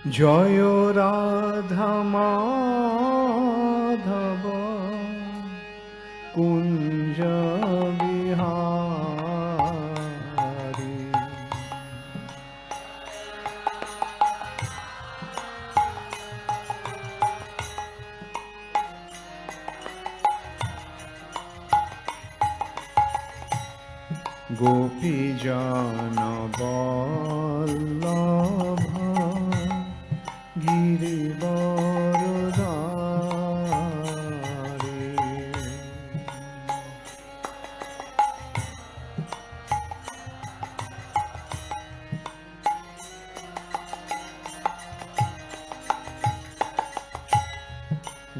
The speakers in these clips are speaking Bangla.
জয় রাধা মাধব কুঞ্জ বিহারী। গোপীজন বল্লভ গিরিবরধারী।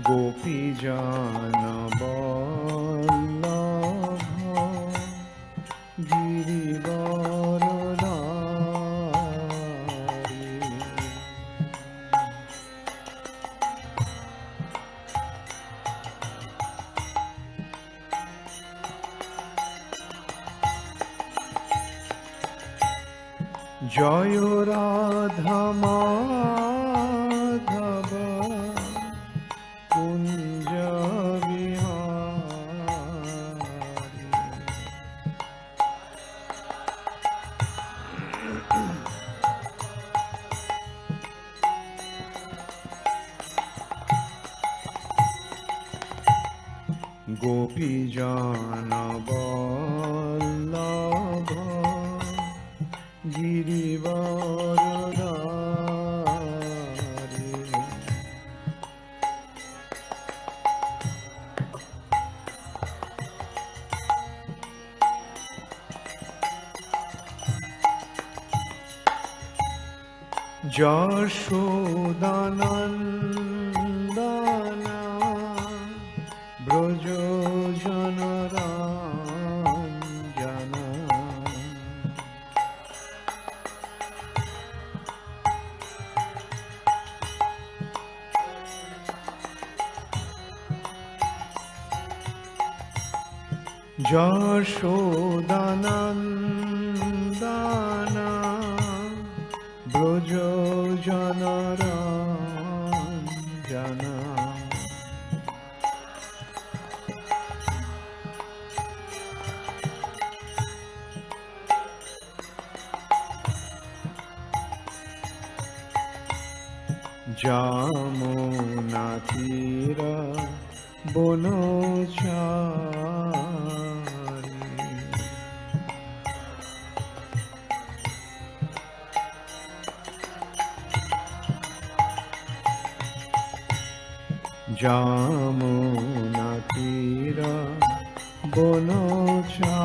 গোপীজন বল্লভ গিরিবরধারী। জয় রাধা মাধব কুঞ্জ বিহারী। গোপীজন বল্লভ গিরিবরধারী। যশোদানন্দন ব্রজজনরঞ্জন। যশোদানন্দন ব্রজজনরঞ্জন। যমুনা তীর বনচারী। যমুনা তীর বনচারী।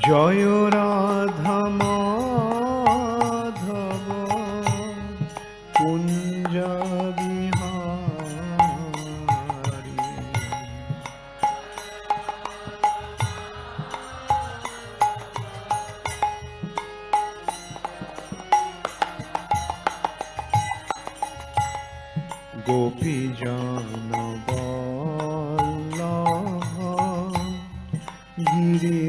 জয় রাধা মাধব কুঞ্জ বিহারী। গোপীজন বল্লভ গিরিবরধারী।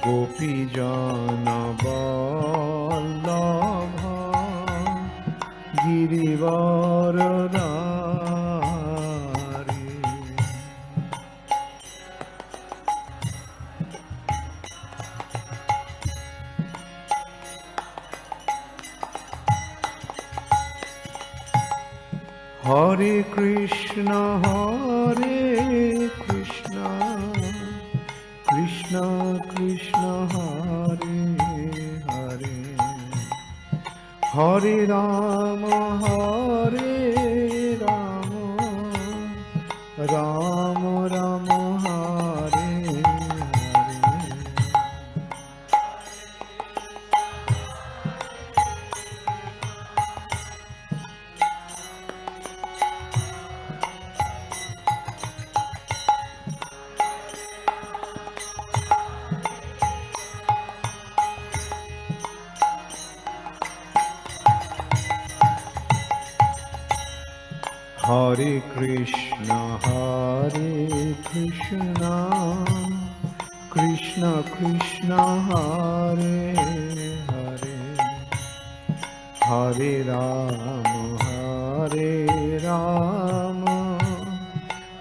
গোপীজন বল্লভ গিরিবরধারী। হরে কৃষ্ণ কৃষ্ণ কৃষ্ণ হরে হরে, হরে Ram Ram Ram Hare Hare. Hare Krishna, Krishna Krishna, Hare Hare, Hare Rama,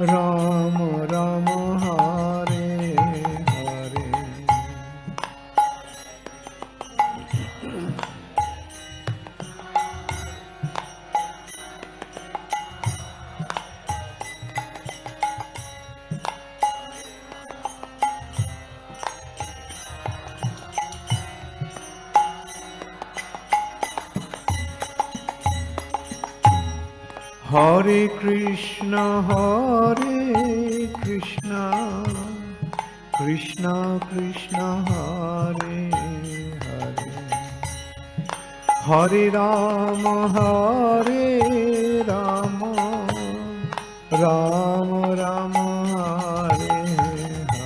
Rama Rama, Hare Hare. Hare Krishna, Krishna Krishna, Hare Hare, Hare Rama, Rama Rama, Hare Hare.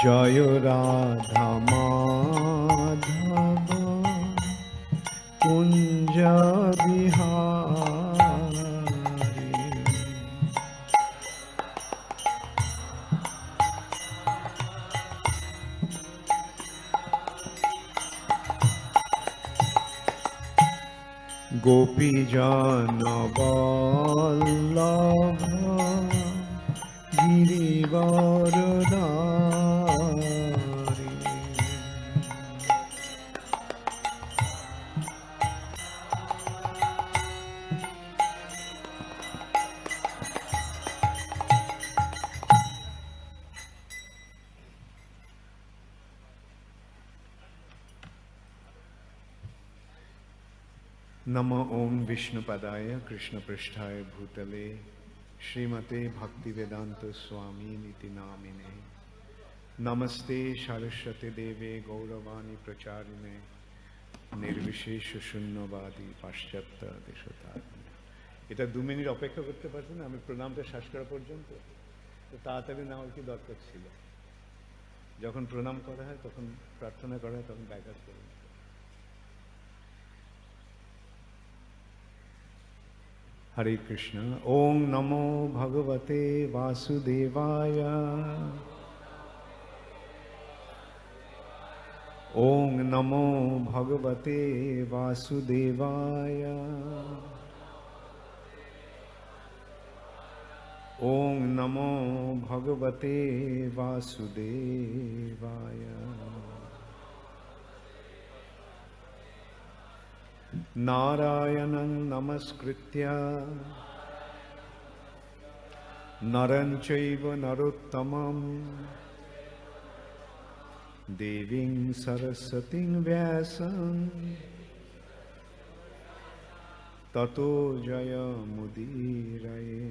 Jaya Radha Madhava Kunja Bihari, Gopi Jana Vallabha Girivaradhari. Nama Om Vishnupadaya Krishna Pristhaya Bhutale Srimate Bhaktivedanta Swami Niti Namine. Namaste Saraswati Deve Gauravani Pracharine Nirvishesha Shunyavadi Paschyatta Deshatarine. এটা 2 মিনিট অপেক্ষা করতে পারছেন? আমি প্রণামটা শেষ করা পর্যন্ত তো তাড়াতাড়ি নেওয়ার কি দরকার ছিল? যখন প্রণাম করা হয় তখন প্রার্থনা করা হয় তখন ব্যাঘাত করুন। Hare Krishna. Om Namo Bhagavate Vasudevaya. Om Namo Bhagavate Vasudevaya. Om Namo Bhagavate Vasudevaya. Narayanam Namaskritya Naram Chaiva Narottamam Devim Sarasatim Vyasam Tato Jaya Mudiraye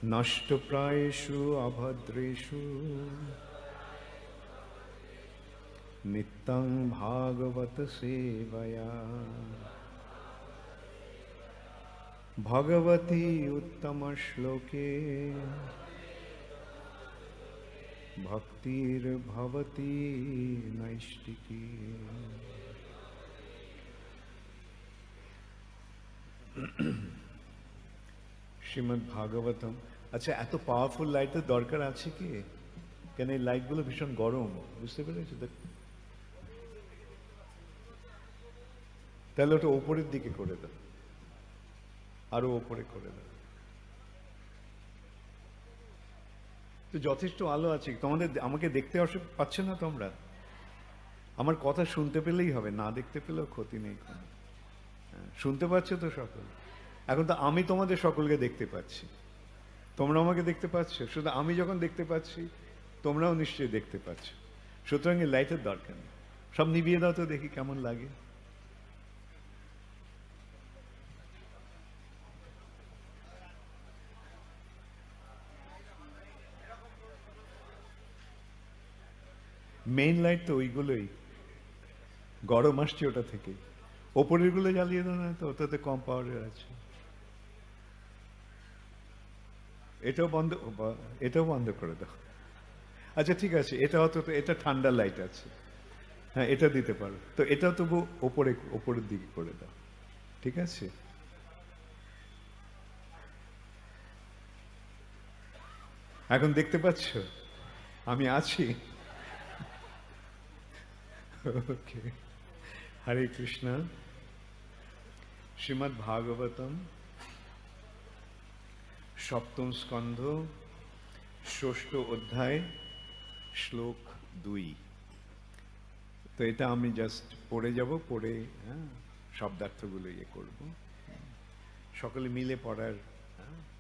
Nashtaprayeshu Abhadreshu Nityam Bhagavata Sevaya Bhagavati Uttama Shloke Bhaktir Bhavati Naishtiki. Shrimad Bhagavatam. আচ্ছা, এত পাওয়ারফুল লাইটের দরকার আছে কি? কেন এই লাইটগুলো ভীষণ গরম, বুঝতে পেরেছো? তাহলে ওটা ওপরের দিকে করে দাও, আরো ওপরে করে দাও। তো যথেষ্ট আলো আছে। তোমাদের আমাকে দেখতে পাচ্ছে না তোমরা? আমার কথা শুনতে পেলেই হবে, না দেখতে পেলেও ক্ষতি নেই কোনো। শুনতে পাচ্ছ তো সকল? এখন তো আমি তোমাদের সকলকে দেখতে পাচ্ছি, তোমরা আমাকে দেখতে পাচ্ছ। শুধু আমি যখন দেখতে পাচ্ছি তোমরাও নিশ্চয়ই দেখতে পাচ্ছ। সুতরাং এই লাইটের দরকার নেই। সব নিভিয়ে দাও তো দেখি কেমন লাগে। মেইন লাইট তো ওইগুলোই, গরম আসছে ওটা থেকে। ওপরের গুলো জ্বালিয়ে দাও না, তো ওটাতে কম পাওয়ারের আছে। এটাও বন্ধ করে দাও। আচ্ছা ঠিক আছে, এটা হয়তো, এটা ঠান্ডা লাইট আছে, হ্যাঁ এটা দিতে পারো। তো এটা তবু ওপরের দিকে করে দাও, ঠিক আছে? এখন দেখতে পাচ্ছ আমি আছি? ওকে, হরে কৃষ্ণ। শ্রীমদ্ ভাগবতম সপ্তম স্কন্ধ, ষষ্ঠ অধ্যায়, শ্লোক 2। তো এটা আমি জাস্ট পড়ে যাব, পড়ে হ্যাঁ শব্দার্থগুলো ইয়ে করব, সকলে মিলে পড়ার,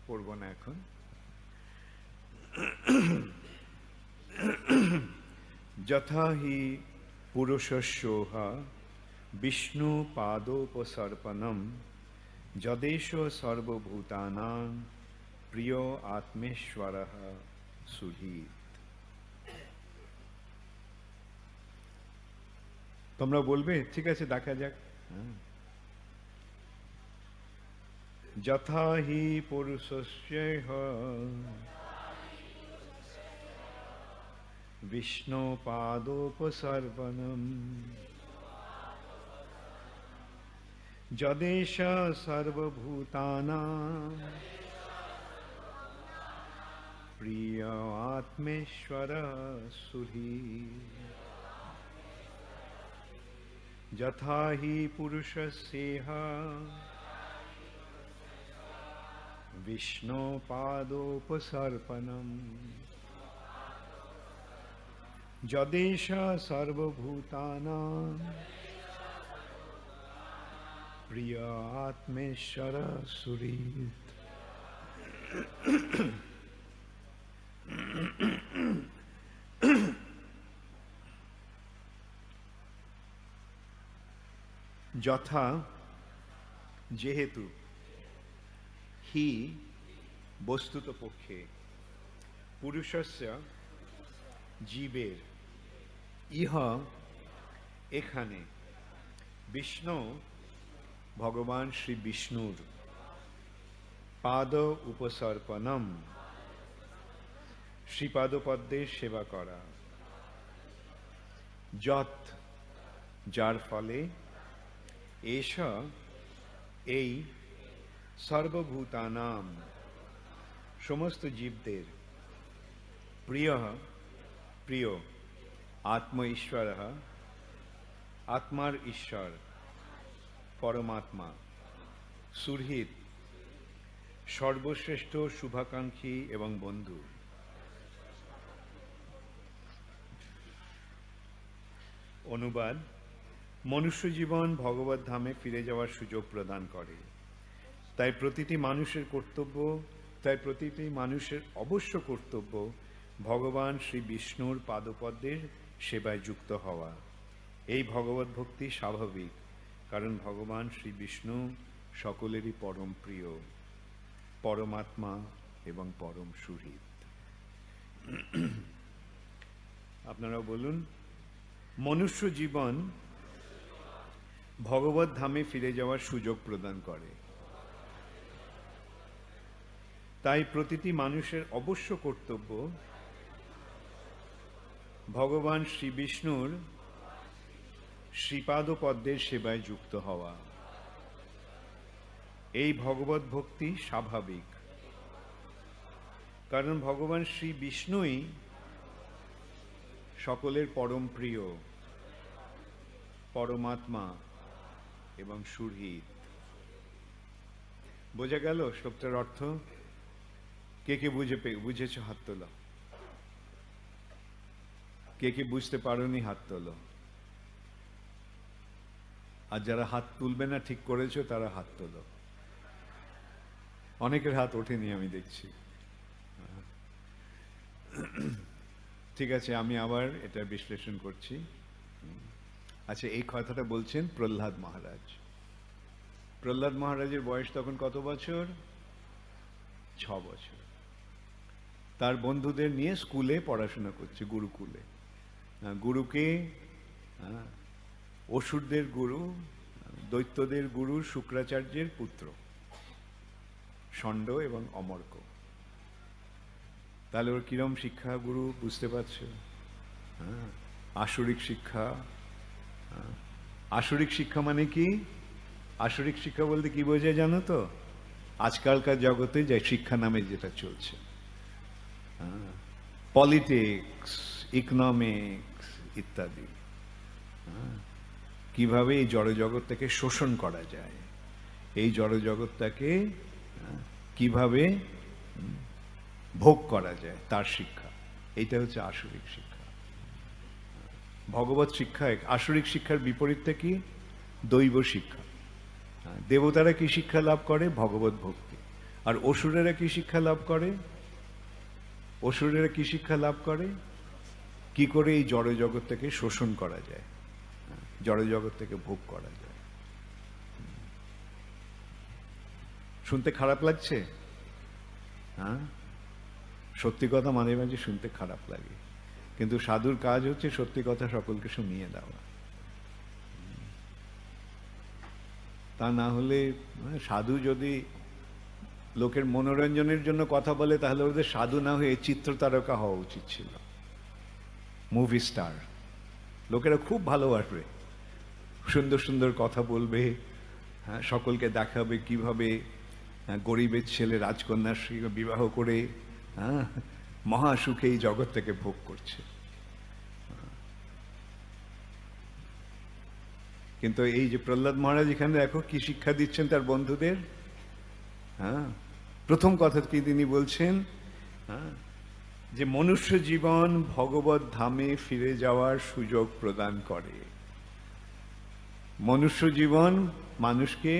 পড়ব না এখন। যথা হি পুরুষস্যোহ বিষ্ণু পাদোপসর্পণম যদেশ সর্বভূতানাং প্রিয় আত্মেশ্বরঃ সুহৃৎ। তোমরা বলবে? ঠিক আছে, দেখা যাক। যথা হি পুরুষস্যেহ বিষ্ণু পাদোপসর্পণম যদেশ সর্বভূতানাং প্রিয় আত্মেশ্বরঃ সুহৃৎ। যথা হি পুরুষস্যেহ বিষ্ণু পাদোপসর্পণম যদেশ সর্বভূতানাং প্রিয় আত্মেশ্বরঃ সুহৃৎ। যথা যেহেতু, হি বস্তুত পক্ষে, পুরুষস্য জীবের, ইহ এখানে, বিষ্ণু ভগবান শ্রী বিষ্ণুর, পাদ উপসর্পণম শ্রীপাদপদ্মের সেবা করা, যৎ যার ফলে, এষ এই, সর্বভূতানাম সমস্ত জীবদের, প্রিয় প্রিয়, আত্ম ঈশ্বর আত্মার ঈশ্বর, পরমাত্মা, সুহৃৎ সর্বশ্রেষ্ঠ শুভাকাঙ্ক্ষী এবং বন্ধু। অনুবাদ: মনুষ্য জীবন ভগবত ধামে ফিরে যাওয়ার সুযোগ প্রদান করে, তাই প্রতিটি মানুষের অবশ্য কর্তব্য ভগবান শ্রী বিষ্ণুর পাদপদ্মের সেবায় যুক্ত হওয়া। এই ভগবত ভক্তি স্বাভাবিক, কারণ ভগবান শ্রী বিষ্ণু সকলেরই পরম প্রিয়, পরমাত্মা এবং পরম সুহৃৎ। আপনারা বলুন, মনুষ্য জীবন ভগবত ধামে ফিরে যাওয়ার সুযোগ প্রদান করে, তাই প্রতিটি মানুষের অবশ্য কর্তব্য ভগবান শ্রী বিষ্ণুর শ্রীপাদপদ্মের সেবায় যুক্ত হওয়া। এই ভগবত ভক্তি স্বাভাবিক, কারণ ভগবান শ্রী বিষ্ণুই সকলের পরম প্রিয়, পরমাত্মা এবং সুহৃৎ। বোঝা গেল শ্লোকটার অর্থ? কে কে বুঝেছ হাত তোলো। কে কে বুঝতে পারোনি হাত তোলো। আর যারা হাত তুলবে না ঠিক করেছো তারা হাত তোলো। অনেকের হাত ওঠেনি আমি দেখছি। ঠিক আছে, আমি আবার এটা বিশ্লেষণ করছি। আচ্ছা, এই কথাটা বলছেন প্রহ্লাদ মহারাজ। প্রহ্লাদ মহারাজের বয়স তখন কত বছর? 6 বছর। তার বন্ধুদের নিয়ে স্কুলে পড়াশোনা করছে, গুরুকুলে। গুরুকে, অসুরদের গুরু, দৈত্যদের গুরু শুক্রাচার্যের পুত্র ষণ্ড এবং অমর্ক। তাহলে ওর কিরম শিক্ষা গুরু, বুঝতে পারছো? আসরিক শিক্ষা। আসরিক শিক্ষা মানে কি? আসরিক শিক্ষা বলতে কি বোঝায় জানো তো? আজকালকার জগতে যে শিক্ষা নামে যেটা চলছে, পলিটিক্স, ইকোনমিক্স ইত্যাদি, কিভাবে এই জড়জগৎটাকে শোষণ করা যায়, এই জড়জগৎটাকে কিভাবে ভোগ করা যায়, তার শিক্ষা। এইটা হচ্ছে আসরিক শিক্ষা। ভগবত শিক্ষা। আসরিক শিক্ষার বিপরীতটা কি? দৈব শিক্ষা। দেবতারা কি শিক্ষা লাভ করে? ভগবত ভক্তি। আর অসুরেরা কি শিক্ষা লাভ করে? অসুরেরা কি শিক্ষা লাভ করে? কি করে এই জড়জগৎটাকে শোষণ করা যায়, জড়জগৎটাকে ভোগ করা যায়। শুনতে খারাপ লাগছে? সত্যি কথা মাঝে মাঝে শুনতে খারাপ লাগে, কিন্তু সাধুর কাজ হচ্ছে সত্যি কথা সকলকে শুনিয়ে দেওয়া। তা না হলে সাধু যদি লোকের মনোরঞ্জনের জন্য কথা বলে, তাহলে ওদের সাধু না হয়ে চিত্রতারকা হওয়া উচিত ছিল, মুভি স্টার। লোকেরা খুব ভালোবাসবে, সুন্দর সুন্দর কথা বলবে, সকলকে দেখাবে কিভাবে গরিবের ছেলে রাজকন্যার সঙ্গে বিবাহ করে মহাসুখে এই জগৎ থেকে ভোগ করছে। কিন্তু এই যে প্রহ্লাদ মহারাজ এখানে দেখো কি শিক্ষা দিচ্ছেন তার বন্ধুদের। প্রথম কথা কি তিনি বলছেন, যে মনুষ্য জীবন ভগবত ধামে ফিরে যাওয়ার সুযোগ প্রদান করে। মনুষ্য জীবন মানুষকে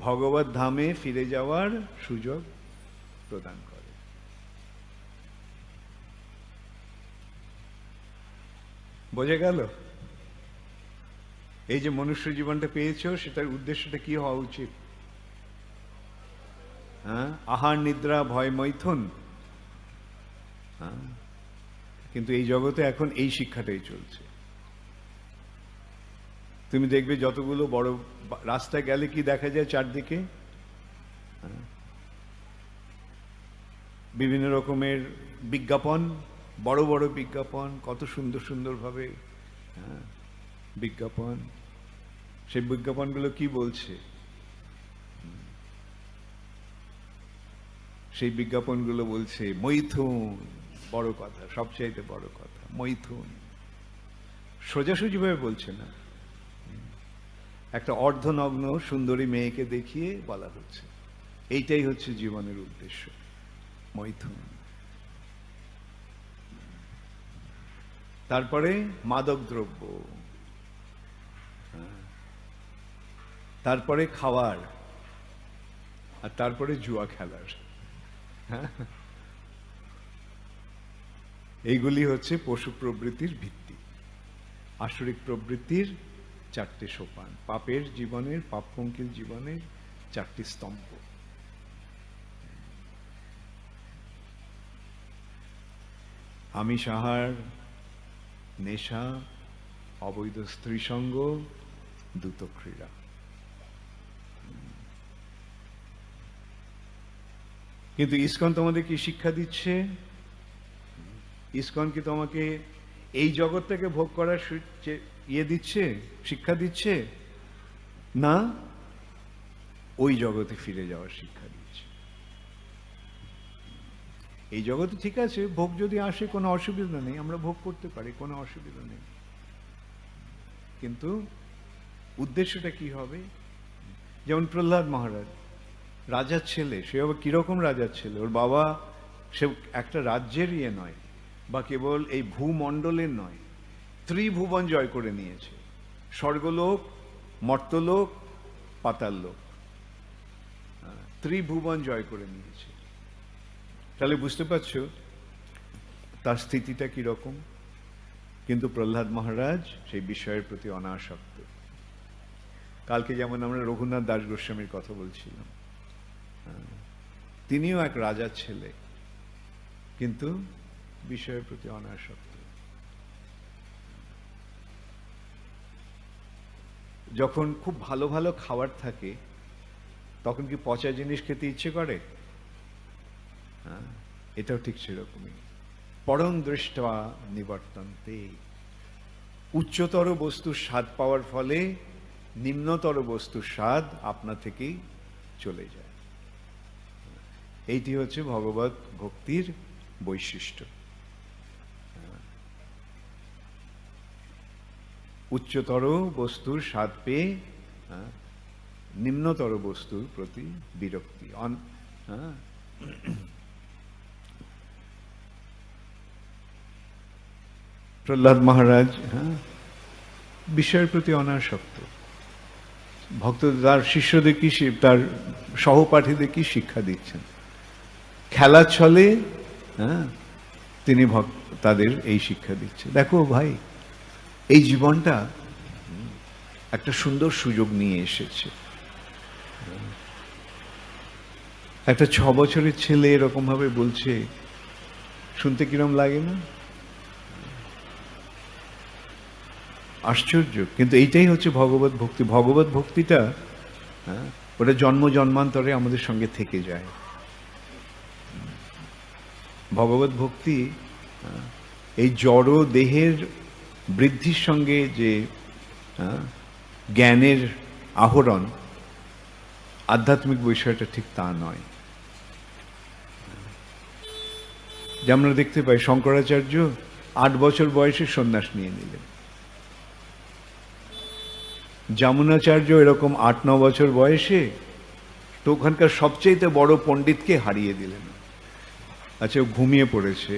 ভগবত ধামে ফিরে যাওয়ার সুযোগ প্রদান করে। বোঝা গেল? এই যে মনুষ্য জীবনটা পেয়েছো, সেটার উদ্দেশ্যটা কি হওয়া উচিত? আহার নিদ্রা ভয় মৈথুন। কিন্তু এই জগতে এখন এই শিক্ষাটাই চলছে। তুমি দেখবে যতগুলো বড় রাস্তায় গেলে কি দেখা যায় চারদিকে? বিভিন্ন রকমের বিজ্ঞাপন, বড় বড় বিজ্ঞাপন, কত সুন্দর সুন্দরভাবে বিজ্ঞাপন। সেই বিজ্ঞাপনগুলো কি বলছে? সেই বিজ্ঞাপনগুলো বলছে মৈথুন, বড় কথা, সবচাইতে বড় কথা মৈথুন। সোজাসুজিভাবে বলছে না, একটা অর্ধনগ্ন সুন্দরী মেয়েকে দেখিয়ে বলা হচ্ছে এইটাই হচ্ছে জীবনের উদ্দেশ্য, মৈথুন। তারপরে মাদক দ্রব্য, তারপরে খাওয়ার, আর তারপরে জুয়া খেলার। এইগুলি হচ্ছে পশু প্রবৃত্তির ভিত্তি, আসরিক প্রবৃত্তির চারটে সোপান, পাপের জীবনের, পাপপঙ্কিল জীবনের চারটি স্তম্ভ। আমিষ আহার, নেশা, অবৈধ স্ত্রী সঙ্গ, দ্রুত ক্রীড়া। কিন্তু ইসকন তোমাদের কি শিক্ষা দিচ্ছে? ইসকন কি তোমাকে এই জগৎটাকে ভোগ করার দিচ্ছে, শিক্ষা দিচ্ছে? না, ওই জগতে ফিরে যাওয়ার শিক্ষা দিচ্ছে। এই জগতে ঠিক আছে, ভোগ যদি আসে কোনো অসুবিধা নেই, আমরা ভোগ করতে পারি, কোনো অসুবিধা নেই, কিন্তু উদ্দেশ্যটা কি হবে? যেমন প্রহ্লাদ মহারাজ রাজার ছেলে, সে আবার কিরকম রাজার ছেলে? ওর বাবা সে একটা রাজ্যের নয়, বা কেবল এই ভূমণ্ডলের নয়, ত্রিভুবন জয় করে নিয়েছে। স্বর্গলোক, মর্তলোক, পাতাললোক, ত্রিভুবন জয় করে নিয়েছে। তাহলে বুঝতে পারছো তার স্থিতিটা কিরকম? কিন্তু প্রহ্লাদ মহারাজ সেই বিষয়ের প্রতি অনাসক্ত। কালকে যেমন আমরা রঘুনাথ দাস গোস্বামীর কথা বলছিলাম, তিনিও এক রাজার ছেলে, কিন্তু বিষয়ের প্রতি অনাসক্ত। যখন খুব ভালো ভালো খাবার থাকে তখন কি পচা জিনিস খেতে ইচ্ছে করে? হ্যাঁ, এটাও ঠিক সেরকমই। পরম দৃষ্টা নিবর্তন্তে, উচ্চতর বস্তুর স্বাদ পাওয়ার ফলে নিম্নতর বস্তুর স্বাদ আপনা থেকেই চলে যায়। এইটি হচ্ছে ভগবত ভক্তির বৈশিষ্ট্য। উচ্চতর বস্তুর স্বাদ পেয়ে নিম্নতর বস্তুর প্রতি বিরক্তি। প্রহ্লাদ মহারাজ বিষয়ের প্রতি অনাসক্ত। ভক্ত তার শিষ্যদের কি, তার সহপাঠীদের কি শিক্ষা দিচ্ছেন? খেলার ছলে তিনি তাদের এই শিক্ষা দিচ্ছেন। দেখো ভাই, এই জীবনটা একটা সুন্দর সুযোগ নিয়ে এসেছে। একটা 6 বছরের ছেলে এরকম ভাবে বলছে, শুনতে কিরম লাগে না? আশ্চর্য। কিন্তু এইটাই হচ্ছে ভগবত ভক্তি। ভগবত ভক্তিটা ওটা জন্ম জন্মান্তরে আমাদের সঙ্গে থেকে যায়। ভগবত ভক্তি এই জড় দেহের বৃদ্ধির সঙ্গে যে জ্ঞানের আহরণ, আধ্যাত্মিক বিষয়টা ঠিক তা নয়। যে আমরা দেখতে পাই শঙ্করাচার্য 8 বছর বয়সে সন্ন্যাস নিয়ে নিলেন। যমুনাচার্য এরকম 8-9 বছর বয়সে তো ওখানকার সবচেয়ে বড় পণ্ডিতকে হারিয়ে দিলেন। আচ্ছা, ঘুমিয়ে পড়েছে,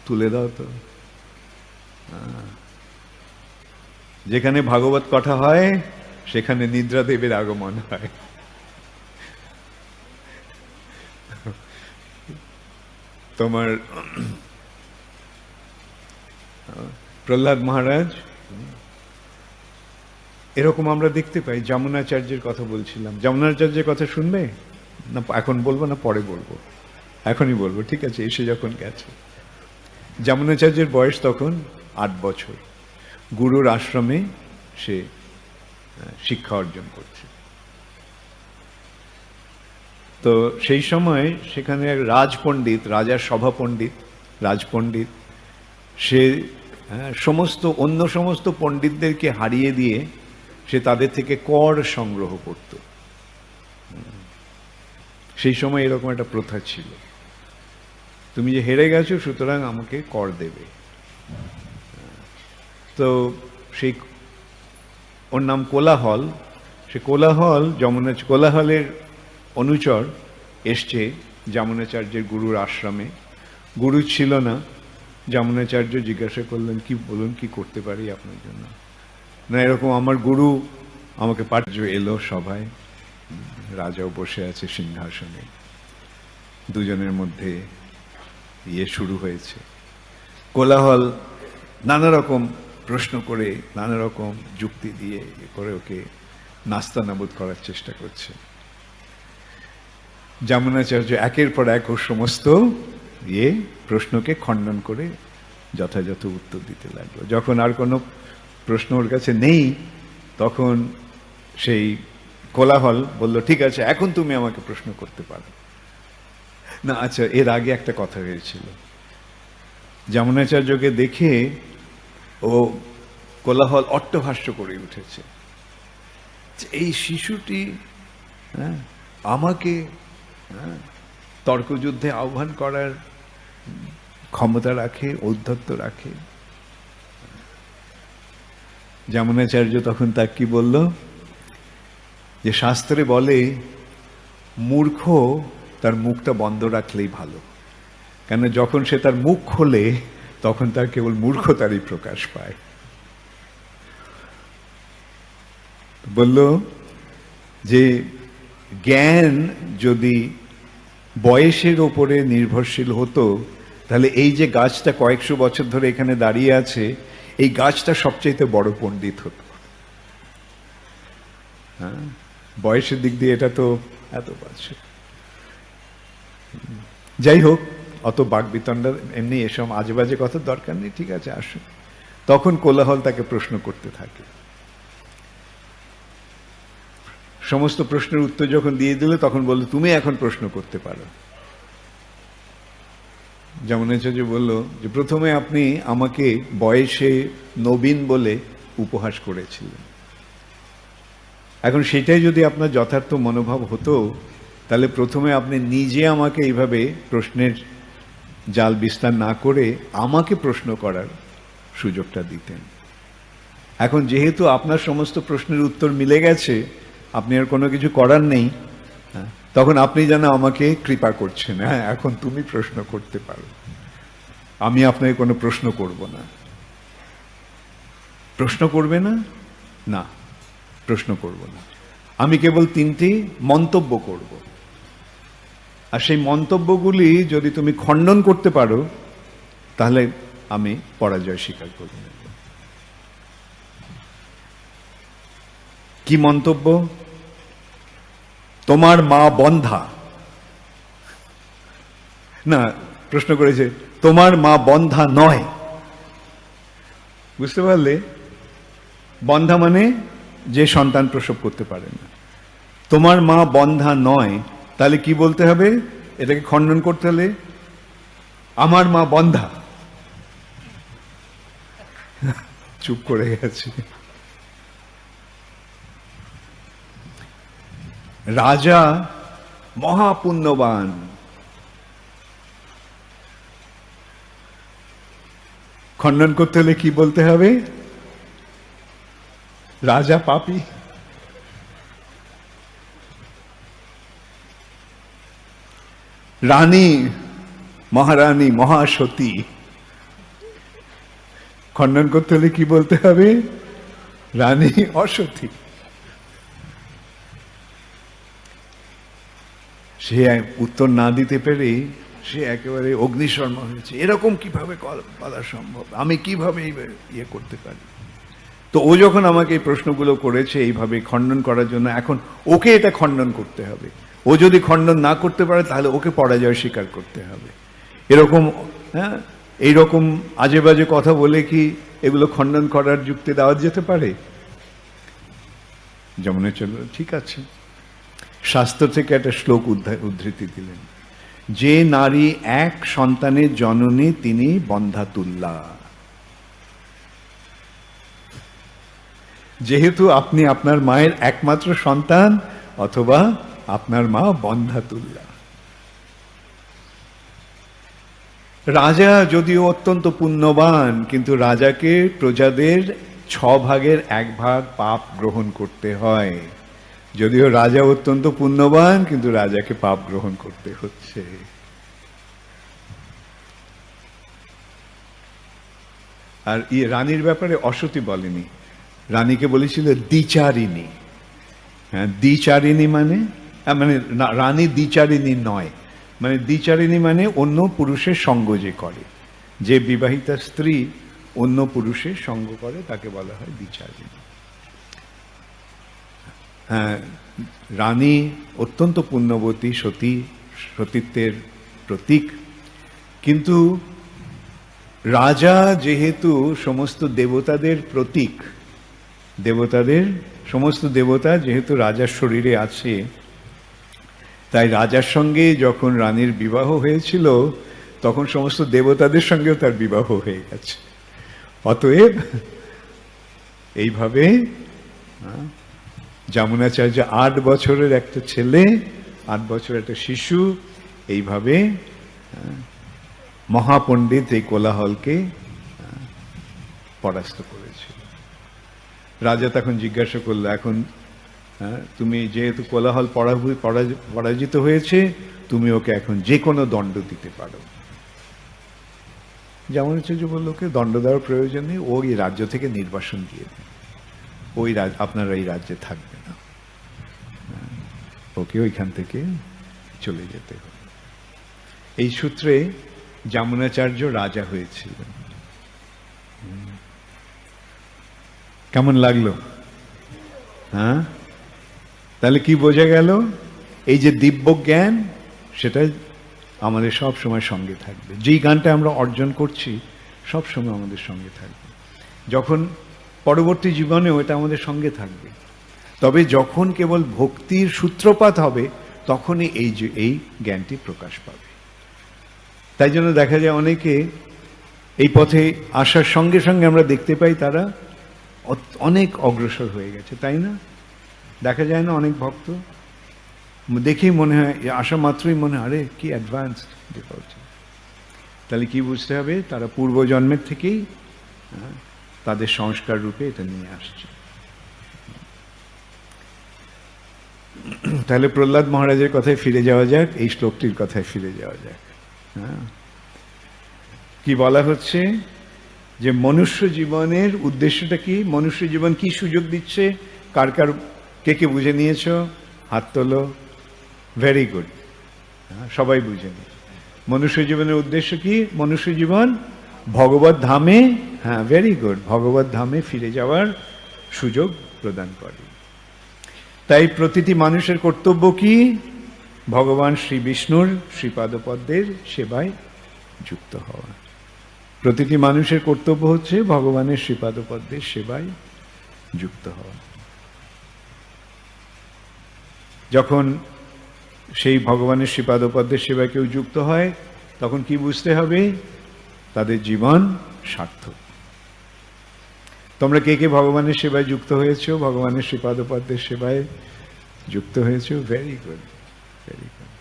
তুলে দাও তো। যেখানে ভাগবত কথা হয় সেখানে নিদ্রা দেবের আগমন হয়। তোমার প্রহ্লাদ মহারাজ এরকম আমরা দেখতে পাই। যমুনাচার্যের কথা বলছিলাম, যমুনাচার্যের কথা শুনবে না? এখন বলবো না পরে বলবো? এখনই বলবো, ঠিক আছে? এসে যখন গেছে। যমুনাচার্যের বয়স তখন 8 বছর। গুরুর আশ্রমে সে শিক্ষা অর্জন করছে। তো সেই সময় সেখানে এক রাজপণ্ডিত, রাজার সভাপণ্ডিত, রাজপণ্ডিত, সে অন্য সমস্ত পণ্ডিতদেরকে হারিয়ে দিয়ে সে তাদের থেকে কর সংগ্রহ করত। সেই সময় এরকম একটা প্রথা ছিল, তুমি যে হেরে গেছো সুতরাং আমাকে কর দেবে। তো সেই, ওর নাম কোলাহল। সে কোলাহল, কোলাহলের অনুচর এসছে যমুনাচার্যের গুরুর আশ্রমে। গুরু ছিল না। যমুনাচার্য জিজ্ঞাসা করলেন, কি বলুন, কি করতে পারি আপনার জন্য? না, এরকম আমার গুরু আমাকে এলো সভায়, রাজাও বসে আছে সিংহাসনে, দুজনের মধ্যে শুরু হয়েছে। কোলাহল নানা রকম প্রশ্ন করে, নানা রকম যুক্তি দিয়ে করে ওকে নাস্তানাবুদ করার চেষ্টা করছে। যমুনাচার্য একের পর এক ওর সমস্ত প্রশ্নকে খণ্ডন করে যথাযথ উত্তর দিতে লাগলো। যখন আর কোনো প্রশ্ন ওর কাছে নেই তখন সেই কোলাহল বলল, ঠিক আছে, এখন তুমি আমাকে প্রশ্ন করতে পারো। না, আচ্ছা, এর আগে একটা কথা হয়েছিল। যমুনাচার্যকে দেখে ও কোলাহল অট্টহাস্য করে উঠেছে। এই শিশুটি আমাকে তর্কযুদ্ধে আহ্বান করার ক্ষমতা রাখে, ঔদ্ধত্য রাখে। যমুনাচার্য তখন তার কি বলল, যে শাস্ত্রে বলে মূর্খ তার মুখটা বন্ধ রাখলেই ভালো, কেন যখন সে তার মুখ খোলে তখন তার কেবল মূর্খতারই প্রকাশ পায়। বলল যে জ্ঞান যদি বয়সের ওপরে নির্ভরশীল হতো তাহলে এই যে গাছটা কয়েকশো বছর ধরে এখানে দাঁড়িয়ে আছে, এই গাছটা সবচেয়ে বড় পণ্ডিত হতো। হ্যাঁ, বয়সের দিক দিয়ে এটা তো এত বাজে। যাই হোক, অত বাকবিতণ্ডা, এমনি এসব আজে বাজে কথার দরকার নেই, ঠিক আছে, আসুন। তখন কোলাহল তাকে প্রশ্ন করতে থাকে। সমস্ত প্রশ্নের উত্তর যখন দিয়ে দিলে তখন বললো তুমি এখন প্রশ্ন করতে পারো। যমুনাচার্য বলল যে প্রথমে আপনি আমাকে বয়সে নবীন বলে উপহাস করেছিলেন, এখন সেটাই যদি আপনার যথার্থ মনোভাব হতো তাহলে প্রথমে আপনি নিজে আমাকে এইভাবে প্রশ্নের জাল বিস্তার না করে আমাকে প্রশ্ন করার সুযোগটা দিতেন। এখন যেহেতু আপনার সমস্ত প্রশ্নের উত্তর মিলে গেছে, আপনি আর কোনো কিছু করার নেই, তখন আপনি যেন আমাকে কৃপা করছেন, হ্যাঁ এখন তুমি প্রশ্ন করতে পারো, আমি আপনাকে কোনো প্রশ্ন করব না। প্রশ্ন করবে না? না, প্রশ্ন করব না। আমি কেবল 3টি মন্তব্য করব, আর সেই মন্তব্যগুলি যদি তুমি খণ্ডন করতে পারো তাহলে আমি পরাজয় স্বীকার করে নেব। কি মন্তব্য? তোমার মা বন্ধা। না, প্রশ্ন করেছে তোমার মা বন্ধা নয়। বুঝতে পারলে? বন্ধা মানে যে সন্তান প্রসব করতে পারে না। তোমার মা বন্ধা নয়, তাহলে কি বলতে হবে? এটাকে খণ্ডন করতে হলে আমার মা বন্ধা। চুপ করে গেছে। রাজা মহাপুণ্যবান, খণ্ডন করতে হলে কি বলতে হবে? রাজা পাপী। রানী মহারানী মহাসতী, খণ্ডন করতে হলে কি বলতে হবে? রানী অসতী। সে উত্তর না দিতে পেরে সে একেবারে অগ্নিশর্মা হয়েছে, এরকম কিভাবে বলা সম্ভব, আমি কিভাবে ইয়ে করতে পারি। তো ও যখন আমাকে এই প্রশ্নগুলো করেছে এইভাবে খণ্ডন করার জন্য, এখন ওকে এটা খণ্ডন করতে হবে। ও যদি খণ্ডন না করতে পারে তাহলে ওকে পরাজয় স্বীকার করতে হবে। এরকম, হ্যাঁ, এইরকম আজে বাজে কথা বলে কি এগুলো খণ্ডন করার যুক্তি দেওয়া যেতে পারে? যমুনাচার্য ঠিক আছে, শাস্ত্র থেকে একটা শ্লোক উদ্ধৃতি দিলেন, যে নারী এক সন্তানের জননী তিনি বন্ধাতুল্যা। যেহেতু আপনি আপনার মায়ের একমাত্র সন্তান, অথবা আপনার মা বন্ধাতুল্যা। রাজা যদিও অত্যন্ত পুণ্যবান, কিন্তু রাজাকে প্রজাদের 6 ভাগের 1 ভাগ পাপ গ্রহণ করতে হয়। যদিও রাজা অত্যন্ত পুণ্যবান, কিন্তু রাজাকে পাপ গ্রহণ করতে হচ্ছে। আর রানীর ব্যাপারে অসতী বলেনি, রানীকে বলেছিল দ্বিচারিণী। হ্যাঁ, দ্বিচারিণী মানে রানী দ্বিচারিণী নয়, মানে দ্বিচারিণী মানে অন্য পুরুষের সঙ্গ যে করে, যে বিবাহিতা স্ত্রী অন্য পুরুষের সঙ্গ করে তাকে বলা হয় দ্বিচারিণী। হ্যাঁ, রানী অত্যন্ত পুণ্যবতী, সতীত্বের প্রতীক, কিন্তু রাজা যেহেতু সমস্ত দেবতাদের প্রতীক, সমস্ত দেবতা যেহেতু রাজার শরীরে আছে, তাই রাজার সঙ্গে যখন রানীর বিবাহ হয়েছিল তখন সমস্ত দেবতাদের সঙ্গেও তার বিবাহ হয়ে গেছে। অতএব এইভাবে যমুনাচার্য 8 বছরের একটা ছেলে, 8 বছরের একটা শিশু, এইভাবে মহাপণ্ডিত এই কোলাহলকে পরাস্ত করেছিল। রাজা তখন জিজ্ঞাসা করলো, এখন তুমি যেহেতু কোলাহল পরাজিত হয়েছে, তুমি ওকে এখন যে কোনো দণ্ড দিতে পারো। যমুনাচার্য বলল, ওকে দণ্ড দেওয়ার প্রয়োজন নেই, ও এই রাজ্য থেকে নির্বাসন দিয়ে দেন, ওই আপনারা এই রাজ্যে থাকবে না, ওকে ওইখান থেকে চলে যেতে হবে। এই সূত্রে যমুনাচার্য রাজা হয়েছিলেন। কেমন লাগলো? হ্যাঁ, তাহলে কি বোঝা গেল? এই যে দিব্য জ্ঞান, সেটা আমাদের সব সময় সঙ্গে থাকবে। যেই জ্ঞানটা আমরা অর্জন করছি সব সময় আমাদের সঙ্গে থাকবে, যখন পরবর্তী জীবনেও এটা আমাদের সঙ্গে থাকবে। তবে যখন কেবল ভক্তির সূত্রপাত হবে তখনই এই জ্ঞানটি প্রকাশ পাবে। তাই জন্য দেখা যায় অনেকে এই পথে আসার সঙ্গে সঙ্গে আমরা দেখতে পাই তারা অনেক অগ্রসর হয়ে গেছে, তাই না? দেখা যায় না অনেক ভক্ত দেখেই মনে হয়, আসা মাত্রই মনে হয় আরে কি অ্যাডভান্সড ডিভোটি। তাহলে কি বুঝতে হবে? তারা পূর্বজন্মের থেকেই তাদের সংস্কার রূপে এটা নিয়ে আসছে। তাহলে প্রহ্লাদ মহারাজের কথায় ফিরে যাওয়া যাক, এই শ্লোকটির কথায় ফিরে যাওয়া যাক। কি বলা হচ্ছে যে মনুষ্য জীবনের উদ্দেশ্যটা কি? মনুষ্য জীবন কি সুযোগ দিচ্ছে? কার কার কে কে বুঝে নিয়েছ? হাত তোলো। ভেরি গুড, সবাই বুঝে নি। মনুষ্য জীবনের উদ্দেশ্য কি? মনুষ্য জীবন ভগবত ধামে, হ্যাঁ ভেরি গুড, ভগবত ধামে ফিরে যাওয়ার সুযোগ প্রদান করে। তাই প্রতিটি মানুষের কর্তব্য কি? ভগবান শ্রী বিষ্ণুর শ্রীপাদপদ্মের সেবায় যুক্ত হওয়া। প্রতিটি মানুষের কর্তব্য হচ্ছে ভগবানের শ্রীপাদপদ্মের সেবায় যুক্ত হওয়া। যখন সেই ভগবানের শ্রীপাদপদ্মের সেবায় কেউ যুক্ত হয় তখন কি বুঝতে হবে? তাদের জীবন সার্থক। তোমরা কে কে ভগবানের সেবায় যুক্ত হয়েছো? ভগবানের শ্রীপাদপদ্মের সেবায় যুক্ত হয়েছো? Very good, very good.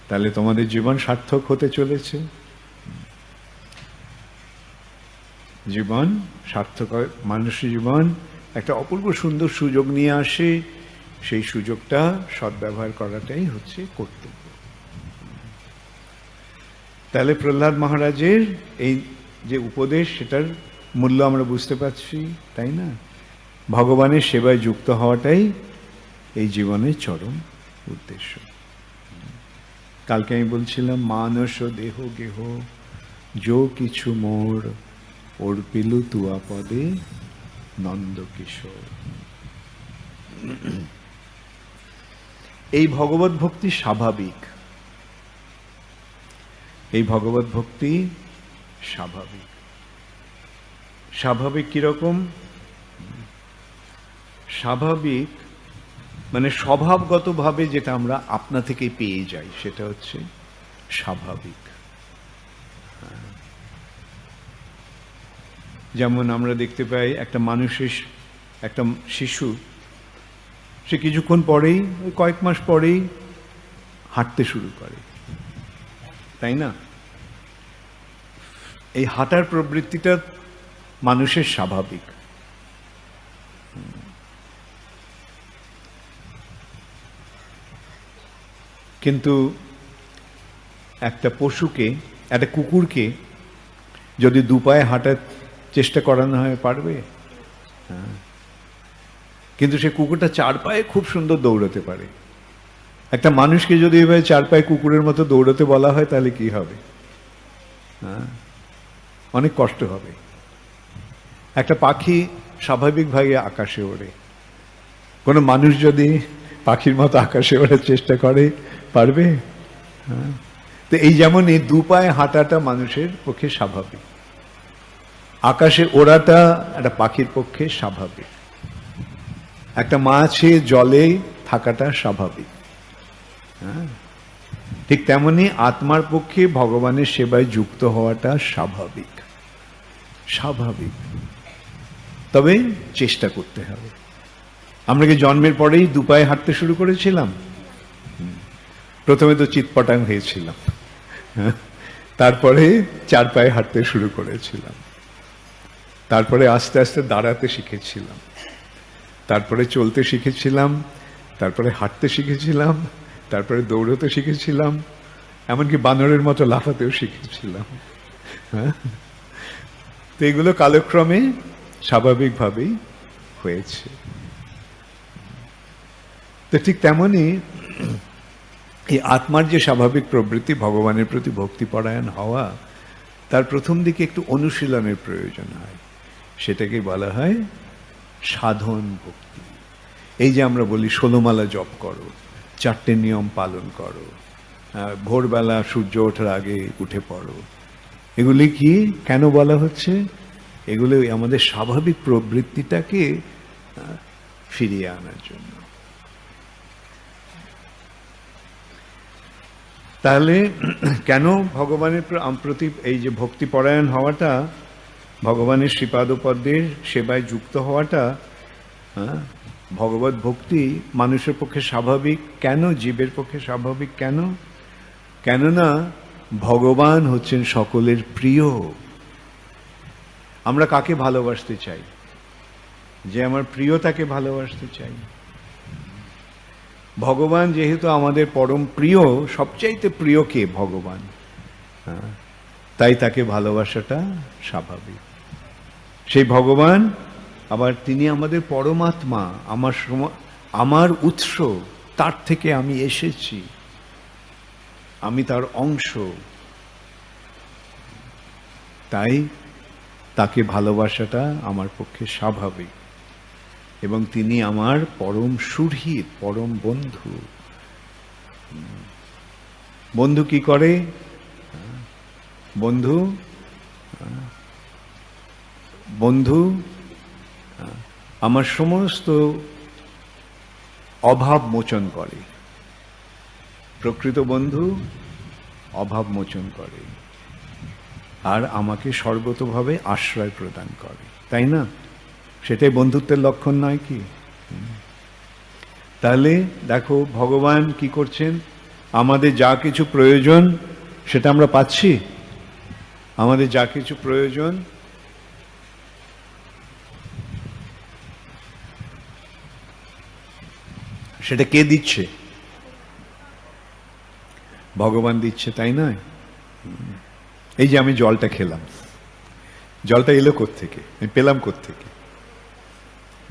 তাহলে তোমাদের জীবন সার্থক হতে চলেছে। জীবন সার্থক হয়, মানুষের জীবন একটা অপূর্ব সুন্দর সুযোগ নিয়ে আসে। সেই সুযোগটা সদ্ব্যবহার করাটাই হচ্ছে কর্তব্য। তাহলে প্রহ্লাদ মহারাজের এই যে উপদেশ, সেটার মূল্য আমরা বুঝতে পারছি, তাই না? ভগবানের সেবায় যুক্ত হওয়াটাই এই জীবনের চরম উদ্দেশ্য। কালকে আমি বলছিলাম মানস দেহ গেহ যো কিছু মোর অর্পিলু তুয়া পদে নন্দ কিশোর। এই ভগবত ভক্তি স্বাভাবিক, এই ভগবত ভক্তি স্বাভাবিক। স্বাভাবিক কিরকম? স্বাভাবিক মানে স্বভাবগতভাবে যেটা আমরা আপনা থেকে পেয়ে যাই সেটা হচ্ছে স্বাভাবিক। যেমন আমরা দেখতে পাই একটা মানুষের, একটা শিশু, সে কিছুক্ষণ পরেই, কয়েক মাস পরেই হাঁটতে শুরু করে, তাই না? এই হাঁটার প্রবৃত্তিটা মানুষের স্বাভাবিক। কিন্তু একটা পশুকে, একটা কুকুরকে যদি দুপায়ে হাঁটার চেষ্টা করানো হয় পারবে? কিন্তু সে কুকুরটা চার পায়ে খুব সুন্দর দৌড়াতে পারে। একটা মানুষকে যদি এভাবে চার পায়ে কুকুরের মতো দৌড়াতে বলা হয় তাহলে কি হবে? অনেক কষ্ট হবে। একটা পাখি স্বাভাবিকভাবে আকাশে ওড়ে, কোনো মানুষ যদি পাখির মতো আকাশে ওড়ার চেষ্টা করে পারবে? তো এই যেমন এই দুপায়ে হাঁটাটা মানুষের পক্ষে স্বাভাবিক, আকাশে ওড়াটা একটা পাখির পক্ষে স্বাভাবিক, একটা মাছে জলে থাকাটা স্বাভাবিক। ঠিক তেমনি আত্মার পক্ষে ভগবানের সেবায় যুক্ত হওয়াটা স্বাভাবিক, স্বাভাবিক। তবে চেষ্টা করতে হবে। আমরা কি জন্মের পরেই দুপায়ে হাঁটতে শুরু করেছিলাম? প্রথমে তো চিৎপটাং হয়েছিলাম, তারপরে চার পায়ে হাঁটতে শুরু করেছিলাম, তারপরে আস্তে আস্তে দাঁড়াতে শিখেছিলাম, তারপরে চলতে শিখেছিলাম, তারপরে হাঁটতে শিখেছিলাম, তারপরে দৌড়তে শিখেছিলাম, এমনকি বানরের মতো লাফাতেও শিখেছিলাম। তো এগুলো কালক্রমে স্বাভাবিকভাবেই হয়েছে। তো ঠিক তেমনই এই আত্মার যে স্বাভাবিক প্রবৃত্তি ভগবানের প্রতি ভক্তিপরায়ণ হওয়া, তার প্রথম দিকে একটু অনুশীলনের প্রয়োজন হয়। সেটাকে বলা হয় সাধন ভক্তি। এই যে আমরা বলি 16 মালা জপ করো, 4টে নিয়ম পালন করো, ভোরবেলা সূর্য ওঠার আগে উঠে পড়ো, এগুলি কি কেন বলা হচ্ছে? এগুলো আমাদের স্বাভাবিক প্রবৃত্তিটাকে ফিরিয়ে আনার জন্য। তাহলে কেন ভগবানের প্রতি এই যে ভক্তিপরায়ণ হওয়াটা, ভগবানের শ্রীপাদপদ্মের সেবায় যুক্ত হওয়াটা, ভগবত ভক্তি মানুষের পক্ষে স্বাভাবিক কেন, জীবের পক্ষে স্বাভাবিক কেন? কেননা ভগবান হচ্ছেন সকলের প্রিয়। আমরা কাকে ভালোবাসতে চাই? যে আমার প্রিয় তাকে ভালোবাসতে চাই। ভগবান যেহেতু আমাদের পরম প্রিয়, সবচাইতে প্রিয় কে? ভগবান। তাই তাকে ভালোবাসাটা স্বাভাবিক। সেই ভগবান আবার তিনি আমাদের পরমাত্মা, আমার উৎস, তার থেকে আমি এসেছি, আমি তার অংশ। তাই তাকে ভালোবাসাটা আমার পক্ষে স্বাভাবিক। এবং তিনি আমার পরম সুহৃদ, পরম বন্ধু। বন্ধু কি করে? বন্ধু বন্ধু আমার সমস্ত অভাব মোচন করে। প্রকৃত বন্ধু অভাব মোচন করে আর আমাকে সর্বতোভাবে আশ্রয় প্রদান করে, তাই না? সেটাই বন্ধুত্বের লক্ষণ নয় কি? তাহলে দেখো ভগবান কি করছেন, আমাদের যা কিছু প্রয়োজন সেটা আমরা পাচ্ছি। আমাদের যা কিছু প্রয়োজন সেটা কে দিচ্ছে? ভগবান দিচ্ছে, তাই নয়? এই যে আমি জলটা খেলাম, জলটা এলো কোত্থেকে, আমি পেলাম কোত্থেকে?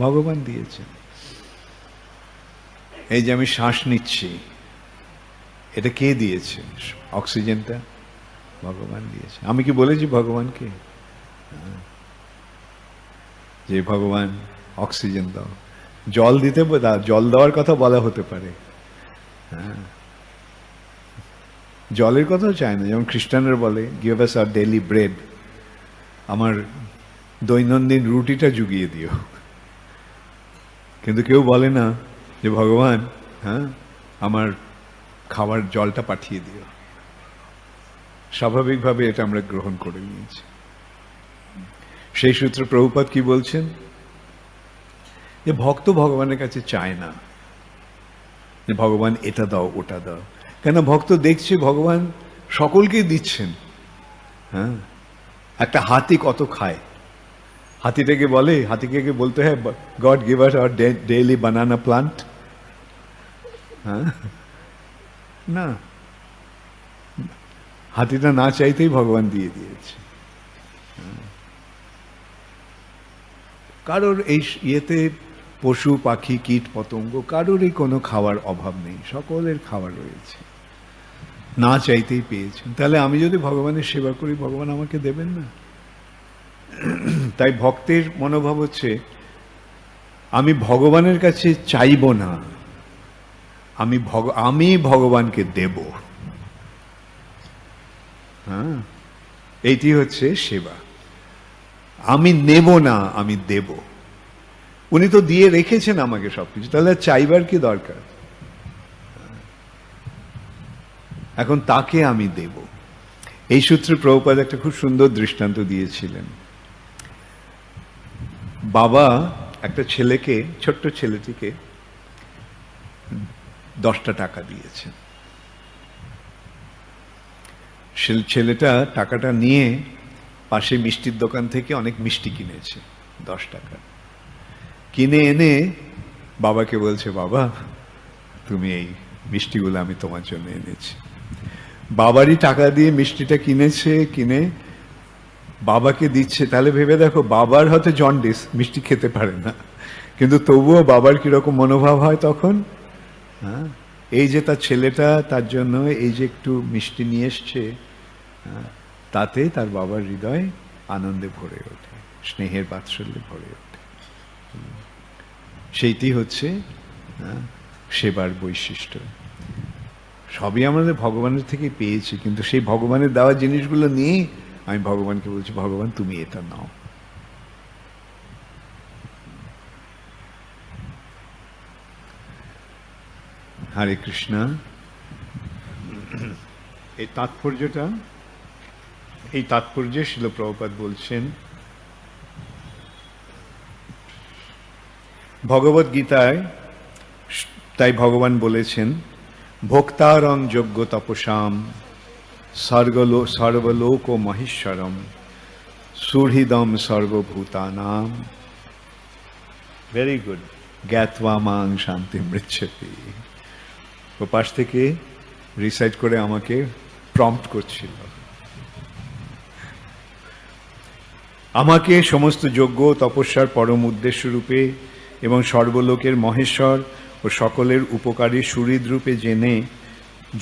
ভগবান দিয়েছেন। এই যে আমি শ্বাস নিচ্ছি, এটা কে দিয়েছে? অক্সিজেনটা ভগবান দিয়েছে। আমি কি বলেছি ভগবানকে যে ভগবান অক্সিজেন দাও? জল দিতে, জল দেওয়ার কথা বলা হতে পারে, জলের কথাও চায় না। যেমন খ্রিস্টানরা বলে give us our daily bread, আমার দৈনন্দিন রুটিটা জুগিয়ে দিও। কিন্তু কেউ বলে না যে ভগবান আমার খাবার জলটা পাঠিয়ে দিও। স্বাভাবিকভাবে এটা আমরা গ্রহণ করে নিয়েছি। সেই সূত্রে প্রভুপাদ কি বলছেন, যে ভক্ত ভগবানের কাছে চায় না যে ভগবান এটা দাও ওটা দাও। কেন? ভক্ত দেখছে ভগবান সকলকেই দিচ্ছেন। একটা হাতি কত খায়? হাতিটাকে বলে, হাতিকে বলতে হয় god give us our daily banana plant? না, হাতিটা না চাইতেই ভগবান দিয়ে দিয়েছে। কারোর এই ইয়েতে পশু পাখি কীট পতঙ্গ কারোরই কোনো খাওয়ার অভাব নেই, সকলের খাবার রয়েছে, না চাইতেই পেয়েছেন। তাহলে আমি যদি ভগবানের সেবা করি, ভগবান আমাকে দেবেন না? তাই ভক্তের মনোভাব হচ্ছে আমি ভগবানের কাছে চাইব না, আমি ভগবানকে দেব। এইটি হচ্ছে সেবা। আমি নেব না, আমি দেব। উনি তো দিয়ে রেখেছেন আমাকে সবকিছু, তাহলে চাইবার কি দরকার? এখন তাকে আমি দেব। এই সূত্রে প্রভুপাদ একটা খুব সুন্দর দৃষ্টান্ত দিয়েছিলেন। বাবা একটা ছেলেকে, ছোট্ট ছেলেটিকে 10টা টাকা দিয়েছেন। ছেলেটা টাকাটা নিয়ে পাশে মিষ্টির দোকান থেকে অনেক মিষ্টি কিনেছে 10 টাকা। কিনে এনে বাবাকে বলছে, বাবা তুমি এই মিষ্টিগুলো আমি তোমার জন্য এনেছি। বাবারই টাকা দিয়ে মিষ্টিটা কিনেছে, কিনে বাবাকে দিচ্ছে। তাহলে ভেবে দেখো, বাবার হয়তো জন্ডিস, মিষ্টি খেতে পারে না, কিন্তু তবুও বাবার কিরকম মনোভাব হয় তখন। এই যে তার ছেলেটা তার জন্য এই যে একটু মিষ্টি নিয়ে এসছে, তাতে তার বাবার হৃদয় আনন্দে ভরে ওঠে, স্নেহের বাৎসল্যে ভরে ওঠে। সেইটি হচ্ছে সেবার বৈশিষ্ট্য। সবই আমাদের ভগবানের থেকে পেয়েছি, কিন্তু সেই ভগবানের দেওয়া জিনিসগুলো নিয়ে আমি ভগবানকে বলছি, ভগবান তুমি এটা নাও। হরে কৃষ্ণ। এই তাৎপর্যে শিল প্রভুপাদ বলছেন, ভগবদ গীতায় তাই ভগবান বলেছেন, ভোক্তারং যোগ্য তপসাম সর্বলোক মহেশ্বরম সুহৃদম সর্বভূতানাম। Very good. জ্ঞাত্বা মাং শান্তি মৃচ্ছতি। ও পাশ থেকে রিসাইট করে আমাকে প্রম্পট করছিল। আমাকে সমস্ত যজ্ঞ তপস্যার পরম উদ্দেশ্য রূপে এবং সর্বলোকের মহেশ্বর ও সকলের উপকারী সুহৃদ রূপে জেনে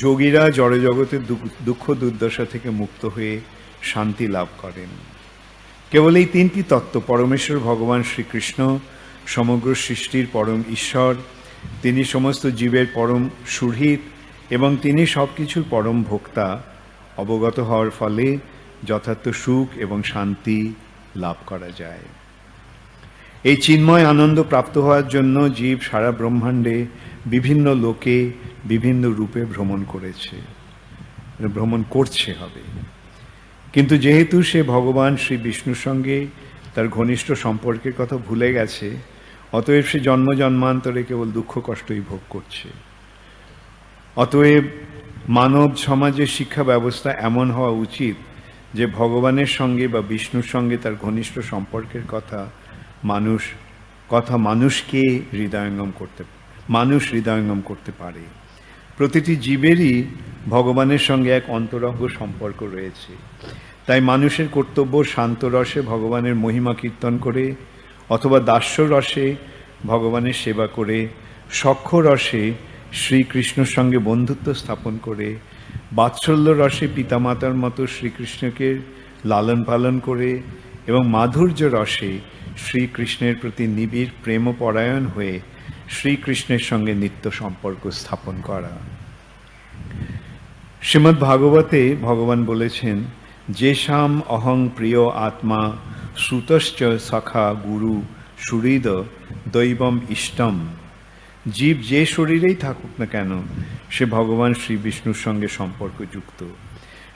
যোগীরা জড়জগতের দুঃখ দুর্দশা থেকে মুক্ত হয়ে শান্তি লাভ করেন। কেবল এই তিনটি তত্ত্ব, পরমেশ্বর ভগবান শ্রীকৃষ্ণ সমগ্র সৃষ্টির পরম ঈশ্বর, তিনি সমস্ত জীবের পরম সুহৃদ এবং তিনি সব কিছুর পরম ভোক্তা, অবগত হওয়ার ফলে যথার্থ সুখ এবং শান্তি লাভ করা যায়। এই চিন্ময় আনন্দ প্রাপ্ত হওয়ার জন্য জীব সারা ব্রহ্মাণ্ডে বিভিন্ন লোকে বিভিন্ন রূপে ভ্রমণ করেছে, ভ্রমণ করছে হবে। কিন্তু যেহেতু সে ভগবান শ্রী বিষ্ণুর সঙ্গে তার ঘনিষ্ঠ সম্পর্কের কথা ভুলে গেছে, অতএব সে জন্ম জন্মান্তরে কেবল দুঃখ কষ্টই ভোগ করছে। অতএব মানব সমাজের শিক্ষা ব্যবস্থা এমন হওয়া উচিত যে ভগবানের সঙ্গে বা বিষ্ণুর সঙ্গে তার ঘনিষ্ঠ সম্পর্কের কথা মানুষকে হৃদয়ঙ্গম করতে পারে। প্রতিটি জীবেরই ভগবানের সঙ্গে এক অন্তরঙ্গ সম্পর্ক রয়েছে। তাই মানুষের কর্তব্য শান্ত রসে ভগবানের মহিমা কীর্তন করে, অথবা দাস্য রসে ভগবানের সেবা করে, সখ্য রসে শ্রীকৃষ্ণর সঙ্গে বন্ধুত্ব স্থাপন করে, বাৎসল্য রসে পিতামাতার মতো শ্রীকৃষ্ণকে লালন পালন করে এবং মাধুর্য রসে শ্রীকৃষ্ণের প্রতি নিবিড় প্রেমপরায়ণ হয়ে শ্রীকৃষ্ণের সঙ্গে নিত্য সম্পর্ক স্থাপন করা। শ্রীমদ্ ভাগবতে ভগবান বলেছেন, যেষাম অহং প্রিয় আত্মা শ্রুতশ্চ সখা গুরু সুহৃদ দৈবম ইষ্টম। জীব যে শরীরেই থাকুক না কেন, সে ভগবান শ্রী বিষ্ণুর সঙ্গে সম্পর্কযুক্ত।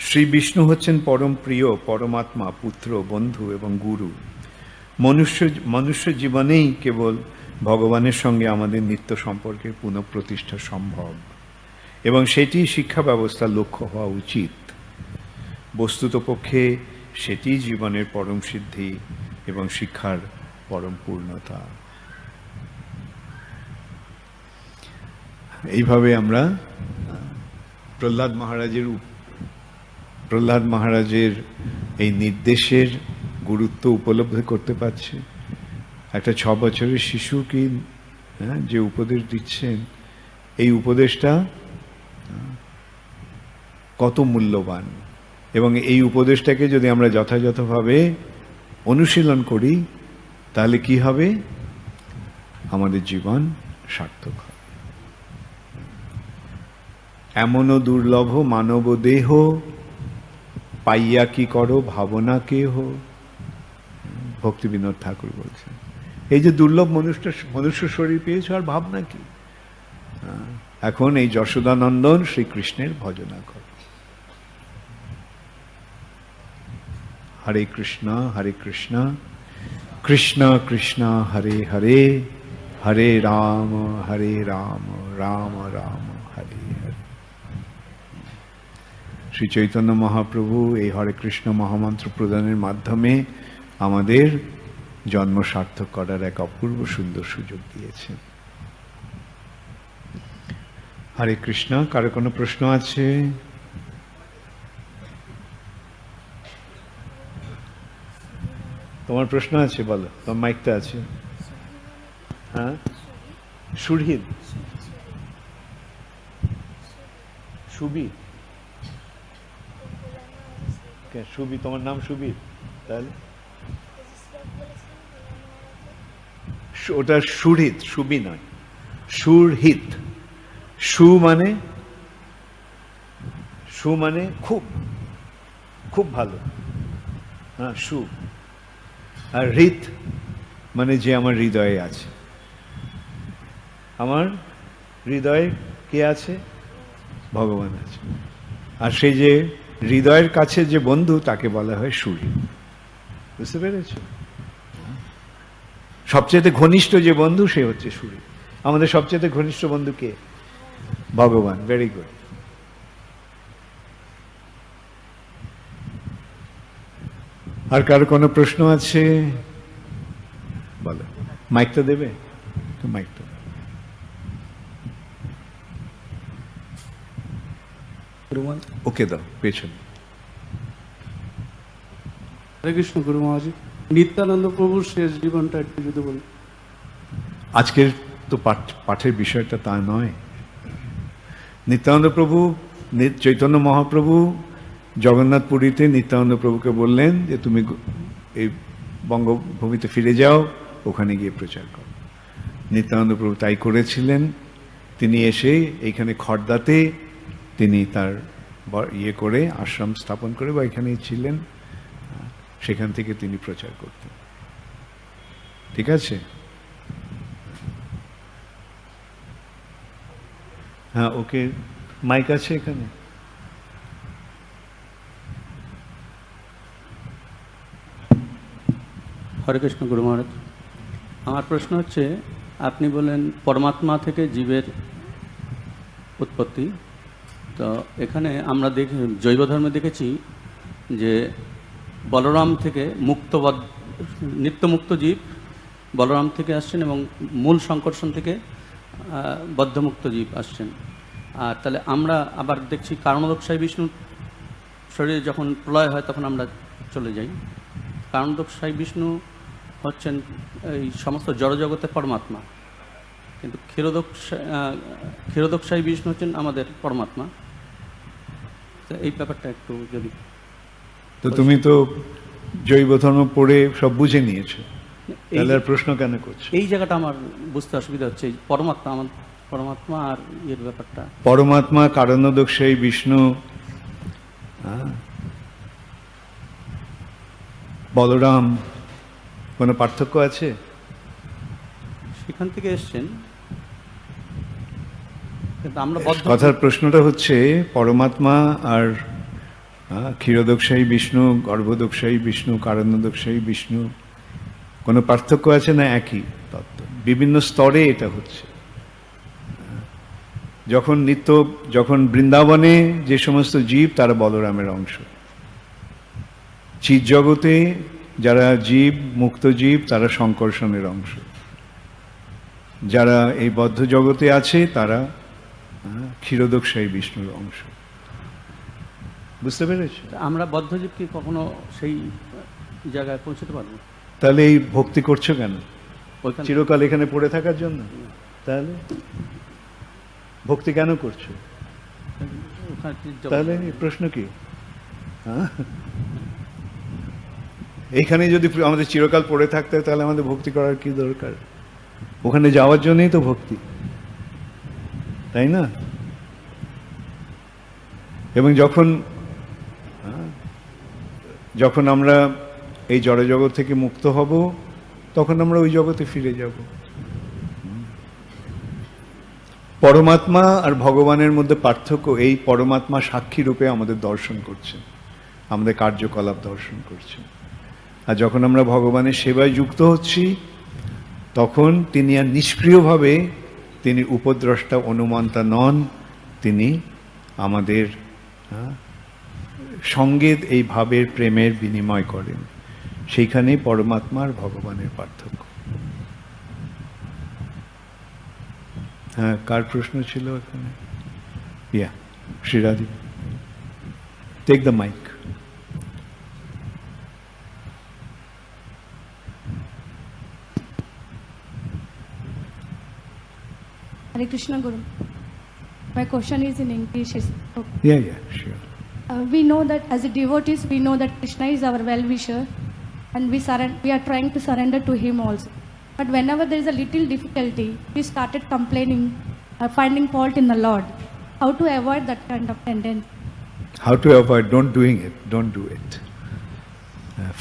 শ্রী বিষ্ণু হচ্ছেন পরম প্রিয় পরমাত্মা, পুত্র, বন্ধু এবং গুরু। মনুষ্য জীবনেই কেবল ভগবানের সঙ্গে আমাদের নিত্য সম্পর্কের পুনঃপ্রতিষ্ঠা সম্ভব, এবং সেটি শিক্ষা ব্যবস্থার লক্ষ্য হওয়া উচিত। বস্তুতপক্ষে সেটি জীবনের পরম সিদ্ধি এবং শিক্ষার পরম পূর্ণতা। এইভাবে আমরা প্রহ্লাদ মহারাজের এই নির্দেশের গুরুত্ব উপলব্ধি করতে পারছি। একটা 6 বছরের শিশুকে যে উপদেশ দিচ্ছেন, এই উপদেশটা কত মূল্যবান, এবং এই উপদেশটাকে যদি আমরা যথাযথভাবে অনুশীলন করি, তাহলে কি হবে? আমাদের জীবন সার্থক হবে। এমনও দুর্লভ মানব দেহ, পাইয়া কি করো ভাবনা কেহ। ভক্তি বিনোদ ঠাকুর বলছেন, এই যে দুর্লভ মনুষ্য শরীর পেয়েছ, আর ভাবনা কি? এখন এই যশোদানন্দন শ্রীকৃষ্ণের ভজনা কর। হরে কৃষ্ণ কৃষ্ণ কৃষ্ণ হরে হরে, হরে রাম রাম রাম হরে হরে। শ্রী চৈতন্য মহাপ্রভু এই হরে কৃষ্ণ মহামন্ত্র প্রদানের মাধ্যমে আমাদের জন্ম সার্থক করার এক অপূর্ব সুন্দর সুযোগ দিয়েছেন। হরে কৃষ্ণ। কারো কোনো প্রশ্ন আছে? তোমার প্রশ্ন আছে? বলো, তোমার মাইকটা আছে। হ্যাঁ, সুহৃদ, সুবি, সুবি, তোমার নাম সুবীর? তাহলে ওটা সুহৃদ, সুবি নয়, সুহৃদ। সু মানে খুব খুব ভালো, হ্যাঁ, সু। আর হৃদ মানে যে আমার হৃদয়ে আছে। আমার হৃদয়ে কে আছে? ভগবান আছে। আর সেই যে হৃদয়ের কাছে যে বন্ধু তাকে বলা হয় সূর্য। বুঝতে পেরেছ? সবচেয়ে ঘনিষ্ঠ যে বন্ধু সে হচ্ছে সূর্য। আমাদের সবচেয়ে ঘনিষ্ঠ বন্ধু কে? ভগবান। Very good. আর কারো কোনো প্রশ্ন আছে? বলো। মাইকটা দেবে? মাইকটা ওকে দাও পেছনে। হরে কৃষ্ণ গুরু মহারাজ, নিত্যানন্দ প্রভুর শেষ জীবনটা একটু যদি বলি। আজকের তো পাঠের বিষয়টা তা নয়। নিত্যানন্দ প্রভু, চৈতন্য মহাপ্রভু জগন্নাথ পুরীতে নিত্যানন্দ প্রভুকে বললেন যে তুমি এই বঙ্গভূমিতে ফিরে যাও, ওখানে গিয়ে প্রচার করো। নিত্যানন্দ প্রভু তাই করেছিলেন। তিনি এসে এইখানে খড়দাতে তিনি তার ইয়ে করে আশ্রম স্থাপন করে বা এখানেই ছিলেন, সেখান থেকে তিনি প্রচার করতেন। ঠিক আছে? হ্যাঁ, ওকে মাইক আছে এখানে? হরে কৃষ্ণ গুরু মহারাজ, আমার প্রশ্ন হচ্ছে, আপনি বলেন পরমাত্মা থেকে জীবের উৎপত্তি, তো এখানে আমরা জৈব ধর্মে দেখেছি যে বলরাম থেকে নিত্যমুক্ত জীব বলরাম থেকে আসছেন এবং মূল সংকর্ষণ থেকে বদ্ধমুক্ত জীব আসছেন। আর তাহলে আমরা আবার দেখছি কারণোদকশায়ী বিষ্ণু শরীরে যখন প্রলয় হয় তখন আমরা চলে যাই। কারণোদকশায়ী বিষ্ণু হচ্ছেন এই সমস্ত জড়জগতের পরমাত্মা, কিন্তু ক্ষীরোদকশায়ী বিষ্ণু হচ্ছেন আমাদের পরমাত্মা। এই ব্যাপারটা একটু যদি। তো তুমি তো জৈব ধর্ম পড়ে সব বুঝে নিয়েছো, তাহলে আর প্রশ্ন কেন করছো? এই জায়গাটা আমার বুঝতে অসুবিধা হচ্ছে, পরমাত্মা আমার পরমাত্মা আর এর ব্যাপারটা। পরমাত্মা কারণোদকশায়ী বিষ্ণু, বলরাম, কোনো পার্থক্য আছে? সেখান থেকে এসছেন, কিন্তু আমরা কথার প্রশ্নটা হচ্ছে পরমাত্মা আর ক্ষীরোদকশায়ী বিষ্ণু, গর্ভদকশায়ী বিষ্ণু, কারণোদকশায়ী বিষ্ণু কোনো পার্থক্য আছে না একই তত্ত্ব? বিভিন্ন স্তরে এটা হচ্ছে। যখন বৃন্দাবনে যে সমস্ত জীব তারা বলরামের অংশ, চিৎ জগতে যারা জীব, মুক্ত জীব, তারা সংকর্ষণের অংশ, যারা এই বদ্ধ জগতে আছে তারা ক্ষীরোদকশায়ী বিষ্ণুর অংশ। বুঝতে পেরেছ? আমরা বদ্ধজীব কি কখনো সেই জায়গায় পৌঁছতে পারবো? তাহলে এই ভক্তি করছো কেন? চিরকাল এখানে পড়ে থাকার জন্য? তাহলে ভক্তি কেন করছো? তাহলে প্রশ্ন কি? এইখানে যদি আমাদের চিরকাল পড়ে থাকতে হয় তাহলে আমাদের ভক্তি করার কি দরকার? ওখানে যাওয়ার জন্যই তো ভক্তি, তাই না? এবং যখন আমরা এই জড়জগৎ থেকে মুক্ত হব তখন আমরা ওই জগতে ফিরে যাব। পরমাত্মা আর ভগবানের মধ্যে পার্থক্য এই, পরমাত্মা সাক্ষী রূপে আমাদের দর্শন করছেন, আমাদের কার্যকলাপ দর্শন করছেন। আর যখন আমরা ভগবানের সেবায় যুক্ত হচ্ছি তখন তিনি আর নিষ্ক্রিয়ভাবে, তিনি উপদ্রষ্টা অনুমন্তা নন, তিনি আমাদের সঙ্গে এই ভাবের প্রেমের বিনিময় করেন। সেইখানেই পরমাত্মা আর ভগবানের পার্থক্য। হ্যাঁ, কার প্রশ্ন ছিল এখানে? ইয়া, শ্রীরাধি, take the mic. Hare Krishna Guru. My question is in English. Yeah, sure. We know that as a devotees, we know that Krishna is our well-wisher, and we are trying to surrender to him also. But whenever there is a little difficulty, we started complaining, finding fault in the Lord. How to avoid that kind of tendency? How to avoid? Don't do it.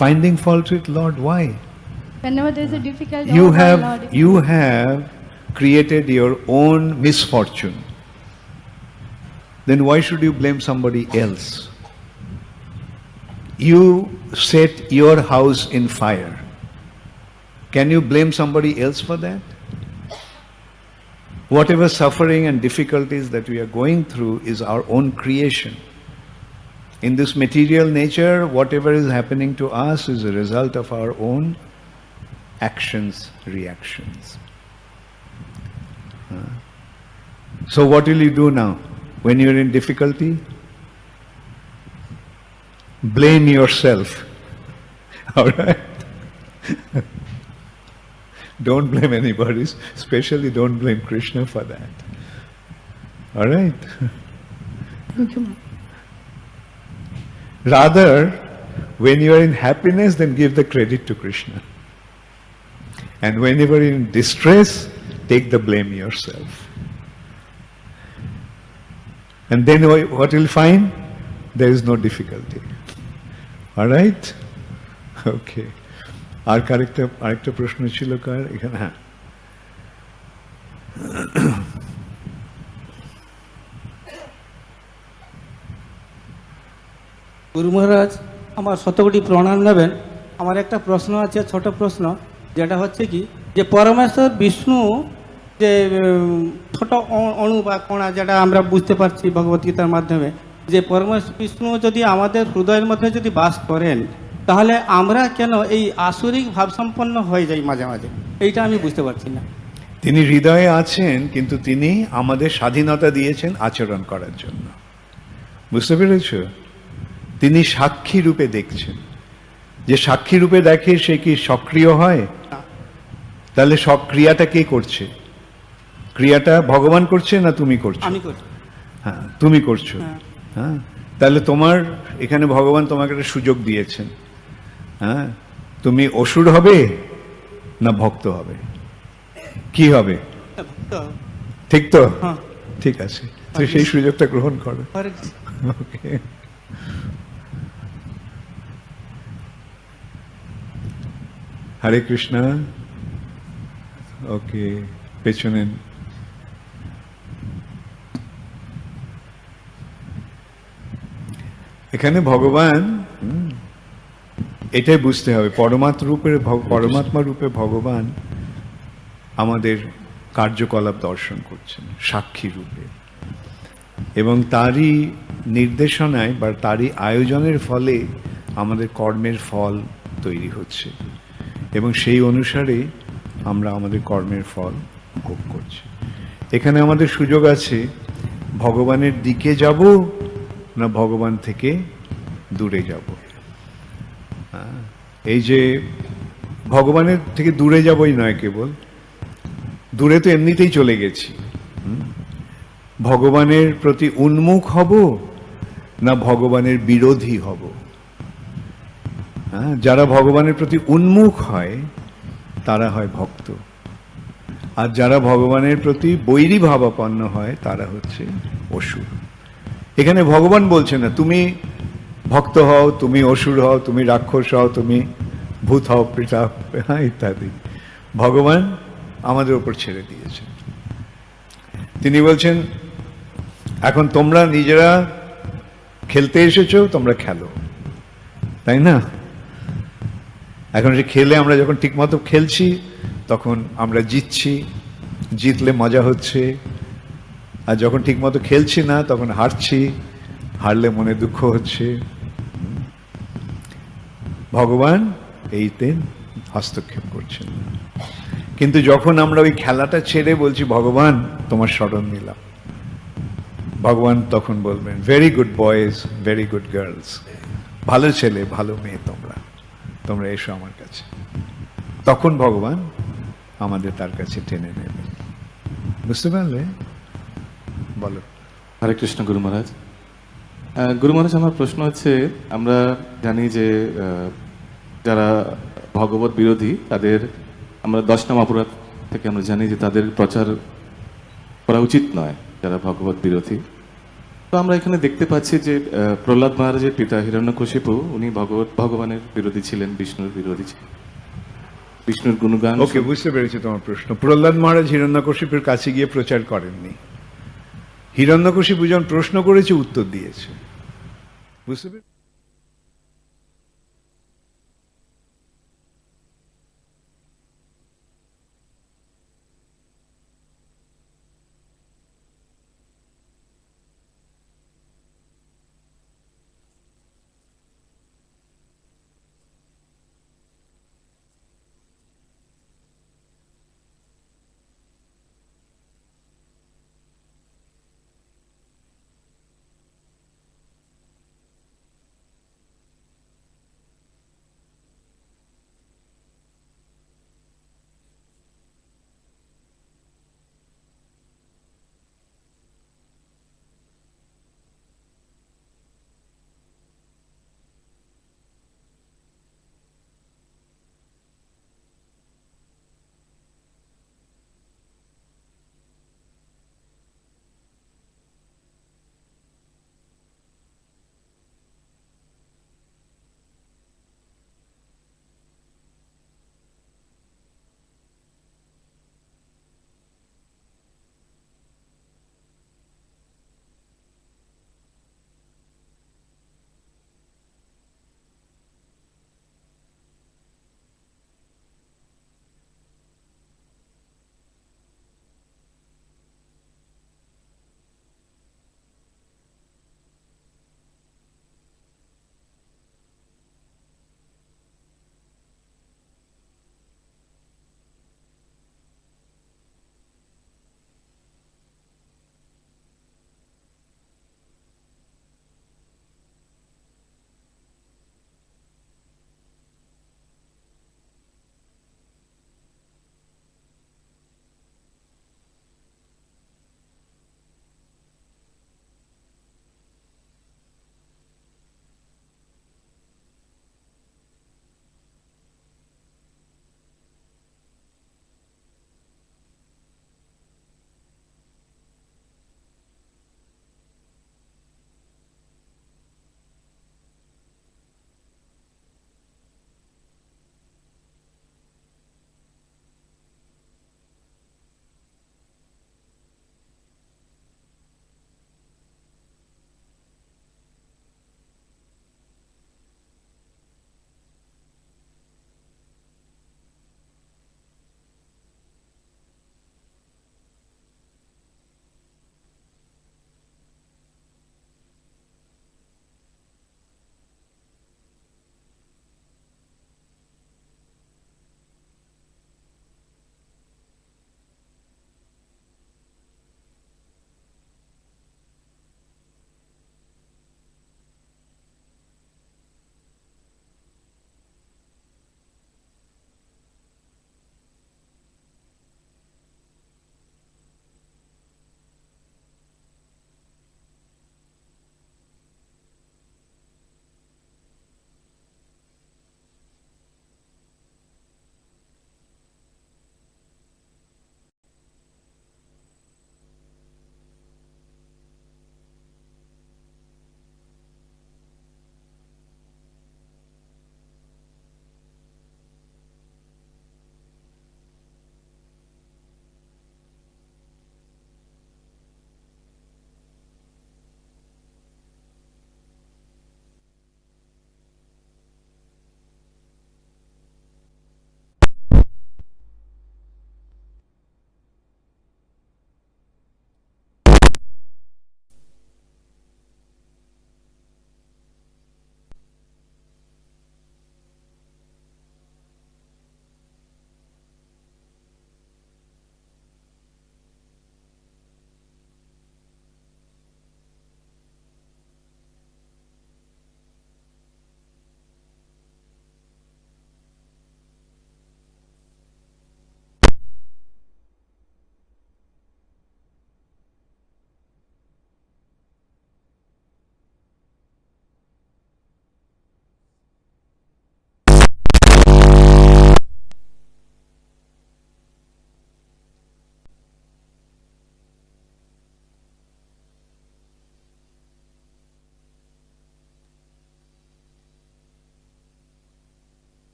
Finding fault with Lord, why? Whenever there is a difficulty, You have created your own misfortune. then why should you blame somebody else? You set your house in fire. Can you blame somebody else for that? Whatever suffering and difficulties that we are going through is our own creation. In this material nature, whatever is happening to us is a result of our own actions, reactions. So what will you do now? When you're in difficulty? Blame yourself. All right? Don't blame anybody, especially don't blame Krishna for that. All right? Thank you, ma'am. Rather, when you are in happiness, then give the credit to Krishna. And whenever you're in distress, take the blame yourself. And then what you'll find? There is no difficulty. All right? Okay. আরেকটা প্রশ্ন ছিল কার এখানে? হ্যাঁ, গুরু মহারাজ আমার শতকোটি প্রণাম নেবেন। আমার একটা প্রশ্ন আছে, ছোট প্রশ্ন, যেটা হচ্ছে কি যে পরমেশ্বর বিষ্ণু যে ছোট অণু বা কণা, যেটা আমরা বুঝতে পারছি ভগবদ্গীতার মাধ্যমে, যে পরমেশ্বর বিষ্ণু যদি আমাদের হৃদয়ের মধ্যে যদি বাস করেন, তাহলে আমরা কেন এই আসরিক ভাবসম্পন্ন হয়ে যাই মাঝে মাঝে? এইটা আমি বুঝতে পারছি না। তিনি হৃদয়ে আছেন, কিন্তু তিনি আমাদের স্বাধীনতা দিয়েছেন আচরণ করার জন্য। বুঝতে পেরেছ? তিনি সাক্ষী রূপে দেখছেন। যে সাক্ষী রূপে দেখে সে কি সক্রিয় হয়? তাহলে সব ক্রিয়াটা কে করছে? ক্রিয়াটা ভগবান করছে না তুমি করছো? আমি করছি। হ্যাঁ, তুমি করছো। হ্যাঁ, তাহলে তোমার এখানে ভগবান তোমাকে একটা সুযোগ দিয়েছেন। হ্যাঁ, তুমি অসুর হবে না ভক্ত হবে? কি হবে? ঠিক তো? ঠিক আছে, তো সেই সুযোগটা গ্রহণ করো। ওকে, হরে কৃষ্ণ। ওকে, পেছনে এখানে ভগবান, এটাই বুঝতে হবে, পরমাত্মা রূপে ভগবান আমাদের কার্যকলাপ দর্শন করছেন সাক্ষী রূপে, এবং তারই নির্দেশনায় বা তারই আয়োজনের ফলে আমাদের কর্মের ফল তৈরি হচ্ছে, এবং সেই অনুসারে আমরা আমাদের কর্মের ফল ভোগ করছি। এখানে আমাদের সুযোগ আছে ভগবানের দিকে যাব না ভগবান থেকে দূরে যাব। এই যে ভগবানের থেকে দূরে যাবই নয়, কেবল দূরে তো এমনিতেই চলে গেছি, ভগবানের প্রতি উন্মুখ হব না ভগবানের বিরোধী হব। যারা ভগবানের প্রতি উন্মুখ হয় তারা হয় ভক্ত, আর যারা ভগবানের প্রতি বৈরী ভাবাপন্ন হয় তারা হচ্ছে অসুর। এখানে ভগবান বলছে না তুমি ভক্ত হও, তুমি অসুর হও, তুমি রাক্ষস হও, তুমি ভূত হও, পিতা ইত্যাদি। ভগবান আমাদের উপর ছেড়ে দিয়েছেন। তিনি বলছেন এখন তোমরা নিজেরা খেলতে এসেছো, তোমরা খেলো, তাই না? এখন সে খেলে আমরা যখন ঠিকমতো খেলছি তখন আমরা জিতছি, জিতলে মজা হচ্ছে, আর যখন ঠিকমতো খেলছি না তখন হারছি, হারলে মনে দুঃখ হচ্ছে। ভগবান এইতে হস্তক্ষেপ করছেন না। কিন্তু যখন আমরা ওই খেলাটা ছেড়ে বলছি ভগবান তোমার শরণ নিলাম, ভগবান তখন বলবেন very good boys, very good girls, ভালো ছেলে ভালো মেয়ে, তোমরা এসো আমার কাছে। তখন ভগবান আমাদের তার কাছে টেনে নেবে। বুঝতে পারলে? বলো। হরে কৃষ্ণ গুরু মহারাজ। গুরু মহারাজ, আমার প্রশ্ন হচ্ছে, আমরা জানি যে যারা ভগবত বিরোধী তাদের আমরা 10 নম্বর অপরাধ থেকে আমরা জানি যে তাদের প্রচার করা উচিত নয়, যারা ভগবত বিরোধী। তো আমরা এখানে দেখতে পাচ্ছি যে প্রহ্লাদ মহারাজের পিতা হিরণ্যকশিপু, উনি ভগবানের বিরোধী ছিলেন, বিষ্ণুর বিরোধী ছিলেন, বিষ্ণুর গুণগান। ওকে, বুঝতে পেরেছি তোমার প্রশ্ন। প্রহ্লাদ মহারাজ হিরণ্যকশিপুর কাছে গিয়ে প্রচার করেননি, হিরণ্যকশিপু যখন প্রশ্ন করেছে উত্তর দিয়েছে, বুঝতে পেরেছ?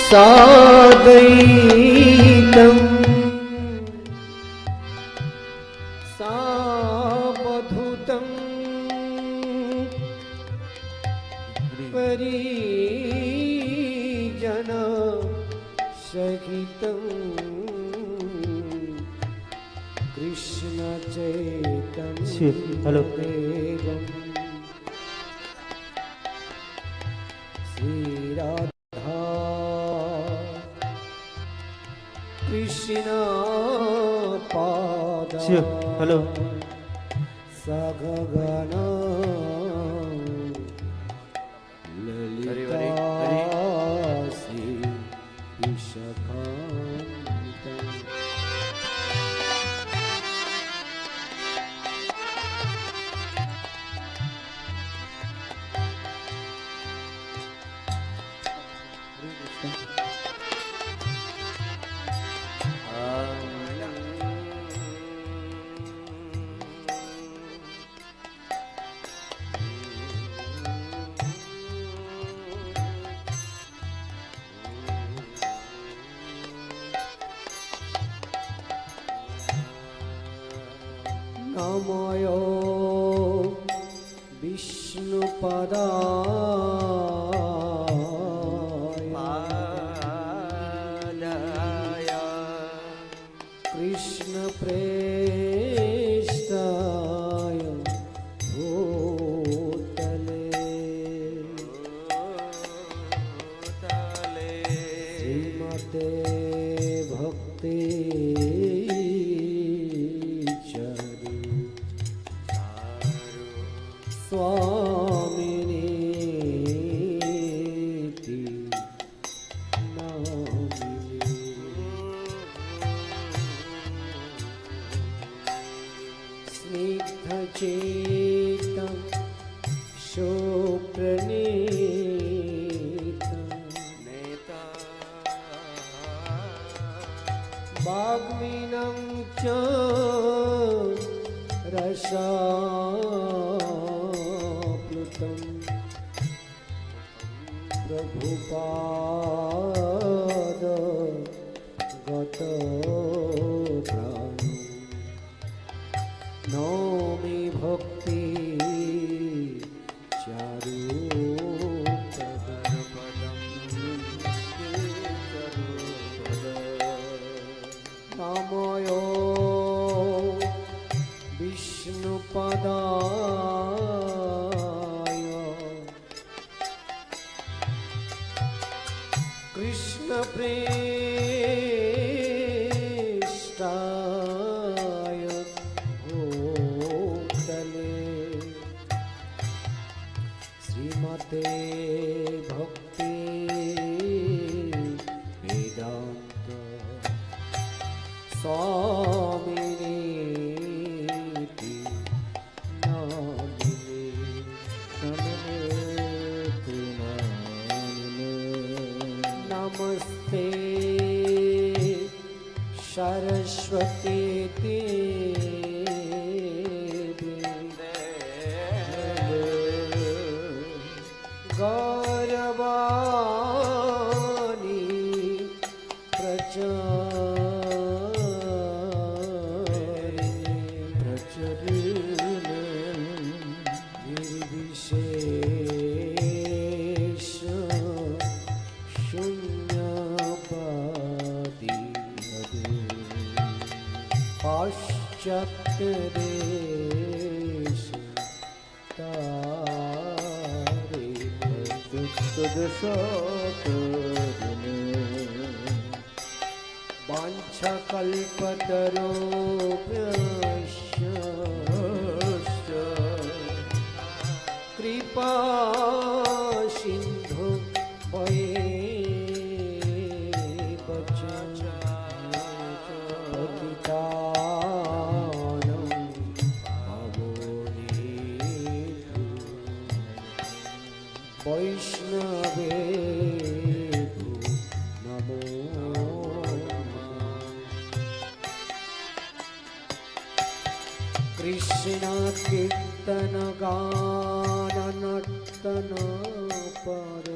साद्वैतं सावधूतं परिजन सहितं कृष्ण चैतन्य देवं श्री राधा कृष्ण पादा सगगना ललिता श्री विशाखान्वितं नमो विष्णुपदाय कृष्ण प्रेष्ठाय भूतले श्रीमते भक्ति स्वामिनी नामिनी स्निग्धचेतं सुप्रणीतं नेता वाग्मिनं च रसा प्रभुपाद गत प्राण नौमि भक्ति चारु नमो विष्णुपदाय कृष्ण प्रेष्ठाय भूतले श्रीमते भक्ति वेदांत स्वामिनी नमस्ते सरस्वती गौरवाणी निर्विशेष शून्यवादी पाश्चात्य देश तारे वाञ्छकल्पतरुभ्यश्च कृपा सिन्धु वैष्णवेभ्यो नमो कृष्ण कीर्तन गान नर्तन पर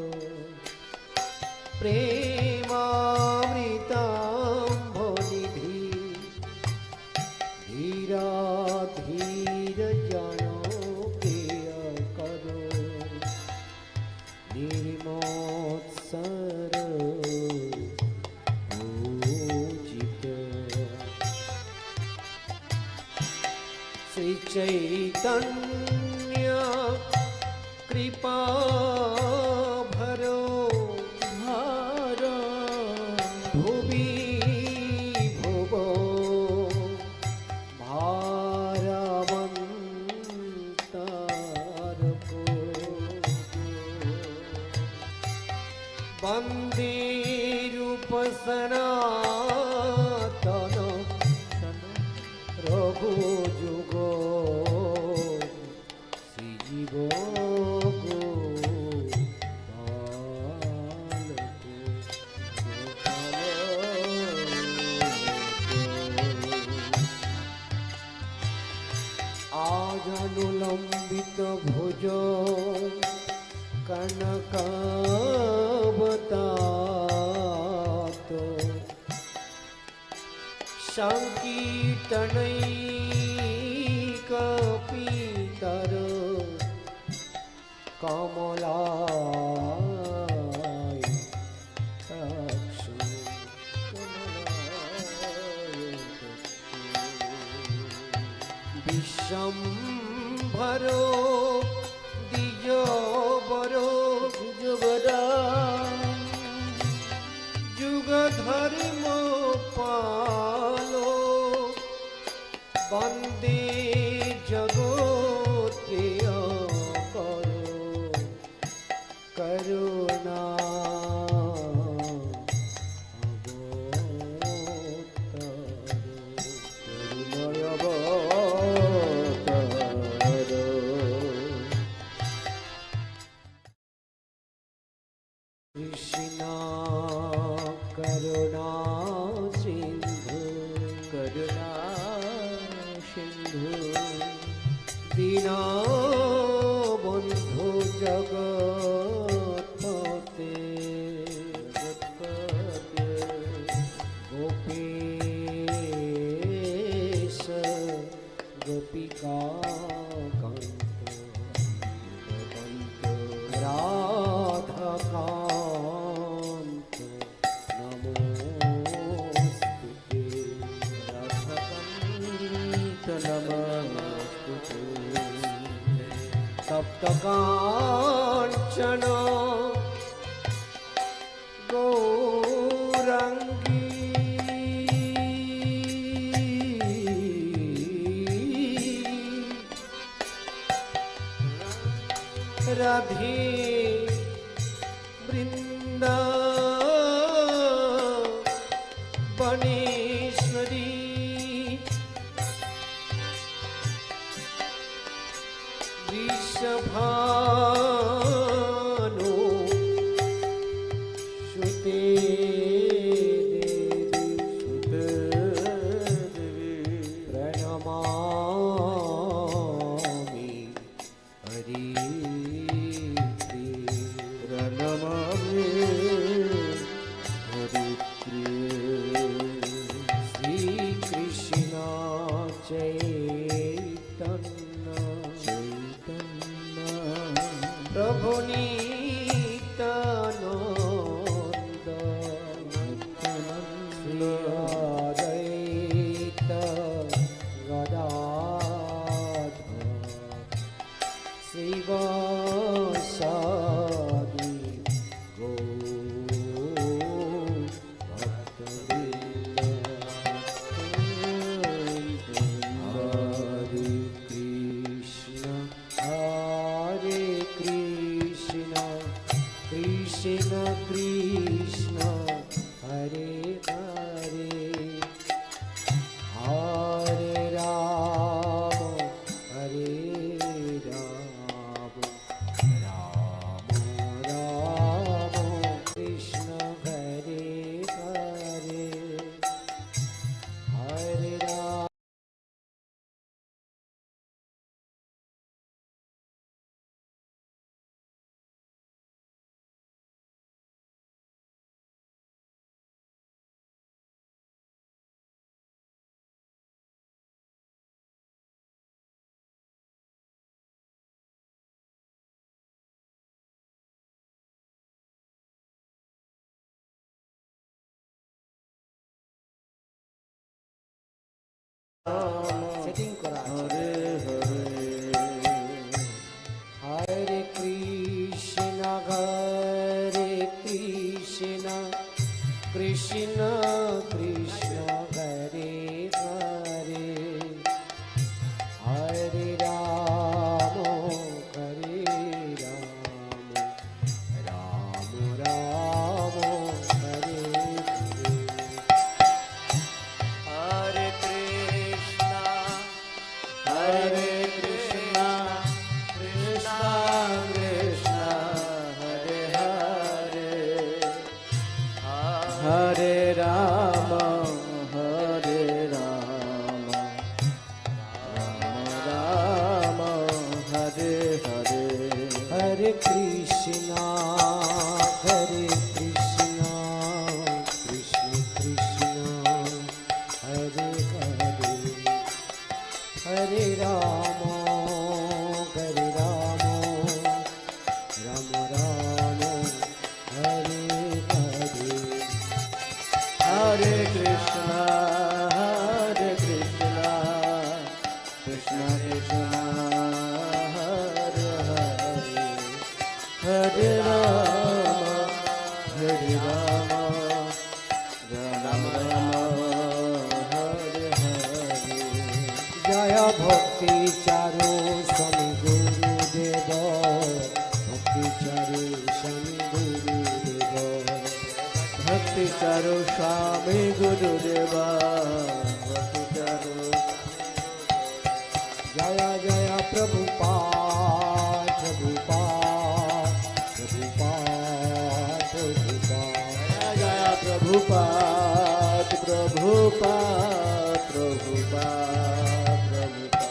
प्रेमामृताम्भनिधि धीरा धीर जानो प्रिय करो निर्मोत्सर पूजित श्री चैतन्य कृपा भरो भुवि भुवो भारवन्तारको वन्दे रूपसनातन रघुजुगो श्रीजीवो आजानुलंबित भुज कनकावतात संकीर्तनैक पीतर कमलाय चक्षु विश्वम्भरो द्विजोबरो जुगदा जुगधर्म पालो वन्दे जगोत्प्रिय करो करुणा कृष्णा करुणा सिंधु दीनबन्धु जगत्पते गोपेश गोपिका राधाकान्त नमोस्तुते राधाकान्त नमोस्तुते तप्तकाञ्चन गौरङ्गी राधे वृन्दावनेश्वरी वृषभानु सुते देवी प्रणमामि हरि श्री कृष्ण चैतन्य प्रभु नित्यानंद श्री अद्वैत गदाधर श्रीवासादि गौर সেটিং করা আছে। হরে কৃষ্ণ কৃষ্ণ কৃষ্ণ হরে হরে হরে রাম রাম রাম হরে হরে কৃষ্ণ কৃষ্ণ কৃষ্ণ হরে হরে হরে রাম রাম রাম হরে হরে হরে কৃষ্ণ কৃষ্ণ কৃষ্ণ হরে হরে হরে রাম রাম রাম হরে হরে हरे कृष्णा कृष्ण कृष्ण हरे हरे हरे राम राम राम हरे हरे जय भक्ति चारु स्वामी गुरुदेव भक्ति चारु स्वामी गुरुदेव भक्ति चारु स्वामी गुरुदेवा भक्ति चारु जय जय प्रभुपाद प्रभुपाद प्रभुपाद प्रभुपाद जय प्रभुपाद प्रभुपाद प्रभुपाद प्रभुपाद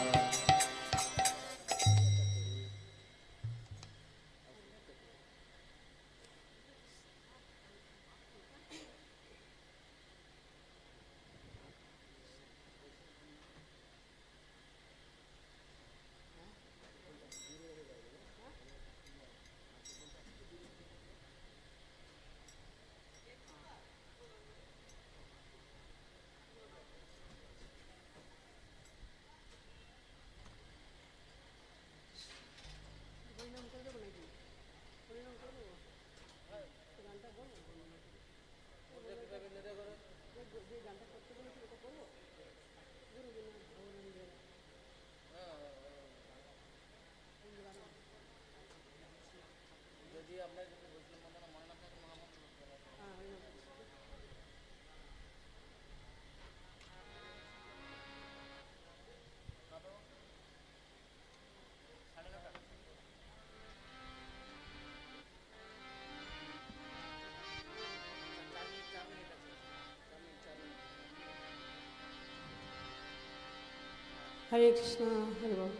हरे कृष्णा हरे बोल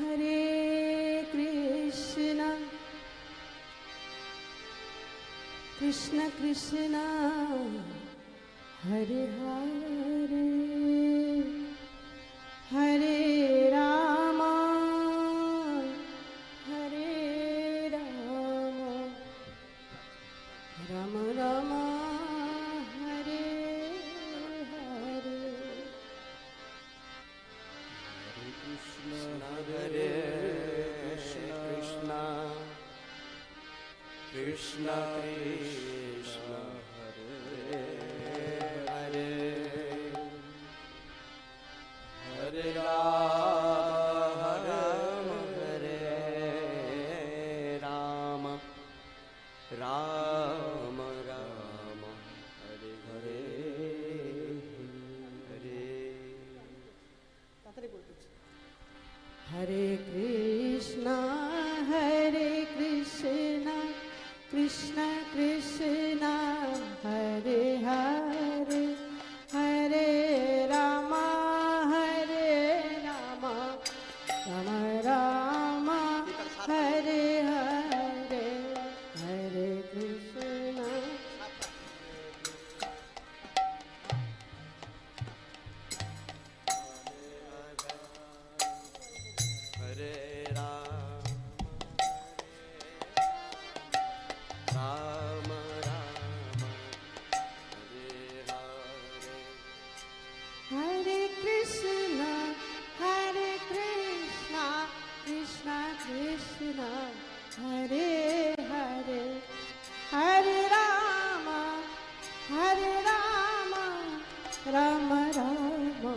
हरे Krishna Krishna Krishna Hare Hare Hare Ram Ram Ram Hare Hare Krishna Krishna Krishna Krishna Hare Hare Ram Rama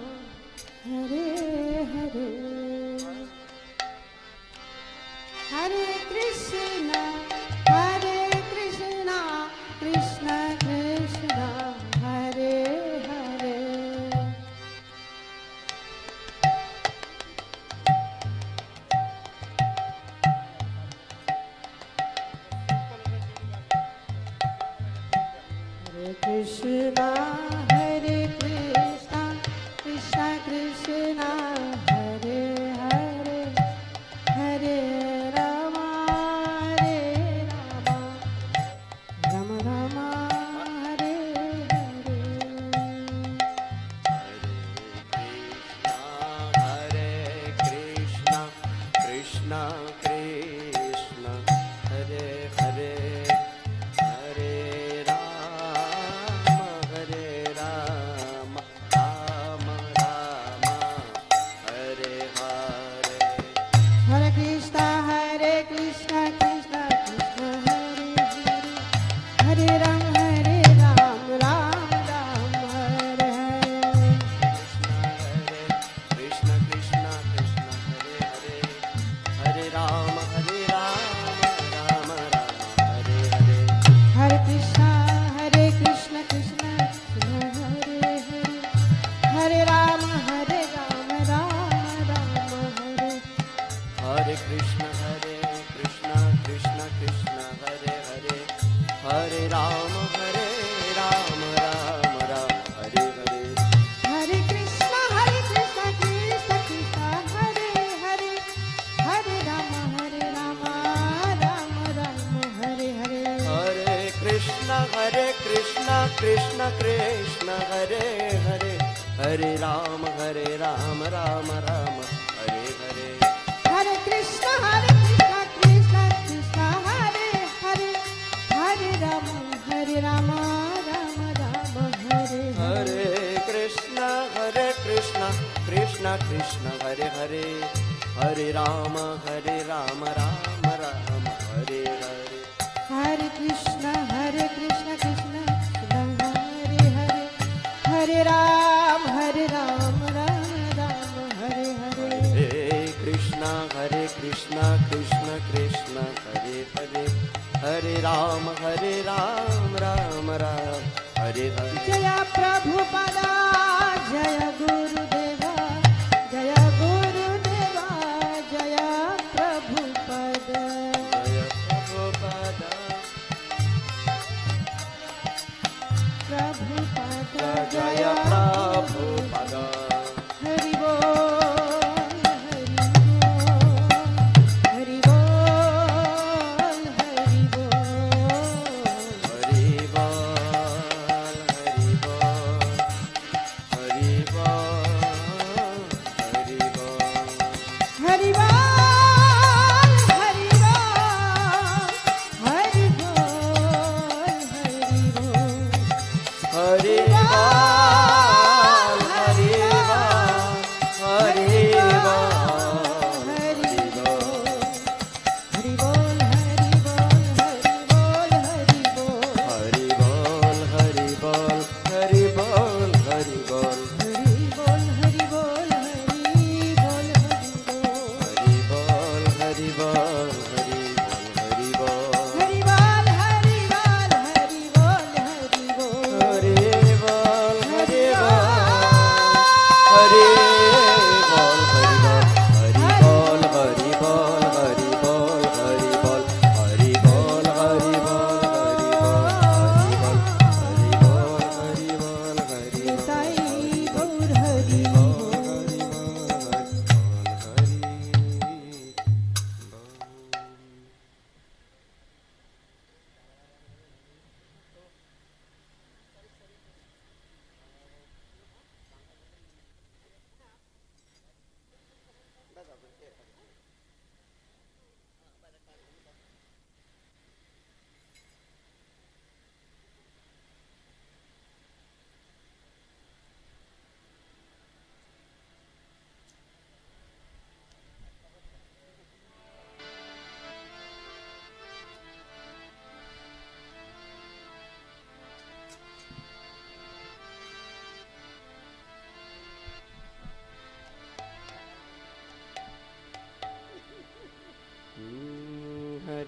Hare Hare Hare Krishna Krishna Krishna Hare Hare Hare Krishna Hare Krishna Krishna Krishna Hare Hare Hare Rama Rama Rama Hare Hare Hare Krishna Krishna Krishna Hare Hare Hare Rama Rama Rama Hare Hare Hare Krishna Krishna Krishna Hare Hare Hare Ram Ram Hare Hare Krishna Krishna Krishna Hare Hare Hare Rama Rama Hare Hare Hare Krishna Krishna Krishna Hare Hare Hare Ram Ram Hare Hare Krishna Krishna Krishna Hare Hare Hare Rama Rama Hare Hare Hare Krishna Krishna Krishna Hare Hare Hare Rama Rama Hare Hare Hare Krishna Krishna Krishna Hare Hare Hare Rama Rama Hare Hare Hare Krishna Krishna Krishna Hare Hare Hare Rama Rama Hare Hare Hare Krishna Krishna Krishna Hare Hare Hare Rama Rama Hare Hare Hare Krishna Krishna Krishna Hare Hare Hare Ram Ram Hare Hare Hare Krishna Krishna Krishna Hare Hare Hare Rama Rama Hare Hare Jaya Prabhupada Jaya Gurudeva Jaya Gurudeva Jaya Prabhupada Jaya Prabhupada Prabhupada Jaya Prabhupada Hari Bol Hari Bol Hari Hare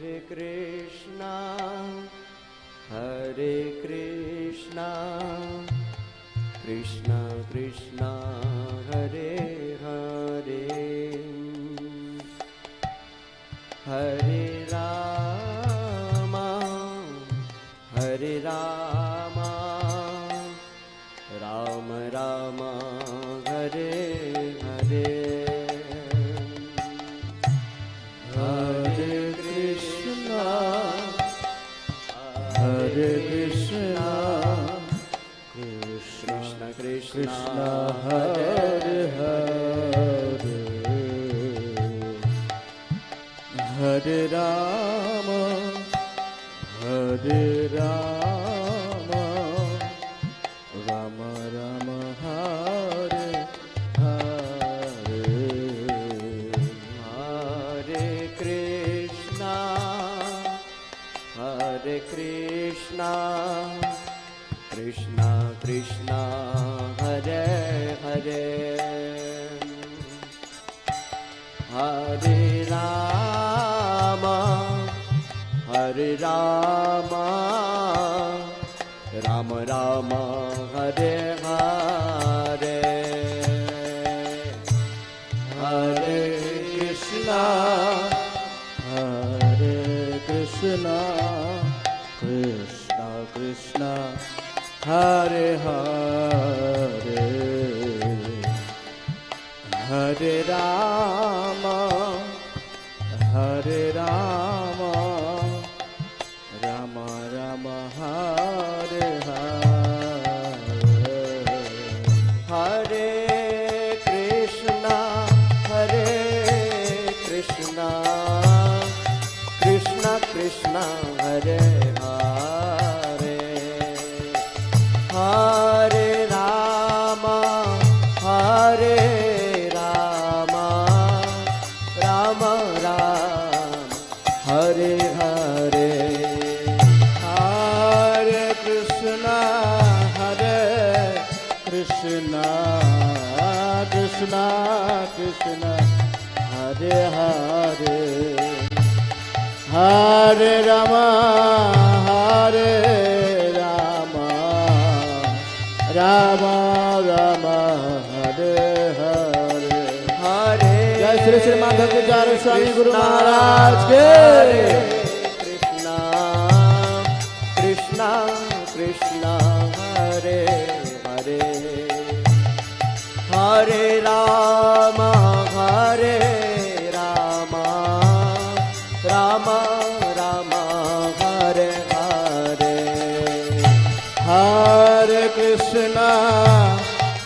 Hare Krishna, Hare Krishna, Krishna Krishna, Hare Hare, Hare Rama, Hare Rama, Rama Rama, Hare Hare, Hare Krishna, Hare Krishna, Krishna Krishna, Hare Hare, Hare Rama, Hare Rama, Rama Rama, Hare Hare, Hare Krishna, Hare Krishna, Krishna Krishna, Hare Hare, Hare Rama, Hare Rama, Rama Rama, Hare Hare, Hare Krishna, Hare Krishna, Krishna Krishna, Hare Hare, Hare Rama, Hare Rama, Rama Rama, Hare Hare, Hare Krishna, Hare Krishna, Krishna Krishna, Hare Hare, Hare Rama, Hare Rama, Rama Rama, Hare Hare, Hare Krishna, Hare Krishna, Krishna Krishna, Hare Hare, Hare Rama, Hare Rama, Rama Rama, Hare Hare, Hare जय श्री श्री भक्ति चारू स्वामी गुरु महाराज के। Krishna, Krishna Krishna, Hare Hare, Hare Rama, Hare Rama, Rama Rama, Hare Hare, Hare Krishna,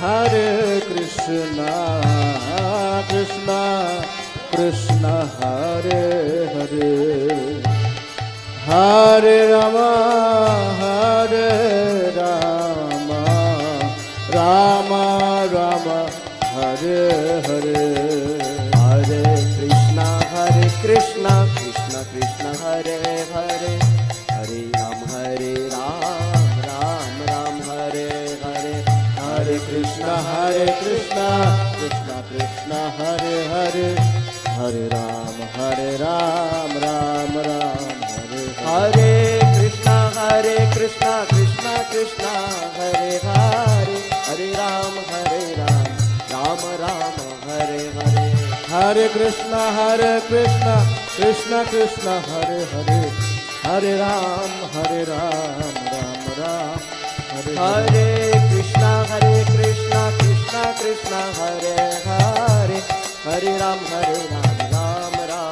Hare Krishna, Krishna Krishna, Hare Hare, Hare Rama, Hare Rama, Rama Rama, Hare Hare, Hare Krishna, Krishna Krishna, Hare Hare, Hare Ram, Ram Ram, Hare Hare, Hare Krishna, Krishna Krishna, Hare Hare, Hare Ram, Ram Ram, Hare Hare Krishna, Krishna Krishna, Hare Hare, Hare Ram, Ram Ram, Hare Hare, Hare Krishna, Krishna Krishna, Hare Hare, Hare Ram, Ram Ram, Hare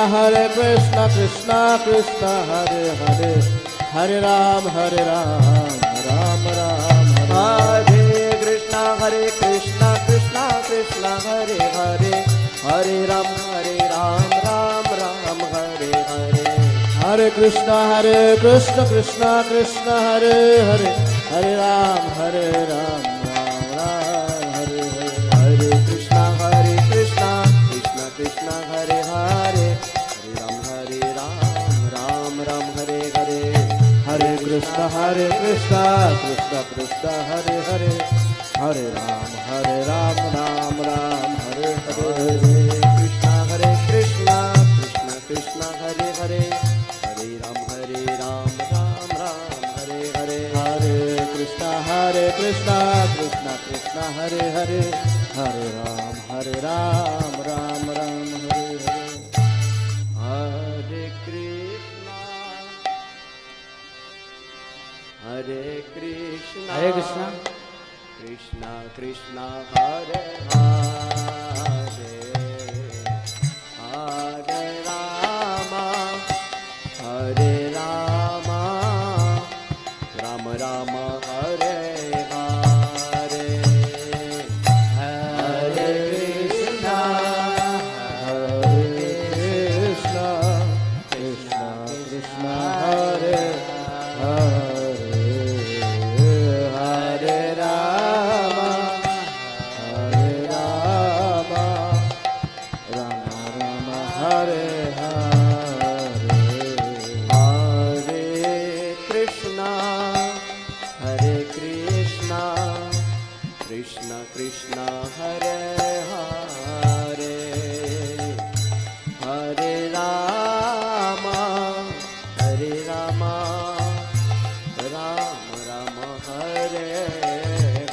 Hare Krishna, Krishna Krishna, Hare Hare, Hare Ram, Ram Ram, Hare Hare, Hare Krishna, Krishna Krishna, Hare Hare, Hare Ram, Ram Ram, Hare Krishna, Krishna Krishna, Hare Hare, Hare Ram, Ram Ram, Hare Hare, Hare Krishna, Krishna Krishna, Hare Hare, Hare Ram, Ram Ram, Hare Hare, Hare Krishna, Krishna Krishna, Hare Hare, Hare Ram, Ram Ram, Hare Hare, Hare Krishna, Krishna Krishna, Hare Hare, Hare Ram, Ram Ram, Hare Hare, Krishna, Krishna Krishna Krishna Krishna Hare Hare Hare Ram Ram Ram Hare Hare Hare Krishna Hare Krishna Krishna Krishna Hare Hare Hare Rama Rama Rama Hare Hare Hare Krishna Krishna Krishna Hare Hare Hare Rama Rama Rama Hare Hare Hare Krishna Krishna Krishna Hare Hare Hare Rama Rama Rama Hare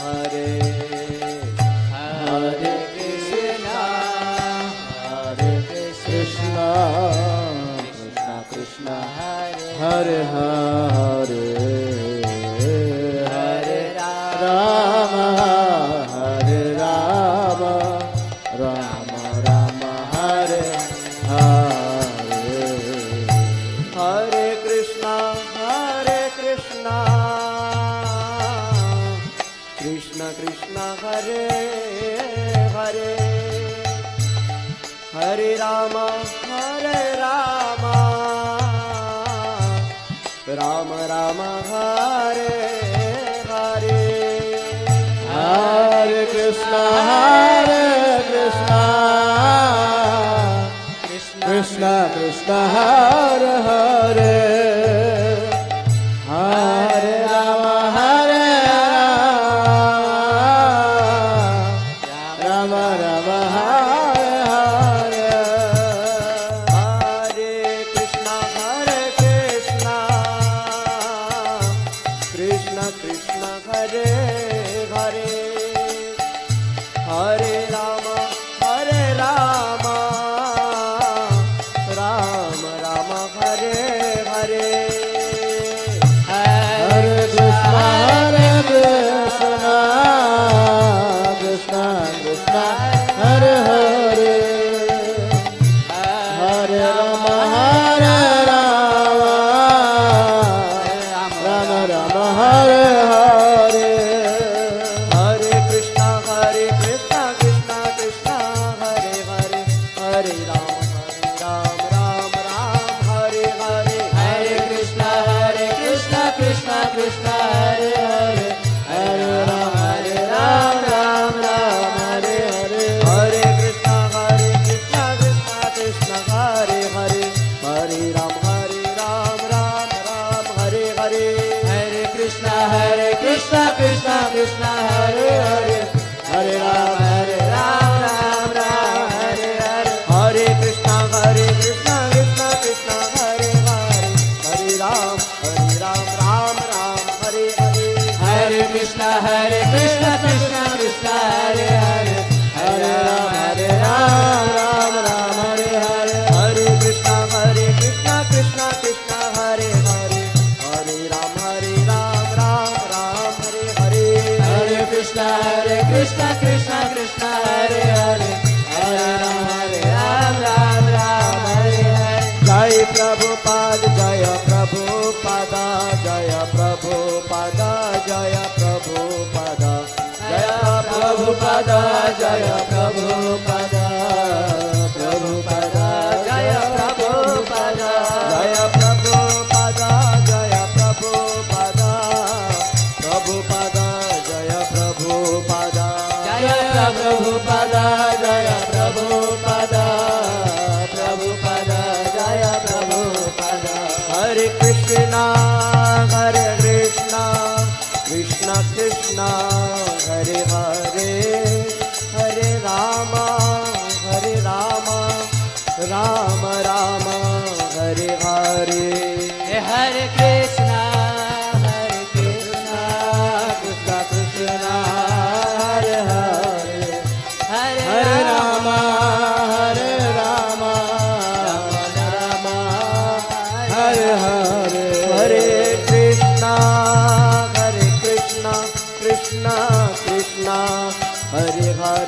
Hare Hare Krishna Krishna Krishna Hare Hare Hare Rama Rama Rama Hare Hare Hare Krishna Krishna Krishna Hare Hare Hare Rama Rama Rama Hare Hare Hare Krishna Krishna Krishna Hare Hare Hare Rama Rama Rama Hare Hare Hare Krishna Krishna Krishna Hare Hare Hare Rama Rama Rama Hare Hare Hare Krishna Krishna Krishna Hare Hare Hare Rama Rama Rama Hare Hare Hare Krishna Krishna Krishna Hare Hare Hare Rama Ram Hare Hare Hare Krishna Krishna Krishna Hare Hare Hare Rama Ram Hare Hare Hare Krishna Krishna Krishna Hare Hare Hare Rama Ram Hare Hare Hare Krishna Krishna Krishna Hare Hare Hare Rama Ram Hare Hare Hare Krishna Krishna Krishna Hare Hare Hare Ram Hare Hare Hare Krishna Krishna Krishna Hare Hare Hare Ram Hare Hare Hare Krishna Krishna Krishna Hare Hare Hare Ram Hare Hare Hare Krishna Krishna Krishna Hare Hare Hare Ram Hare Jai Prabhupada Jai Prabhupada Jai Prabhupada Jai Prabhupada Jai Prabhupada Jai Prabhupada Prabhupada Jai Prabhupada Jai Prabhupada Jai Prabhupada Prabhupada Jai Prabhupada Jai Prabhupada Jai Prabhupada Prabhupada Jai Prabhupada Hare Krishna Krishna Krishna Hare Hare Hare Rama Rama Rama Hare Hare Hare Krishna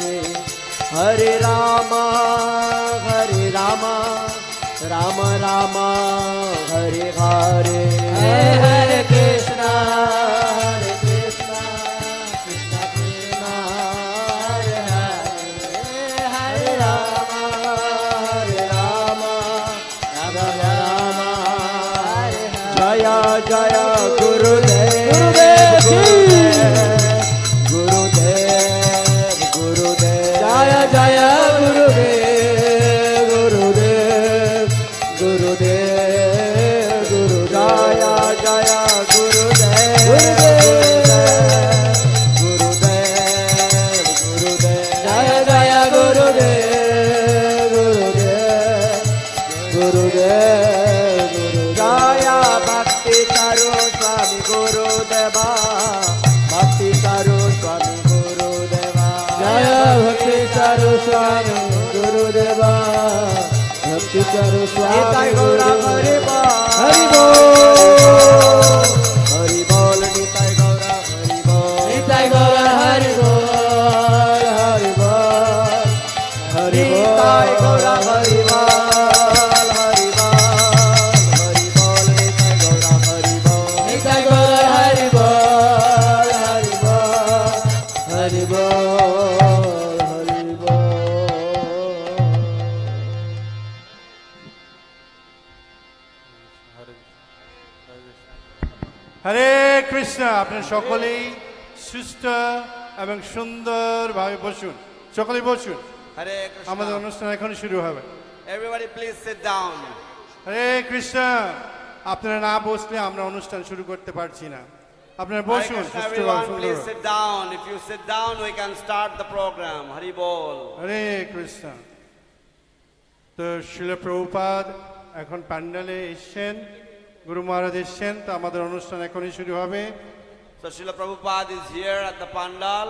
Hare Hare Rama Rama Rama Hare Hare Hare Krishna Krishna Krishna Krishna Hare Hare Hare Rama Rama Rama Hare Hare Jaya Jaya Gurudev Gurudev Gurudev Jaya Jaya Gurudev Gurudev Gurudev Guru Jaya Jaya Gurudev Gurudev Gurudev Jaya Jaya Gurudev Gurudev Gurudev Guru Jaya Bhakti Charu Swami Gurudeva Bhakti Charu Swami Gurudeva Jaya Bhakti Charu Swami Gurudeva Bhakti Charu Swami Nitai Gaura Hari Bol Hari Bol Hari Bol Nitai Gaura Hari Bol Nitai Gaura Hari Bol Hari Bol Hari Bol Nitai Gaura Hari Bol Hari Bol Hari Bol Nitai Gaura Hari Bol Nitai Gaura Hari Bol Hari Bol Hari Bol Hari Bol হরে কৃষ্ণ। আপনারা সকলেই সুস্থ এবং সুন্দরভাবে বসুন, সকলেই বসুন। Hare আমাদের Krishna. অনুষ্ঠান এখন শুরু হবে। Everybody please sit down. হরে কৃষ্ণ। আপনারা না বসলে আমরা অনুষ্ঠান শুরু করতে পারছি না। আপনারা Hare বসুন Krishna, সুস্থভাবে, everyone please সুন্দরভাবে। sit down. If you sit down, we can start the program. Hari Bol. হরে কৃষ্ণ। তো শিল প্রভুপাদ এখন প্যান্ডেলে এসছেন, গুরু মহারাজ এসছেন, তো আমাদের অনুষ্ঠান এখনই শুরু হবে। So Srila Prabhupada is here at the pandal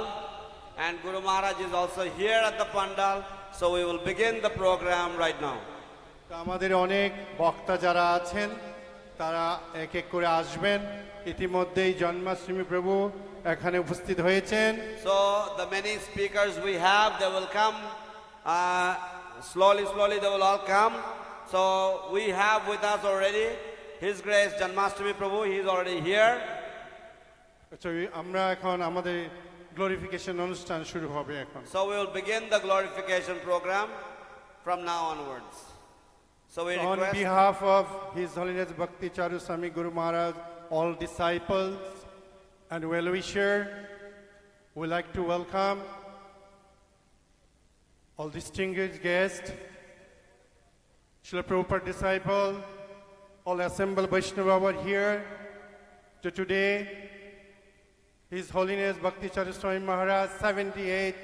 and Guru Maharaj is also here at the pandal. So we will begin the program right now. তো আমাদের অনেক বক্তা যারা আছেন তারা এক এক করে আসবেন। ইতিমধ্যেই জন্মাষ্টমী প্রভু এখানে উপস্থিত হয়েছেন। So the many speakers we have, they will come slowly they will all come. So we have with us already His Grace Janmashtami Prabhu. He is already here. আচ্ছা, আমরা এখন আমাদের গ্লোরিফিকেশন অনুষ্ঠান শুরু হবে এখন। So we will begin the glorification program from now onwards. So we On request behalf of His Holiness Bhakti Charu Swami Guru Maharaj, all disciples and well-wisher, we like to welcome all distinguished guests, Srila Prabhupada disciple, all assembled Vaishnava over here to today, His Holiness Bhakti Charu Swami Maharaj 78th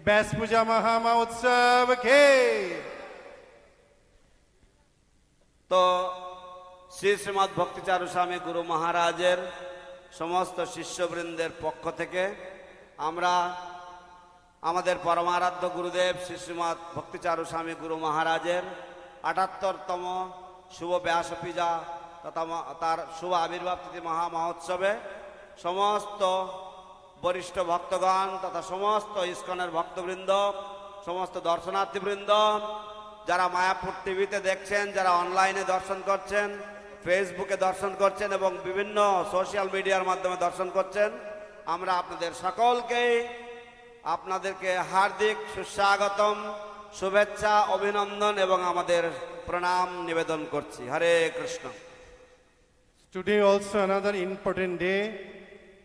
Vyasa Puja Mahamahotsav ke. তো শ্রী শ্রীমৎ ভক্তি চারু স্বামী গুরু মহারাজের সমস্ত শিষ্যবৃন্দের পক্ষ থেকে আমরা আমাদের পরমারাধ্য গুরুদেব শ্রী শ্রীমৎ ভক্তি চারু স্বামী গুরু মহারাজের ৭৮তম শুভ ব্যাস পূজা তথা তার শুভ আবির্ভাব তিথি মহামহোৎসবে সমস্ত বরিষ্ঠ ভক্তগণ তথা সমস্ত ইস্কনের ভক্তবৃন্দ, সমস্ত দর্শনার্থীবৃন্দ, যারা মায়াপুর টিভিতে দেখছেন, যারা অনলাইনে দর্শন করছেন, ফেসবুকে দর্শন করছেন এবং বিভিন্ন সোশ্যাল মিডিয়ার মাধ্যমে দর্শন করছেন, আমরা আপনাদের সকলকেই আপনাদেরকে হার্দিক সুস্বাগতম, শুভেচ্ছা, অভিনন্দন এবং আমাদের প্রণাম নিবেদন করছি। হরে Krishna. Today also another important day.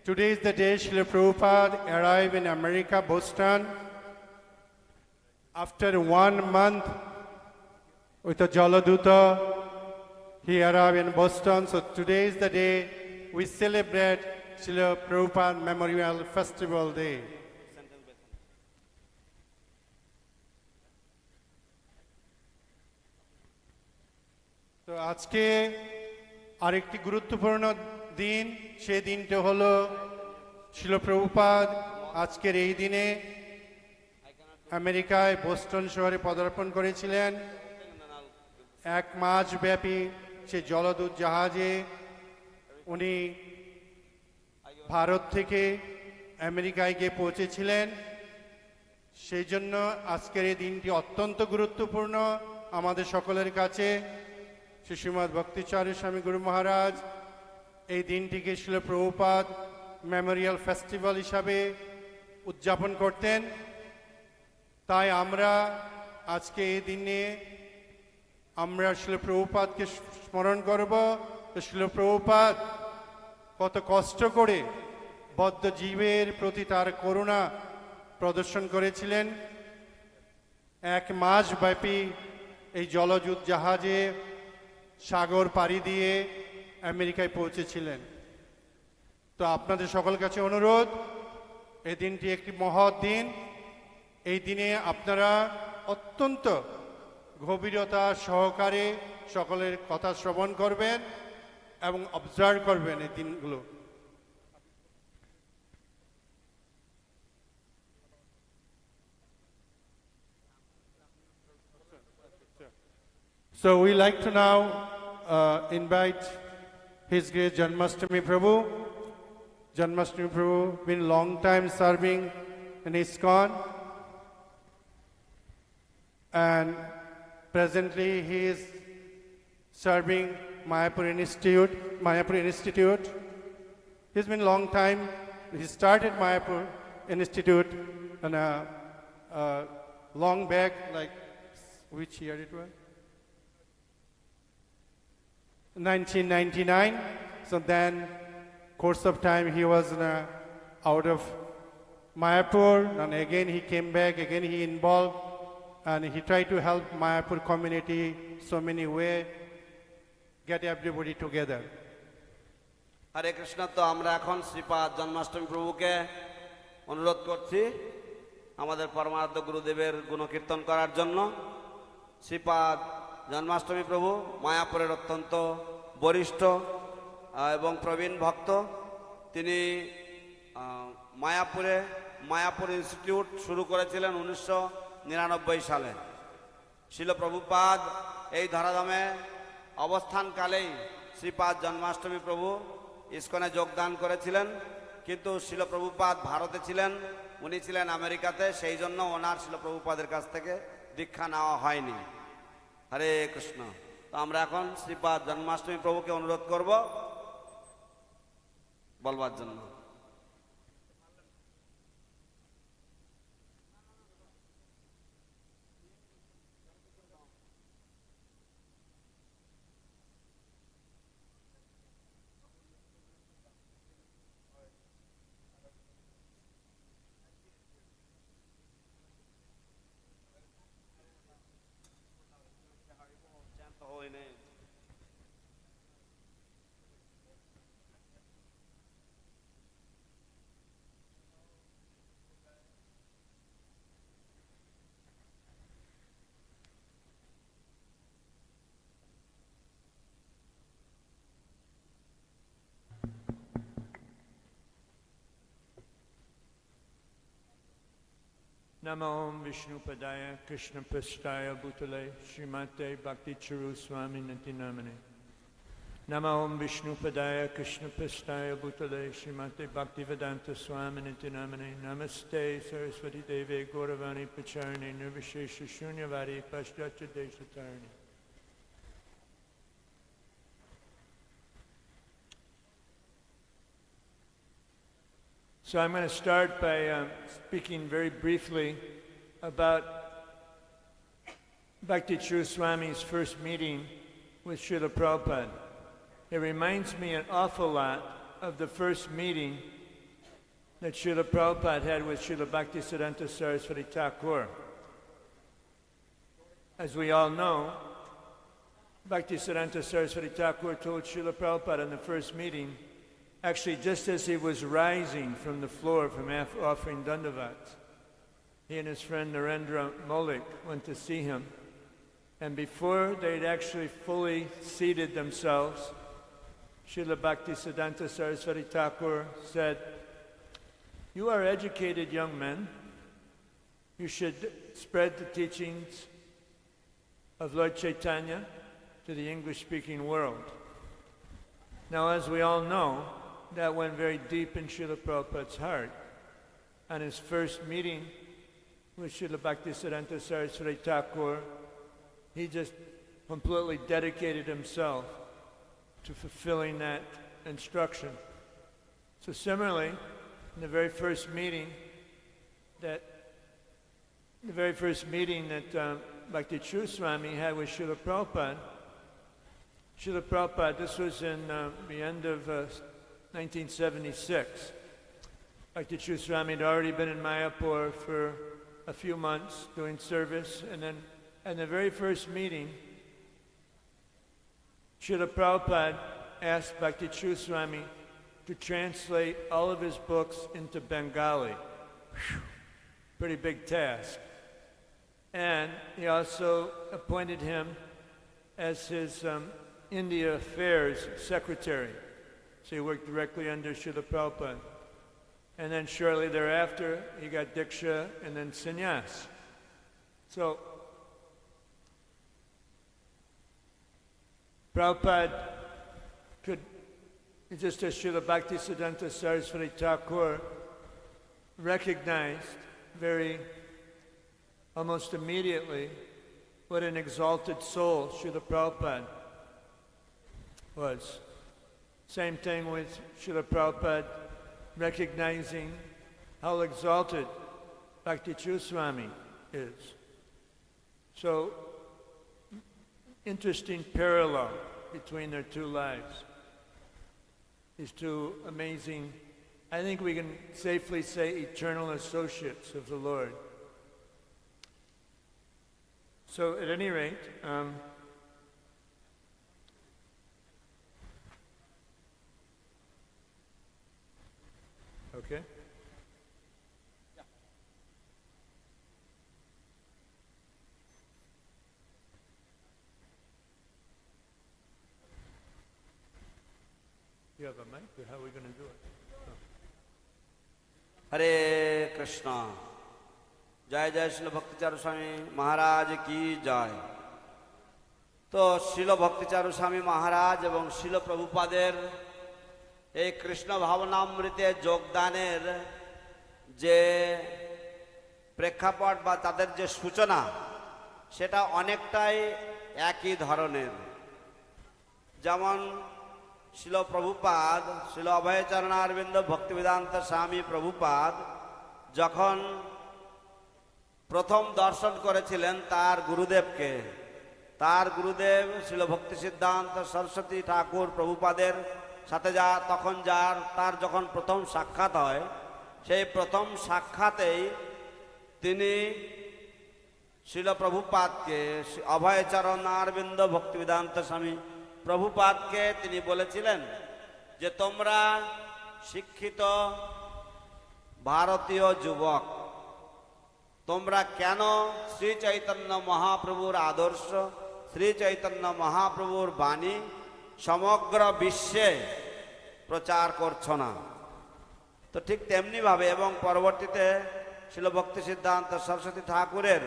Today is the day Srila Prabhupada arrived in America, Boston. After 1 month with a Jaladuta, he arrived in Boston. So today is the day we celebrate Srila Prabhupada Memorial Festival Day. তো আজকে আরেকটি গুরুত্বপূর্ণ দিন, সেই দিনটা হলো শিল প্রভুপাদ আজকের এই দিনে আমেরিকায় বোস্টন শহরে পদার্পণ করেছিলেন। 1 মাস ব্যাপী সে জলদূত জাহাজে উনি ভারত থেকে আমেরিকায় গিয়ে পৌঁছেছিলেন। সেই জন্য আজকের এই দিনটি অত্যন্ত গুরুত্বপূর্ণ আমাদের সকলের কাছে। শ্রীমৎ ভক্তি চারু স্বামী গুরু মহারাজ এই দিনটিকে শিল প্রভুপাদ মেমোরিয়াল ফেস্টিভ্যাল হিসাবে উদযাপন করতেন। তাই আমরা আজকে এই দিনে আমরা শিল প্রভুপাদকে স্মরণ করব। শিল প্রভুপাদ কত কষ্ট করে বদ্ধ জীবের প্রতি তার করুণা প্রদর্শন করেছিলেন। 1 মাস ব্যাপী এই জলযুদ্ধ জাহাজে সাগর পাড়ি দিয়ে আমেরিকায় পৌঁছেছিলেন। তো আপনাদের সকল কাছে অনুরোধ, এই দিনটি একটি মহৎ দিন। এই দিনে আপনারা অত্যন্ত গভীরতা সহকারে সকলের কথা শ্রবণ করবেন এবং অবজার্ভ করবেন এই দিনগুলো। So we like to now invite His Grace Janmashtami Prabhu. Janmashtami Prabhu been long time serving in ISKCON, and presently he is serving Mayapur Institute. He's been long time. He started Mayapur Institute and long back, like which year it was? 1999. So then, course of time, he was out of Mayapur, and again he came back. Again he involved, and he tried to help Mayapur community so many ways, get everybody together. হরে কৃষ্ণ। তো আমরা এখন শ্রীপাদ জন্মাষ্টমী প্রভুকে অনুরোধ করছি আমাদের পরমারাধ্য গুরুদেবের গুণকীর্তন করার জন্য। শ্রীপাদ জন্মাষ্টমী প্রভু মায়াপুরের অত্যন্ত বরিষ্ঠ এবং প্রবীণ ভক্ত। তিনি মায়াপুর ইনস্টিটিউট শুরু করেছিলেন 1999 সালে। শিল প্রভুপাদ এই ধরাধামে অবস্থানকালেই শ্রীপাদ জন্মাষ্টমী প্রভু ইসকনে যোগদান করেছিলেন, কিন্তু শিল প্রভুপাদ ভারতে ছিলেন, উনি ছিলেন আমেরিকাতে, সেই জন্য ওনার শিল প্রভুপাদের কাছ থেকে দীক্ষা নেওয়া হয়নি। হরে কৃষ্ণ। তো আমরা এখন শ্রীপাদ জন্মাষ্টমী প্রভুকে অনুরোধ করব বলবার জন্য। Namo Om Vishnu Padaya Krishna Prasthaya Bhutale Srimate Bhakti Charu Swami Namane. Namo Om Vishnu Padaya Krishna Prasthaya Bhutale Srimate Bhakti Vedanta Swami Namane. Namaste Saraswati Deve Gauravani Pacharni Nirvishesha Shunyavadi Paschatya Deshatarni. So I'm going to start by speaking very briefly about Bhakti Charu Swami's first meeting with Srila Prabhupada. It reminds me an awful lot of the first meeting that Srila Prabhupada had with Srila Bhaktisiddhanta Saraswati Thakur. As we all know, Bhaktisiddhanta Saraswati Thakur told Srila Prabhupada in the first meeting, actually just as he was rising from the floor from offering Dandavat, he and his friend Narendra Malik went to see him, and before they'd actually fully seated themselves, Srila Bhaktisiddhanta Saraswati Thakur said, "You are educated young men. You should spread the teachings of Lord Chaitanya to the English-speaking world." Now, as we all know, that went very deep in Srila Prabhupada's heart. On his first meeting with Srila Bhaktisiddhanta Saraswati Thakur, he just completely dedicated himself to fulfilling that instruction. So similarly, in the very first meeting that Bhakti Charu Swami had with Srila Prabhupada, this was in the end of 1976. Bhakti Charu Swami had already been in Mayapur for a few months doing service, and then in the very first meeting, Srila Prabhupada asked Bhakti Charu Swami to translate all of his books into Bengali. Whew. Pretty big task. And he also appointed him as his India Affairs Secretary. So he worked directly under Srila Prabhupada. And then shortly thereafter, he got Diksha and then Sannyas. So Prabhupada could, just as Srila Bhaktisiddhanta Saraswati Thakur recognized almost immediately what an exalted soul Srila Prabhupada was. Same thing with Srila Prabhupada recognizing how exalted Bhakti Charu Swami is. So, interesting parallel between their two lives. These two amazing, I think we can safely say, eternal associates of the Lord. So at any rate, okay. You have a mic, or how are we going to do it? Hare Krishna. Jai Jai Srila Bhakti Charu Swami Maharaj ki jai. তো শিল ভক্তি চারু স্বামী মহারাজ এবং শিল প্রভুপাদের এই কৃষ্ণ ভাবনামৃতে যোগদানের যে প্রেক্ষাপট বা তাদের যে সূচনা সেটা অনেকটাই একই ধরনের। যেমন শিল প্রভুপাদ, শিল অভয়চরণারবিন্দ ভক্তিবেদান্ত স্বামী প্রভুপাদ যখন প্রথম দর্শন করেছিলেন তার গুরুদেবকে, তার গুরুদেব শিল ভক্তি সিদ্ধান্ত সরস্বতী ঠাকুর প্রভুপাদের সাথে তার যখন প্রথম সাক্ষাৎ হয়, সেই প্রথম সাক্ষাতেই তিনি শিল প্রভুপাদকে, অভয়চরণারবিন্দ ভক্তিবেদান্ত স্বামী প্রভুপাদকে তিনি বলেছিলেন যে তোমরা শিক্ষিত ভারতীয় যুবক, তোমরা কেন শ্রী চৈতন্য মহাপ্রভুর আদর্শ, শ্রী চৈতন্য মহাপ্রভুর বাণী সমগ্র বিশ্বে প্রচার করছো না? তো ঠিক তেমনি ভাবে এবং পরবর্তীতে শিল ভক্তি সিদ্ধান্ত সরস্বতী ঠাকুরের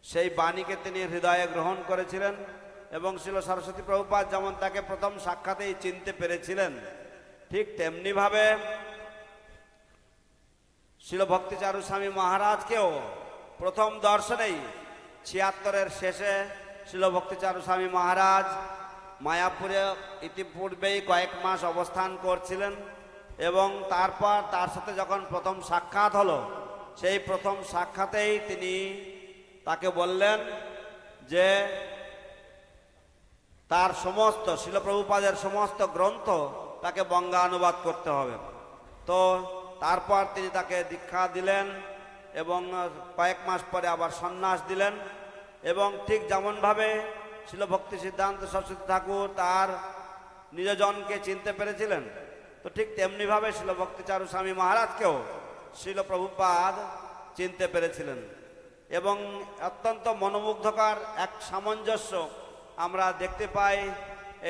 সেই বাণীকে তিনি হৃদয়ে গ্রহণ করেছিলেন এবং শিল সরস্বতী প্রভুপাদ যেমন তাকে প্রথম সাক্ষাতেই চিনতে পেরেছিলেন, ঠিক তেমনি ভাবে শিল ভক্তি চারু স্বামী মহারাজকেও প্রথম দর্শনেই ৭৬-এর শেষে শিল ভক্তি চারু স্বামী মহারাজ মায়াপুরে ইতিপূর্বেই কয়েক মাস অবস্থান করছিলেন এবং তারপর তার সাথে যখন প্রথম সাক্ষাৎ হলো, সেই প্রথম সাক্ষাতেই তিনি তাকে বললেন যে তার সমস্ত শিল প্রভুপাদের সমস্ত গ্রন্থ তাকে বঙ্গানুবাদ করতে হবে। তো তারপর তিনি তাকে দীক্ষা দিলেন এবং কয়েক মাস পরে আবার সন্ন্যাস দিলেন। এবং ঠিক যেমনভাবে শিল ভক্তি সিদ্ধান্ত সরস্বতী ঠাকুর তার নিজজনকে চিনতে পেরেছিলেন, তো ঠিক তেমনিভাবে শিল ভক্তি চারু স্বামী মহারাজকেও শিল প্রভুপাদ চিনতে পেরেছিলেন। এবং অত্যন্ত মনোমুগ্ধকর এক সামঞ্জস্য আমরা দেখতে পাই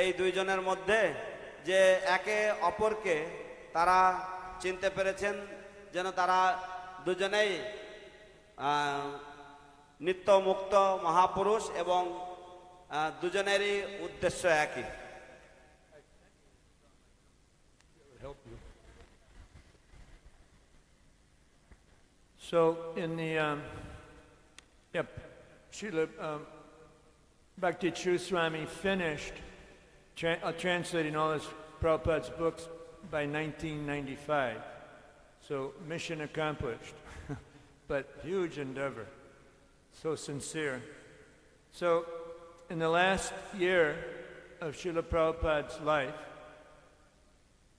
এই দুইজনের মধ্যে, যে একে অপরকে তারা চিনতে পেরেছেন, যেন তারা দুজনেই নিত্য মুক্ত মহাপুরুষ এবং দুজনেরই উদ্দেশ্য একই। So in the, Srila Bhakti Charu Swami finished translating all his Prabhupada's books by 1995. So mission accomplished, but huge endeavor, so sincere. So in the last year of Srila Prabhupada's life,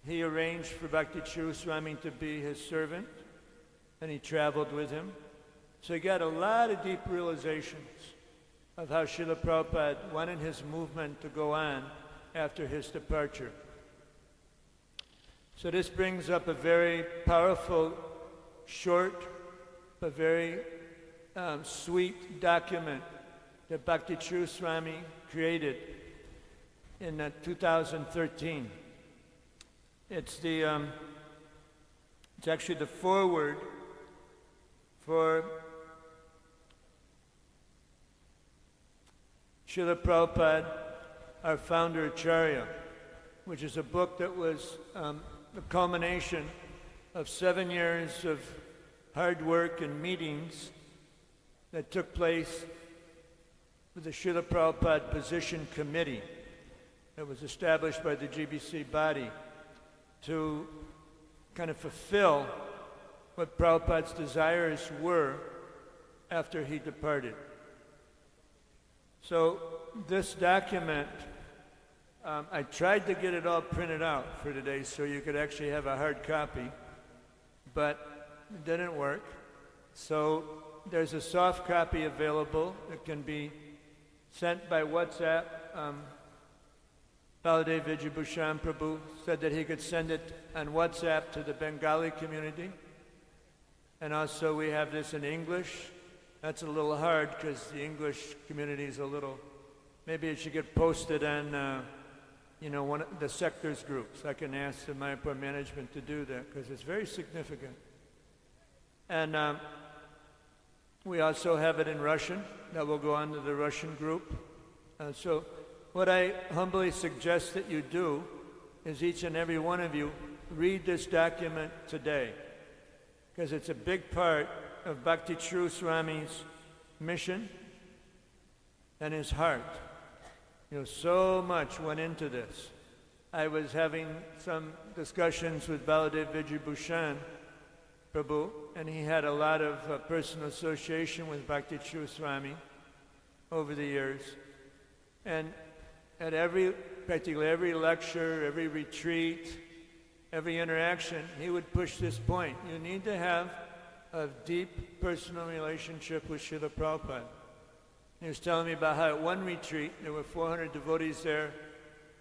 he arranged for Bhakti Charu Swami to be his servant, and he traveled with him. So he got a lot of deep realizations of how Srila Prabhupada wanted his movement to go on after his departure. So this brings up a very powerful, short, but very sweet document that Bhakti Charu Swami created in 2013. It's actually the foreword for Srila Prabhupada, our founder Acharya, which is a book that was the culmination of 7 years of hard work and meetings that took place with the Srila Prabhupada Position Committee that was established by the GBC body to kind of fulfill what Prabhupada's desires were after he departed. So this document, I tried to get it all printed out for today so you could actually have a hard copy, but it didn't work. So there's a soft copy available that can be sent by WhatsApp. Baladev Vijayabhushan Prabhu said that he could send it on WhatsApp to the Bengali community. And also we have this in English. That's a little hard because the English community is a little, maybe it should get posted on, one of the sectors groups. I can ask the Mayapur management to do that because it's very significant. And we also have it in Russian that will go on to the Russian group. So what I humbly suggest that you do is each and every one of you read this document today, because it's a big part of Bhakti Charu Swami's mission and his heart. So much went into this. I was having some discussions with Baladev Vijayabhushan Prabhu, and he had a lot of personal association with Bhakti Charu Swami over the years. And at practically every lecture, every retreat, every interaction, he would push this point. You need to have a deep personal relationship with Srila Prabhupada. He was telling me about how at one retreat, there were 400 devotees there,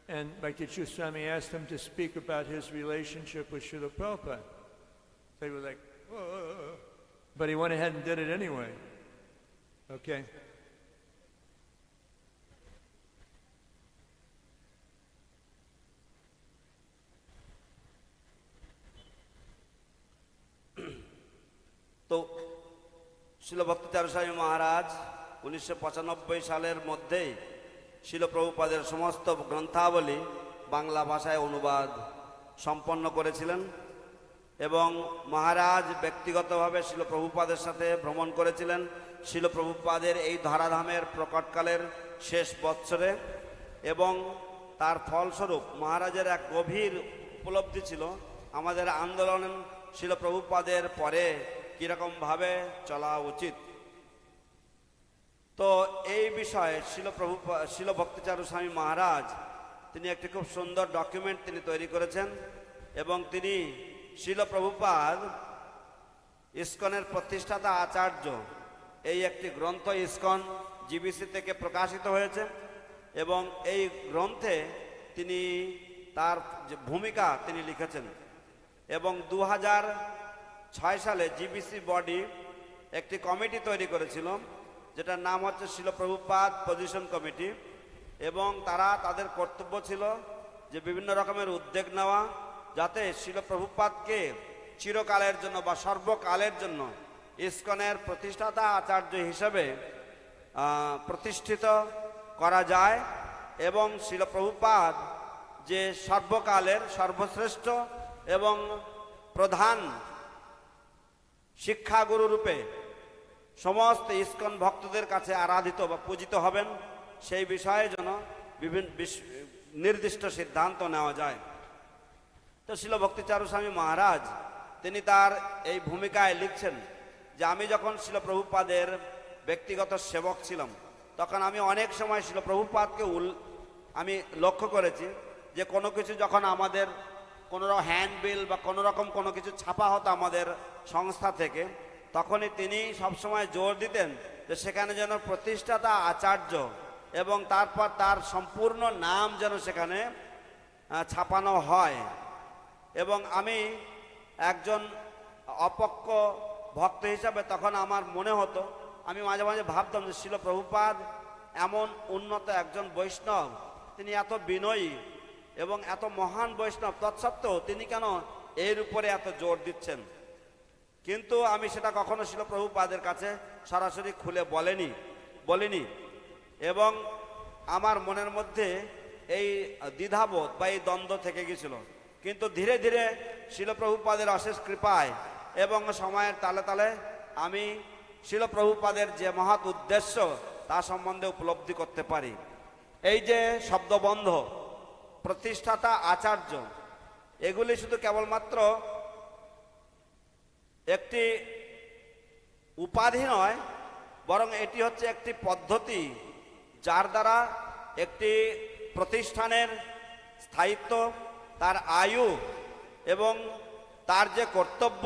and Bhakti Charu Swami asked him to speak about his relationship with Srila Prabhupada. So he was like, whoa. But he went ahead and did it anyway. Okay. তো শিল ভক্তি চারু স্বামী মহারাজ 1995 সালের মধ্যেই শিল প্রভুপাদের সমস্ত গ্রন্থাবলী বাংলা ভাষায় অনুবাদ সম্পন্ন করেছিলেন এবং মহারাজ ব্যক্তিগতভাবে শিল প্রভুপাদের সাথে ভ্রমণ করেছিলেন শিল প্রভুপাদের এই ধরাধামের প্রকটকালের শেষ বৎসরে এবং তার ফলস্বরূপ মহারাজের এক গভীর উপলব্ধি ছিল আমাদের আন্দোলন শিল প্রভুপাদের পরে কিরকমভাবে চলা উচিত। তো এই বিষয়ে শিল ভক্তি চারু স্বামী মহারাজ তিনি একটি খুব সুন্দর ডকুমেন্ট তিনি তৈরি করেছেন এবং তিনি শিল প্রভুপাদ ইসকনের প্রতিষ্ঠাতা আচার্য এই একটি গ্রন্থ ইসকন জিবিসি থেকে প্রকাশিত হয়েছে এবং এই গ্রন্থে তিনি তার যে ভূমিকা তিনি লিখেছেন এবং 2006 সালে জিবিসি বডি একটি কমিটি তৈরি করেছিল যেটার নাম হচ্ছে শিল প্রভুপাদ পজিশন কমিটি এবং তারা তাদের কর্তব্য ছিল যে বিভিন্ন রকমের উদ্যোগ নেওয়া যাতে শিল প্রভুপাদকে চিরকালের জন্য বা সর্বকালের জন্য ইসকনের প্রতিষ্ঠাতা আচার্য হিসেবে প্রতিষ্ঠিত করা যায় এবং শিল প্রভুপাদ যে সর্বকালের সর্বশ্রেষ্ঠ এবং প্রধান শিক্ষাগুরু রূপে সমস্ত ইসকন ভক্তদের কাছে আরাধিত বা পূজিত হবেন, সেই বিষয়ে যেন বিভিন্ন নির্দিষ্ট সিদ্ধান্ত নেওয়া যায়। তো শিল ভক্তি চারু স্বামী মহারাজ তিনি তার এই ভূমিকায় লিখছেন যে আমি যখন শিল প্রভুপাদের ব্যক্তিগত সেবক ছিলাম, তখন আমি অনেক সময় শিল প্রভুপাদকে আমি লক্ষ্য করেছি যে কোনো কিছু যখন আমাদের কোনো হ্যান্ডবিল বা কোনো রকম কোনো কিছু ছাপা হতো আমাদের সংস্থা থেকে, তখনই তিনি সবসময় জোর দিতেন যে সেখানে যেন প্রতিষ্ঠাতা আচার্য এবং তারপর তার সম্পূর্ণ নাম যেন সেখানে ছাপানো হয়। এবং আমি একজন অপক্ষ ভক্ত হিসাবে তখন আমার মনে হতো, আমি মাঝে মাঝে ভাবতাম যে শিল প্রভুপাদ এমন উন্নত একজন বৈষ্ণব, তিনি এত বিনয়ী এবং এত মহান বৈষ্ণব, তৎসত্ত্বেও তিনি কেন এর উপরে এত জোর দিচ্ছেন। কিন্তু আমি সেটা কখনো শিল প্রভুপাদের কাছে সরাসরি খুলে বলিনি এবং আমার মনের মধ্যে এই দ্বিধাবোধ বা এই দ্বন্দ্ব থেকে গেছিল। কিন্তু ধীরে ধীরে শিল প্রভুপাদের অশেষ কৃপায় এবং সময়ের তালে তালে আমি শিল প্রভুপাদের যে মহৎ উদ্দেশ্য তা সম্বন্ধে উপলব্ধি করতে পারি। এই যে শব্দবন্ধ, প্রতিষ্ঠাতা, আচার্য, এগুলি শুধু কেবলমাত্র একটি উপাধি নয়, বরং এটি হচ্ছে একটি পদ্ধতি যার দ্বারা একটি প্রতিষ্ঠানের স্থায়িত্ব, তার আয়ু এবং তার যে কর্তব্য,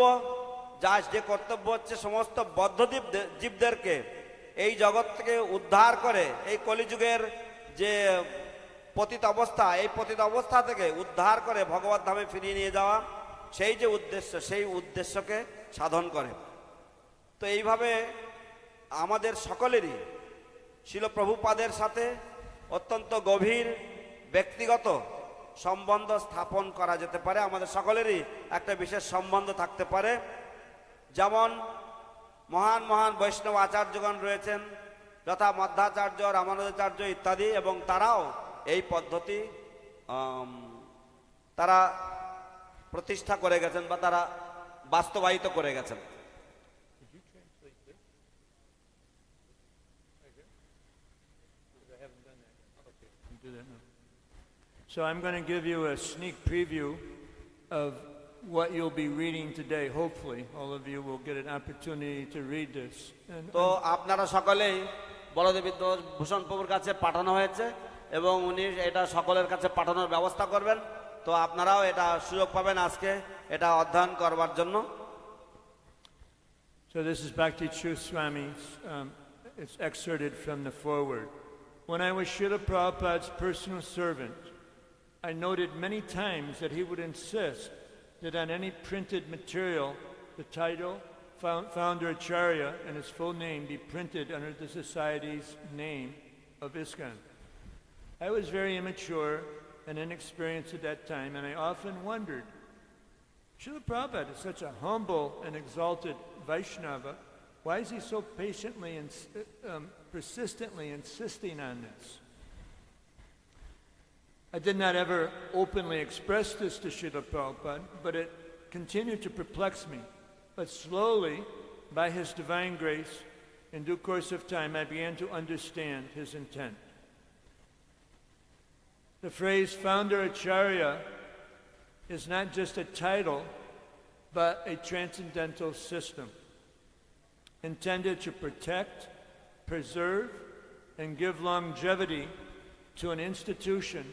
যে কর্তব্য হচ্ছে সমস্ত বদ্ধজীব জীবদেরকে এই জগৎ থেকে উদ্ধার করে এই কলিযুগের যে পতিত অবস্থা, এই পতিত অবস্থা থেকে উদ্ধার করে ভগবত ধামে ফিরিয়ে নিয়ে যাওয়া, সেই যে উদ্দেশ্য, সেই উদ্দেশ্যকে সাধন করে। তো এইভাবে আমাদের সকলেরই শিল প্রভুপাদের সাথে অত্যন্ত গভীর ব্যক্তিগত সম্বন্ধ স্থাপন করা যেতে পারে। আমাদের সকলেরই একটা বিশেষ সম্বন্ধ থাকতে পারে। যেমন মহান মহান বৈষ্ণব আচার্যগণ রয়েছেন, যথা মধ্যাচার্য, রামানুজাচার্য ইত্যাদি, এবং তারাও এই পদ্ধতি তারা প্রতিষ্ঠা করে গেছেন বা তারা বাস্তবায়িত করে গেছেন। So I'm going to give you a sneak preview of what you'll be reading today. Hopefully, all of you will get an opportunity to read this. তো আপনারা সকলেই বলদেব ভূষণ প্রভুর কাছে পাঠানো হয়েছে এবং উনি এটা সকলের কাছে পাঠানোর ব্যবস্থা করবেন। তো আপনারাও এটা সুযোগ পাবেন আজকে এটা অধ্যয়ন করবার জন্য। So this is Bhakti Charu Swami. It's excerpted from the foreword. When I was Srila Prabhupada's personal servant, I noted many times that he would insist that on any printed material, the title, Founder Acharya, and his full name be printed under the Society's name of ISKCON. I was very immature and inexperienced at that time, and I often wondered, Srila Prabhupada is such a humble and exalted Vaishnava, why is he so patiently and persistently insisting on this? I did not ever openly express this to Srila Prabhupada, but it continued to perplex me. But slowly, by his divine grace, in due course of time, I began to understand his intent. The phrase Founder Acharya is not just a title, but a transcendental system intended to protect, preserve, and give longevity to an institution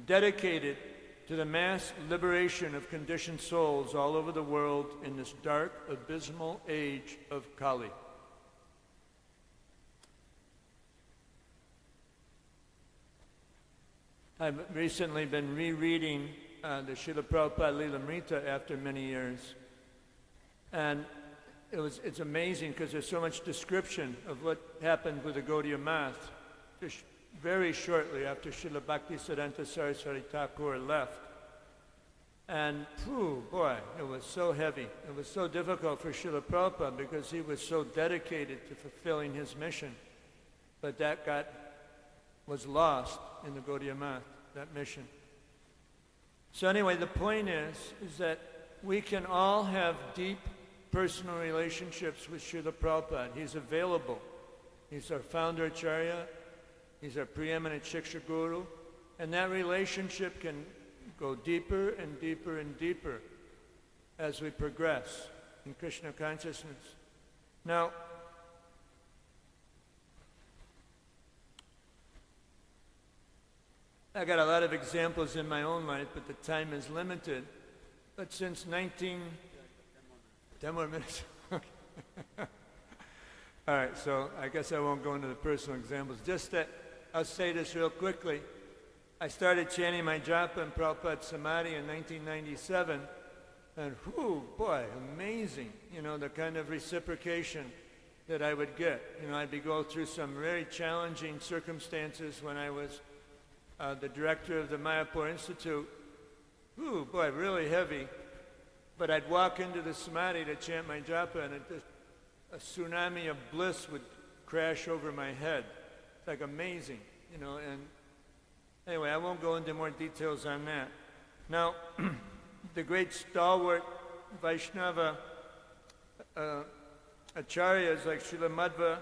dedicated to the mass liberation of conditioned souls all over the world in this dark, abysmal age of Kali. I've recently been rereading the Srila Prabhupada Lilamrita after many years, and it's amazing because there's so much description of what happened with the Gaudiya Math just very shortly after Srila Bhaktisiddhanta Saraswati Thakur left. And boy, it was so heavy. It was so difficult for Srila Prabhupada because he was so dedicated to fulfilling his mission. But that was lost in the Gaudiya Math, that mission. So anyway, the point is that we can all have deep personal relationships with Srila Prabhupada. He's available. He's our founder Acharya. He's our preeminent Shiksha Guru. And that relationship can go deeper and deeper and deeper as we progress in Krishna consciousness. Now, I got a lot of examples in my own life, but the time is limited. But since 10 more minutes. All right, so I guess I won't go into the personal examples. Just that I'll say this real quickly. I started chanting my japa in Prabhupada's Samadhi in 1997, and whoo, boy, amazing, you know, the kind of reciprocation that I would get. You know, I'd be going through some very challenging circumstances when I was the director of the Mayapur Institute. Ooh, boy, really heavy. But I'd walk into the Samadhi to chant my japa, and a tsunami of bliss would crash over my head. It's like amazing, you know. And anyway, I won't go into more details on that. Now, the great stalwart Vaishnava acharyas like Srila Madhva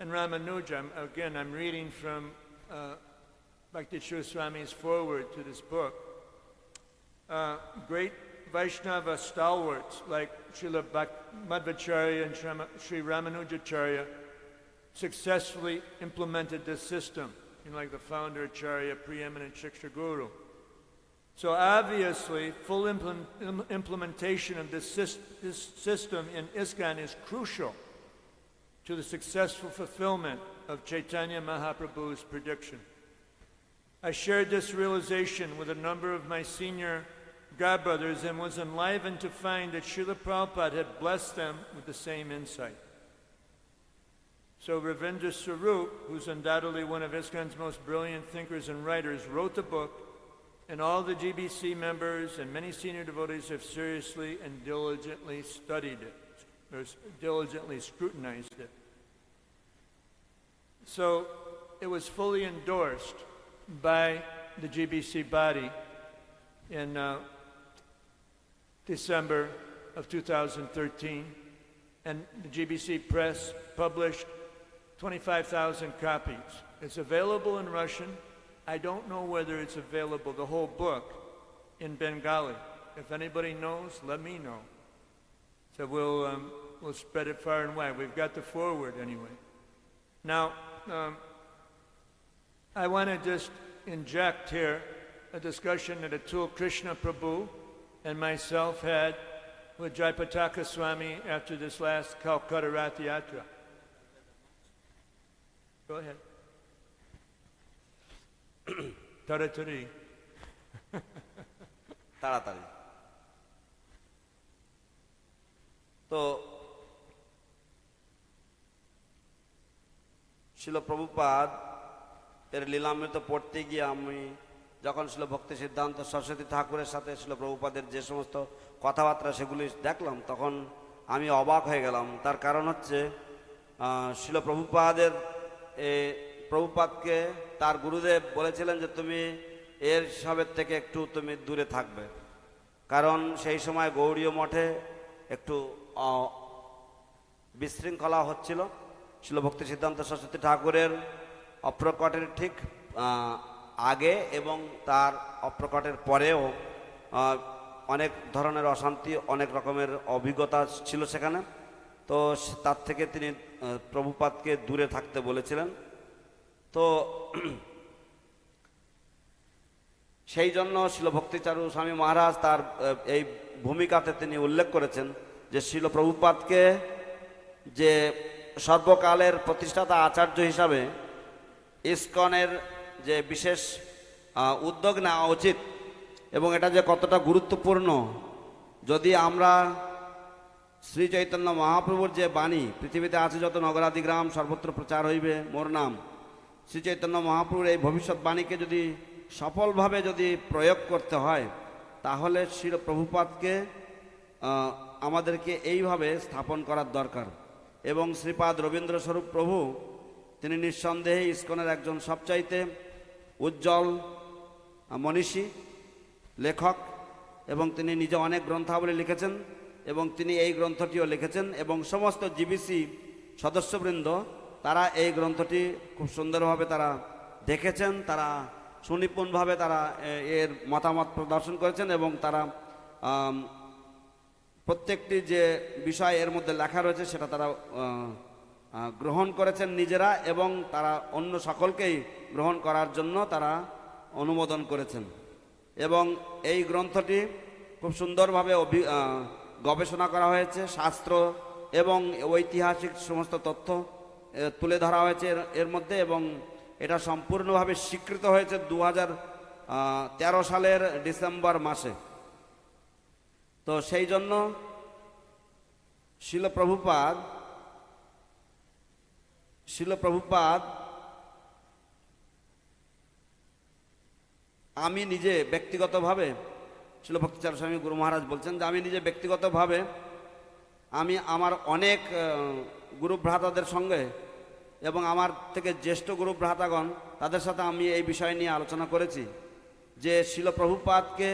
and Ramanuja. Again, I'm reading from Bhakti Charu Swami's foreword to this book. Great Vaishnava stalwarts like Srila Madhvacharya and Sri Ramanujacharya successfully implemented this system, you know, like the founder Acharya, preeminent Shiksha Guru. So obviously, full implementation of this system in ISKCON is crucial to the successful fulfillment of Chaitanya Mahaprabhu's prediction. I shared this realization with a number of my senior godbrothers and was enlivened to find that Srila Prabhupada had blessed them with the same insight. So Ravindra Swarup, who's undoubtedly one of ISKCON's most brilliant thinkers and writers, wrote the book, and all the GBC members and many senior devotees have seriously and diligently studied it, or diligently scrutinized it. So it was fully endorsed by the GBC body in December of 2013, and the GBC press published 25,000 copies. It's available in Russian. I don't know whether it's available, the whole book, in Bengali. If anybody knows, let me know. So we'll spread it far and wide. We've got the foreword anyway. Now, I want to just inject here a discussion that Atul Krishna Prabhu and myself had with Jayapataka Swami after this last Calcutta Rath Yatra. Go ahead. Taratari. তাড়াতাড়ি তো শিল প্রভুপাদ এর লীলামৃত পড়তে গিয়ে আমি যখন শিল ভক্তি সিদ্ধান্ত সরস্বতী ঠাকুরের সাথে শিল প্রভুপাদের যে সমস্ত কথাবার্তা সেগুলি দেখলাম, তখন আমি অবাক হয়ে গেলাম। তার কারণ হচ্ছে শিল প্রভুপাদকে তার গুরুদেব বলেছিলেন যে তুমি এর সবের থেকে একটু তুমি দূরে থাকবে, কারণ সেই সময় গৌড়ীয় মঠে একটু বিশৃঙ্খলা হচ্ছিল। শিল ভক্তি সিদ্ধান্ত সরস্বতী ঠাকুরের অপ্রকটের ঠিক আগে এবং তার অপ্রকটের পরেও অনেক ধরনের অশান্তি, অনেক রকমের অভিজ্ঞতা ছিল সেখানে। তো তার থেকে তিনি প্রভুপাদকে দূরে থাকতে বলেছিলেন। তো সেই জন্য শিল ভক্তি চারু স্বামী মহারাজ তার এই ভূমিকাতে তিনি উল্লেখ করেছেন যে শিল প্রভুপাদকে যে সর্বকালের প্রতিষ্ঠাতা আচার্য হিসাবে ইসকনের যে বিশেষ উদ্যোগ নেওয়া উচিত এবং এটা যে কতটা গুরুত্বপূর্ণ। যদি আমরা শ্রী চৈতন্য মহাপ্রভুর যে বাণী, পৃথিবীতে আছে যত নগরাদি গ্রাম সর্বত্র প্রচার হইবে মোর নাম, শ্রী চৈতন্য মহাপ্রভুর এই ভবিষ্যৎবাণীকে যদি সফলভাবে যদি প্রয়োগ করতে হয়, তাহলে শ্রী প্রভুপাদকে আমাদেরকে এইভাবে স্থাপন করার দরকার। এবং শ্রীপাদ রবীন্দ্র স্বরূপ প্রভু তিনি নিঃসন্দেহে ইসকনের একজন সবচাইতে উজ্জ্বল মনীষী লেখক এবং তিনি নিজে অনেক গ্রন্থাবলী লিখেছেন। এবং তিনি এই গ্রন্থটিও লিখেছেন, এবং সমস্ত জিবিসি সদস্যবৃন্দ তারা এই গ্রন্থটি খুব সুন্দরভাবে তারা দেখেছেন, তারা সুনিপুণভাবে তারা এর মতামত প্রদর্শন করেছেন, এবং তারা প্রত্যেকটি যে বিষয় এর মধ্যে লেখা রয়েছে সেটা তারা গ্রহণ করেছেন নিজেরা, এবং তারা অন্য সকলকেই গ্রহণ করার জন্য তারা অনুমোদন করেছেন। এবং এই গ্রন্থটি খুব সুন্দরভাবে গবেষণা করা হয়েছে, শাস্ত্র এবং ঐতিহাসিক সমস্ত তথ্য তুলে ধরা হয়েছে এর মধ্যে, এবং এটা সম্পূর্ণভাবে স্বীকৃত হয়েছে 2013 সালের ডিসেম্বর মাসে। তো সেই জন্য শিল প্রভুপাদ আমি নিজে ব্যক্তিগতভাবে, শিল ভক্তি চারু স্বামী গুরু মহারাজ বলছেন যে আমি নিজে ব্যক্তিগতভাবে আমি আমার অনেক গুরু ভ্রাতাদের সঙ্গে এবং আমার থেকে জ্যেষ্ঠ গুরু ভ্রাতাগণ তাদের সাথে আমি এই বিষয় নিয়ে আলোচনা করেছি যে শিল প্রভুপাদকে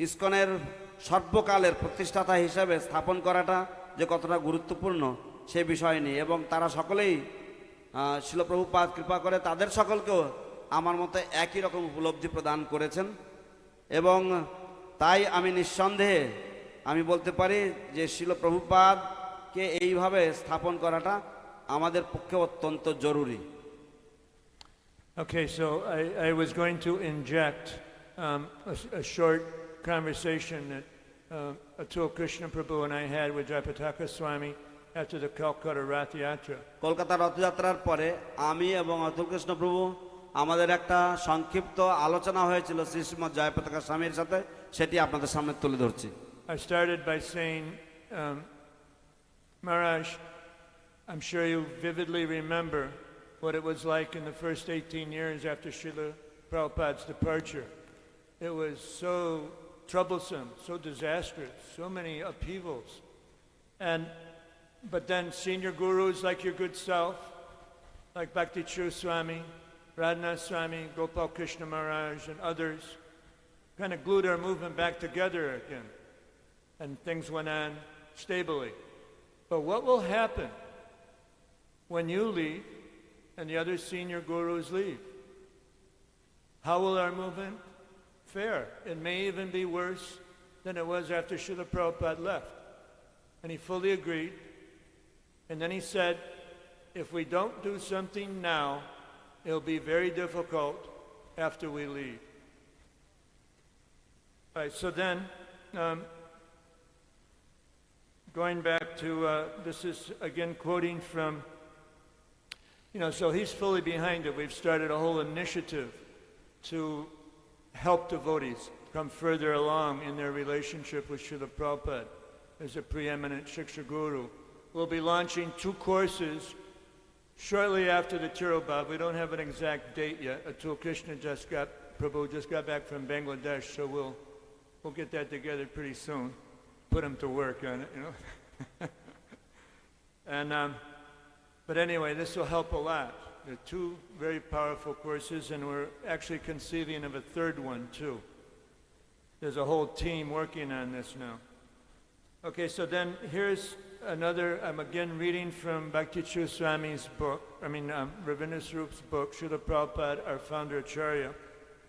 ইসকনের সর্বকালের প্রতিষ্ঠাতা হিসাবে স্থাপন করাটা যে কতটা গুরুত্বপূর্ণ সে বিষয় নিয়ে, এবং তারা সকলেই শিল প্রভুপাদ কৃপা করে তাদের সকলকেও আমার মতে একই রকম উপলব্ধি প্রদান করেছেন। এবং তাই আমি নিঃসন্দেহে আমি বলতে পারি যে শিল প্রভুপাদকে এইভাবে স্থাপন করাটা আমাদের পক্ষে অত্যন্ত জরুরি। Okay, so I was going to inject a short conversation that Atul Krishna Prabhu and I had with H.H Swami after the Calcutta Rath Yatra. Kolkata রথযাত্রার পরে আমি এবং অতুল কৃষ্ণ প্রভু আমাদের একটা সংক্ষিপ্ত আলোচনা হয়েছিল শ্রী শ্রীমৎ জয়পতাকা স্বামীর সাথে, সেটি আপনাদের সামনে তুলে ধরছি। I started by saying, Maharaj, I'm sure you vividly remember what it was like in the first 18 years after Srila Prabhupada's departure. It was so troublesome, so disastrous, so many upheavals. But then senior gurus like your good self, like Bhakti Charu Swami, Radhanath Swami, Gopal Krishna Maharaj, and others, kind of glued our movement back together again, and things went on stably. But what will happen when you leave and the other senior gurus leave? How will our movement fare? It may even be worse than it was after Srila Prabhupada left. And he fully agreed. And then he said, if we don't do something now, it'll be very difficult after we leave. All right, so then, going back to, this is again quoting from, so he's fully behind it. We've started a whole initiative to help devotees come further along in their relationship with Srila Prabhupada as a preeminent Shiksha Guru. We'll be launching 2 courses shortly after the Tirobhav. We don't have an exact date yet. Atul Krishna Prabhu just got back from Bangladesh, so we'll get that together pretty soon. Put him to work on it, And but anyway, this will help a lot. There are 2 very powerful courses, and we're actually conceiving of a 3rd one too. There's a whole team working on this now. Okay, so then here's another, I'm again reading from Bhakti Charu Swami's book, Ravindra Swarup's book, Srila Prabhupada, our founder Acharya.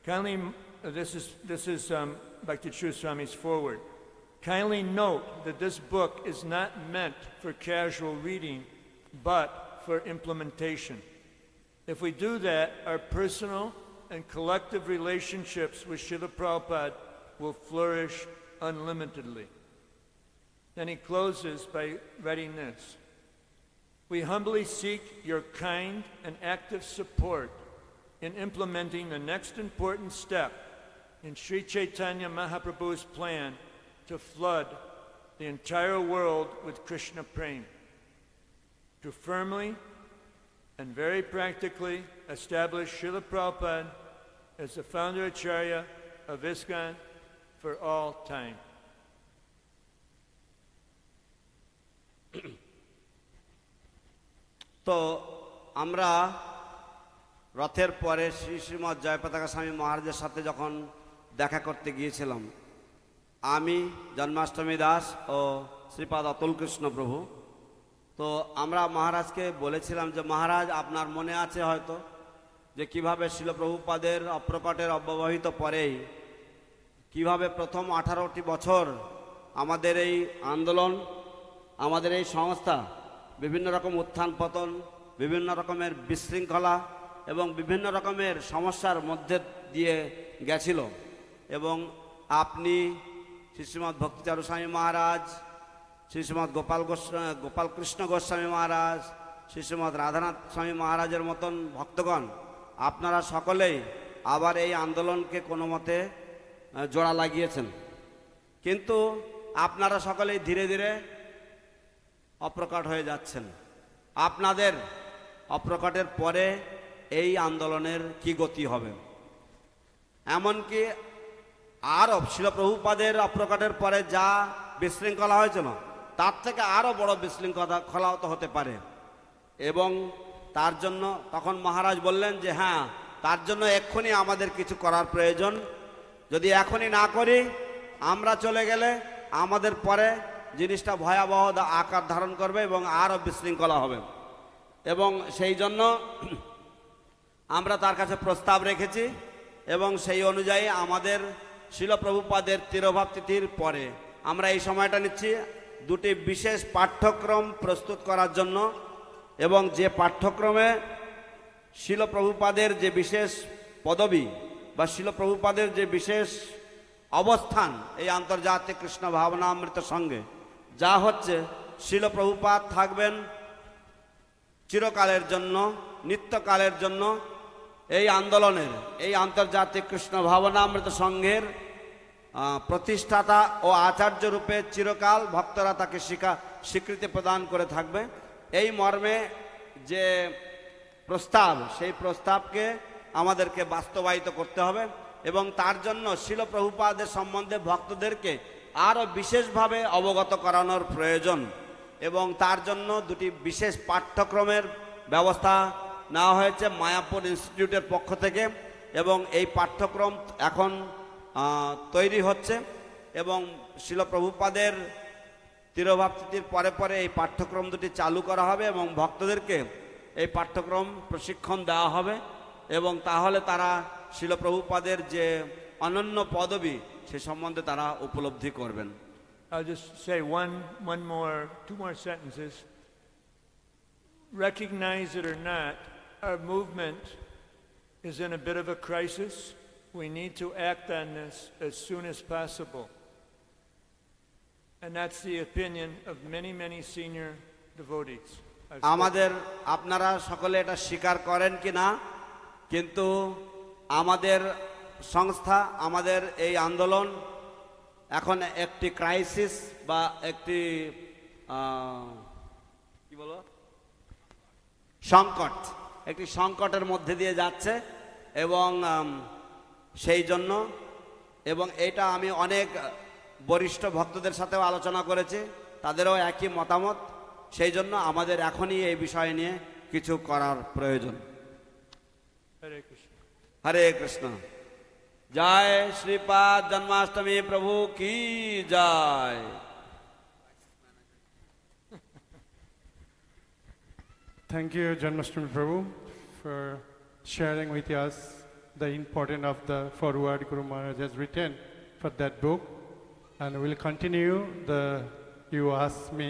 Kindly, this is Bhakti Charu Swami's foreword. Kindly note that this book is not meant for casual reading, but for implementation. If we do that, our personal and collective relationships with Srila Prabhupada will flourish unlimitedly. Then he closes by writing this. We humbly seek your kind and active support in implementing the next important step in Sri Chaitanya Mahaprabhu's plan to flood the entire world with Krishna Prema, to firmly and very practically establish Srila Prabhupada as the founder Acharya of ISKCON for all time. তো আমরা রথের পরে শ্রী শ্রীমৎ জয়পতাকা স্বামী মহারাজের সাথে যখন দেখা করতে গিয়েছিলাম, আমি জন্মাষ্টমী দাস ও শ্রীপাদ অতুল কৃষ্ণ প্রভু। তো আমরা মহারাজকে বলেছিলাম যে মহারাজ, আপনার মনে আছে হয়তো যে কিভাবে শিল প্রভুপাদের অপ্রকটের অব্যবহিত পরেই কিভাবে প্রথম 18টি বছর আমাদের এই আন্দোলন, আমাদের এই সংস্থা বিভিন্ন রকম উত্থান পতন, বিভিন্ন রকমের বিশৃঙ্খলা এবং বিভিন্ন রকমের সমস্যার মধ্যে দিয়ে গেছিল। এবং আপনি শ্রীমৎ ভক্তি চারু স্বামী মহারাজ, শ্রীমৎ গোপাল কৃষ্ণ গোস্বামী মহারাজ, শ্রীমৎ রাধানাথ স্বামী মহারাজের মতন ভক্তগণ, আপনারা সকলেই আবার এই আন্দোলনকে কোনো মতে জোড়া লাগিয়েছেন। কিন্তু আপনারা সকলেই ধীরে ধীরে অপ্রকট হয়ে যাচ্ছেন। আপনাদের অপ্রকটের পরে এই আন্দোলনের কি গতি হবে? এমনকি আরও শিল প্রভুপাদের অপ্রকটের পরে যা বিশৃঙ্খলা হয়েছিল তার থেকে আরও বড় বিশৃঙ্খলা তো হতে পারে। এবং তার জন্য তখন মহারাজ বললেন যে হ্যাঁ, তার জন্য এক্ষুনি আমাদের কিছু করার প্রয়োজন। যদি এখনই না করি, আমরা চলে গেলে আমাদের পরে জিনিসটা ভয়াবহ আকার ধারণ করবে এবং আরও বিশৃঙ্খলা হবে। এবং সেই জন্য আমরা তার কাছে প্রস্তাব রেখেছি এবং সেই অনুযায়ী আমাদের শিল প্রভুপাদের তিরোভাব তিথির পরে আমরা এই সময়টা নিচ্ছি দুটি বিশেষ পাঠ্যক্রম প্রস্তুত করার জন্য। এবং যে পাঠ্যক্রমে শিল প্রভুপাদের যে বিশেষ পদবী বা শিল প্রভুপাদের যে বিশেষ অবস্থান এই আন্তর্জাতিক কৃষ্ণ ভাবনামৃত সঙ্গে যা হচ্ছে, শিল প্রভুপাদ থাকবেন চিরকালের জন্য, নিত্যকালের জন্য এই আন্দোলনের, এই আন্তর্জাতিক কৃষ্ণ ভাবনামৃত সংঘের প্রতিষ্ঠাতা ও আচার্য রূপে চিরকাল ভক্তরা তাকে স্বীকৃতি প্রদান করে থাকবে। এই মর্মে যে প্রস্তাব, সেই প্রস্তাবকে আমাদেরকে বাস্তবায়িত করতে হবে এবং তার জন্য শিল প্রভুপাদের সম্বন্ধে ভক্তদেরকে আরও বিশেষভাবে অবগত করানোর প্রয়োজন। এবং তার জন্য দুটি বিশেষ পাঠ্যক্রমের ব্যবস্থা নেওয়া হয়েছে মায়াপুর ইনস্টিটিউটের পক্ষ থেকে এবং এই পাঠ্যক্রম এখন তৈরি হচ্ছে এবং শিল প্রভুপাদের তিরোভাব তিথির পরে পরে এই পাঠ্যক্রম দুটি চালু করা হবে এবং ভক্তদেরকে এই পাঠ্যক্রম প্রশিক্ষণ দেওয়া হবে এবং তাহলে তারা শিল প্রভুপাদের যে অনন্য পদবী সে সম্বন্ধে তারা উপলব্ধি করবেন। I'll just say two more sentences. Recognize it or not, our movement is in a bit of a crisis. We need to act on this as soon as possible. And that's the opinion of many senior devotees. আমাদের, আপনারা সকলে এটা স্বীকার করেন কি না, কিন্তু আমাদের সংস্থা, আমাদের এই আন্দোলন এখন একটি ক্রাইসিস বা একটি কি বলবো সংকট, একটি সংকটের মধ্যে দিয়ে যাচ্ছে এবং সেই জন্য এবং এটা আমি অনেক বরিষ্ঠ ভক্তদের সাথেও আলোচনা করেছি, তাদেরও একই মতামত। সেই জন্য আমাদের এখনই এই বিষয় নিয়ে কিছু করার প্রয়োজন। হরে কৃষ্ণ। হরে কৃষ্ণ। জয় শ্রীপাদ জন্মাষ্টমী প্রভু কি জয়। Thank you, Janmashtami Prabhu, for sharing with us the importance of the foreword Guru Maharaj has written for that book. And we'll continue you asked me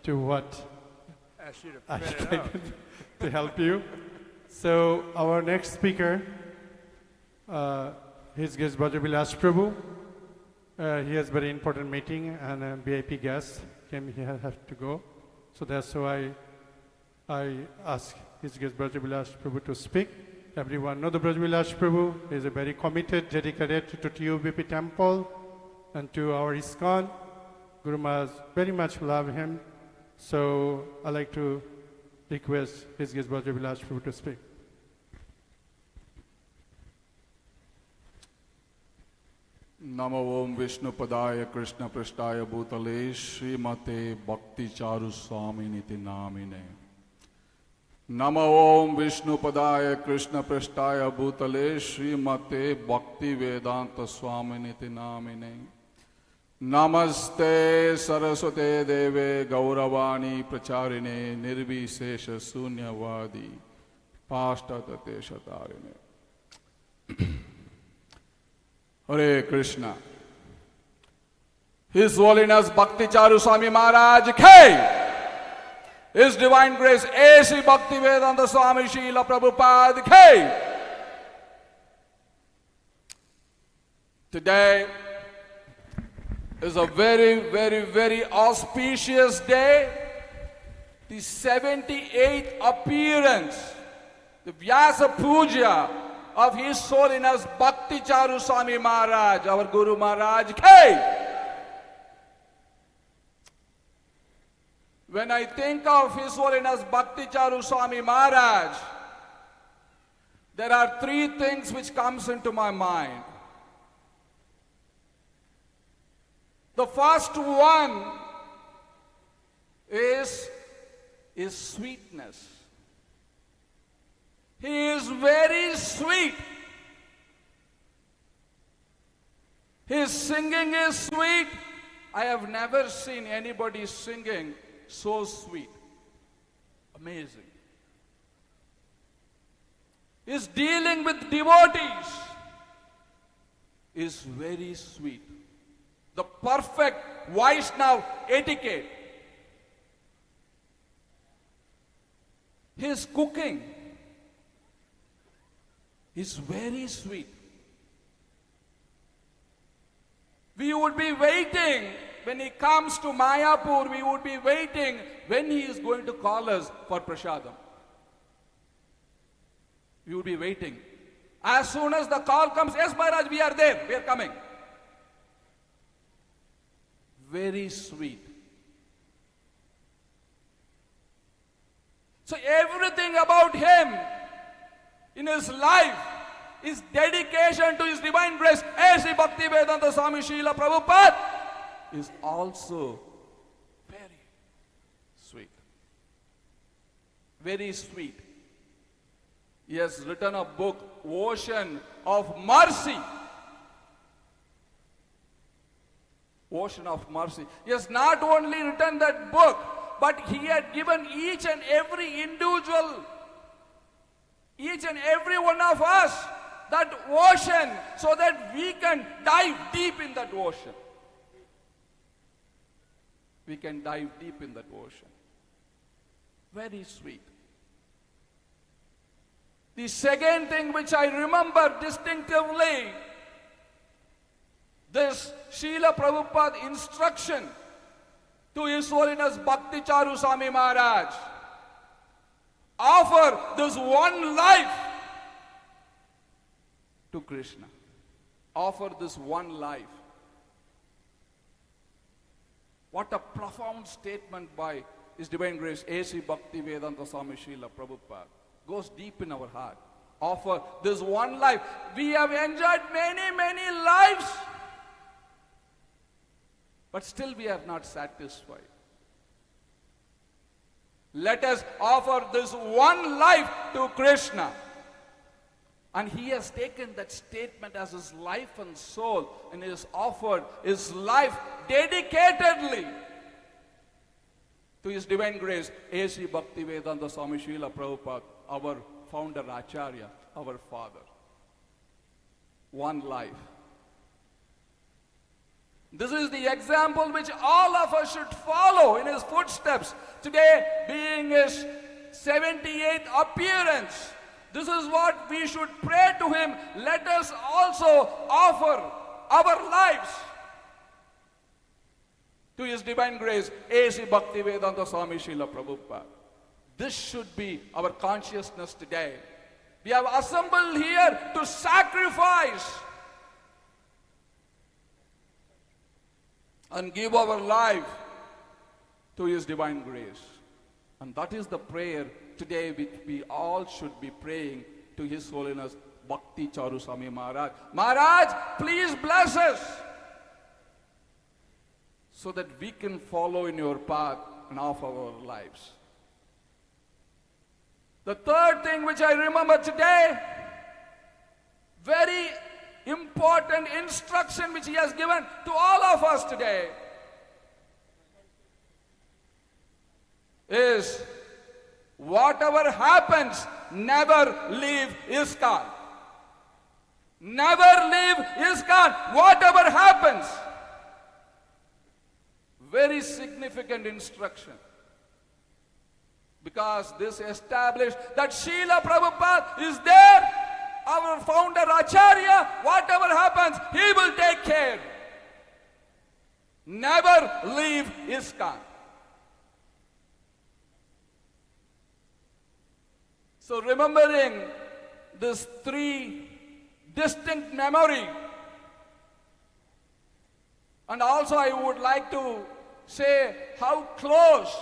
to what Ask you to I print it tried out. to help you. So our next speaker, His Grace Brajavilas Prabhu. He has very important meeting and a VIP guest came here, have to go. So that's why I ask His Grace Brajavilas Prabhu to speak. Everyone know the Brajavilas Prabhu is a very committed, dedicated to TUBP temple and to our ISKCON. Guru Maharaj very much love him. So I like to request His Grace Brajavilas Prabhu to speak. Namo Om Vishnu Padaya Krishna Prashtaya Bhutale Srimate Bhakti Charu Swami Niti Namine. Namo Om Vishnu Padaya Krishna Prashtaya Bhutale Srimate Bhakti Vedanta Swami Niti Namine. Namaste Saraswate Deve Gauravani Pracharine Nirvishesha Sunyavadi Pashtatate Shatarine. Hare Krishna. His Holiness Bhakti Charu Swami Maharaj K. His Divine Grace A.C. Bhaktivedanta Swami Srila Prabhupada K. Today is a very, very, very auspicious day. The 78th appearance, the Vyasa Puja of His Holiness Bhakti Charu Swami Maharaj, our Guru Maharaj K. When I think of His Holiness Bhakti Charu Swami Maharaj, there are three things which comes into my mind. The first one is sweetness. He is very sweet. His singing is sweet. I have never seen anybody singing so sweet. Amazing. His dealing with devotees is very sweet. The perfect Vaishnava etiquette. His cooking is very sweet. We would be waiting when he comes to Mayapur, we would be waiting when he is going to call us for prasadam. We would be waiting. As soon as the call comes, yes Maharaj, we are there, we are coming. Very sweet. So everything about him in his life, his dedication to his divine grace, A.C. Bhaktivedanta Swami Srila Prabhupada, is also very sweet. Very sweet. He has written a book, Ocean of Mercy. Ocean of Mercy. He has not only written that book, but he had given each and every individual, each and every one of us, that ocean so that we can dive deep in that ocean. We can dive deep in that ocean. Very sweet. The second thing which I remember distinctively, this Srila Prabhupada instruction to His Holiness Bhakti Charu Swami Maharaj. Offer this one life to Krishna. Offer this one life. What a profound statement by His Divine Grace A.C. Bhaktivedanta Swami Srila Prabhupada. Goes deep in our heart. Offer this one life. We have enjoyed many, many lives, but still we are not satisfied. Let us offer this one life to Krishna. And he has taken that statement as his life and soul, and he has offered his life dedicatedly to His Divine Grace A.C. Bhaktivedanta Swami Srila Prabhupada, our founder Acharya, our father. One life. This is the example which all of us should follow in his footsteps. Today being his 78th appearance, this is what we should pray to him. Let us also offer our lives to His Divine Grace A.C. Bhaktivedanta Swami Srila Prabhupada. This should be our consciousness today. We have assembled here to sacrifice and give our life to His Divine Grace. And that is the prayer today which we all should be praying to His Holiness Bhakti Charu Swami Maharaj. Maharaj, please bless us so that we can follow in your path and offer our lives. The third thing which I remember today, very important instruction which he has given to all of us today is whatever happens, never leave ISKCON. Never leave ISKCON, whatever happens. Very significant instruction. Because this established that Srila Prabhupada is there, our founder Acharya, whatever happens, he will take care. Never leave ISKCON. So remembering this three distinct memory, and also I would like to say how close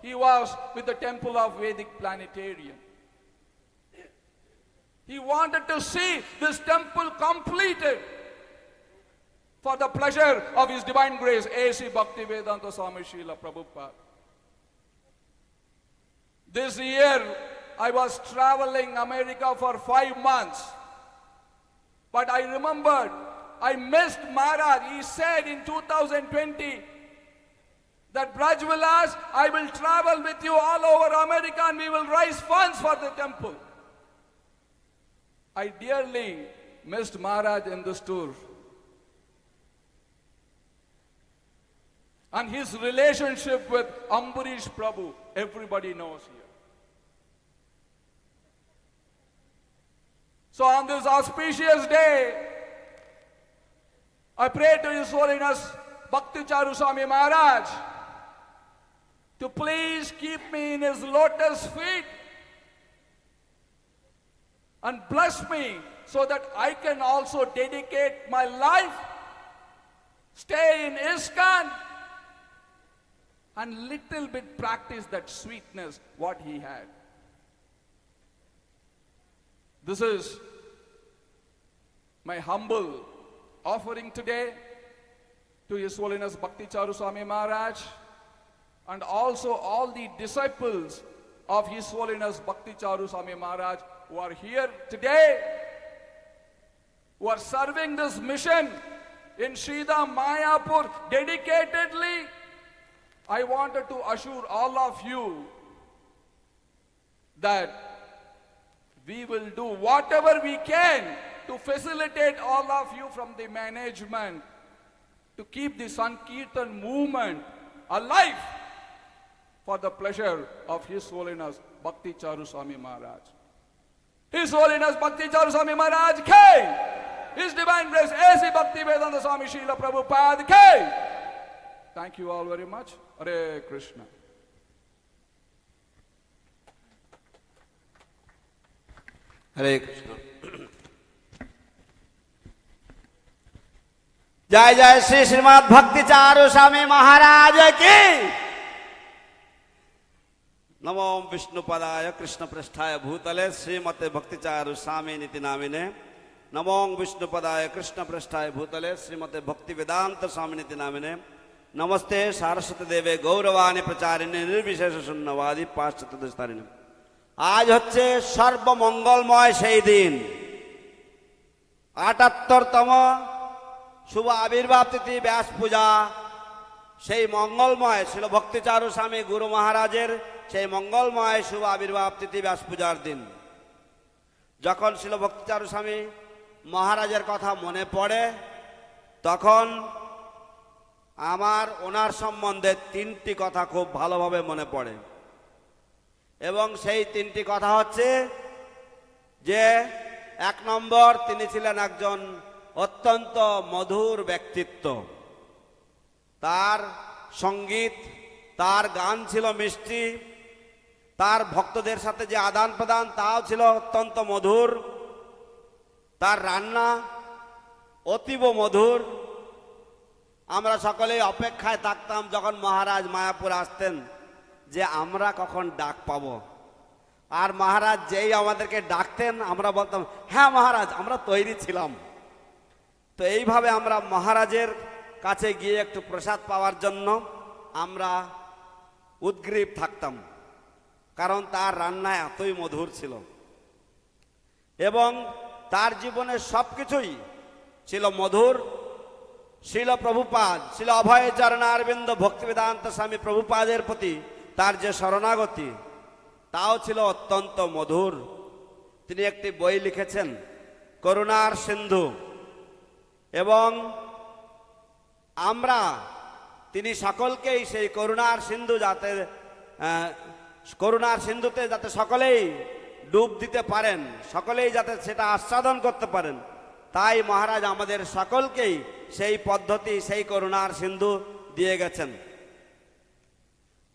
he was with the temple of Vedic Planetarium. He wanted to see this temple completed for the pleasure of His Divine Grace, A.C. Bhaktivedanta Swami Srila Prabhupada. This year, I was traveling America for 5 months. But I remembered, I missed Maharaj. He said in 2020 that Brajvilas, I will travel with you all over America and we will raise funds for the temple. I dearly missed Maharaj in this tour. And his relationship with Ambarish Prabhu, everybody knows here. So on this auspicious day, I pray to His Holiness Bhakti Charu Swami Maharaj to please keep me in His lotus feet and bless me so that I can also dedicate my life, stay in ISKCON, and little bit practice that sweetness what he had. This is my humble offering today to His Holiness Bhakti Charu Swami Maharaj and also all the disciples of His Holiness Bhakti Charu Swami Maharaj who are here today, who are serving this mission in Sri Dham Mayapur dedicatedly. I wanted to assure all of you that we will do whatever we can to facilitate all of you from the management to keep the Sankirtan movement alive for the pleasure of His Holiness Bhakti Charu Swami Maharaj. His Holiness Bhakti Charu Swami Maharaj K. His Divine Grace A.C. Bhaktivedanta Swami Srila Prabhupada K. Thank you all very much. Hare Krishna. Hare Krishna. जय जय श्री श्रीमद् भक्ति चारु स्वामी महाराज की। नमो विष्णु पदाय कृष्ण पृष्ठाय भूतले श्रीमते भक्ति चारु स्वामी नीति नामिने। नमो विष्णु पदाय कृष्ण पृष्ठाय भूतले श्रीमते भक्ति वेदांत स्वामी नीति नामिने। नमस्ते सारस्वती देवे गौरवाणी प्रचारिणे निर्विशेष शून्यवादी पाश्चात्य दस्तारिणे। आज হচ্ছে সর্বমঙ্গলময় সেই দিন ৭৮তম শুভ আবির্ভাব তিথি ব্যাস পূজা। সেই মঙ্গলময় ছিল ভক্তি চারু স্বামী গুরু মহারাজের সেই মঙ্গলময় শুভ আবির্ভাব তিথি ব্যাস পূজার দিন। যখন ছিল ভক্তি চারু স্বামী মহারাজের কথা মনে পড়ে তখন আমার ওনার সম্বন্ধে তিনটি কথা খুব ভালোভাবে মনে পড়ে এবং সেই তিনটি কথা হচ্ছে যে এক নম্বর তিনি ছিলেন একজন অত্যন্ত মধুর ব্যক্তিত্ব। তার সঙ্গীত তার গান ছিল মিষ্টি, তার ভক্তদের সাথে যে আদান প্রদান তাও ছিল অত্যন্ত মধুর, তার রান্না অতীব মধুর। আমরা সকলেই অপেক্ষায় থাকতাম যখন মহারাজ মায়াপুর আসতেন যে আমরা কখন ডাক পাব। আর মহারাজ যেই আমাদেরকে ডাকতেন আমরা বলতাম হ্যাঁ মহারাজ আমরা তৈরি ছিলাম। তো এইভাবে আমরা মহারাজের কাছে গিয়ে একটু প্রসাদ পাওয়ার জন্য আমরা উদ্গ্রীব থাকতাম, কারণ তার রান্না এতই মধুর ছিল এবং তার জীবনের সব কিছুই ছিল মধুর। শিল প্রভুপাদ, শিল অভয় চরণারবিন্দ ভক্তিবেদান্ত স্বামী প্রভুপাদের প্রতি তার যে শরণাগতি, তাও ছিল অত্যন্ত মধুর। তিনি একটি বই লিখেছেন, করুণার সিন্ধু, এবং তিনি সকলকেই সেই করুণার সিন্ধু করুণার সিন্ধুতে যাতে সকলেই ডুব দিতে পারেন, সকলেই যাতে সেটা আস্বাদন করতে পারেন, তাই মহারাজ আমাদের সকলকেই সেই পদ্ধতি, সেই করুণার সিন্ধু দিয়ে গেছেন।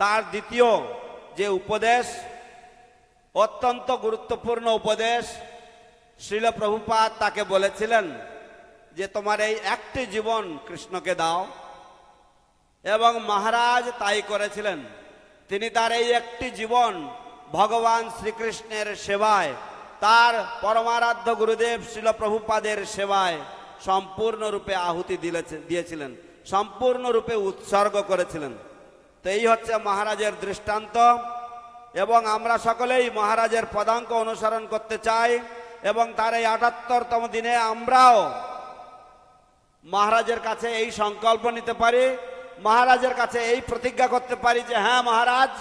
তার দ্বিতীয় যে উপদেশ, অত্যন্ত গুরুত্বপূর্ণ উপদেশ, শ্রীল প্রভুপাদ তাকে বলেছিলেন যে তোমার এই একটি জীবন কৃষ্ণকে দাও, এবং মহারাজ তাই করেছিলেন। তিনি তার এই একটি জীবন ভগবান শ্রীকৃষ্ণের সেবায়, তার পরমারাধ্য গুরুদেব শ্রীল প্রভুপাদের সেবায় সম্পূর্ণরূপে আহুতি দিয়েছিলেন, সম্পূর্ণরূপে উৎসর্গ করেছিলেন। তো এই হচ্ছে মহারাজের দৃষ্টান্ত, এবং আমরা সকলেই মহারাজের পদাঙ্ক অনুসরণ করতে চাই, এবং তার এই ৭৮তম দিনে আমরাও মহারাজের কাছে এই সংকল্প নিতে পারি, মহারাজের কাছে এই প্রতিজ্ঞা করতে পারি যে হ্যাঁ মহারাজ,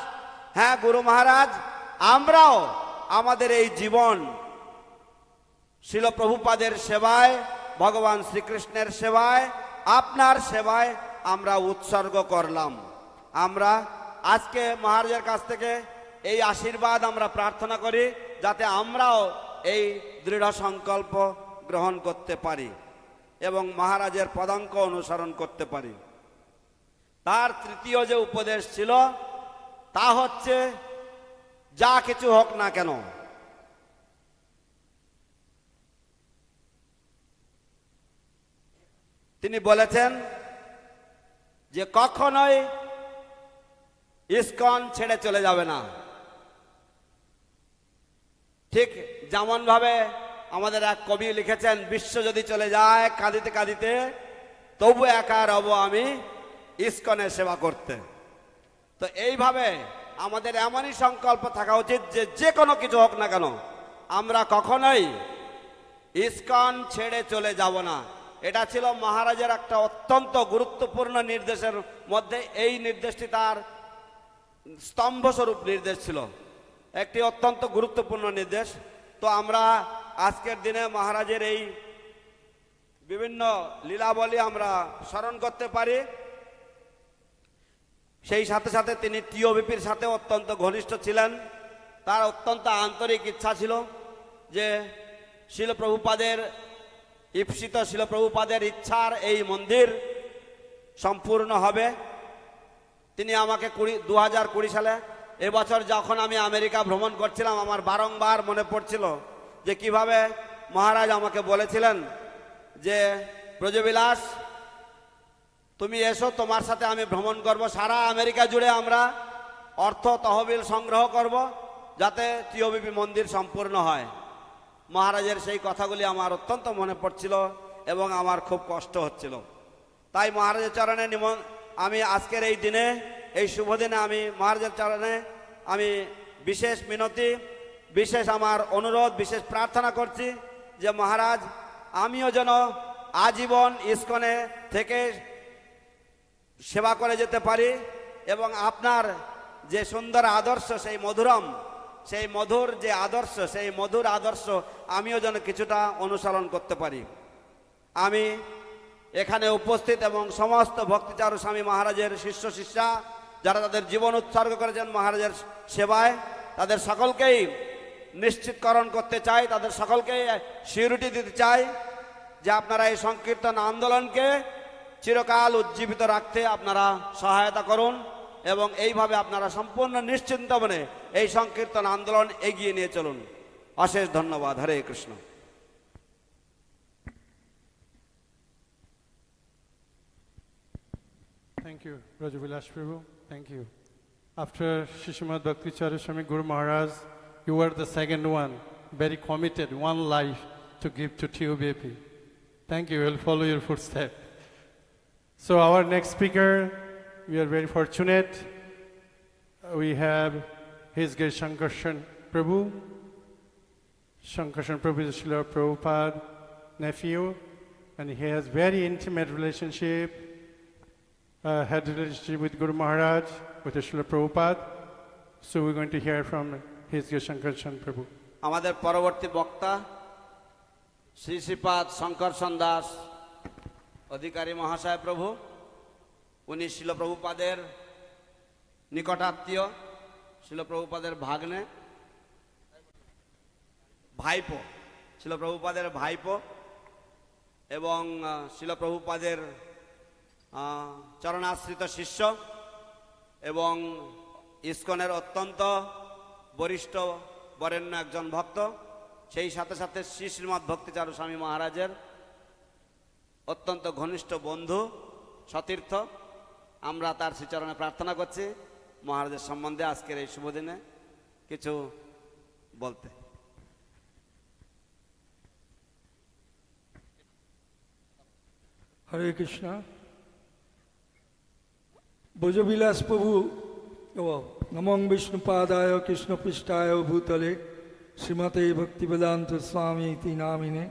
হ্যাঁ গুরু মহারাজ, আমরাও আমাদের এই জীবন শিল প্রভুপাদের সেবায়, ভগবান শ্রীকৃষ্ণের সেবায়, আপনার সেবায় আমরা উৎসর্গ করলাম। আমরা আজকে মহারাজের কাছ থেকে এই আশীর্বাদ আমরা প্রার্থনা করি, যাতে আমরাও এই দৃঢ় সংকল্প গ্রহণ করতে পারি এবং মহারাজের পদাঙ্ক অনুসরণ করতে পারি। তার তৃতীয় যে উপদেশ ছিল তা হচ্ছে, যা কিছু হোক না কেন, তিনি বলেছেন যে কখনোই ইসকন ছেড়ে চলে যাবে না। ঠিক যেমন ভাবে আমাদের এক কবি লিখেছেন, বিশ্ব যদি চলে যায় কাঁদিতে কাঁদিতে, তবু একা রব আমি ইসকনের সেবা করতে। তো এইভাবে আমাদের এমনই সংকল্প থাকা উচিত যে যে কোনো কিছু হোক না কেন আমরা কখনোই ইসকন ছেড়ে চলে যাব না। এটা ছিল মহারাজের একটা অত্যন্ত গুরুত্বপূর্ণ নির্দেশের মধ্যে, এই নির্দেশটি তার স্তম্ভস্বরূপ নির্দেশ ছিল, একটি অত্যন্ত গুরুত্বপূর্ণ নির্দেশ। তো আমরা আজকের দিনে মহারাজের এই বিভিন্ন লীলাবলী আমরা স্মরণ করতে পারি। সেই সাথে সাথে তিনি টিওবিপির সাথে অত্যন্ত ঘনিষ্ঠ ছিলেন। তার অত্যন্ত আন্তরিক ইচ্ছা ছিল যে শিল প্রভুপাদের ঈপ্সিত, শিল প্রভুপাদের ইচ্ছার এই মন্দির সম্পূর্ণ হবে। তিনি আমাকে 2020 সালে, এবছর যখন আমি আমেরিকা ভ্রমণ করছিলাম, আমার বারংবার মনে পড়ছিল যে কিভাবে মহারাজ আমাকে বলেছিলেন যে ব্রজবিলাস তুমি এসো, তোমার সাথে আমি ভ্রমণ করব, সারা আমেরিকা জুড়ে আমরা অর্থ তহবিল সংগ্রহ করব যাতে টিওবিপি মন্দির সম্পূর্ণ হয়। মহারাজের সেই কথাগুলি আমার অত্যন্ত মনে পড়ছিল এবং আমার খুব কষ্ট হচ্ছিল। তাই মহারাজের চরণে আমি আজকের এই দিনে, এই শুভ দিনে আমি মহারাজের চরণে আমি বিশেষ মিনতি, বিশেষ আমার অনুরোধ, বিশেষ প্রার্থনা করছি যে মহারাজ আমিও যেন আজীবন ইসকনে থেকে সেবা করে যেতে পারি এবং আপনার যে সুন্দর আদর্শ, সেই মধুরম, সেই মধুর যে আদর্শ, সেই মধুর আদর্শ আমিও যেন কিছুটা অনুসরণ করতে পারি। আমি এখানে উপস্থিত এবং সমস্ত ভক্তিচারু স্বামী মহারাজের শিষ্য শিষ্যা যারা তাদের জীবন উৎসর্গ করেছেন মহারাজের সেবায়, তাদের সকলকেই নিশ্চিতকরণ করতে চাই, তাদের সকলকেই সিউরিটি দিতে চাই যে আপনারা এই সংকীর্তন আন্দোলনকে চিরকাল উজ্জীবিত রাখতে আপনারা সহায়তা করুন এবং এইভাবে আপনারা সম্পূর্ণ নিশ্চিন্ত মনে এই সংকীর্তন আন্দোলন এগিয়ে নিয়ে চলুন। অশেষ ধন্যবাদ। হরে Krishna. Thank you, Rajavilash Prabhu. Thank you. After Srimad Bhakti Charu Swami Guru Maharaj, you were the second one, very committed, one life to give to TUBP. Thank you. We'll follow your footsteps. So our next speaker, we are very fortunate. We have His Grace Shankarshan Prabhu. Shankarshan Prabhu is Srila Prabhupada nephew. and he has very intimate relationship, had a relationship with Guru Maharaj, with Srila Prabhupada. So we're going to hear from his Krishna-conscious Prabhu. আমাদের পরবর্তী বক্তা শ্রী শ্রীপাদ শঙ্করসন দাস অধিকারী মহাশয় প্রভু। উনি শিল প্রভুপাদের নিকটাত্মীয়, শিল প্রভুপাদের ভাগ্নে, ভাইপো, শিল প্রভুপাদের ভাইপো এবং শিল প্রভুপাদের চরণাশ্রিত শিষ্য এবং ইসকনের অত্যন্ত বরিষ্ঠ বরেণ্য একজন ভক্ত। সেই সাথে সাথে শ্রী শ্রীমৎ ভক্তি চারু স্বামী মহারাজের অত্যন্ত ঘনিষ্ঠ বন্ধু সতীর্থ। আমরা তার শ্রীচরণে প্রার্থনা করছি মহারাজের সম্বন্ধে আজকের এই শুভ দিনে কিছু বলতে। হরে কৃষ্ণ। ব্রজবিলাস প্রভু নমং বিষ্ণুপাদায় কৃষ্ণপৃষ্ঠায় ভূতলে শ্রীমতে ভক্তিবেদান্ত স্বামী ইতি নামিনে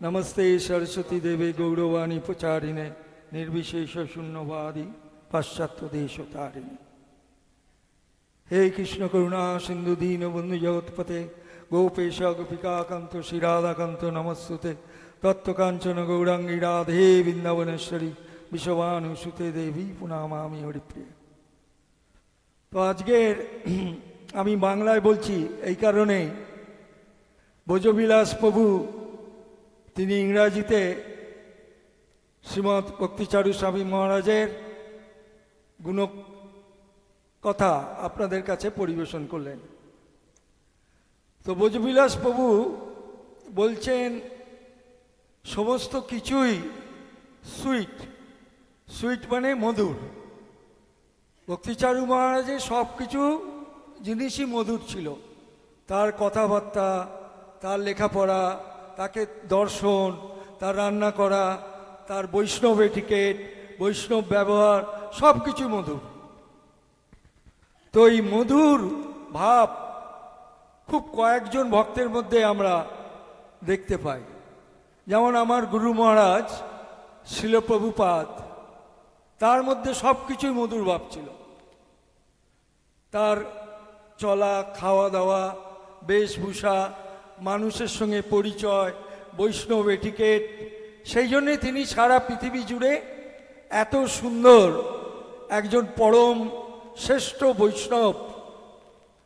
নমস্তে সরস্বতী দেবে গৌরবাণী প্রচারিণে নির্বিশেষ শূন্যবাদী পাশ্চাত্য দেশতারিণী। হে কৃষ্ণ করুণা সিন্ধু দীন বন্ধু জগৎপতে গোপেশ গোপিকাকান্ত শ্রীরাধাকান্ত নমস্তুতে তত্ত্বকাঞ্চন গৌরাঙ্গী রাধে বৃন্দাবনেশ্বরী বিশ্বভানুসুতে দেবী পুনামামি হরিপ্রিয়। তো আজকের আমি বাংলায় বলছি এই কারণে, ব্রজবিলাস প্রভু তিনি ইংরাজিতে শ্রীমৎ ভক্তি চারু স্বামী মহারাজের গুণ কথা আপনাদের কাছে পরিবেশন করলেন। তো ব্রজবিলাস প্রভু বলছেন সমস্ত কিছুই সুইট, সুইট মানে মধুর। ভক্তিচারু মহারাজের সব কিছু জিনিসই মধুর ছিল, তার কথাবার্তা, তার লেখাপড়া, তাকে দর্শন, তার রান্না করা, তার বৈষ্ণব এটিকেট, বৈষ্ণব ব্যবহার, সব কিছু মধুর। তো এই মধুর ভাব খুব কয়েকজন ভক্তের মধ্যে আমরা দেখতে পাই। যেমন আমার গুরু মহারাজ শিল প্রভুপাদ, তার মধ্যে সব কিছুই মধুর ভাব ছিল। তার চলা, খাওয়া দাওয়া, বেশভূষা, মানুষের সঙ্গে পরিচয়, বৈষ্ণব এটিকেট, সেই জন্যে তিনি সারা পৃথিবী জুড়ে এত সুন্দর একজন পরম শ্রেষ্ঠ বৈষ্ণব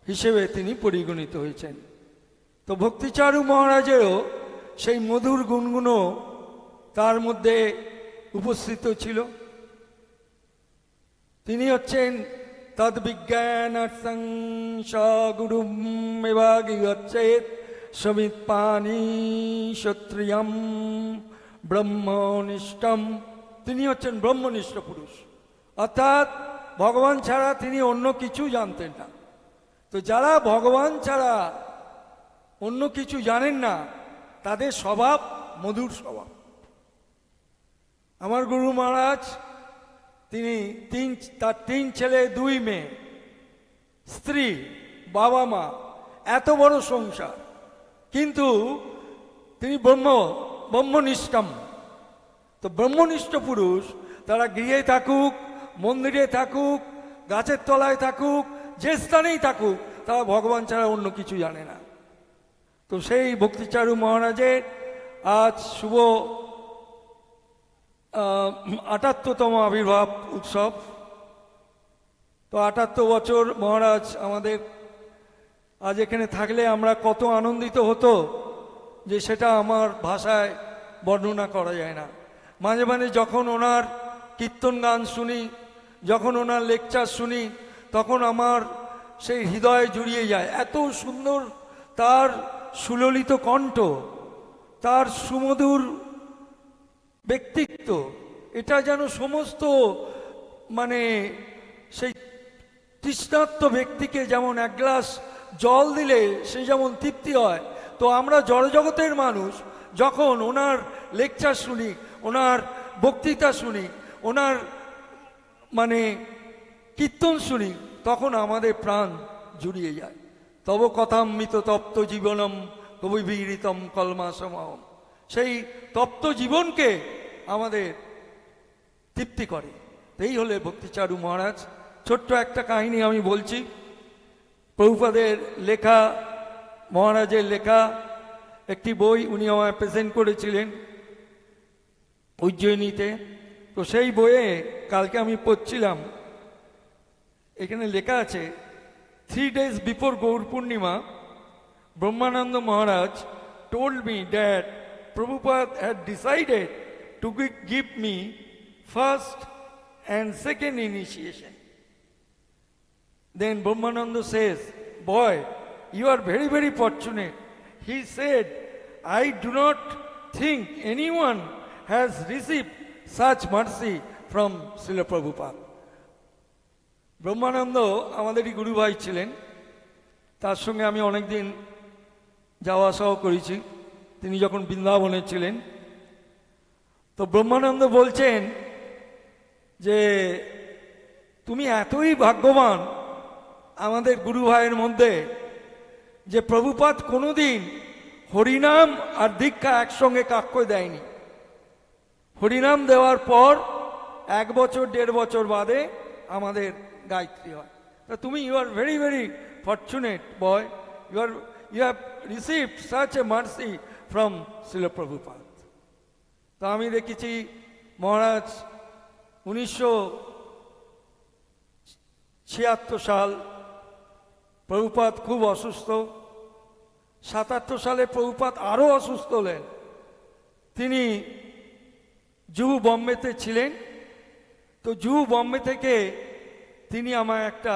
হিসেবে তিনি পরিগণিত হয়েছেন। তো ভক্তিচারু মহারাজেরও সেই মধুর গুণগুলো তার মধ্যে উপস্থিত ছিল। তিনি হচ্ছেন তদ্বিজ্ঞানার্থং সগুরুম এবাগিগচ্ছেৎ সমিৎপানি ক্ষত্রিয়ম ব্রহ্মনিষ্ঠম। তিনি হচ্ছেন ব্রহ্মনিষ্ঠ পুরুষ, অর্থাৎ ভগবান ছাড়া তিনি অন্য কিছু জানতেন না। তো যারা ভগবান ছাড়া অন্য কিছু জানেন না তাদের স্বভাব মধুর স্বভাব। আমার গুরু মহারাজ তিনি তার 3 ছেলে 2 মেয়ে, স্ত্রী, বাবা মা, এত বড় সংসার, কিন্তু তিনি ব্রহ্মনিষ্ঠম। তো ব্রহ্মনিষ্ঠ পুরুষ তারা গৃহে থাকুক, মন্দিরে থাকুক, গাছের তলায় থাকুক, যে স্থানেই থাকুক, তারা ভগবান ছাড়া অন্য কিছু জানে না। তো সেই ভক্তিচারু মহারাজের আজ শুভ ৭৮তম আবির্ভাব উৎসব। তো ৭৮ বছর মহারাজ আমাদের আজ এখানে থাকলে আমরা কত আনন্দিত হতো যে সেটা আমার ভাষায় বর্ণনা করা যায় না। মাঝে মাঝে যখন ওনার কীর্তন গান শুনি, যখন ওনার লেকচার শুনি, তখন আমার সেই হৃদয়ে জুড়িয়ে যায়। এত সুন্দর তার সুললিত কণ্ঠ, তার সুমধুর ব্যক্তিত্ব, এটা যেন সমস্ত মানে সেই তৃষ্ণার্ত ব্যক্তিকে যেমন এক গ্লাস জল দিলে সে যেমন তৃপ্তি হয়। তো আমরা জড়জগতের মানুষ যখন ওনার লেকচার শুনি, ওনার বক্তৃতা শুনি, ওনার মানে কীর্তন শুনি, তখন আমাদের প্রাণ জুড়িয়ে যায়। তব কথামৃত তপ্ত জীবনম কবিবীরিতম কলমাসমহম। সেই তপ্ত জীবনকে আমাদের তৃপ্তি করে। এই হলে ভক্তিচারু মহারাজ। ছোট্ট একটা কাহিনী আমি বলছি। প্রভুপাদের লেখা, মহারাজের লেখা একটি বই উনি আমায় প্রেজেন্ট করেছিলেন উজ্জয়িনীতে। তো সেই বইয়ে কালকে আমি পড়ছিলাম, এখানে লেখা আছে 3 days before Gaur Purnima, Brahmananda Maharaj told me that Prabhupada had decided to give me first and second initiation. Then Brahmananda says, boy, you are very, very fortunate. He said, I do not think anyone has received such mercy from Srila Prabhupada. ব্রহ্মানন্দ আমাদেরই গুরু ভাই ছিলেন, তার সঙ্গে আমি অনেকদিন যাওয়া আসাও করেছি তিনি যখন বৃন্দাবনে ছিলেন। তো ব্রহ্মানন্দ বলছেন যে তুমি এতই ভাগ্যবান আমাদের গুরু ভাইয়ের মধ্যে যে প্রভুপাদ কোনোদিন হরিনাম আর দীক্ষা একসঙ্গে কাক্য দেয়নি। হরিনাম দেওয়ার পর 1 বছর 1.5 বছর বাদে আমাদের গায়ত্রী হয়। তা তুমি you are very very fortunate boy, you have received such a mercy from Srila Prabhupada. তা আমি দেখেছি মহারাজ 1976 সাল প্রভুপাদ খুব অসুস্থ। 77 সালে প্রভুপাদ আরও অসুস্থ হলেন। তিনি জুহু বম্বেতে ছিলেন। তো জুহু বম্বে থেকে তিনি আমায় একটা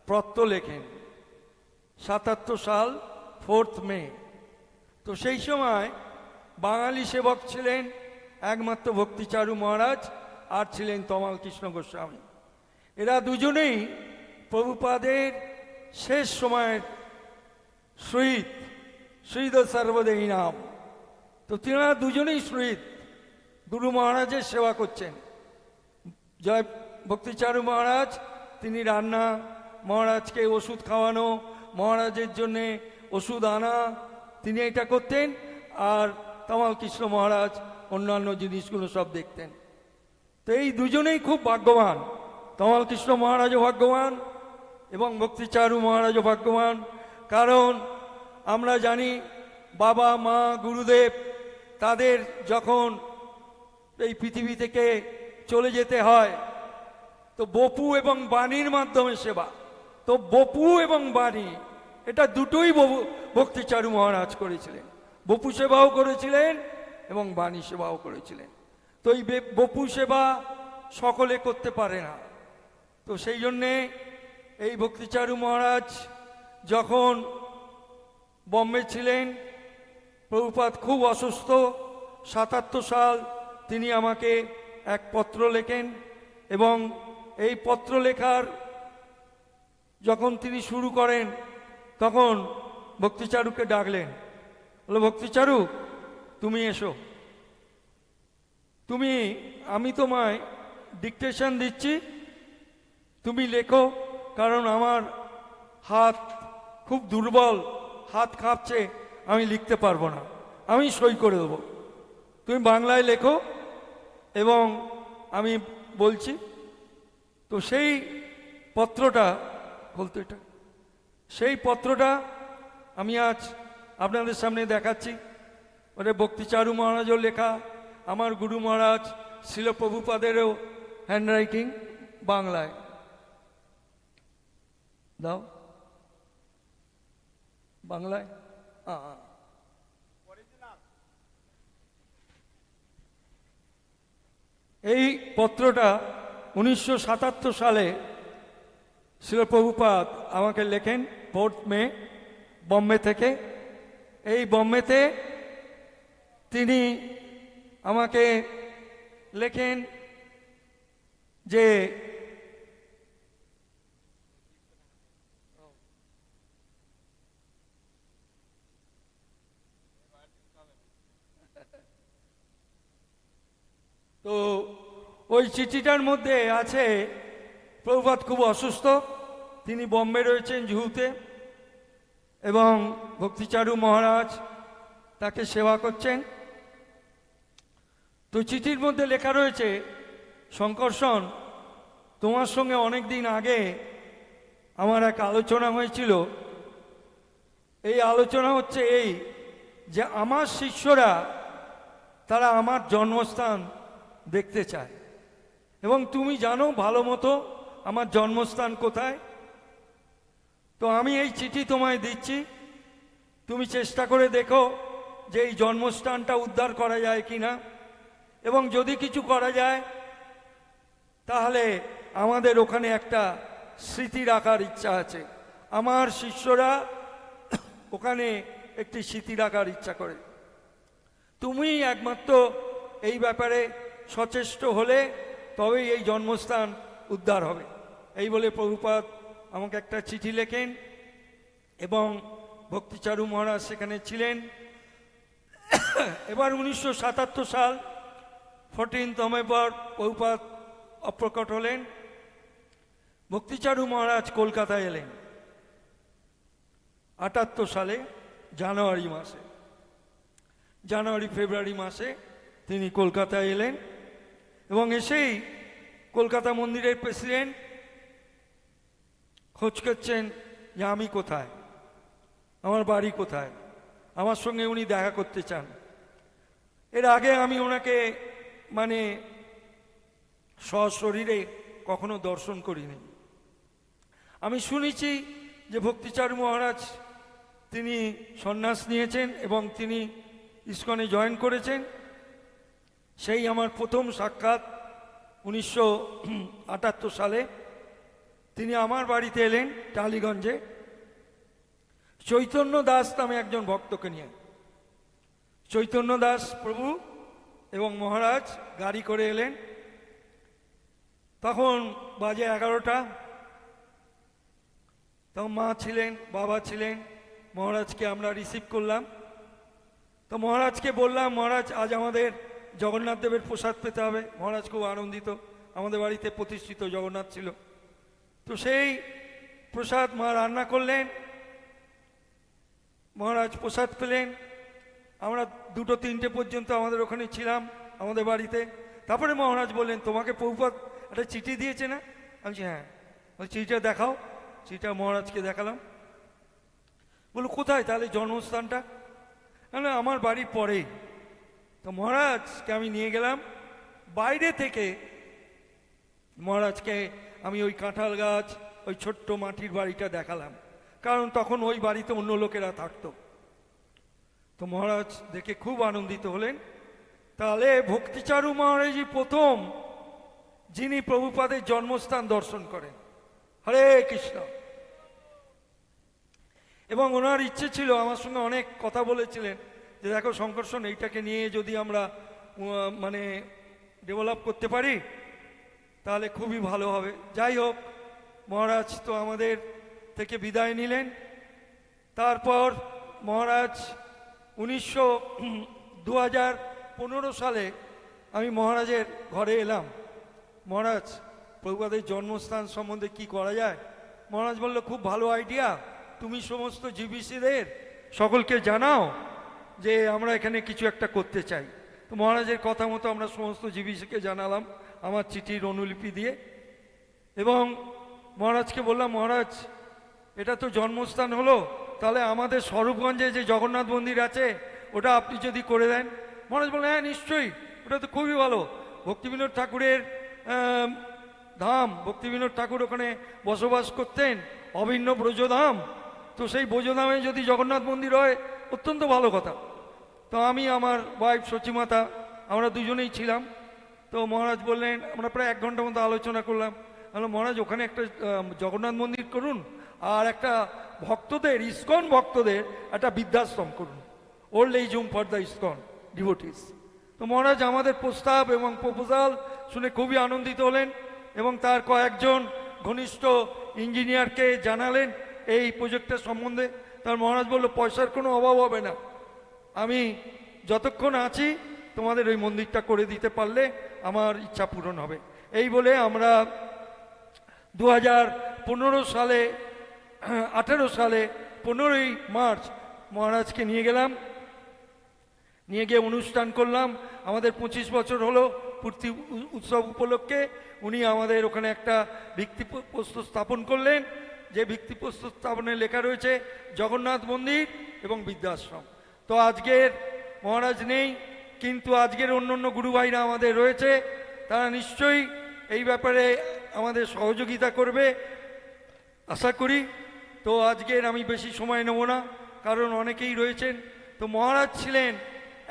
পত্র লেখেন 77 সাল 4 মে। তো সেই সময় বাঙালি সেবক ছিলেন একমাত্র ভক্তিচারু মহারাজ আর ছিলেন তমাল কৃষ্ণ গোস্বামী। এরা দুজনেই প্রভুপাদের শেষ সময়ের শহীদ, শহীদ সর্বদেহী নাম। তো তিনারা দুজনেই শহীদ গুরু মহারাজের সেবা করছেন। জয় ভক্তিচারু মহারাজ তিনি রান্না, মহারাজকে ওষুধ খাওয়ানো, মহারাজের জন্যে ওষুধ আনা, তিনি এটা করতেন। আর তমাল কৃষ্ণ মহারাজ অন্যান্য জিনিসগুলো সব দেখতেন। তো এই দুজনেই খুব ভাগ্যবান। তমাল কৃষ্ণ মহারাজও ভাগ্যবান এবং ভক্তিচারু মহারাজও ভাগ্যবান। কারণ আমরা জানি বাবা মা গুরুদেব তাদের যখন এই পৃথিবী থেকে চলে যেতে হয় তো বপু এবং বাণীর মাধ্যমে সেবা। তো বপু এবং বাণী এটা দুটোই ভক্তিচারু মহারাজ করেছিলেন। বপু সেবাও করেছিলেন এবং বাণী সেবাও করেছিলেন। তো এই বপু সেবা সকলে করতে পারে না। তো সেই জন্যে এই ভক্তিচারু মহারাজ যখন বম্বে ছিলেন, প্রভুপাদ খুব অসুস্থ। 77 সাল তিনি আমাকে এক পত্র লেখেন এবং এই পত্র লেখার যখন তিনি শুরু করেন তখন ভক্তিচারুকে ডাকলেন, বলে ভক্তিচারু তুমি এসো, আমি তোমায় ডিকটেশন দিচ্ছি, তুমি লেখো। কারণ আমার হাত খুব দুর্বল, হাত কাঁপছে, আমি লিখতে পারবো না, আমি সই করে দেবো, তুমি বাংলায় লেখো এবং আমি বলছি। তো সেই পত্রটা বলতো এটা, সেই পত্রটা আমি আজ আপনাদের সামনে দেখাচ্ছি। ওটা ভক্তিচারু মহারাজও লেখা, আমার গুরু মহারাজ শিল প্রভুপাদেরও হ্যান্ডরাইটিং বাংলায়। দাও বাংলায়। এই পত্রটা 1977 সালে শিল প্রভুপাদ আমাকে লেখেন 4 মে বম্বে থেকে। এই বম্বেতে তিনি আমাকে লেখেন যে তো ওই চিঠিটার মধ্যে আছে প্রভুপাদ খুব অসুস্থ, তিনি বম্বে রয়েছেন জুহুতে এবং ভক্তিচারু মহারাজ তাকে সেবা করছেন। তো চিঠির মধ্যে লেখা রয়েছে, শঙ্কর্ষণ, তোমার সঙ্গে অনেক দিন আগে আমার এক আলোচনা হয়েছিল। এই আলোচনা হচ্ছে এই যে আমার শিষ্যরা তারা আমার জন্মস্থান দেখতে চায়, এবং তুমি জানো ভালো মতো আমার জন্মস্থান কোথায়। তো আমি এই চিঠি তোমায় দিচ্ছি, তুমি চেষ্টা করে দেখো যে এই জন্মস্থানটা উদ্ধার করা যায় কিনা, এবং যদি কিছু করা যায় তাহলে আমাদের ওখানে একটা স্মৃতি রাখার ইচ্ছা আছে। আমার শিষ্যরা ওখানে একটি স্মৃতি রাখার ইচ্ছা করে। তুমি একমাত্র এই ব্যাপারে সচেষ্ট হলে তবেই এই জন্মস্থান উদ্ধার হবে। এই বলে প্রভুপাদ আমাকে একটা চিঠি লেখেন, এবং ভক্তিচারু মহারাজ সেখানে ছিলেন। এবার 1977 সাল 14 নভেম্বর প্রভুপাদ অপ্রকট হলেন। ভক্তিচারু মহারাজ কলকাতায় এলেন 78 সালে জানুয়ারি ফেব্রুয়ারি মাসে তিনি কলকাতায় এলেন, এবং এসেই কলকাতা মন্দিরের প্রেসিডেন্ট খোঁজ করছেন যে আমি কোথায়, আমার বাড়ি কোথায়, আমার সঙ্গে উনি দেখা করতে চান। এর আগে আমি ওনাকে মানে সশরীরে কখনো দর্শন করিনি। আমি শুনেছি যে ভক্তিচারু মহারাজ তিনি সন্ন্যাস নিয়েছেন এবং তিনি ইসকনে জয়েন করেছেন। সেই আমার প্রথম সাক্ষাৎ 1978 সালে। তিনি আমার বাড়িতে এলেন টালিগঞ্জে, চৈতন্য দাস নামে একজন ভক্তকে নিয়ে। চৈতন্য দাস প্রভু এবং মহারাজ গাড়ি করে এলেন। তখন বাজে 11টা। তখন মা ছিলেন, বাবা ছিলেন। মহারাজকে আমরা রিসিভ করলাম। তো মহারাজকে বললাম, মহারাজ আজ আমাদের জগন্নাথ দেবের প্রসাদ পেতে হবে। মহারাজ খুব আনন্দিত, আমাদের বাড়িতে প্রতিষ্ঠিত জগন্নাথ ছিল। তো সেই প্রসাদ মা রান্না করলেন, মহারাজ প্রসাদ পেলেন। আমরা 2-3টে পর্যন্ত আমাদের ওখানে ছিলাম আমাদের বাড়িতে। তারপরে মহারাজ বললেন, তোমাকে প্রভুপাদ একটা চিঠি দিয়েছে না? আমি বলছি হ্যাঁ। ওই চিঠিটা দেখাও। চিঠিটা মহারাজকে দেখালাম। বললো কোথায় তাহলে জন্মস্থানটা? না আমার বাড়ির পরেই। তো মহারাজকে আমি নিয়ে গেলাম বাইরে থেকে। মহারাজকে আমি ওই কাঁঠাল গাছ, ওই ছোট্ট মাটির বাড়িটা দেখালাম, কারণ তখন ওই বাড়িতে অন্য লোকেরা থাকতো। তো মহারাজ দেখে খুব আনন্দিত হলেন। তাহলে ভক্তিচারু মহারাজই প্রথম যিনি প্রভুপাদের জন্মস্থান দর্শন করেন। হরে কৃষ্ণ। এবং ওনার ইচ্ছে ছিল, আমার সঙ্গে অনেক কথা বলেছিলেন যে দেখো শঙ্কর্ষণ, এইটাকে নিয়ে যদি আমরা মানে ডেভেলপ করতে পারি তাহলে খুবই ভালো হবে। যাই হোক, মহারাজ তো আমাদের থেকে বিদায় নিলেন। তারপর মহারাজ 2015 সালে আমি মহারাজের ঘরে এলাম। মহারাজ, প্রভুপাদের জন্মস্থান সম্বন্ধে কি করা যায়? মহারাজ বলল, খুব ভালো আইডিয়া, তুমি সমস্ত জিবিসিদের সকলকে জানাও যে আমরা এখানে কিছু একটা করতে চাই। তো মহারাজের কথা মতো আমরা সমস্ত জিবিসিকে জানালাম আমার চিঠির অনুলিপি দিয়ে। এবং মহারাজকে বললাম, মহারাজ এটা তো জন্মস্থান হলো, তাহলে আমাদের স্বরূপগঞ্জে যে জগন্নাথ মন্দির আছে ওটা আপনি যদি করে দেন। মহারাজ বললেন, হ্যাঁ নিশ্চয়ই, ওটা তো খুবই ভালো। ভক্তিবিনোদ ঠাকুরের ধাম, ভক্তিবিনোদ ঠাকুর ওখানে বসবাস করতেন, অভিন্ন ব্রজধাম। তো সেই ব্রজধামে যদি জগন্নাথ মন্দির হয় অত্যন্ত ভালো কথা। তো আমি, আমার ওয়াইফ সচিমাতা, আমরা দুজনেই ছিলাম। তো মহারাজ বললেন, আমরা প্রায় 1 ঘন্টার মতো আলোচনা করলাম। বললাম, মহারাজ ওখানে একটা জগন্নাথ মন্দির করুন, আর একটা ভক্তদের, ইসকন ভক্তদের একটা বৃদ্ধাশ্রম করুন, old age home for the ISKCON devotees. তো মহারাজ আমাদের প্রস্তাব এবং প্রপোজাল শুনে খুবই আনন্দিত হলেন এবং তার কয়েকজন ঘনিষ্ঠ ইঞ্জিনিয়ারকে জানালেন এই প্রজেক্টের সম্বন্ধে। তার মহারাজ বলল, পয়সার কোনো অভাব হবে না, আমি যতক্ষণ আছি তোমাদের ওই মন্দিরটা করে দিতে পারলে আমার ইচ্ছা পূরণ হবে। এই বলে আমরা 2015 সালে 18 সালে 15ই মার্চ মহারাজকে নিয়ে গেলাম নিয়ে গিয়ে অনুষ্ঠান করলাম। আমাদের 25 বছর হলো পূর্তি উৎসব উপলক্ষে উনি আমাদের ওখানে একটা ভিত্তিপ্রস্তর স্থাপন করলেন, যে ভিত্তিপ্রস্তর স্থাপনে লেখা রয়েছে জগন্নাথ মন্দির এবং বৃদ্ধাশ্রম। তো আজকের মহারাজ নেই, কিন্তু আজকের অন্য অন্য গুরু ভাইরা আমাদের রয়েছে, তারা নিশ্চয়ই এই ব্যাপারে আমাদের সহযোগিতা করবে আশা করি। তো আজকের আমি বেশি সময় নেব না, কারণ অনেকেই রয়েছেন। তো মহারাজ ছিলেন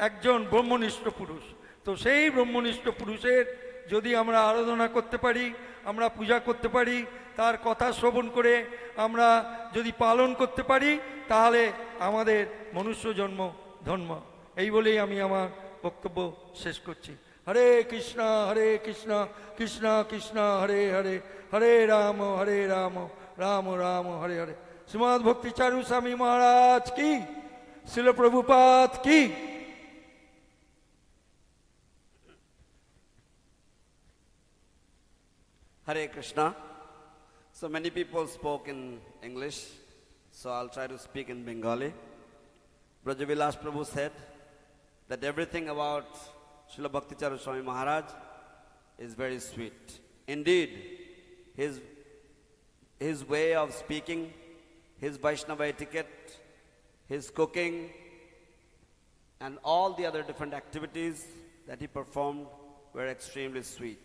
একজন ব্রহ্মনিষ্ঠ পুরুষ। তো সেই ব্রহ্মনিষ্ঠ পুরুষের যদি আমরা আরাধনা করতে পারি, আমরা পূজা করতে পারি, তার কথা শ্রবণ করে আমরা যদি পালন করতে পারি, তাহলে আমাদের মনুষ্য জন্ম ধন্য। এই বলেই আমি আমার বক্তব্য শেষ করছি। হরে কৃষ্ণ কৃষ্ণ কৃষ্ণ হরে হরে, হরে রাম রাম রাম হরে হরে। শ্রীমদ্ ভক্তি চারু স্বামী মহারাজ কি, শিল প্রভুপাদ কি। Hare Krishna. So many people spoke in English, so I'll try to speak in Bengali. Brajavilas Prabhu said that everything about Srila Bhakti Charu Swami Maharaj is very sweet. Indeed, his way of speaking, his Vaishnava etiquette, his cooking, and all the other different activities that he performed were extremely sweet.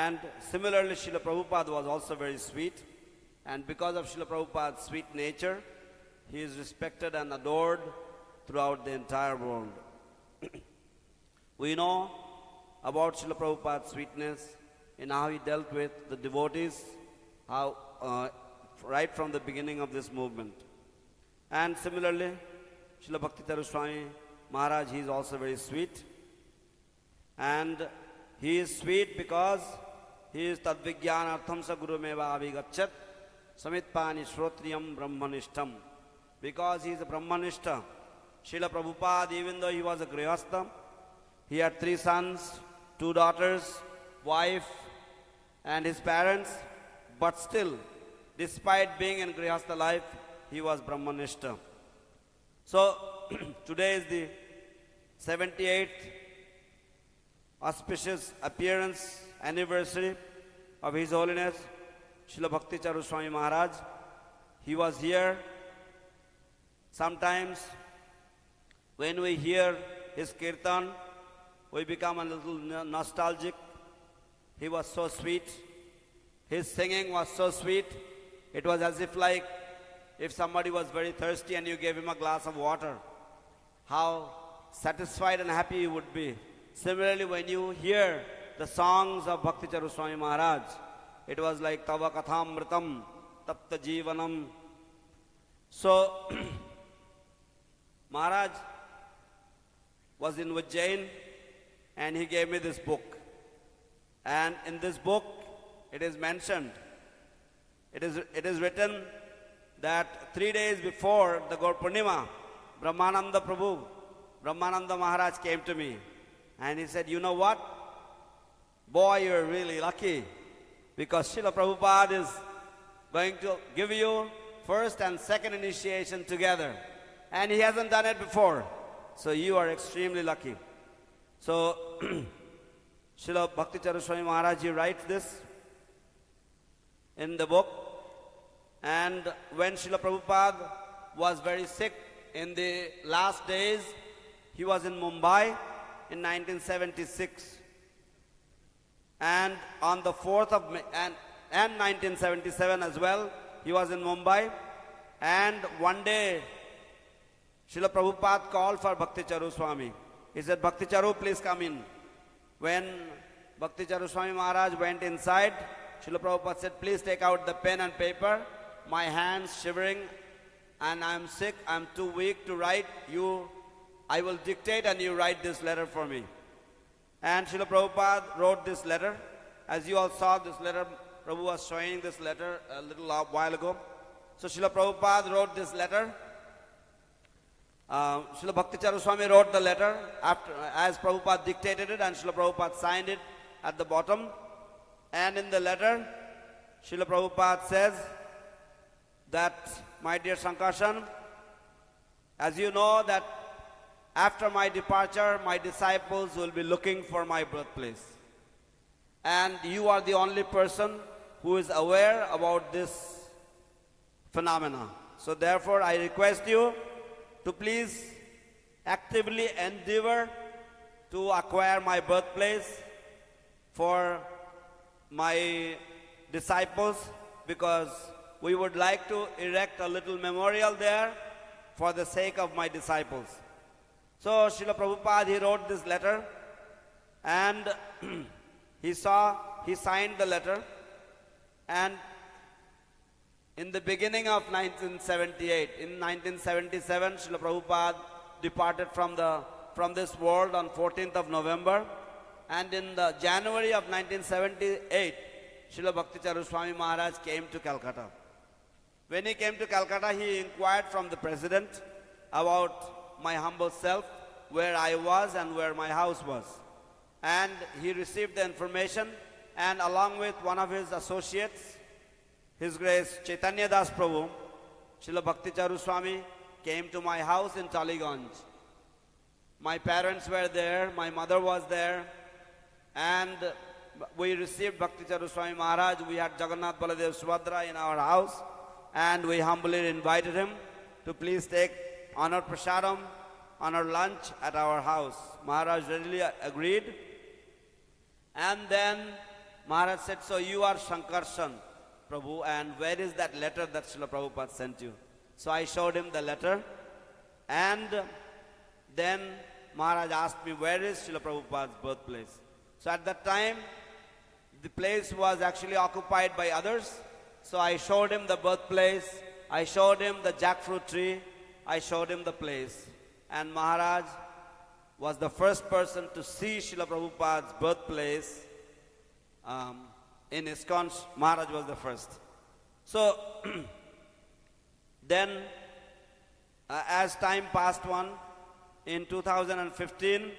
And similarly, Srila Prabhupada was also very sweet. And because of Srila Prabhupada's sweet nature, he is respected and adored throughout the entire world. We know about Srila Prabhupada's sweetness and how he dealt with the devotees, how right from the beginning of this movement. And similarly, Srila Bhakti Charu Swami Maharaj, he is also very sweet. And he is sweet because he is tadvijnanartham sa guru meva avigachat samitpani shrotriyam brahmanishtam. Because he is a brahmanishta. Srila Prabhupada, even though he was a grihastha, he had 3 sons, 2 daughters, wife, and his parents, but still, despite being in grihastha life, he was brahmanishta. So, today is the 78th auspicious appearance anniversary of His Holiness Srila Bhakti Charu Swami Maharaj. He was here. Sometimes when we hear his kirtan, we become a little nostalgic. He was so sweet. His singing was so sweet. It was as if like if somebody was very thirsty and you gave him a glass of water, how satisfied and happy he would be. Similarly, when you hear the songs of Bhakti Charu Swami Maharaj, it was like Tava Kathamritam, Tapta Jivanam. So, Maharaj was in Ujjain and he gave me this book. And in this book, it is mentioned, it is written that 3 days before the Gaur Purnima, Brahmananda Maharaj came to me. And he said, you know what? Boy, you're really lucky, because Srila Prabhupada is going to give you first and second initiation together. And he hasn't done it before. So you are extremely lucky. So Srila Bhakti Charu Swami Maharaj, he writes this in the book. And when Srila Prabhupada was very sick in the last days, he was in Mumbai in 1976, and on the 4th of May, and 1977 as well, he was in Mumbai. And one day Srila Prabhupada called for Bhakti Charu Swami. He said, Bhakti Charu, please come in. When Bhakti Charu Swami Maharaj went inside, Srila Prabhupada said, please take out the pen and paper. My hands shivering and I am sick, I am too weak to write. I will dictate and you write this letter for me. And Srila Prabhupada wrote this letter. As you all saw this letter, Prabhu was showing this letter a little while ago. So Srila Prabhupada wrote this letter. Srila Bhakti Charu Swami wrote the letter as Prabhupada dictated it, and Srila Prabhupada signed it at the bottom. And in the letter, Srila Prabhupada says that, my dear Sankarshan, as you know that after my departure, my disciples will be looking for my birthplace. And you are the only person who is aware about this phenomena. So therefore, I request you to please actively endeavor to acquire my birthplace for my disciples, because we would like to erect a little memorial there for the sake of my disciples. So Srila Prabhupada, he wrote this letter, and he signed the letter, and in the beginning of 1978, in 1977, Srila Prabhupada departed from this world on 14th of November, and in the January of 1978, Srila Bhakti Charu Swami Maharaj came to Calcutta. When he came to Calcutta, he inquired from the president about my humble self, where I was and where my house was. And he received the information, and along with one of his associates, His Grace Chaitanya Das Prabhu, Srila Bhakti Charu Swami came to my house in Taliganj. My parents were there, my mother was there, and we received Bhakti Charu Swami Maharaj. We had Jagannath Baladev Subhadra in our house, and we humbly invited him to please take honor prasadam, honor lunch at our house. Maharaj readily agreed. And then Maharaj said, so you are Shankarshan, Prabhu, and where is that letter that Srila Prabhupada sent you? So I showed him the letter, and then Maharaj asked me, where is Srila Prabhupada's birthplace? So at that time, the place was actually occupied by others. So I showed him the birthplace, I showed him the jackfruit tree, I showed him the place. And Maharaj was the first person to see Srila Prabhupada's birthplace in ISKCON. Maharaj was the first. So then as time passed on, in 2015,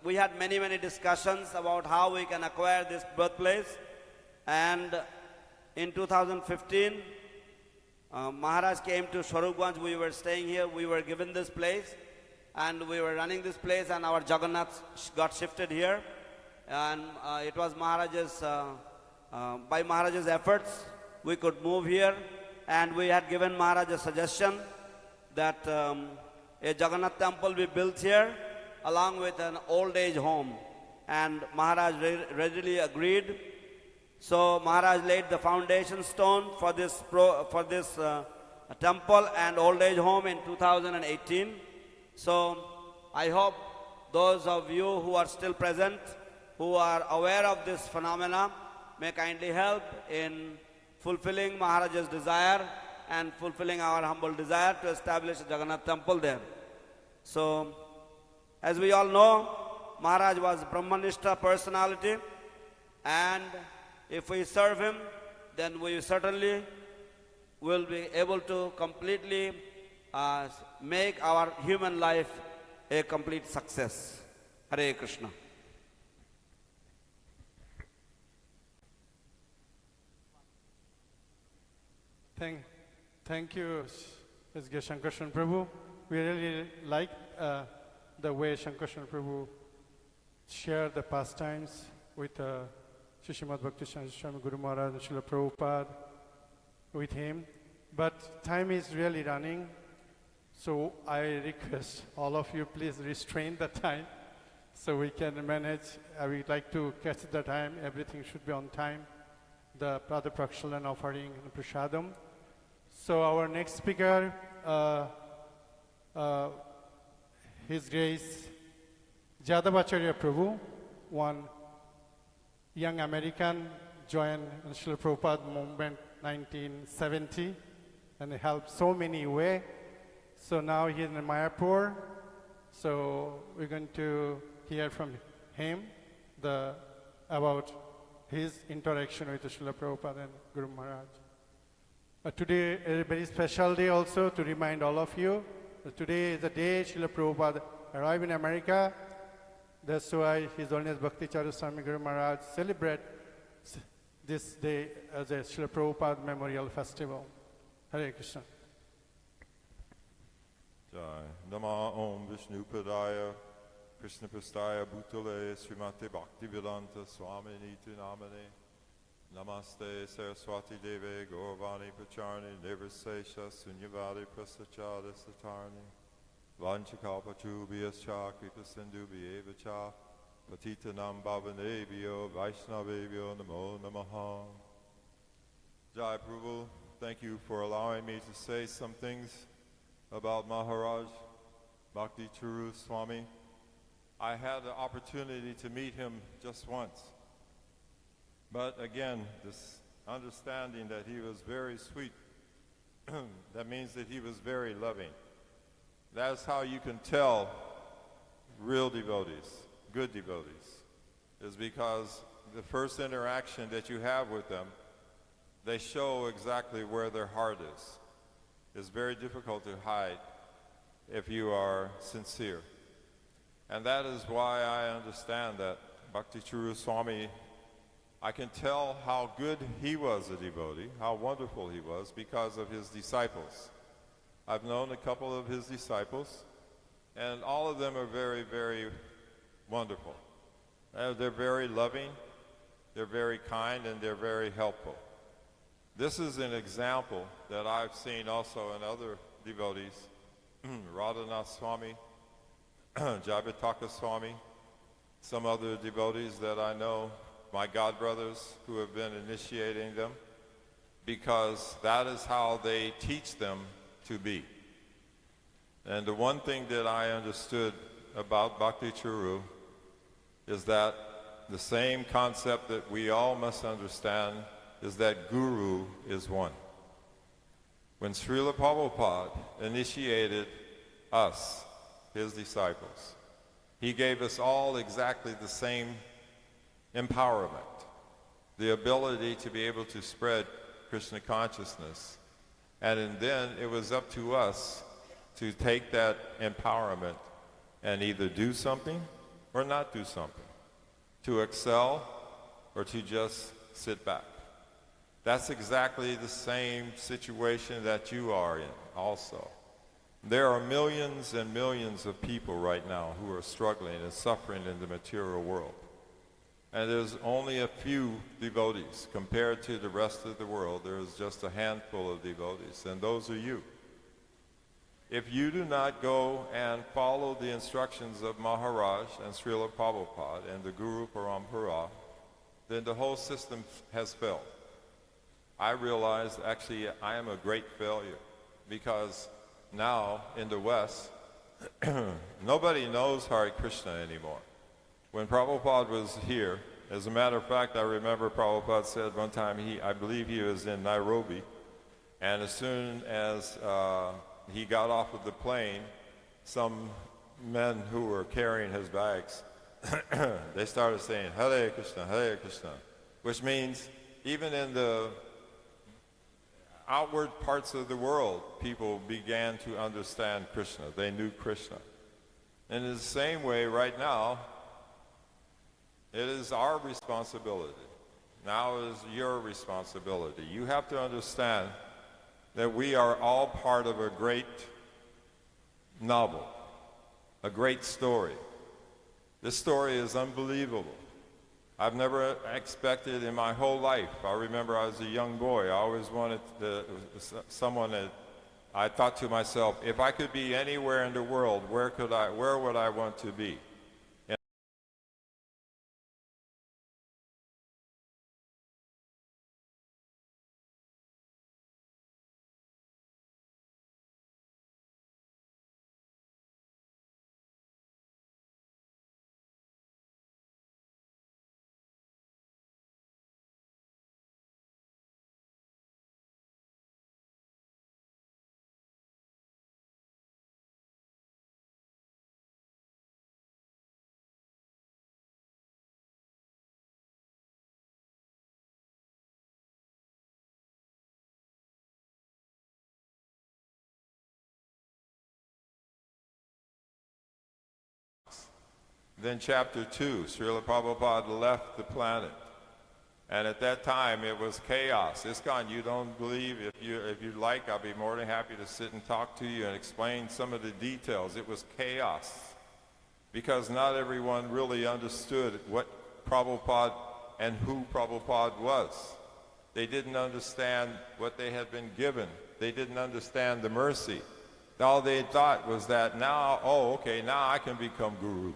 we had many discussions about how we can acquire this birthplace. And in 2015, Maharaj came to Swarupganj. We were staying here. We were given this place, and we were running this place, and our Jagannath got shifted here. And it was Maharaj's, by Maharaj's efforts, we could move here. And we had given Maharaj a suggestion that a Jagannath temple be built here along with an old age home. And Maharaj readily agreed. So Maharaj laid the foundation stone for this temple and old age home in 2018. So I hope those of you who are still present, who are aware of this phenomena, may kindly help in fulfilling Maharaj's desire and fulfilling our humble desire to establish a Jagannath temple there. So, as we all know, Maharaj was a Brahmanishta personality, and if we serve him, then we certainly will be able to completely make our human life a complete success. Hare Krishna. Thank you, S.G. Shankarshan Prabhu. We really like the way Shankarshan Prabhu shared the pastimes with Srimad Bhakti Charu Swami Guru Maharaj and Srila Prabhupada with him. But time is really running, so I request all of you, please restrain the time so we can manage. I would like to catch the time. Everything should be on time. The Prada Prakshalan offering and Prasadam. So our next speaker, His Grace Jadavacharya Prabhu, one young American, joined Srila Prabhupada movement 1970 and helped so many way. So now he's in Mayapur. So we're going to hear from him about his interaction with Srila Prabhupada and Guru Maharaj. Today is a very special day also to remind all of you that today is the day Srila Prabhupada arrived in America. That's why His Holiness Bhakti Charu Swami Guru Maharaj celebrate this day as a Srila Prabhupada Memorial Festival. Hare Krishna. Jai. Nama Om Vishnu Padaya Krishna Prastaya Bhutale Srimate Bhakti Vedanta Swami Niti Namane Namaste Saraswati Deve Gauravani Pacharni Nirvisesha Sunyavadi Prasachada Satarni Vanchakalpachubhyascha Kripa Sindhubhyevacha Patitanam Bhavanebhyo Vaishnavebhyo Namo Namaha. Jai Prabhu, thank you for allowing me to say some things about Maharaj Bhakti Charu Swami. I had the opportunity to meet him just once. But again, this understanding that he was very sweet, that means that he was very loving. That's how you can tell real devotees, good devotees, is because the first interaction that you have with them, they show exactly where their heart is. It's very difficult to hide if you are sincere. And that is why I understand that Bhakti Charu Swami, I can tell how good he was a devotee, how wonderful he was because of his disciples. I've known a couple of his disciples, and all of them are very, very wonderful. They're very loving, they're very kind, and they're very helpful. This is an example that I've seen also in other devotees, Radhanath Swami, Jayapataka Swami, some other devotees that I know, my godbrothers who have been initiating them, because that is how they teach them to be. And the one thing that I understood about Bhakti Charu is that the same concept that we all must understand is that Guru is one. When Srila Prabhupada initiated us, his disciples, he gave us all exactly the same empowerment, the ability to be able to spread Krishna consciousness. And then it was up to us to take that empowerment and either do something or not do something, to excel or to just sit back. That's exactly the same situation that you are in also. There are millions and millions of people right now who are struggling and suffering in the material world. And there's only a few devotees. Compared to the rest of the world, there's just a handful of devotees, and those are you. If you do not go and follow the instructions of Maharaj and Srila Prabhupada and the Guru Parampara, then the whole system has failed. I realized actually I am a great failure because now in the West, nobody knows Hare Krishna anymore. When Prabhupada was here, as a matter of fact, I remember Prabhupada said one time, I believe he was in Nairobi, and as soon as he got off of the plane, some men who were carrying his bags, they started saying, Hare Krishna, which means even in the outward parts of the world, people began to understand Krishna. They knew Krishna. And in the same way, right now, it is our responsibility. Now it is your responsibility. You have to understand that we are all part of a great novel, a great story. This story is unbelievable. I've never expected in my whole life. I remember I was a young boy. I always wanted someone that I thought to myself, if I could be anywhere in the world, where would I want to be? Then chapter 2, Srila Prabhupada left the planet. And at that time, it was chaos. ISKCON, you don't believe, if you like, I'll be more than happy to sit and talk to you and explain some of the details. It was chaos because not everyone really understood what Prabhupada and who Prabhupada was. They didn't understand what they had been given. They didn't understand the mercy. All they thought was that now, oh, okay, now I can become guru.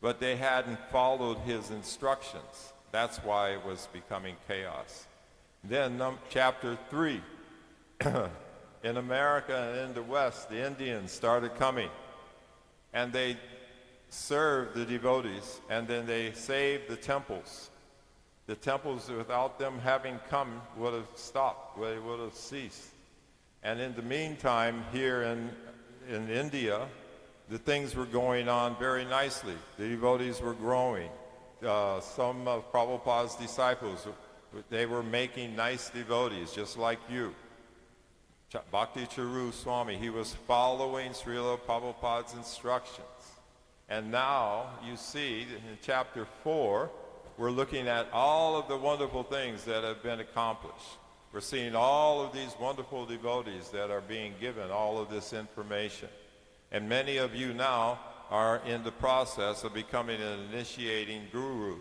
But they hadn't followed his instructions. That's why it was becoming chaos. Then chapter 3, in America and in the West, the Indians started coming. And they served the devotees, and then they saved the temples. The temples, without them having come, would have stopped, they would have ceased. And in the meantime, here in India, the things were going on very nicely. The devotees were growing. Some of Prabhupada's disciples, they were making nice devotees, just like you. Bhakti Charu Swami, he was following Srila Prabhupada's instructions. And now, you see, in chapter 4, we're looking at all of the wonderful things that have been accomplished. We're seeing all of these wonderful devotees that are being given all of this information. And many of you now are in the process of becoming an initiating guru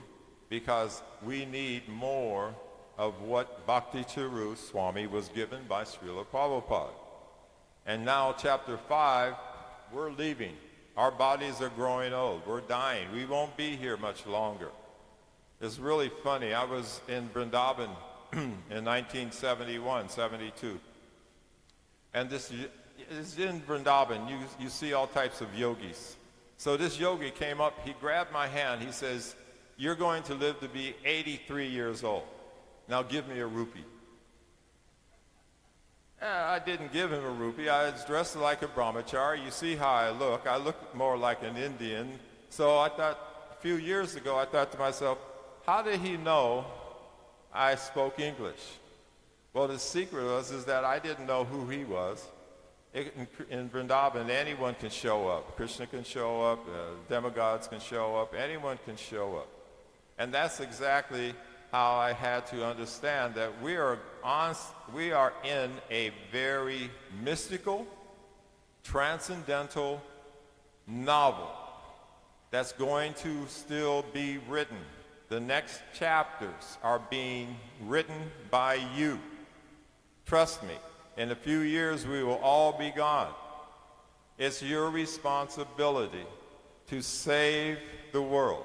because we need more of what Bhakti Charu Swami was given by Srila Prabhupada. And now chapter 5, we're leaving. Our bodies are growing old. We're dying. We won't be here much longer. It's really funny. I was in Vrindavan in 1971, 72. And this is in Vrindavan. You see all types of yogis. So this yogi came up, he grabbed my hand, he says, "You're going to live to be 83 years old. Now give me a rupee." I didn't give him a rupee. I was dressed like a brahmachari. You see how I look. I look more like an Indian. So I thought, a few years ago, I thought to myself, how did he know I spoke English? Well, the secret is that I didn't know who he was. In Vrindavan, anyone can show up. Krishna can show up, demigods can show up, anyone can show up. And that's exactly how I had to understand that we are in a very mystical, transcendental novel that's going to still be written. The next chapters are being written by you. Trust me. In a few years, we will all be gone. It's your responsibility to save the world.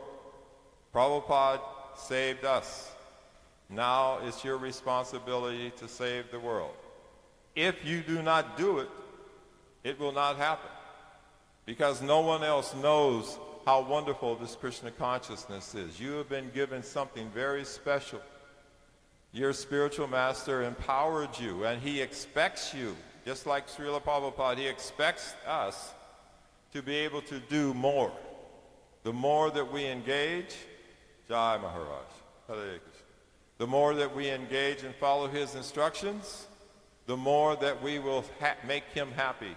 Prabhupada saved us. Now it's your responsibility to save the world. If you do not do it, it will not happen. Because no one else knows how wonderful this Krishna consciousness is. You have been given something very special. Your spiritual master empowered you, and he expects you, just like Srila Prabhupada, he expects us to be able to do more. The more that we engage, Jai Maharaj, Hare Krishna. The more that we engage and follow his instructions, the more that we will make him happy.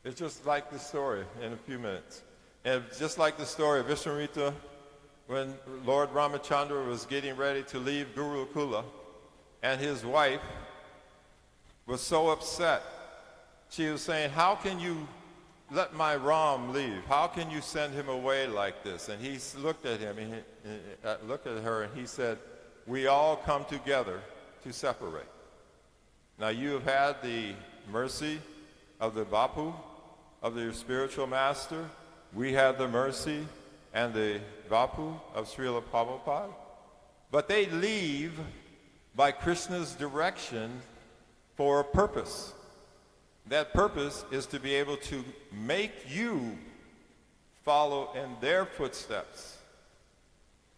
It's just like the story in a few minutes. And just like the story of Vishwamitra, when Lord Ramachandra was getting ready to leave Gurukula, and his wife was so upset. She was saying, "How can you let my Ram leave? How can you send him away like this?" And he looked at him, looked at her, and he said, "We all come together to separate." Now you have had the mercy of the Vapu, of your spiritual master. We have the mercy and the Vapu of Srila Prabhupada. But they leave by Krishna's direction for a purpose. That purpose is to be able to make you follow in their footsteps.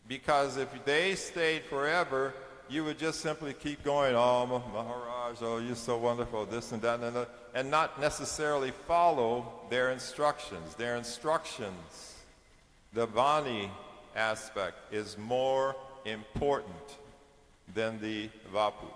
Because if they stayed forever, you would just simply keep going, "Oh, Maharaj, oh, you're so wonderful," this and that, and not necessarily follow their instructions. Their instructions, the Vani aspect, is more important than the Vapu.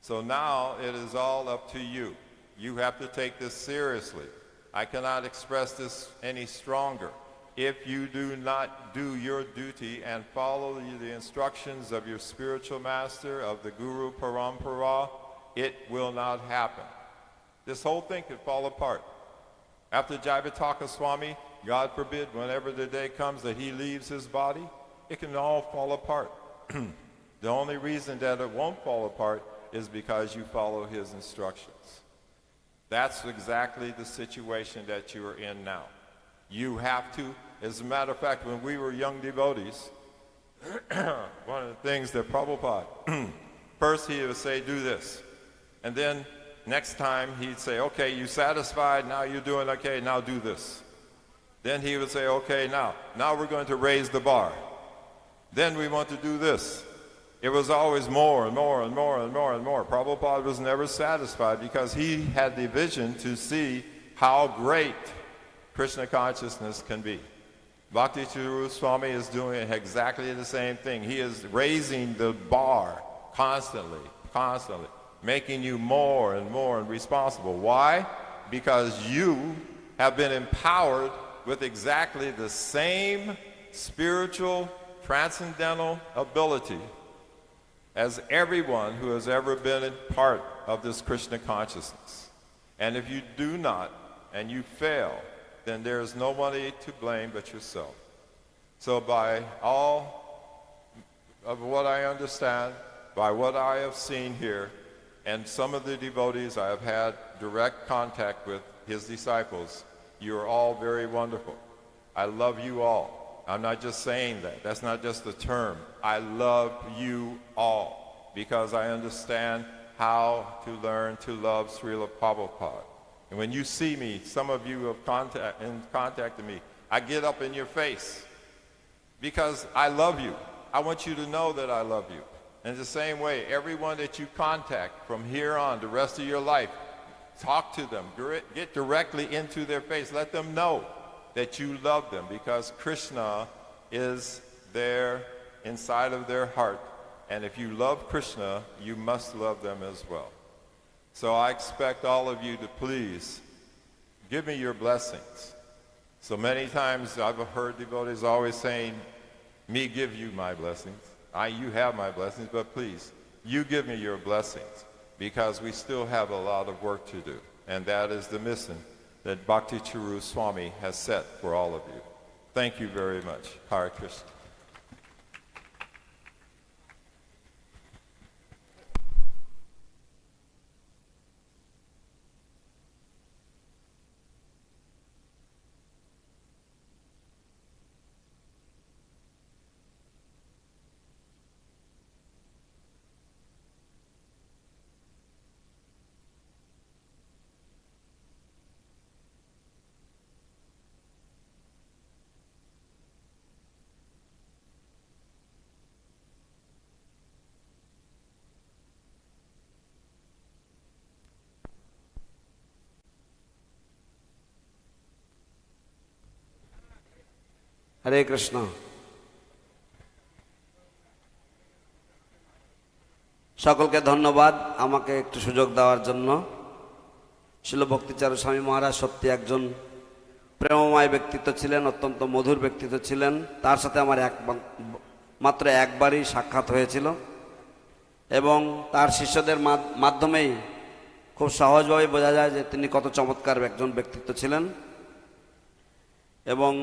So now it is all up to you. You have to take this seriously. I cannot express this any stronger. if you do not do your duty and follow the instructions of your spiritual master, of the Guru Parampara, it will not happen. This whole thing could fall apart. After Jaivataka Swami, God forbid, whenever the day comes that he leaves his body, it can all fall apart. The only reason that it won't fall apart is because you follow his instructions. That's exactly the situation that you are in now. You have to, as a matter of fact, when we were young devotees, one of the things that Prabhupada, first he would say, do this. And then next time he'd say, okay, you satisfied, now you're doing okay, now do this. Then he would say, okay, now we're going to raise the bar. Then we want to do this. It was always more and more and more and more and more. Prabhupada was never satisfied because he had the vision to see how great Krishna consciousness can be. Bhakti Charu Swami is doing exactly the same thing. He is raising the bar constantly, making you more and more responsible. Why? Because you have been empowered with exactly the same spiritual, transcendental ability as everyone who has ever been a part of this Krishna consciousness. And if you do not, and you fail, then there is nobody to blame but yourself. So by all of what I understand, by what I have seen here, and some of the devotees I have had direct contact with, his disciples, you are all very wonderful. I love you all. I'm not just saying that. That's not just a term. I love you all because I understand how to learn to love Srila Prabhupada. And when you see me, some of you have contacted me, I get up in your face because I love you. I want you to know that I love you. In the same way, everyone that you contact from here on, the rest of your life, talk to them, get directly into their face, let them know that you love them because Krishna is there inside of their heart. And if you love Krishna, you must love them as well. So I expect all of you to please give me your blessings. So many times I've heard devotees always saying, me give you my blessings. You have my blessings, but please, you give me your blessings because we still have a lot of work to do. And that is the mission that Bhakti Charu Swami has set for all of you. Thank you very much. Hare Krishna. হরে কৃষ্ণ। সকলকে ধন্যবাদ আমাকে একটু সুযোগ দেওয়ার জন্য। শিল ভক্তি চারু স্বামী মহারাজ সত্যি একজন প্রেমময় ব্যক্তিত্ব ছিলেন, অত্যন্ত মধুর ব্যক্তিত্ব ছিলেন। তার সাথে আমার মাত্র একবারই সাক্ষাৎ হয়েছিল এবং তার শিষ্যদের মাধ্যমেই খুব সহজভাবে বোঝা যায় যে তিনি কত চমৎকার একজন ব্যক্তিত্ব ছিলেন। এবং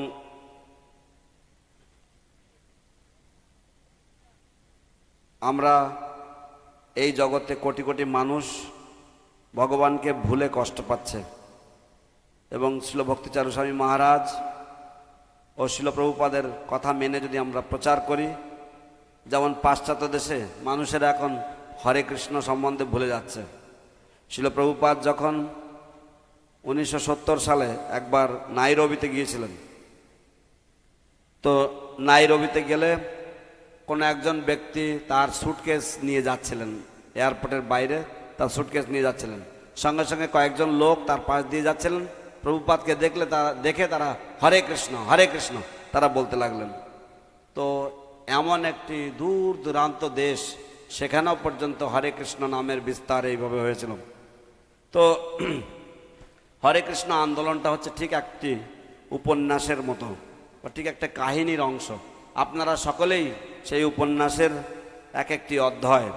আমরা এই জগতে কোটি কোটি মানুষ ভগবানকে ভুলে কষ্ট পাচ্ছে এবং শিল ভক্তি চারু স্বামী মহারাজ ও শিল প্রভুপাদের কথা মেনে যদি আমরা প্রচার করি, যেমন পাশ্চাত্য দেশে মানুষেরা এখন হরে কৃষ্ণ সম্বন্ধে ভুলে যাচ্ছে। শিল প্রভুপাদ যখন 1970 সালে একবার নাইরোবিতে গিয়েছিলেন, তো নাইরোবিতে গেলে কোনো একজন ব্যক্তি তার সুটকেস নিয়ে যাচ্ছিলেন, এয়ারপোর্টের বাইরে তার সুটকেস নিয়ে যাচ্ছিলেন। সঙ্গে সঙ্গে কয়েকজন লোক তার পাশ দিয়ে যাচ্ছিলেন। প্রভুপাদকে দেখে তারা হরে কৃষ্ণ তারা বলতে লাগলেন। তো এমন একটি দূর দূরান্ত দেশ, সেখানেও পর্যন্ত হরে কৃষ্ণ নামের বিস্তার এইভাবে হয়েছিল। তো হরে কৃষ্ণ আন্দোলনটা হচ্ছে ঠিক একটি উপন্যাসের মতো। বা ঠিক একটা কাহিনীর অংশ। আপনারা সকলেই সেই উপন্যাসের এক একটি অধ্যায়।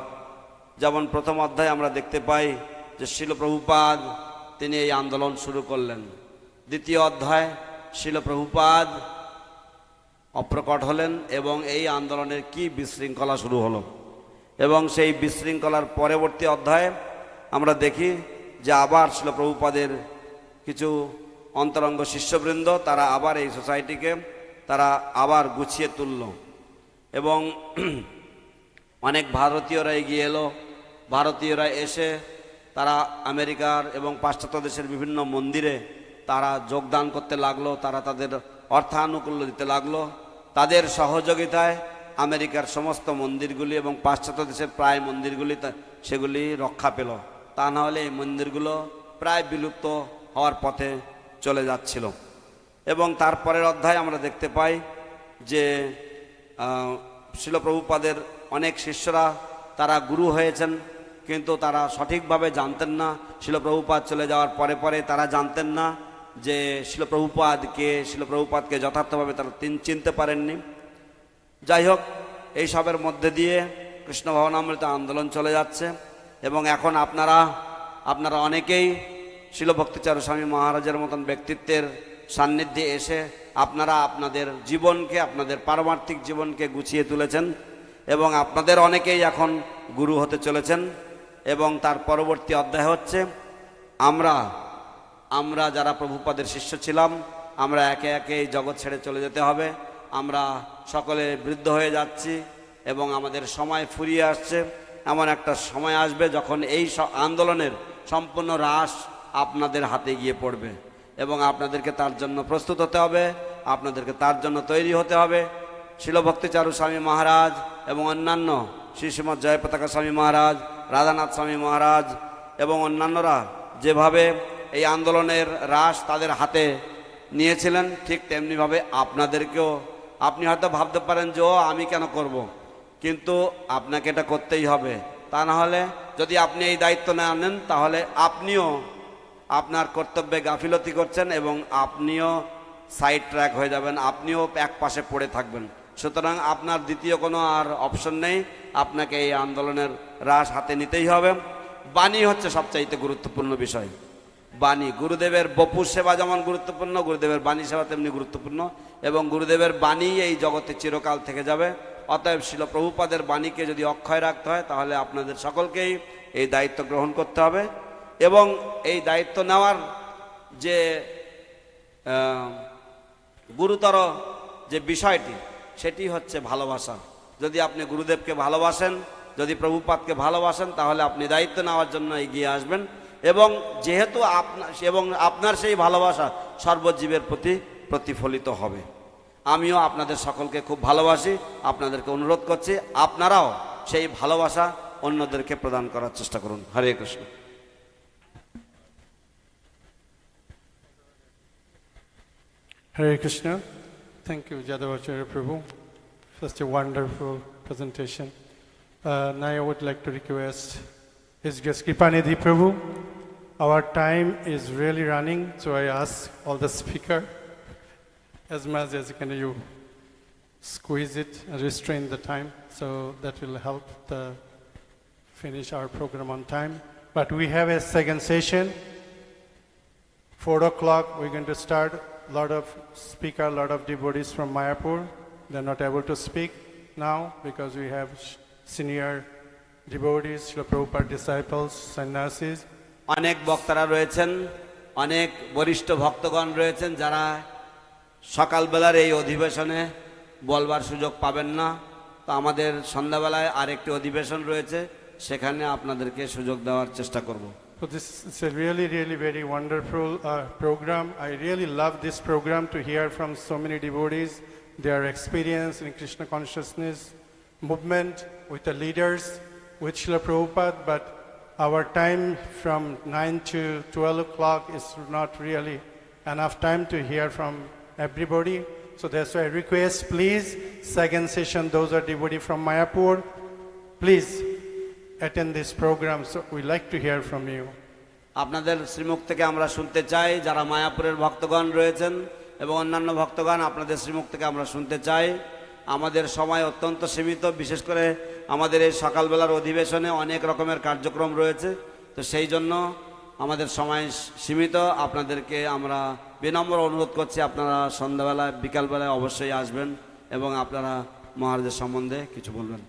যেমন প্রথম অধ্যায়ে আমরা দেখতে পাই যে শিল প্রভুপাদ তিনি এই আন্দোলন শুরু করলেন। দ্বিতীয় অধ্যায় শিল প্রভুপাদ অপ্রকট হলেন এবং এই আন্দোলনের কি বিশৃঙ্খলা শুরু হলো, এবং সেই বিশৃঙ্খলার পরবর্তী অধ্যায়ে আমরা দেখি যে আবার শিল প্রভুপাদের কিছু অন্তরঙ্গ শিষ্যবৃন্দ তারা আবার এই সোসাইটিকে তারা আবার গুছিয়ে তুলল এবং অনেক ভারতীয়রা এগিয়ে এলো। ভারতীয়রা এসে তারা আমেরিকার এবং পাশ্চাত্য দেশের বিভিন্ন মন্দিরে তারা যোগদান করতে লাগলো, তারা তাদের অর্থানুকূল্য দিতে লাগলো। তাদের সহযোগিতায় আমেরিকার সমস্ত মন্দিরগুলি এবং পাশ্চাত্য দেশের প্রায় মন্দিরগুলি সেগুলি রক্ষা পেল। তা না হলে এই মন্দিরগুলো প্রায় বিলুপ্ত হওয়ার পথে চলে যাচ্ছিল। এবং তারপরের অধ্যায়ে আমরা দেখতে পাই যে শিল প্রভুপাদের অনেক শিষ্যরা তারা গুরু হয়েছেন, কিন্তু তারা সঠিকভাবে জানতেন না। শিল প্রভুপাদ চলে যাওয়ার পরে পরে তারা জানতেন না যে শিল প্রভুপাদকে যথার্থভাবে তারা চিনতে পারেননি। যাই হোক, এই সবের মধ্যে দিয়ে কৃষ্ণ ভাবনামৃত আন্দোলন চলে যাচ্ছে এবং এখন আপনারা অনেকেই শিল ভক্তি চারু স্বামী মহারাজের মতন ব্যক্তিত্বের সান্নিধ্যে এসে আপনারা আপনাদের জীবনকে, আপনাদের পারমার্থিক জীবনকে গুছিয়ে তুলেছেন এবং আপনাদের অনেকেই এখন গুরু হতে চলেছেন। এবং তার পরবর্তী অধ্যায় হচ্ছে আমরা যারা প্রভুপাদের শিষ্য ছিলাম, আমরা একে একে এই জগৎ ছেড়ে চলে যেতে হবে। আমরা সকলে বৃদ্ধ হয়ে যাচ্ছি এবং আমাদের সময় ফুরিয়ে আসছে। এমন একটা সময় আসবে যখন এই আন্দোলনের সম্পূর্ণ হ্রাস আপনাদের হাতে গিয়ে পড়বে এবং আপনাদেরকে তার জন্য প্রস্তুত হতে হবে, আপনাদেরকে তার জন্য তৈরি হতে হবে। শিল ভক্তি চারু স্বামী মহারাজ এবং অন্যান্য শ্রী শ্রীমৎ জয় পতাকা স্বামী মহারাজ, রাধানাথ স্বামী মহারাজ এবং অন্যান্যরা যেভাবে এই আন্দোলনের হ্রাস তাদের হাতে নিয়েছিলেন, ঠিক তেমনিভাবে আপনাদেরকেও, আপনি হয়তো ভাবতে পারেন যে আমি কেন করব, কিন্তু আপনাকে এটা করতেই হবে। তা না হলে যদি আপনি এই দায়িত্ব না নেন তাহলে আপনিও আপনার কর্তব্যে গাফিলতি করছেন এবং আপনিও সাইড ট্র্যাক হয়ে যাবেন, আপনিও এক পাশে পড়ে থাকবেন। সুতরাং আপনার দ্বিতীয় কোনো আর অপশন নেই, আপনাকে এই আন্দোলনের হ্রাস হাতে নিতেই হবে। বাণী হচ্ছে সবচাইতে গুরুত্বপূর্ণ বিষয়। বাণী, গুরুদেবের বপু সেবা যেমন গুরুত্বপূর্ণ, গুরুদেবের বাণী সেবা তেমনি গুরুত্বপূর্ণ এবং গুরুদেবের বাণী এই জগতে চিরকাল থেকে যাবে। অতএব শিল প্রভুপাদের বাণীকে যদি অক্ষয় রাখতে হয় তাহলে আপনাদের সকলকেই এই দায়িত্ব গ্রহণ করতে হবে এবং এই দায়িত্ব নেওয়ার যে গুরুতর যে বিষয়টি সেটি হচ্ছে ভালোবাসা। যদি আপনি গুরুদেবকে ভালোবাসেন, যদি প্রভুপাদকে ভালোবাসেন, তাহলে আপনি দায়িত্ব নেওয়ার জন্য এগিয়ে আসবেন এবং যেহেতু আপনার সেই ভালোবাসা সর্বজীবের প্রতি প্রতিফলিত হবে। আমিও আপনাদের সকলকে খুব ভালোবাসি, আপনাদেরকে অনুরোধ করছি আপনারাও সেই ভালোবাসা অন্যদেরকে প্রদান করার চেষ্টা করুন। হরে Krishna. Hare Krishna. Thank you, Jadavacharya Prabhu. Such a wonderful presentation. Now I would like to request His Grace Kripanidhi Prabhu. Our time is really running, so I ask all the speaker, as much as you squeeze it and restrain the time, so that will help to finish our program on time. But we have a second session. 4 o'clock, we're going to start. A lot of speakers, a lot of devotees from Mayapur. They're not able to speak now because we have senior devotees, Srila Prabhupada disciples, sannyasis. অনেক বক্তারা রয়েছেন, অনেক বরিষ্ঠ ভক্তগণ রয়েছেন যারা সকালবেলার এই অধিবেশনে বলবার সুযোগ পাবেন না। তো আমাদের সন্ধ্যাবেলায় আরেকটি অধিবেশন রয়েছে, সেখানে আপনাদেরকে সুযোগ দেওয়ার চেষ্টা করব। So this is a really, really very wonderful program. I really love this program to hear from so many devotees, their experience in Krishna consciousness movement with the leaders, with Srila Prabhupada, but our time from 9 to 12 o'clock is not really enough time to hear from everybody. So that's why I request, please, second session, those are devotees from Mayapur, please attend this program. So we'd like to hear from you. আপনাদের শ্রীমুখ থেকে আমরা শুনতে চাই যারা মায়াপুরের ভক্তগণ রয়েছেন এবং অন্যান্য ভক্তগণ, আপনাদের শ্রীমুখ থেকে আমরা শুনতে চাই। আমাদের সময় অত্যন্ত সীমিত, বিশেষ করে আমাদের এই সকালবেলার অধিবেশনে অনেক রকমের কার্যক্রম রয়েছে, তো সেই জন্য আমাদের সময় সীমিত। আপনাদেরকে আমরা বিনম্র অনুরোধ করছি, আপনারা সন্ধ্যাবেলায় বিকালবেলায় অবশ্যই আসবেন এবং আপনারা মহারাজের সম্বন্ধে কিছু বলবেন।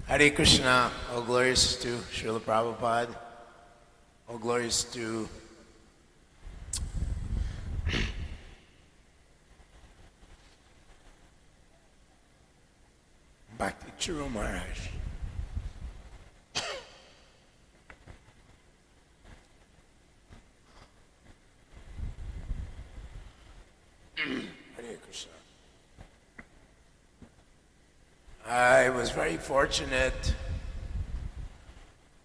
Hare Krishna, all glories to Srila Prabhupada, all glories to Bhakti Charu Maharaj. Hare Krishna. I was very fortunate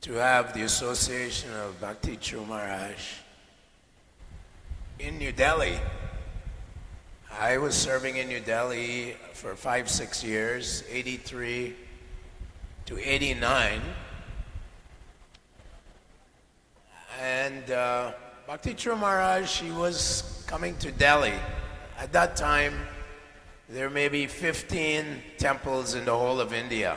to have the association of Bhakti Charu Maharaj in New Delhi. I was serving in New Delhi for 5-6 years, 83 to 89. And Bhakti Charu Maharaj, she was coming to Delhi. At that time, there may be 15 temples in the whole of India.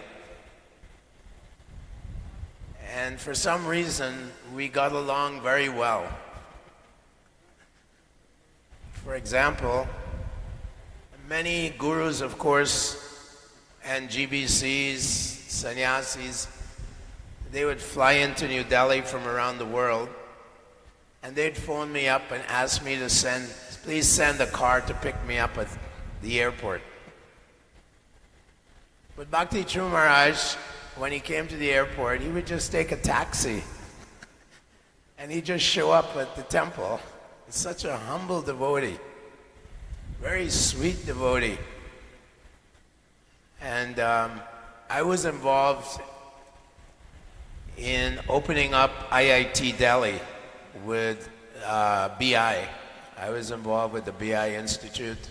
And for some reason, we got along very well. For example, many gurus, of course, and GBCs, sannyasis, they would fly into New Delhi from around the world, and they'd phone me up and ask me to please send a car to pick me up at the airport. But Bhakti Charu Maharaj, when he came to the airport, he would just take a taxi and he'd just show up at the temple. He's such a humble devotee, very sweet devotee. And I was involved in opening up IIT Delhi with BI. I was involved with the BI Institute.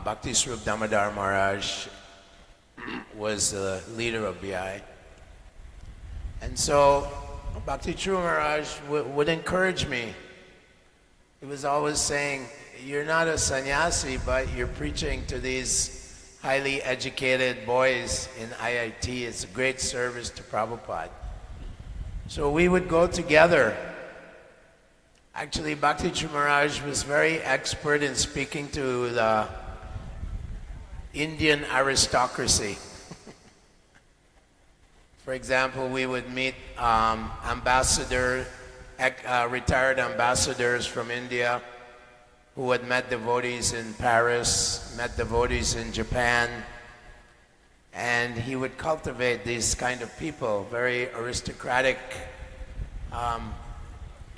Bhakti Swarup Damodar Maharaj was the leader of BI. And so Bhakti Charu Maharaj would encourage me. He was always saying, you're not a sannyasi, but you're preaching to these highly educated boys in IIT. It's a great service to Prabhupada. So we would go together. Actually, Bhakti Charu Maharaj was very expert in speaking to the Indian aristocracy. For example, we would meet retired ambassadors from India who had met devotees in Paris, met devotees in Japan, and he would cultivate these kind of people, very aristocratic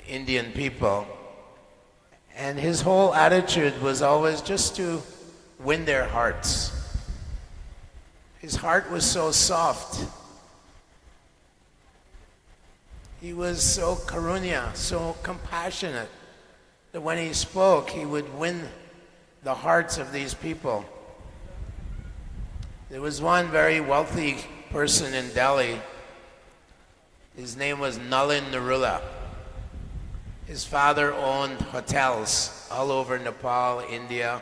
Indian people. And his whole attitude was always just to win their hearts. His heart was so soft. He was so karunya, so compassionate, that when he spoke, he would win the hearts of these people. There was one very wealthy person in Delhi. His name was Nalin Narula. His father owned hotels all over Nepal, India,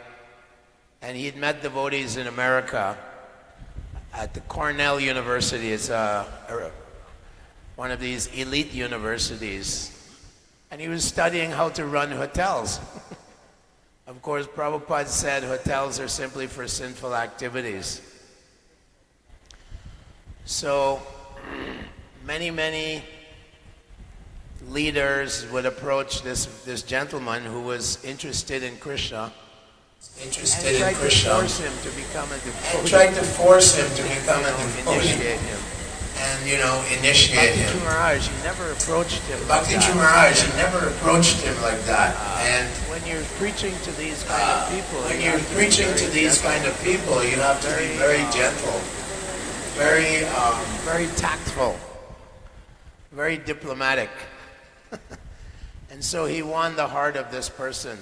and he'd met devotees in America at the Cornell University. It's one of these elite universities. And he was studying how to run hotels. Of course, Prabhupada said hotels are simply for sinful activities. So many leaders would approach this gentleman who was interested in Krishna, and tried to force him to become a devotee. Initiate him. and, you know, initiate him. Bhakti Maharaj, he never approached him. Bhakti Maharaj, he never approached him like that. And when you're preaching to these kind of people, when you're preaching to these kind of people, you have to be very gentle, very tactful, very diplomatic. And so he won the heart of this person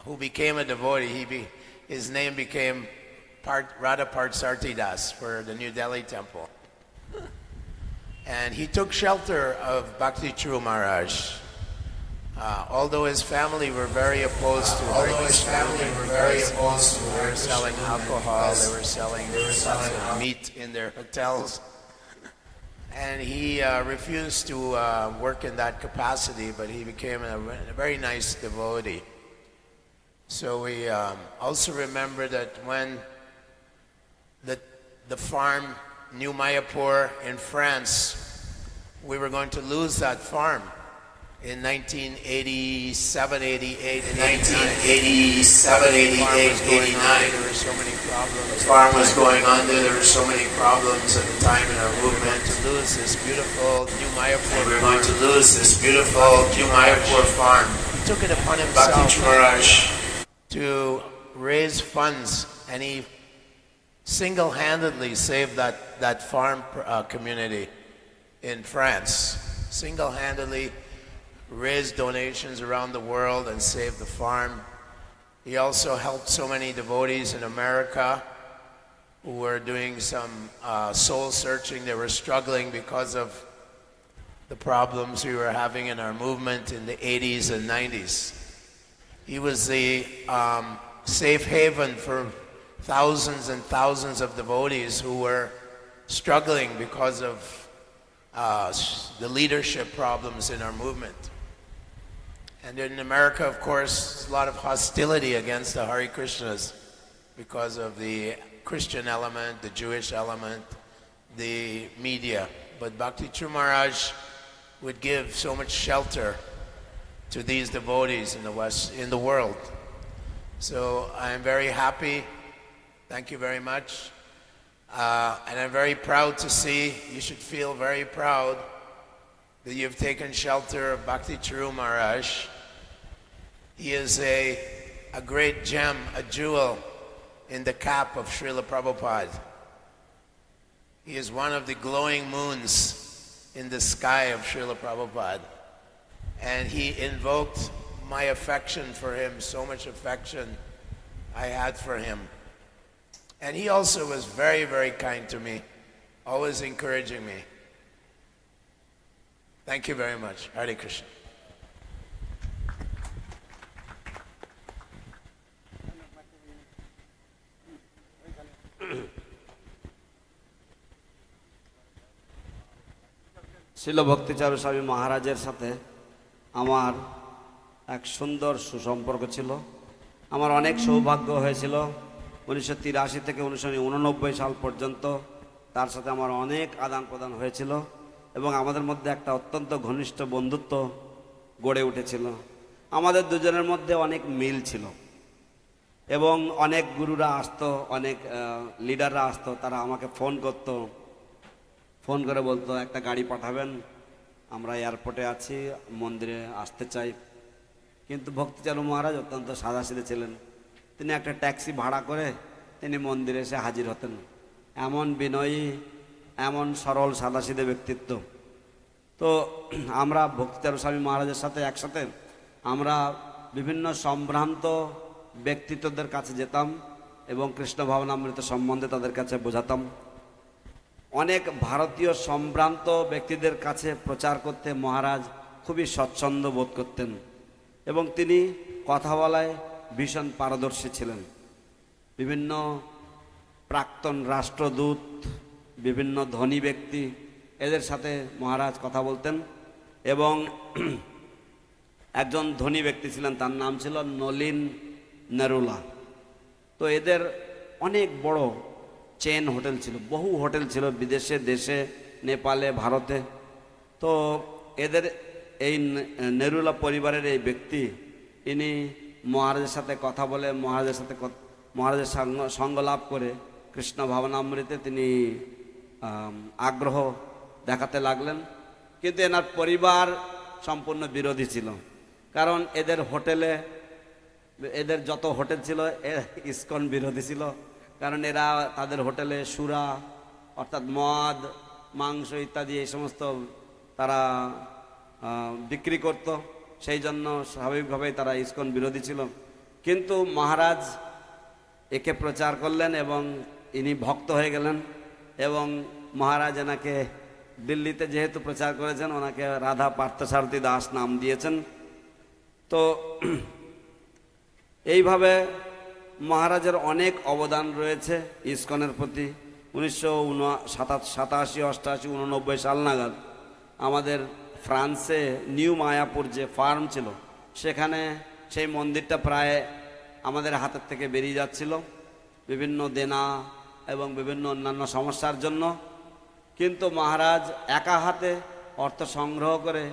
who became a devotee. His name became Radha Partsartidas for the New Delhi temple. And he took shelter of Bhakti Charu Maharaj. Although his family were very opposed to they were selling alcohol, they were selling meat in their hotels. And he refused to work in that capacity, but he became a very nice devotee. So we also remember that when the farm, New Mayapur in France, we were going to lose that farm in 1987, 88, and 1987, 88, 89. There were so many problems. The farm was going under. There were so many problems at the time in our movement. To lose this beautiful New Mayapur we were going to lose this beautiful New Mayapur farm. He took it upon himself Bhakti Maharaj to raise funds, and he single-handedly saved that farm community in France. Single-handedly raised donations around the world and saved the farm. He also helped so many devotees in America who were doing some soul searching. They were struggling because of the problems we were having in our movement in the 80s and 90s. He was the safe haven for thousands and thousands of devotees who were struggling because of the leadership problems in our movement. And in America, of course, there's a lot of hostility against the Hare Krishnas because of the Christian element, the Jewish element, the media. But Bhakti Charu Maharaj would give so much shelter to these devotees in the West, in the world. So I'm very happy. Thank you very much. And I'm very proud to see, you should feel very proud that you've taken shelter of Bhakti Charu Maharaj. He is a great gem, a jewel in the cap of Srila Prabhupada. He is one of the glowing moons in the sky of Srila Prabhupada. And he invoked my affection for him, so much affection I had for him. And he also was very, very kind to me, always encouraging me. Thank you very much. Hare Krishna. শিল ভক্তি চারু স্বামী মহারাজের সাথে আমার এক সুন্দর সুসম্পর্ক ছিল। আমার অনেক সৌভাগ্য হয়েছিল 1983 থেকে 1989 সাল পর্যন্ত তার সাথে আমার অনেক আদান প্রদান হয়েছিল এবং আমাদের মধ্যে একটা অত্যন্ত ঘনিষ্ঠ বন্ধুত্ব গড়ে উঠেছিল। আমাদের দুজনের মধ্যে অনেক মিল ছিল এবং অনেক গুরুরা আসতো, অনেক লিডাররা আসতো, তারা আমাকে ফোন করতো, ফোন করে বলতো একটা গাড়ি পাঠাবেন, আমরা এয়ারপোর্টে আছি, মন্দিরে আসতে চাই। কিন্তু ভক্তি চারু মহারাজ অত্যন্ত সাদাসিধে ছিলেন। তিনি একটা ট্যাক্সি ভাড়া করে তিনি মন্দিরে এসে হাজির হতেন। এমন বিনয়ী, এমন সরল সাদাসিধে ব্যক্তিত্ব। তো আমরা ভক্তি চারু স্বামী মহারাজের সাথে একসাথে আমরা বিভিন্ন সম্ভ্রান্ত ব্যক্তিত্বদের কাছে যেতাম এবং কৃষ্ণ ভাবনামৃত সম্বন্ধে তাদের কাছে বোঝাতাম। অনেক ভারতীয় সম্ভ্রান্ত ব্যক্তিদের কাছে প্রচার করতে মহারাজ খুবই স্বচ্ছন্দ বোধ করতেন এবং তিনি কথা বলায় ভীষণ পারদর্শী ছিলেন। বিভিন্ন প্রাক্তন রাষ্ট্রদূত, বিভিন্ন ধনী ব্যক্তি, এদের সাথে মহারাজ কথা বলতেন এবং একজন ধনী ব্যক্তি ছিলেন, তার নাম ছিল নলিন নেরুলা। তো এদের অনেক বড় চেন হোটেল ছিল, বহু হোটেল ছিল বিদেশে, দেশে, নেপালে, ভারতে। তো এদের এই নেরুলা পরিবারের এই ব্যক্তি, ইনি মহারাজের সাথে কথা বলে মহারাজের সঙ্গ লাভ করে কৃষ্ণ ভাবনামৃতে তিনি আগ্রহ দেখাতে লাগলেন, কিন্তু এনার পরিবার সম্পূর্ণ বিরোধী ছিল। কারণ এদের যত হোটেল ছিল ইসকন বিরোধী ছিল, কারণ এরা তাদের হোটেলে সুরা অর্থাৎ মদ মাংস ইত্যাদি এই সমস্ত তারা বিক্রি করত, সেই জন্য স্বাভাবিকভাবেই তারা ইসকন বিরোধী ছিল। কিন্তু মহারাজ একে প্রচার করলেন এবং ইনি ভক্ত হয়ে গেলেন, এবং মহারাজ এনাকে দিল্লিতে যেহেতু প্রচার করেছেন ওনাকে রাধা পার্থসারথী দাস নাম দিয়েছেন। তো এইভাবে মহারাজের অনেক অবদান রয়েছে ইসকনের প্রতি। 1987, 88, 89 সাল নাগাদ আমাদের ফ্রান্সে নিউ মায়াপুর যে ফার্ম ছিল সেখানে সেই মন্দিরটা প্রায় আমাদের হাতের থেকে বেরিয়ে যাচ্ছিল বিভিন্ন দেনা এবং বিভিন্ন অন্যান্য সমস্যার জন্য, কিন্তু মহারাজ একা হাতে অর্থ সংগ্রহ করে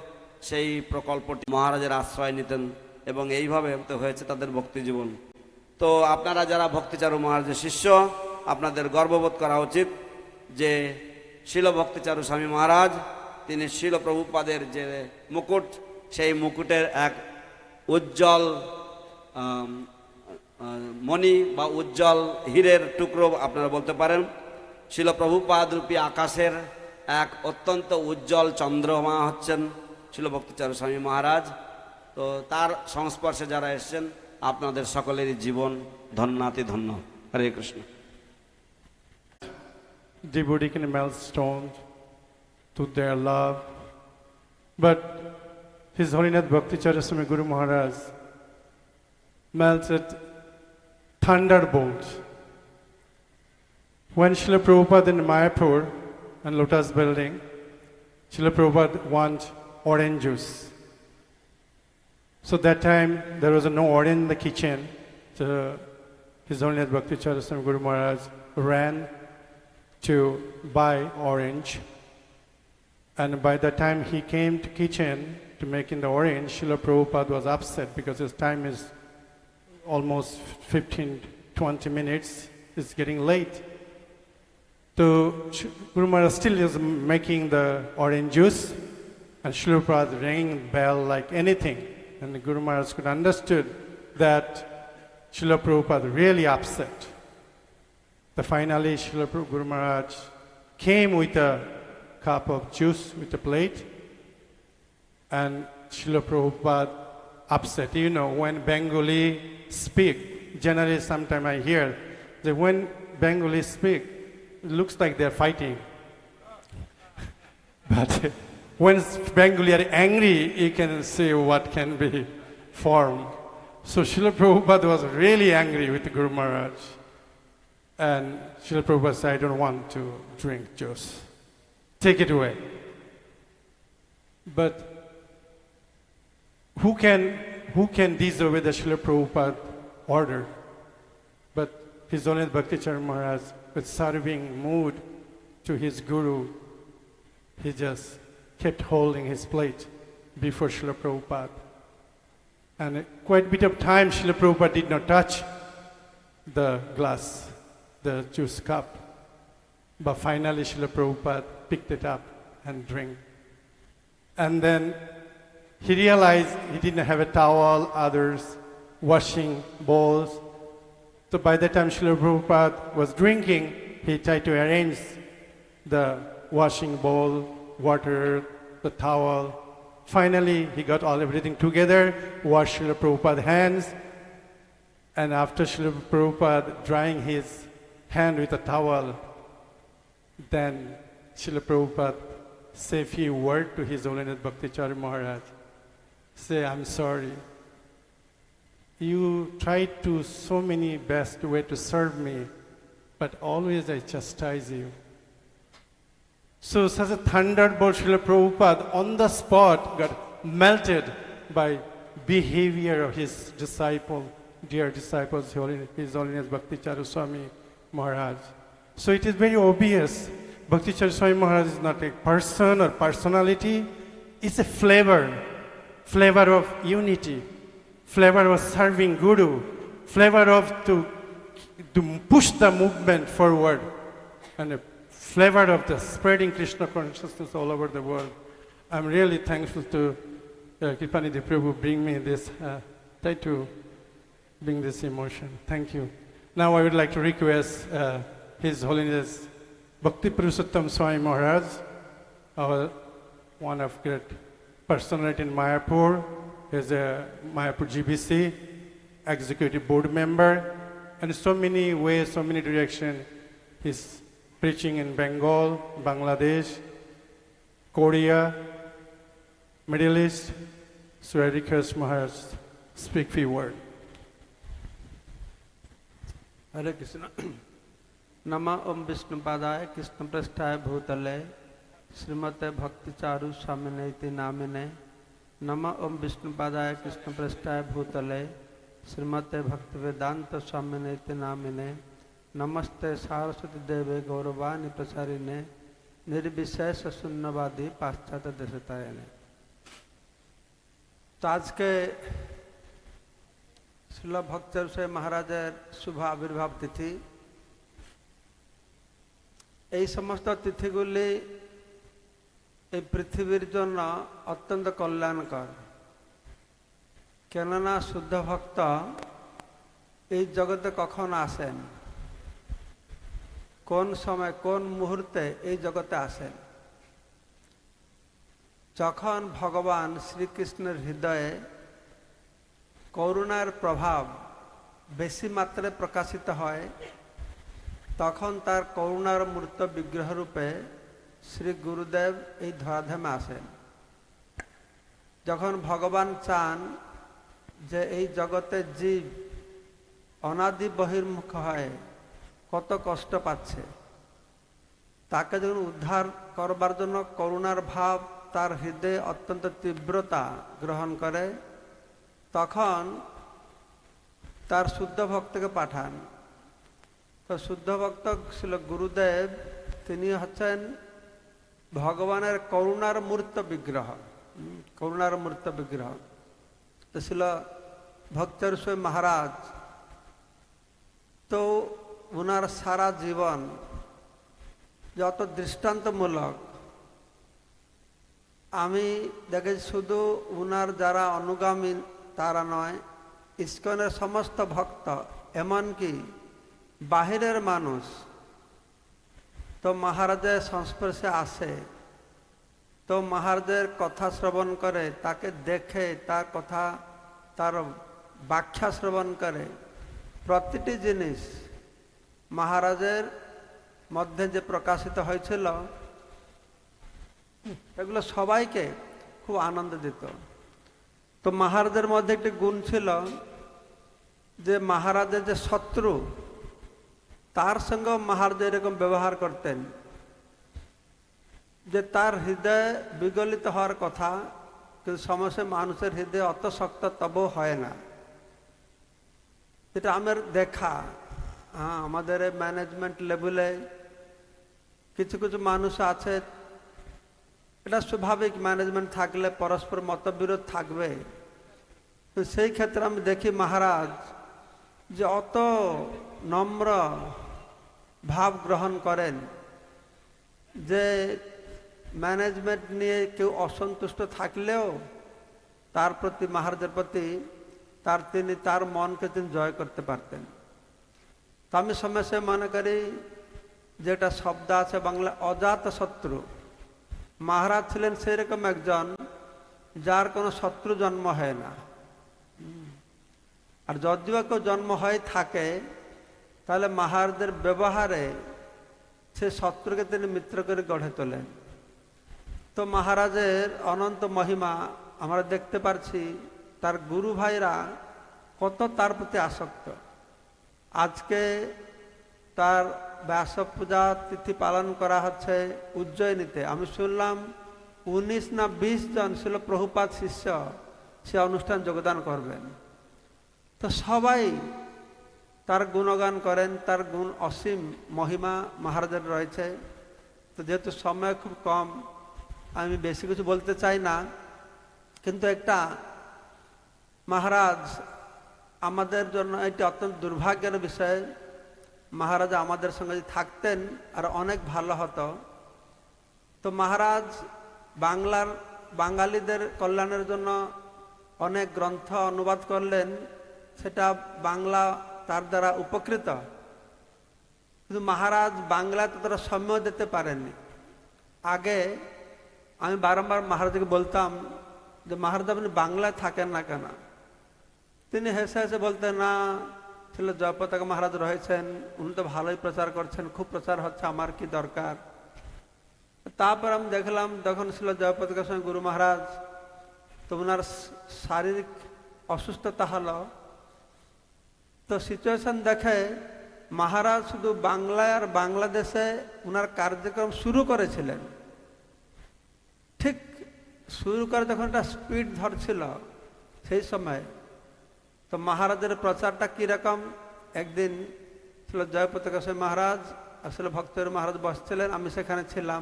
সেই প্রকল্পটি মহারাজের আশ্রয় নিতেন এবং এইভাবে হয়েছে তাদের ভক্তি জীবন। তো আপনারা যারা ভক্তিচারু মহারাজের শিষ্য আপনাদের গর্ববোধ করা উচিত যে শিল ভক্তিচারু স্বামী মহারাজ তিনি শিল প্রভুপাদের যে মুকুট সেই মুকুটের এক উজ্জ্বল মণি বা উজ্জ্বল হীরের টুকরো আপনারা বলতে পারেন। শিল প্রভুপাদ রূপী আকাশের এক অত্যন্ত উজ্জ্বল চন্দ্রমা হচ্ছেন শিল ভক্তিচারু স্বামী মহারাজ। তো তার সংস্পর্শে যারা এসেছেন আপনাদের সকলেরই জীবন ধন্যাতি ধন্য। হরে Krishna. Devotee can melt stones to their love, but His Holiness Bhakti Charu Swami Guru Maharaj melted thunderbolts. When Srila Prabhupada in Mayapur and Lotus building, Srila Prabhupada want orange juice. So that time there was no orange in the kitchen. So His Holiness Bhakti Charu Swami Guru Maharaj ran to buy orange, and by the time he came to kitchen to making the orange, Srila Prabhupada was upset because his time is almost 15-20 minutes. It's getting late. So Guru Maharaj still is making the orange juice, and Srila Prabhupada ringing bell like anything. And the Guru Maharaj could understood that Srila Prabhupada really upset. So finally Srila Guru Maharaj came with a cup of juice, with a plate, and Srila Prabhupada upset. You know, when Bengali speak, generally sometime I hear that when Bengali speak, it looks like they're fighting. But when Bengali are angry, you can see what can be formed. So Srila Prabhupada was really angry with Guru Maharaj. And Srila Prabhupada said, I don't want to drink juice. Take it away. But who can disobey the Srila Prabhupada order? But His Holiness Bhakti Charu Maharaj, with serving mood to his Guru, he just kept holding his plate before Srila Prabhupada. And quite a bit of time Srila Prabhupada did not touch the glass, the juice cup. But finally Srila Prabhupada picked it up and drank. And then he realized he didn't have a towel, others washing bowls. So by the time Srila Prabhupada was drinking, he tried to arrange the washing bowl, water, the towel. Finally, he got everything together, washed Srila Prabhupada's hands, and after Srila Prabhupada drying his hand with a towel, then Srila Prabhupada say a few words to His Holiness Bhakti Charu Maharaj. Say, I'm sorry. You tried to so many best way to serve me, but always I chastise you. So such a thunderbolt Srila Prabhupada on the spot got melted by behavior of his disciple, dear disciples, His Holiness Bhakti Charu Swami Maharaj. So it is very obvious Bhakti Charu Swami Maharaj is not a person or personality, it's a flavor of unity, flavor of serving Guru, flavor of to push the movement forward, and a flavor of the spreading Krishna consciousness all over the world. I'm really thankful to Kripanidhi Prabhu bring me this, try to bring this emotion. Thank you. Now I would like to request His Holiness Bhakti Charu Swami Maharaj, one of great personality in Mayapur. He's a Mayapur GBC, executive board member, and so many ways, so many directions. He's preaching in Bengal, Bangladesh, Korea, Middle East. So I request Maharaj speak few words. Hare Krishna. Nama Om Vishnu Padaya Krishna Prasthaya Bhutale Srimate Bhakti Charu Swami Namine. Nama Om Vishnu Padaya Krishna Prasthaya Bhutale Srimate Bhakti Vedanta Swami Namine. Namaste Saraswati Deve Gauravani Prasarine Nirvishesha Sunnavadi Paschata Desatayane. तो आज के श्रील भक्त चारू स्वामी महाराजेर शुभ आविर्भाव तिथि এই সমস্ত তিথিগুলি এই পৃথিবীর জন্য অত্যন্ত কল্যাণকর কেননা শুদ্ধ ভক্ত এই জগতে কখন আসেন কোন সময় কোন মুহূর্তে এই জগতে আসেন যখন ভগবান শ্রীকৃষ্ণের হৃদয়ে করুণার প্রভাব বেশি মাত্রায় প্রকাশিত হয় তখন তার করুণার মূর্ত বিগ্রহ রূপে শ্রী গুরুদেব এই ধরাধামে আসেন যখন ভগবান চান যে এই জগতে জীব অনাদি বহির্মুখ হয় কত কষ্ট পাচ্ছে তাকে যখন উদ্ধার করবার জন্য করুণার ভাব তার হৃদয়ে অত্যন্ত তীব্রতা গ্রহণ করে তখন তার শুদ্ধ ভক্তকে পাঠান তো শুদ্ধ ভক্ত ছিল গুরুদেব তিনি হচ্ছেন ভগবানের করুণার মূর্ত বিগ্রহ করুণার মূর্ত বিগ্রহ তো ছিল ভক্তি চারু স্বামী মহারাজ তো ওনার সারা জীবন যত দৃষ্টান্তমূলক আমি দেখেছি শুধু উনার যারা অনুগামী তারা নয় ইসকনের সমস্ত ভক্ত এমনকি বাহিরের মানুষ তো মহারাজের সংস্পর্শে আসে তো মহারাজের কথা শ্রবণ করে তাকে দেখে তার কথা তার ব্যাখ্যা শ্রবণ করে প্রতিটি জিনিস মহারাজের মধ্যে যে প্রকাশিত হয়েছিল এগুলো সবাইকে খুব আনন্দ দিত তো মহারাজের মধ্যে একটি গুণ ছিল যে মহারাজের যে শত্রু তার সঙ্গে মহারাজ এরকম ব্যবহার করতেন যে তার হৃদয় বিগলিত হওয়ার কথা কিন্তু সমস্যা মানুষের হৃদয় অত শক্ত তবু হয় না এটা আমার দেখা আমাদের ম্যানেজমেন্ট লেভেলে কিছু কিছু মানুষ আছে এটা স্বাভাবিক ম্যানেজমেন্ট থাকলে পরস্পর মতবিরোধ থাকবে তো সেই ক্ষেত্রে আমি দেখি মহারাজ যে অত নম্র ভাব গ্রহণ করেন যে ম্যানেজমেন্ট নিয়ে কেউ অসন্তুষ্ট থাকলেও তার প্রতি মহারাজের প্রতি তিনি তার মনকে তিনি জয় করতে পারতেন তো আমি সমস্যা মনে করি যেটা শব্দ আছে বাংলা অজাত শত্রু মহারাজ ছিলেন সেরকম একজন যার কোনো শত্রু জন্ম হয় না আর যদিও কেউ জন্ম হয়ে থাকে তাহলে মহারাজের ব্যবহারে সে শত্রুকে তিনি মিত্র করে গড়ে তোলেন তো মহারাজের অনন্ত মহিমা আমরা দেখতে পারছি তার গুরু ভাইরা কত তার প্রতি আসক্ত আজকে তার ব্যাস পূজা তিথি পালন করা হচ্ছে উজ্জয়িনীতে আমি শুনলাম 19 না 20 জন ছিল প্রভুপাদ শিষ্য সে অনুষ্ঠান যোগদান করবেন তো সবাই তার গুণগান করেন তার গুণ অসীম মহিমা মহারাজের রয়েছে তো যেহেতু সময় খুব কম আমি বেশি কিছু বলতে চাই না কিন্তু একটা মহারাজ আমাদের জন্য এটি অত্যন্ত দুর্ভাগ্যের বিষয় মহারাজ আমাদের সঙ্গে যদি থাকতেন আর অনেক ভালো হতো। তো মহারাজ বাঙালিদের কল্যাণের জন্য অনেক গ্রন্থ অনুবাদ করলেন, সেটা বাংলা তার দ্বারা উপকৃত। কিন্তু মহারাজ বাংলায় ততটা সময় দিতে পারেননি। আগে আমি বারংবার মহারাজকে বলতাম যে মহারাজ আপনি বাংলায় থাকেন না কেন? তিনি হেসে হেসে বলতেন, না ছিল জয়পতাকা মহারাজ রয়েছেন, উনি তো ভালোই প্রচার করছেন, খুব প্রচার হচ্ছে, আমার কি দরকার। তারপর আমি দেখলাম যখন ছিল জয়পতাকা স্বামী গুরু মহারাজ, তো ওনার শারীরিক অসুস্থতা হলো। তো সিচুয়েশন দেখে মহারাজ শুধু বাংলায় আর বাংলাদেশে ওনার কার্যক্রম শুরু করেছিলেন। ঠিক শুরু করে যখন একটা স্পিড ধরছিল সেই সময়, তো মহারাজের প্রচারটা কীরকম, একদিন ছিল জয়পতাকা স্বামী মহারাজ আসলে ভক্তি চারু মহারাজ বসছিলেন, আমি সেখানে ছিলাম।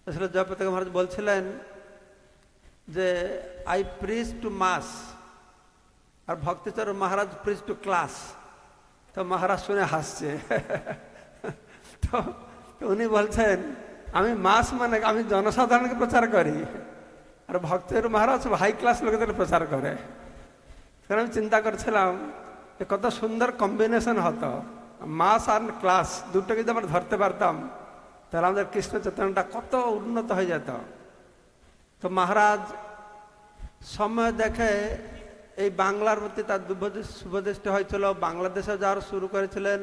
আসলে জয়পতাকা মহারাজ বলছিলেন যে আই প্রিচ টু মাস, আর ভক্তি চারু মহারাজ প্রিচ টু ক্লাস। তো মহারাজ শুনে হাসছে। তো উনি বলছেন আমি মাস মানে আমি জনসাধারণকে প্রচার করি, আর ভক্তি চারু মহারাজ হাই ক্লাস লোকেদের প্রচার করে। তখন আমি চিন্তা করছিলাম যে কত সুন্দর কম্বিনেশন হতো, মাস আর ক্লাস দুটোকে যদি আমরা ধরতে পারতাম তাহলে আমাদের কৃষ্ণ চেতনাটা কত উন্নত হয়ে যেত। তো মহারাজ সময় দেখে এই বাংলার প্রতি তার শুভদৃষ্টি হয়েছিল, বাংলাদেশে যাওয়ার শুরু করেছিলেন।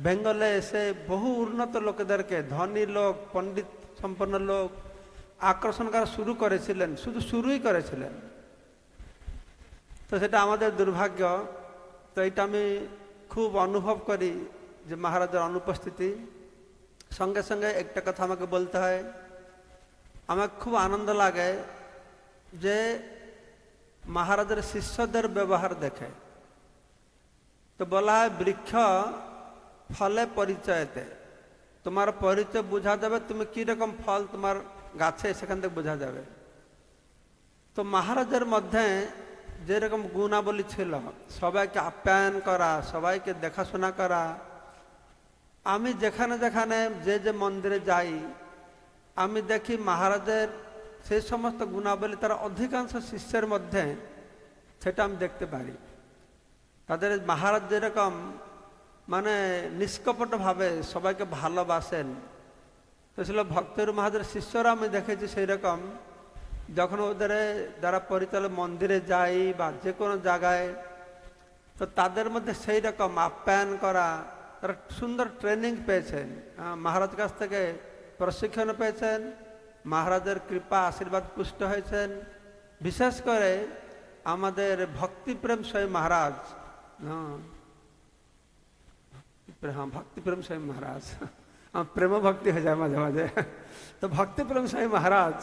বেঙ্গলে এসে বহু উন্নত লোকেদেরকে, ধনী লোক, পণ্ডিত সম্পন্ন লোক আকর্ষণ করা শুরু করেছিলেন, শুধু শুরুই করেছিলেন। তো সেটা আমাদের দুর্ভাগ্য। তো এটা আমি খুব অনুভব করি যে মহারাজের অনুপস্থিতি। সঙ্গে সঙ্গে একটা কথা আমাকে বলতে হয়, আমার খুব আনন্দ লাগে যে মহারাজের শিষ্যদের ব্যবহার দেখে। তো বলা হয় বৃক্ষ ফলে পরিচয়তে, তোমার পরিচয় বোঝা যাবে তুমি কিরকম ফল তোমার গাছে, সেখান থেকে বোঝা যাবে। তো মহারাজের মধ্যে যেরকম গুণাবলী ছিল, সবাইকে আপ্যায়ন করা, সবাইকে দেখাশোনা করা। আমি যেখানে যেখানে যে মন্দিরে যাই আমি দেখি মহারাজের সেই সমস্ত গুণাবলী তার অধিকাংশ শিষ্যের মধ্যে সেটা আমি দেখতে পারি। তাদের মহারাজ যেরকম মানে নিষ্কপটভাবে সবাইকে ভালোবাসেন, তো ছিল ভক্তের মহারাজের শিষ্যরা আমি দেখেছি সেই রকম। যখন ওদের যারা পরিচালক মন্দিরে যাই বা যে কোনো জায়গায়, তো তাদের মধ্যে সেই রকম আপ্যায়ন করা, তারা সুন্দর ট্রেনিং পেয়েছেন, মহারাজ কাছ থেকে প্রশিক্ষণ পেয়েছেন, মহারাজের কৃপা আশীর্বাদ পুষ্ট হয়েছেন। বিশেষ করে আমাদের ভক্তিপ্রেম স্বামী মহারাজ, ভক্তিপ্রেম স্বামী মহারাজ, আমার প্রেম ভক্তি হয়ে যায় মাঝে মাঝে। তো ভক্তিপ্রেম স্বামী মহারাজ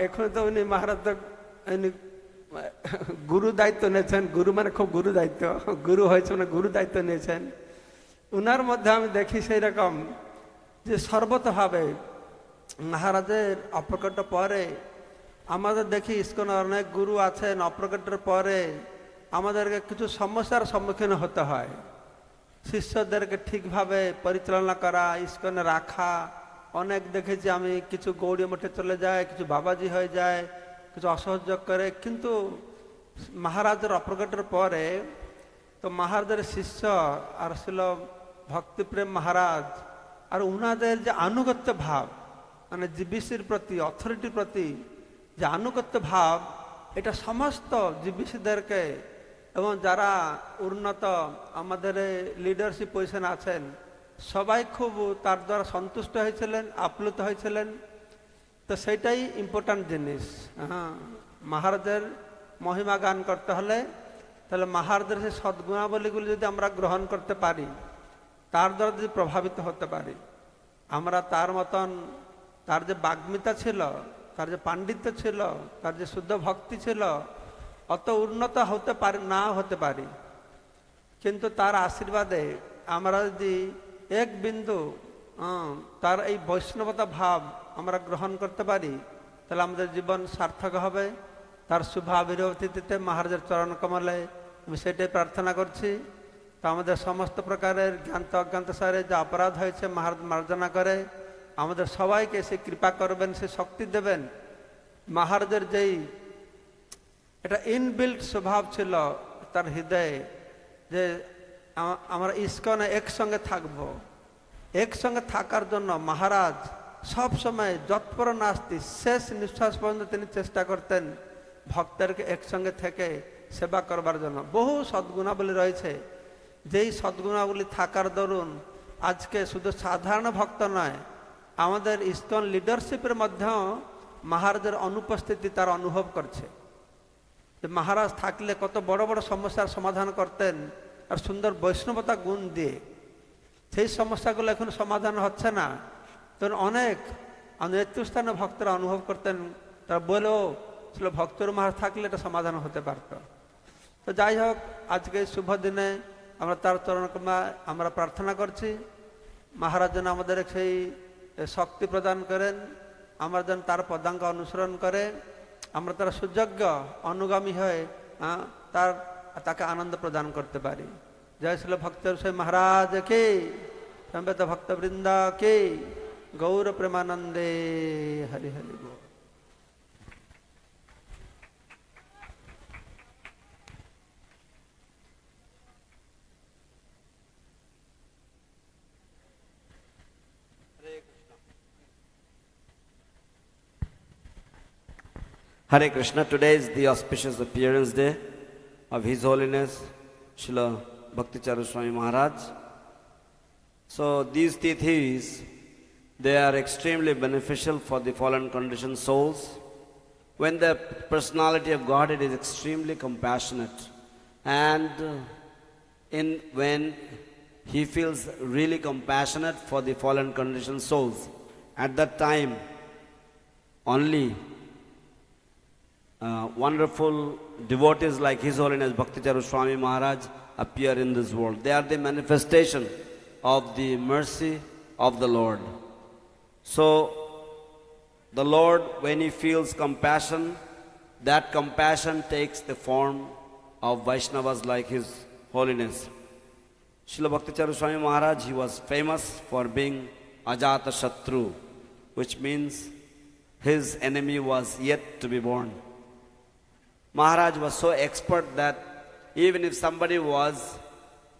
এখন তো উনি মহারাজ তো গুরু দায়িত্ব নিয়েছেন, গুরু মানে খুব গুরু দায়িত্ব, গুরু হয়েছে মানে গুরু দায়িত্ব নিয়েছেন। উনার মধ্যে আমি দেখি সেই রকম যে সর্বতভাবে মহারাজের অপ্রকট পরে আমাদের দেখি ইসকন অনেক গুরু আছেন, অপ্রকটের পরে আমাদেরকে কিছু সমস্যার সম্মুখীন হতে হয়। শিষ্যদেরকে ঠিকভাবে পরিচালনা করা, ইসকনে রাখা। অনেক দেখেছি আমি, কিছু গৌড়ী মঠে চলে যায়, কিছু বাবাজি হয়ে যায়, কিছু অসহযোগ করে। কিন্তু মহারাজের অপ্রকটের পরে তো মহারাজের শিষ্য আর ছিল ভক্তিপ্রেম মহারাজ, আর উনাদের যে আনুগত্য ভাব, মানে জিবিসির প্রতি, অথরিটির প্রতি যে আনুগত্য ভাব, এটা সমস্ত জিবিসিদেরকে এবং যারা উন্নত আমাদের লিডারশিপ পজিশনে আছেন সবাই খুব তার দ্বারা সন্তুষ্ট হয়েছিলেন, আপ্লুত হয়েছিলেন। তো সেইটাই ইম্পর্ট্যান্ট জিনিস। হ্যাঁ, মহারাজের মহিমা গান করতে হলে তাহলে মহারাজের সেই সদ্গুণাবলীগুলি যদি আমরা গ্রহণ করতে পারি, তার দ্বারা যদি প্রভাবিত হতে পারি, আমরা তার মতন, তার যে বাগ্মিতা ছিল, তার যে পাণ্ডিত্য ছিল, তার যে শুদ্ধ ভক্তি ছিল, অত উন্নত হতে পারি না হতে পারি, কিন্তু তার আশীর্বাদে আমরা যদি এক বিন্দু তার এই বৈষ্ণবতা ভাব আমরা গ্রহণ করতে পারি, তাহলে আমাদের জীবন সার্থক হবে। তার শুভ আবির্ভাব তিথিতে মহারাজের চরণ কমলে আমি সেটাই প্রার্থনা করছি তো আমাদের সমস্ত প্রকারের জ্ঞাত অজ্ঞাত সারে যা অপরাধ হয়েছে মহারাজ মার্জনা করে আমাদের সবাইকে সে কৃপা করবেন, সে শক্তি দেবেন। মহারাজের যেই এটা ইনবিল্ট স্বভাব ছিল তার হৃদয়ে যে আমরা ইস্কনে একসঙ্গে থাকব, একসঙ্গে থাকার জন্য মহারাজ সব সময় যৎপর নাস্তি শেষ নিঃশ্বাস পর্যন্ত তিনি চেষ্টা করতেন ভক্তদেরকে একসঙ্গে থেকে সেবা করবার জন্য। বহু সদ্গুণাবলী রয়েছে, যেই সদ্গুণাবলী থাকার দরুন আজকে শুধু সাধারণ ভক্ত নয়, আমাদের ইস্কন লিডারশিপের মধ্যেও মহারাজের অনুপস্থিতি তার অনুভব করছে। যে মহারাজ থাকলে কত বড় বড় সমস্যার সমাধান করতেন আর সুন্দর বৈষ্ণবতা গুণ দিয়ে। সেই সমস্যাগুলো এখন সমাধান হচ্ছে না, তখন অনেক নেতৃস্থানীয় ভক্তরা অনুভব করতেন, তারা বলেও ছিল ভক্তর মহারাজ থাকলে এটা সমাধান হতে পারত। তো যাই হোক, আজকে এই শুভ দিনে আমরা তার চরণকমা আমরা প্রার্থনা করছি মহারাজ যেন আমাদের সেই শক্তি প্রদান করেন, আমরা যেন তার পদাঙ্ক অনুসরণ করে আমরা তার সুযোগ্য অনুগামী হয়ে তাকে আনন্দ প্রদান করতে পারি। জয় শ্রী ভক্তি চারু স্বামী মহারাজ কে, সমবেত ভক্তবৃন্দ কে, গৌর প্রেমানন্দে হরি হরি বল। Hare Krishna. Today is the auspicious appearance day of His Holiness Srila Bhakti Charu Swami Maharaj. So these tithis, they are extremely beneficial for the fallen conditioned souls. When the personality of Godhead is extremely compassionate, and when He feels really compassionate for the fallen conditioned souls, at that time only wonderful devotees like His Holiness Bhakti Charu Swami Maharaj appear in this world. They are the manifestation of the mercy of the Lord. So, the Lord, when He feels compassion, that compassion takes the form of Vaishnavas like His Holiness. Srila Bhakti Charu Swami Maharaj, he was famous for being Ajata Shatru, which means his enemy was yet to be born. Maharaj was so expert that even if somebody was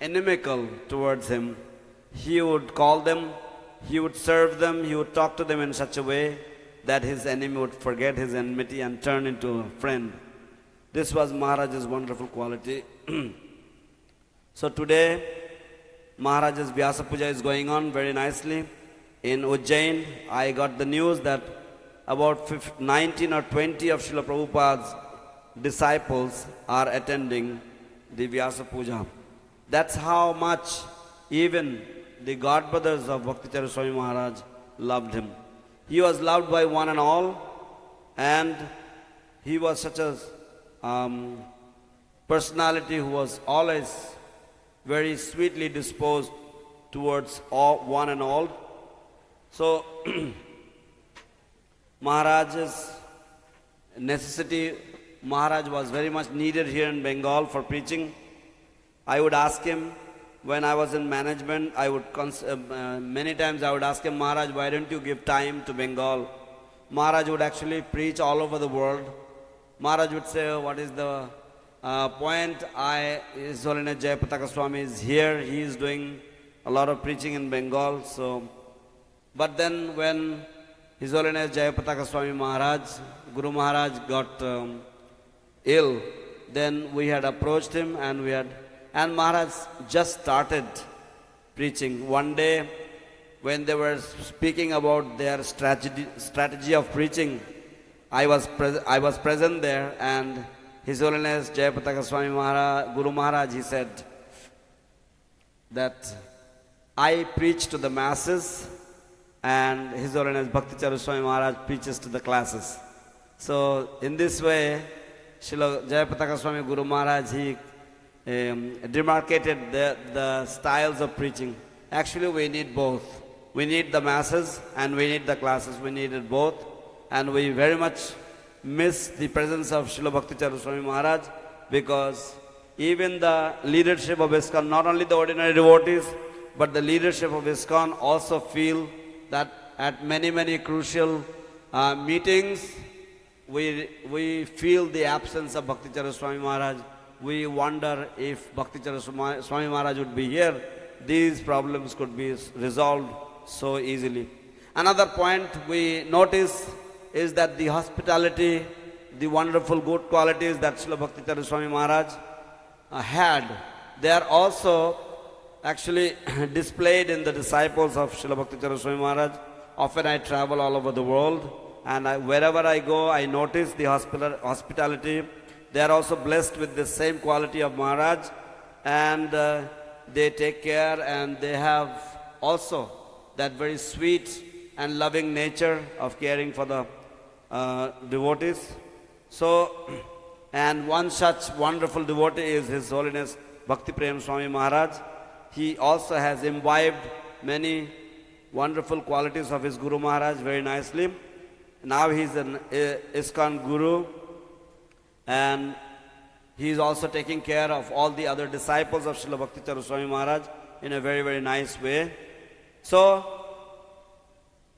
inimical towards him, he would call them, he would serve them, he would talk to them in such a way that his enemy would forget his enmity and turn into a friend. This was Maharaj's wonderful quality. So today, Maharaj's Vyasa Puja is going on very nicely. In Ujjain, I got the news that about 19 or 20 of Srila Prabhupada's disciples are attending the Vyasa Puja. That's how much even the godbrothers of Bhakti Charu Swami Maharaj loved him. He was loved by one and all, and he was such a personality who was always very sweetly disposed towards all, one and all. So Maharaj's necessity, Maharaj was very much needed here in Bengal for preaching. I would ask him, when I was in management, I would many times I would ask him, Maharaj, why don't you give time to Bengal? Maharaj would actually preach all over the world. Maharaj would say, what is the point? His Holiness Jayapataka Swami is here. He is doing a lot of preaching in Bengal. So, but then when His Holiness Jayapataka Swami Maharaj, Guru Maharaj got ill, then we had approached him and Maharaj just started preaching. One day, when they were speaking about their strategy of preaching, I was present there, and His Holiness Jayapataka Swami Maharaj, Guru Maharaj, he said that I preach to the masses and His Holiness Bhakti Charu Swami Maharaj preaches to the classes. So in this way, Srila Jayapataka Swami Guru Maharaj, he demarcated the styles of preaching. Actually, we need both. We need the masses and we need the classes. We needed both. And we very much miss the presence of Srila Bhakti Charu Swami Maharaj, because even the leadership of ISKCON, not only the ordinary devotees, but the leadership of ISKCON also feel that at many crucial meetings, we feel the absence of Bhakti Charu Swami Maharaj. We wonder if Bhakti Charu Swami Maharaj would be here, these problems could be resolved so easily. Another point we notice is that the hospitality, the wonderful good qualities that Srila Bhakti Charu Swami Maharaj had, they are also actually displayed in the disciples of Srila Bhakti Charu Swami Maharaj. Often I travel all over the world, and wherever I go, I notice the hospitality. They are also blessed with the same quality of Maharaj, and they take care, and they have also that very sweet and loving nature of caring for the devotees. So, and one such wonderful devotee is His Holiness Bhakti Prem Swami Maharaj. He also has imbibed many wonderful qualities of his Guru Maharaj very nicely. Now he is an ISKCON Guru, and he is also taking care of all the other disciples of Srila Bhakti Charu Swami Maharaj in a very nice way. So,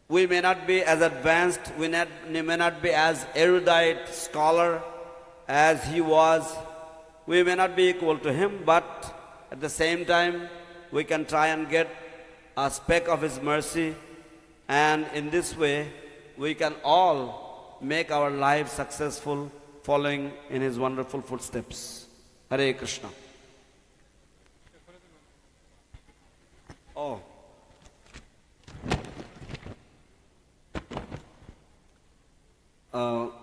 we may not be as advanced, we may not be as erudite scholar as he was. We may not be equal to him, but at the same time, we can try and get a speck of his mercy, and in this way, we can all make our lives successful following in his wonderful footsteps. Hare Krishna. Oh.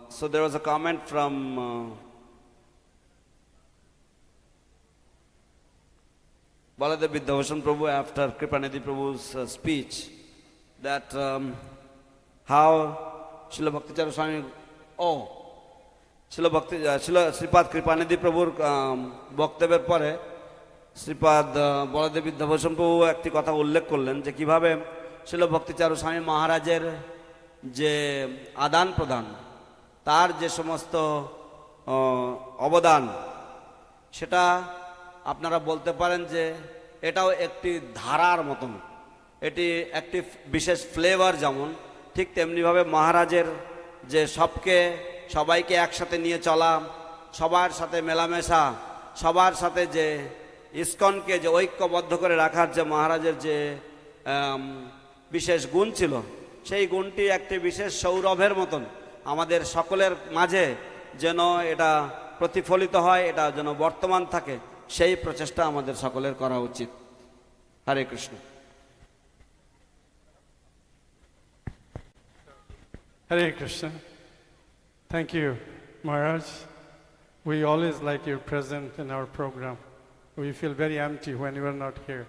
So there was a comment from Baladev Vidyabhushan Prabhu after Kripanidhi Prabhu's speech, that how Srila Bhakti Charu Swami, Sripad Kripanidhi Prabhuর বক্তব্যের পরে শ্রীপাদ বলদেব বিদ্যাভূষণ প্রভু একটি কথা উল্লেখ করলেন যে কিভাবে শ্রীল ভক্তি চারু স্বামী মহারাজের যে আদান প্রদান, তার যে সমস্ত অবদান, সেটা আপনারা বলতে পারেন যে এটাও একটি ধারার মতন, এটি একটি বিশেষ ফ্লেভার। যেমন ঠিক তেমনিভাবে মহারাজের যে সবাইকে একসাথে নিয়ে চলা, সবার সাথে মেলামেশা, সবার সাথে যে ইসকনকে যে ঐক্যবদ্ধ করে রাখার যে মহারাজের যে বিশেষ গুণ ছিল, সেই গুণটি একটি বিশেষ সৌরভের মতন আমাদের সকলের মাঝে যেন এটা প্রতিফলিত হয়, এটা যেন বর্তমান থাকে, সেই প্রচেষ্টা আমাদের সকলের করা উচিত। হরে Krishna. Hare Krishna. Thank you, Maharaj. We always like your presence in our program. We feel very empty when you are not here.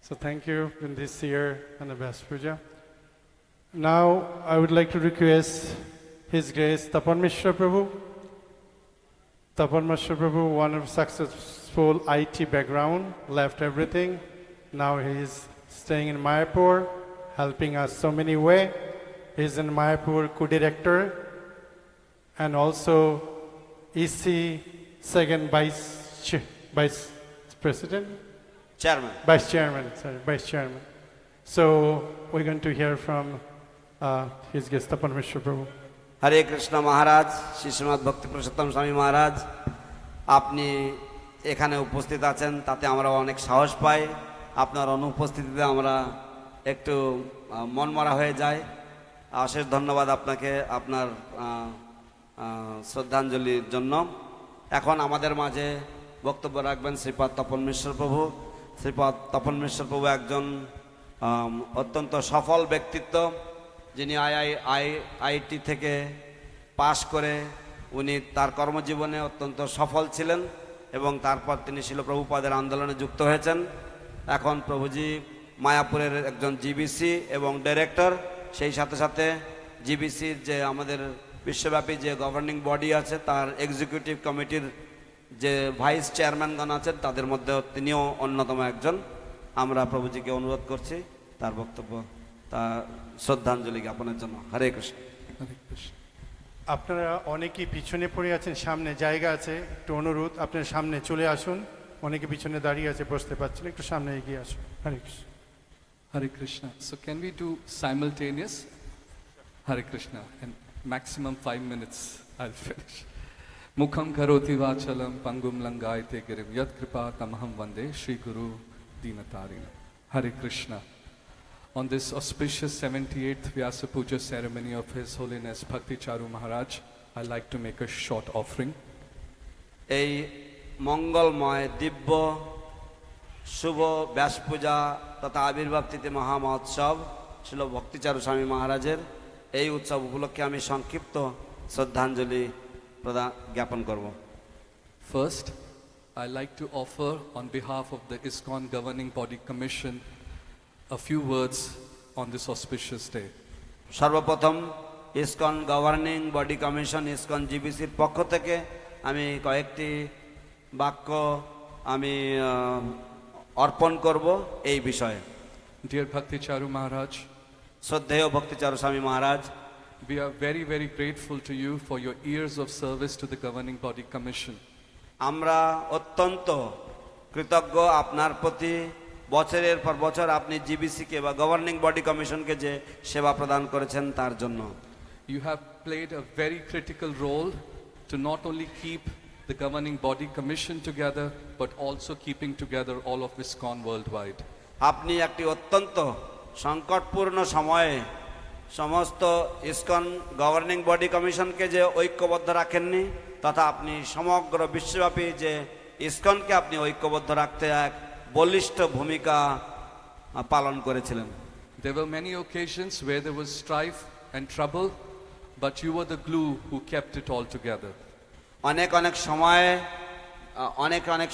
So thank you in this year and the Vyasa Puja. Now I would like to request His Grace Tapan Mishra Prabhu. Tapan Mishra Prabhu, one of successful IT background, left everything. Now he is staying in Mayapur, helping us so many ways. He is in Mayapur co-director and also EC second vice president? Chairman. Vice chairman. So we're going to hear from His Grace Tapan Mishra Prabhu. হরে কৃষ্ণ। মহারাজ শ্রী শ্রীমৎ ভক্তি পুরুষোত্তম স্বামী মহারাজ, আপনি এখানে উপস্থিত আছেন, তাতে আমরা অনেক সাহস পাই। আপনার অনুপস্থিতিতে আমরা একটু মনমরা হয়ে যাই। অশেষ ধন্যবাদ আপনাকে আপনার শ্রদ্ধাঞ্জলির জন্য। এখন আমাদের মাঝে বক্তব্য রাখবেন শ্রীপাদ তপন মিশ্র প্রভু। শ্রীপাদ তপন মিশ্র প্রভু একজন অত্যন্ত সফল ব্যক্তিত্ব, যিনি আইআইটি থেকে পাশ করে উনি তার কর্মজীবনে অত্যন্ত সফল ছিলেন এবং তারপর তিনি শিল প্রভুপাদের আন্দোলনে যুক্ত হয়েছেন। এখন প্রভুজি মায়াপুরের একজন জিবিসি এবং ডাইরেক্টর, সেই সাথে সাথে জিবিসির যে আমাদের বিশ্বব্যাপী যে গভর্নিং বডি আছে তার এক্সিকিউটিভ কমিটির যে ভাইস চেয়ারম্যানগণ আছেন তাদের মধ্যে তিনিও অন্যতম একজন। আমরা প্রভুজিকে অনুরোধ করছি তার বক্তব্য, তার শ্রদ্ধাঞ্জলি জ্ঞাপনের জন্য। হরে কৃষ্ণ। Hare Krishna. আপনারা অনেকেই পিছনে পড়ে আছেন, সামনে জায়গা আছে, একটু অনুরোধ আপনারা সামনে চলে আসুন। অনেকে পিছনে দাঁড়িয়ে আছে, বসতে পারছেন, একটু সামনে এগিয়ে আসুন। হরে Krishna. Hare Krishna. So can we do simultaneous? Hare Krishna. And maximum 5 minutes. I'll finish. Mukham karoti vachalam pangum langayate girim yat kripa tamaham vande Shri Guru Dinatarina. Hare Krishna. On this auspicious 78th Vyasa Puja ceremony of His Holiness Bhakti Charu Maharaj, I'd like to make a short offering. এই মঙ্গলময় দিব্য শুভ ব্যাস পূজা তথা আবির্ভাব তিথি মহামহোৎসব ছিল ভক্তি চারু স্বামী মহারাজের, এই উৎসব উপলক্ষে আমি সংক্ষিপ্ত শ্রদ্ধাঞ্জলি জ্ঞাপন করব। First, I'd like to offer on behalf of the ISKCON Governing Body Commission a few words on this auspicious day. সর্বপ্রথম ISKCON governing body commission ISKCON জিবিসির পক্ষ থেকে আমি কয়েকটি বাক্য আমি অর্পণ করব এই বিষয়ে। Dear Bhakti Charu Maharaj, শ্রদ্ধেয় ভক্তি চারু স্বামী মহারাজ, we are very, very grateful to you for your years of service to the Governing Body Commission. আমরা অত্যন্ত কৃতজ্ঞ আপনার প্রতি, বছরের পর বছর আপনি জিবিসিকে বা গভর্নিং বডি কমিশনকে যে সেবা প্রদান করেছেন তার জন্য। You have played a very critical role to not only keep the Governing Body Commission together, but also keeping together all of ISKCON worldwide. আপনি একটি অত্যন্ত সংকটপূর্ণ সময়ে সমস্ত ইসকন গভর্নিং বডি কমিশনকে যে ঐক্যবদ্ধ রাখেননি, তথা আপনি সমগ্র বিশ্বব্যাপী যে ইসকনকে আপনি ঐক্যবদ্ধ রাখতে এক বলিষ্ঠ ভূমিকা পালন করেছিলেন। There were many occasions where there was strife and trouble, but you were the glue who kept it all together. অনেক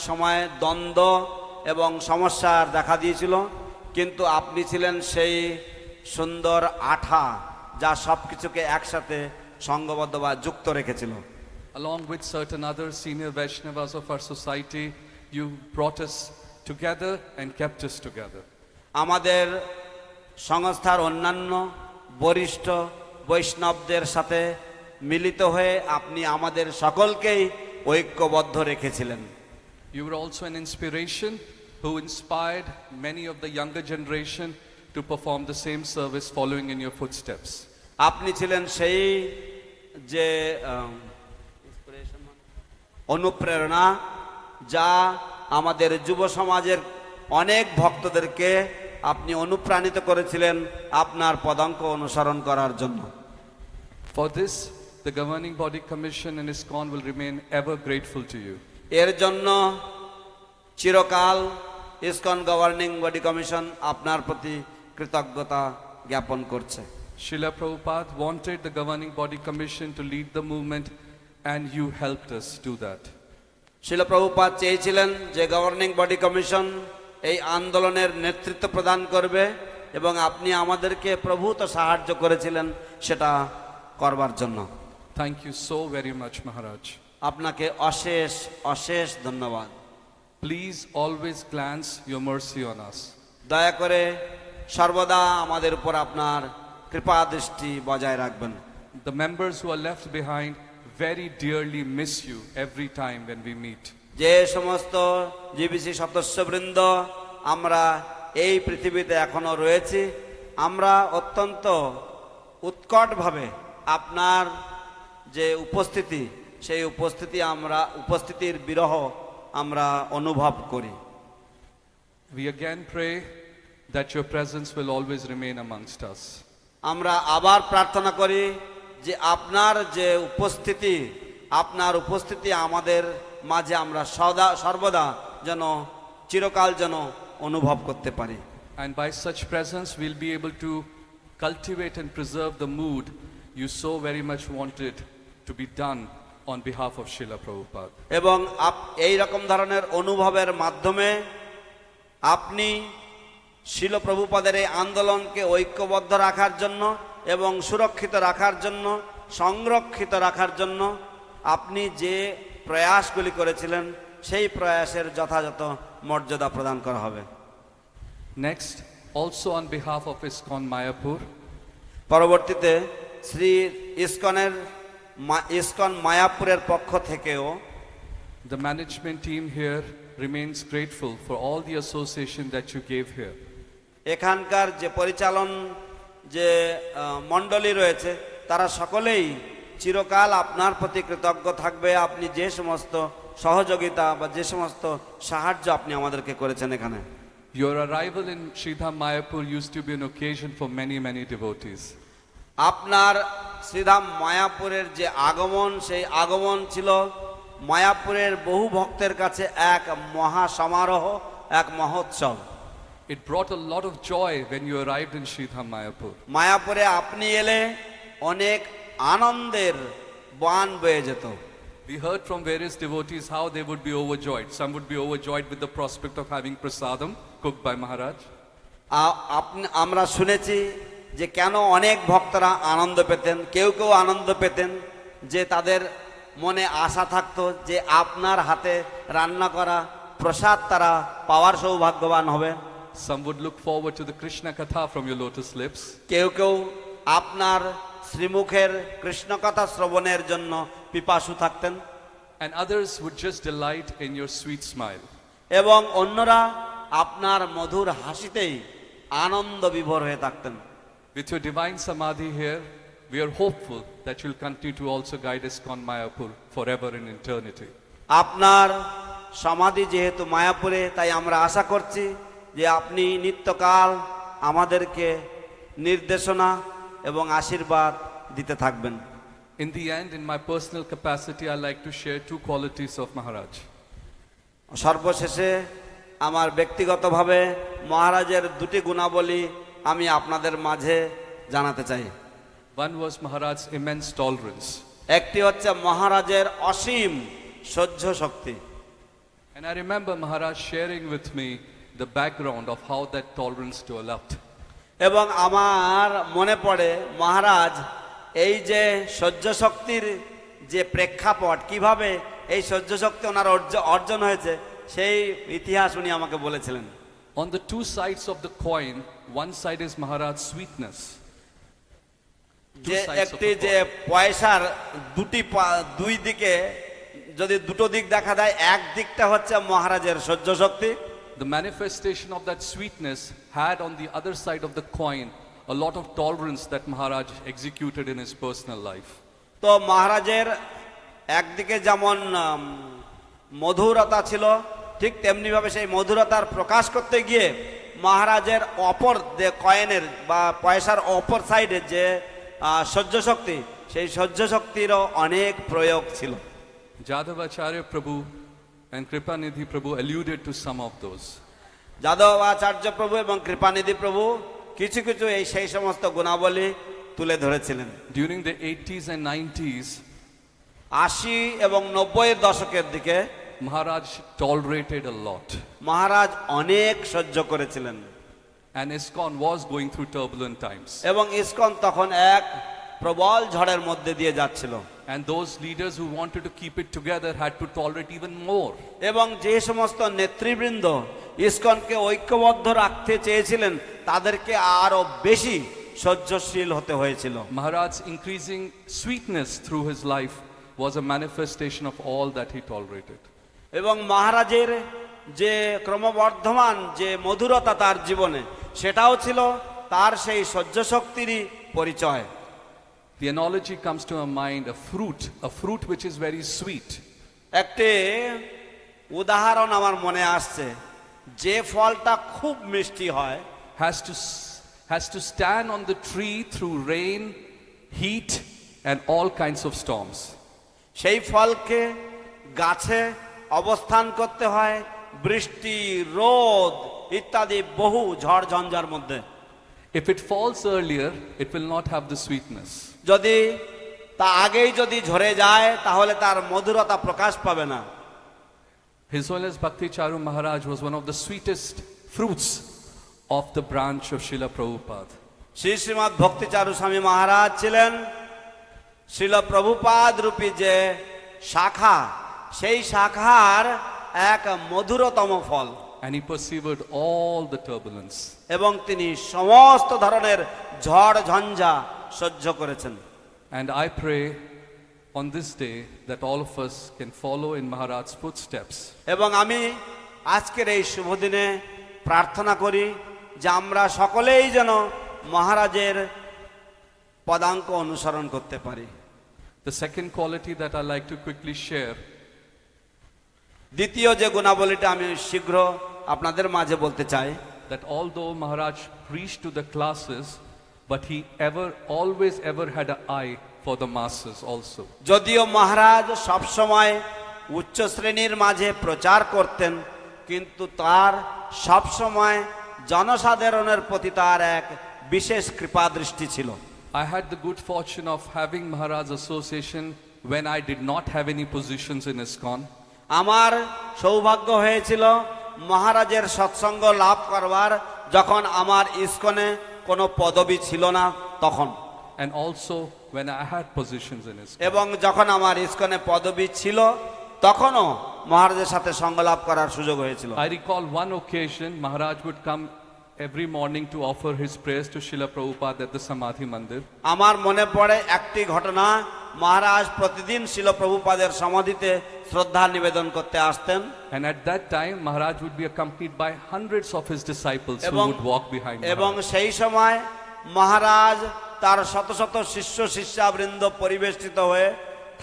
সময় দ্বন্দ্ব এবং সমস্যার দেখা দিয়েছিল, কিন্তু আপনি ছিলেন সেই সুন্দর আঠা যা সবকিছুকে একসাথে সংঘবদ্ধ বা যুক্ত রেখেছিল। Along with certain other senior Vaishnavas of our society, you brought us together and kept us together. আমাদের সংস্থার অন্যান্য বরিষ্ঠ বৈষ্ণবদের সাথে মিলিত হয়ে আপনি আমাদের সকলকেই ঐক্যবদ্ধ রেখেছিলেন। You were also an inspiration who inspired many of the younger generation to perform the same service following in your footsteps. আপনি ছিলেন সেই যে অনুপ্রেরণা যা আমাদের যুব সমাজের অনেক ভক্তদেরকে আপনি অনুপ্রাণিত করেছিলেন আপনার পদাঙ্ক অনুসরণ করার জন্য। For this, the Governing Body Commission and ISKCON will remain ever grateful to you. এর জন্য চিরকাল ইসকন গভর্নিং বডি কমিশন আপনার প্রতি কৃতজ্ঞতা জ্ঞাপন করছে। Srila Prabhupada wanted the Governing Body Commission to lead the movement, and you helped us do that. শিলা প্রভুপাদ চেয়েছিলেন যে গভর্নিং বডি কমিশন এই আন্দোলনের নেতৃত্ব প্রদান করবে, এবং আপনি আমাদেরকে প্রভূত সাহায্য করেছিলেন সেটা করবার জন্য। Thank you so very much, Maharaj. আপনাকে অশেষ অশেষ ধন্যবাদ। Please always glance your mercy on us. দয়া করে সর্বদা আমাদের উপর আপনার কৃপা দৃষ্টি বজায় রাখবেন। The members who are left behind very dearly miss you every time when we meet. যে সমস্ত জিবিসি সদস্যবৃন্দ আমরা এই পৃথিবীতে এখনো রয়েছি, আমরা অত্যন্ত উৎকটভাবে আপনার যে উপস্থিতি, সেই উপস্থিতির বিরহ আমরা অনুভব করি। We again pray that your presence will always remain amongst us. আমরা আবার প্রার্থনা করি যে আপনার উপস্থিতি আমাদের মাঝে আমরা সর্বদা যেন চিরকাল যেন অনুভব করতে পারি। And by such presence we'll be able to cultivate and preserve the mood you so very much wanted to be done on behalf of Srila Prabhupada. এবং এই রকম ধরনের অনুভবের মাধ্যমে আপনি শিল প্রভুপাদের এই আন্দোলনকে ঐক্যবদ্ধ রাখার জন্য এবং সুরক্ষিত রাখার জন্য, সংরক্ষিত রাখার জন্য আপনি যে প্রয়াসগুলি করেছিলেন সেই প্রয়াসের যথাযথ মর্যাদা প্রদান করা হবে। Next, also on behalf of ISKCON Mayapur, পরবর্তীতে শ্রী ইসকনের ইসকন মায়াপুরের পক্ষ থেকেও the management team here remains grateful for all the association that you gave here. এখানকার যে পরিচালন যে মণ্ডলী রয়েছে তারা সকলেই চিরকাল আপনার প্রতি কৃতজ্ঞ থাকবে। আপনি যে সমস্ত সহযোগিতা বা যে সমস্ত সাহায্য আপনি আমাদেরকে করেছেন এখানে। Your arrival in Sri Dham Mayapur used to be an occasion for many devotees. আপনার শ্রীধাম মায়াপুরের যে আগমন, সেই আগমন ছিল মায়াপুরের বহু ভক্তের কাছে এক মহা সমারোহ, এক মহোৎসব। It brought a lot of joy when you arrived in Sri Dham Mayapur. মায়াপুরে আপনি এলে অনেক আনন্দের বান বয়ে যেত। We heard from various devotees how they would be overjoyed. Some would be overjoyed with the prospect of having prasadam cooked by Maharaj. আমরা শুনেছি যে কেন অনেক ভক্তরা আনন্দ পেতেন। কেউ কেউ আনন্দ পেতেন যে তাদের মনে আশা থাকতো যে আপনার হাতে রান্না করা প্রসাদ তারা পাওয়ার সৌভাগ্যবান হবে। Some would look forward to the Krishna katha from your lotus lips. কেউ কেউ আপনার শ্রীমুখের কৃষ্ণ কথা শ্রবণের জন্য পিপাসু থাকতেন। And others would just delight in your sweet smile. এবং অন্যরা আপনার মধুর হাসিতেই আনন্দ বিভোর হয়ে থাকতেন। With your divine samadhi here, we are hopeful that you'll continue to also guide ISKCON Mayapur forever in eternity. আপনার সমাধি যেহেতু মায়াপুরে, তাই আমরা আশা করছি যে আপনি নিত্যকাল আমাদেরকে নির্দেশনা এবং আশীর্বাদ দিতে থাকবেন। In the end, in my personal capacity, I like to share two qualities of Maharaj. সর্বশেষে আমার ব্যক্তিগতভাবে মহারাজের দুটি গুণাবলী আমি আপনাদের মাঝে জানাতে চাই। One was Maharaj's immense tolerance. একটি হচ্ছে মহারাজের অসীম সহ্য শক্তি। And I remember Maharaj sharing with me the background of how that tolerance developed. এবং আমার মনে পড়ে মহারাজ এই যে সহ্য শক্তির যে প্রেক্ষাপট, কিভাবে এই সহ্য শক্তি ওনার অর্জন হয়েছে, সেই ইতিহাস উনি আমাকে বলেছিলেন। On the two sides of the coin, one side is Maharaj's sweetness. যে একটি যে পয়সার দুই দিকে যদি দুটো দিক দেখা দেয়, এক দিকটা হচ্ছে মহারাজের সহ্য শক্তি। The manifestation of that sweetness had on the other side of the coin a lot of tolerance that Maharaj executed in his personal life. তো মহারাজের একদিকে যেমন মধুরতা ছিল, ঠিক তেমনি ভাবে সেই মধুরতার প্রকাশ করতে গিয়ে মহারাজের অপর যে কয়েনের বা পয়সার অপর সাইডে যে সহ্য শক্তি, সেই সহ্য শক্তিরও অনেক প্রয়োগ ছিল। Jadavacharya Prabhu and Kripanidhi Prabhu alluded to some of those. যাদবাচার্য প্রভু এবং কৃপানিধি প্রভু কিছু কিছু এই সেই সমস্ত গুণাবলী তুলে ধরেছিলেন। During the 80s and 90s, 80 এবং 90 এর দশকের দিকে Maharaj tolerated a lot. মহারাজ অনেক সহ্য করেছিলেন। And ISKCON was going through turbulent times. এবং ইসকন তখন এক প্রবল ঝড়ের মধ্যে দিয়ে যাচ্ছিল। And those leaders who wanted to keep it together had to tolerate even more. এবং যে সমস্ত নেতৃবৃন্দ ইসকনকে ঐক্যবদ্ধ রাখতে চেয়েছিলেন, তাদেরকে আরো বেশি সহ্যশীল হতে হয়েছিল। Maharaj's increasing sweetness through his life was a manifestation of all that he tolerated. এবং মহারাজের যে ক্রমবর্ধমান যে মধুরতা তার জীবনে, সেটাও ছিল তার সেই সহ্য শক্তিরই পরিচয়। The analogy comes to our mind, a fruit which is very sweet. একটি উদাহরণ আমার মনে আসছে, যে ফলটা খুব মিষ্টি হয়, has to stand on the tree through rain, heat and all kinds of storms. সেই ফলকে গাছে অবস্থান করতে হয় বৃষ্টি, রোদ ইত্যাদি বহু ঝড় ঝঞ্ঝার মধ্যে। If it falls earlier, it will not have the sweetness. যদি তা আগেই যদি ঝরে যায়, তাহলে তার মধুরতা প্রকাশ পাবে না। His Holiness Bhakti Charu Maharaj was one of the sweetest fruits of the branch of Srila Prabhupada. Srimat ভক্তি চারু স্বামী মহারাজ ছিলেন শ্রীল প্রভুপাদ রূপী যে শাখা, সেই শাখার এক মধুরতম ফল। And he persevered all the turbulence. এবং তিনি সমস্ত ধরনের ঝড় ঝঞ্ঝা সহ্য করেছেন। And I pray on this day that all of us can follow in Maharaj's footsteps. এবং আমি আজকের এই শুভ দিনে প্রার্থনা করি যে আমরা সকলেই যেন মহারাজের পদাঙ্ক অনুসরণ করতে পারি। The second quality that I like to quickly share, দ্বিতীয় যে গুণাবলীটা আমি শীঘ্র আপনাদের মাঝে বলতে চাই, that although Maharaj preached to the classes, but he always ever had an eye for the masses also. যদিও মহারাজ সব সময় উচ্চ শ্রেণীর মাঝে প্রচার করতেন, কিন্তু তার সব সময় জনসাধারণের প্রতি তার এক বিশেষ কৃপা দৃষ্টি ছিল। I had the good fortune of having Maharaj's association when I did not have any positions in ISKCON. আমার সৌভাগ্য হয়েছিল মহারাজের সৎসঙ্গ লাভ করবার, যখন আমার ইসকনে কোনো পদবি ছিল না তখন, and also when I had positions in ISKCON. এবং যখন আমার ইসকনে পদবি ছিল তখনও মহারাজের সাথে সঙ্গ লাভ করার সুযোগ হয়েছিল। I recall one occasion Maharaj would come every morning to offer his prayers to Srila Prabhupada at the Samadhi Mandir. আমার মনে পড়ে একটি ঘটনা, মহারাজ প্রতিদিন শিল প্রভুপাদের সমাধিতে শ্রদ্ধা নিবেদন করতে আসতেন, and at that time Maharaj would be accompanied by hundreds of his disciples who would walk behind him. এবং সেই সময় মহারাজ তার শত শত শিষ্য শিষ্যাবৃন্দ পরিবেষ্টিত হয়ে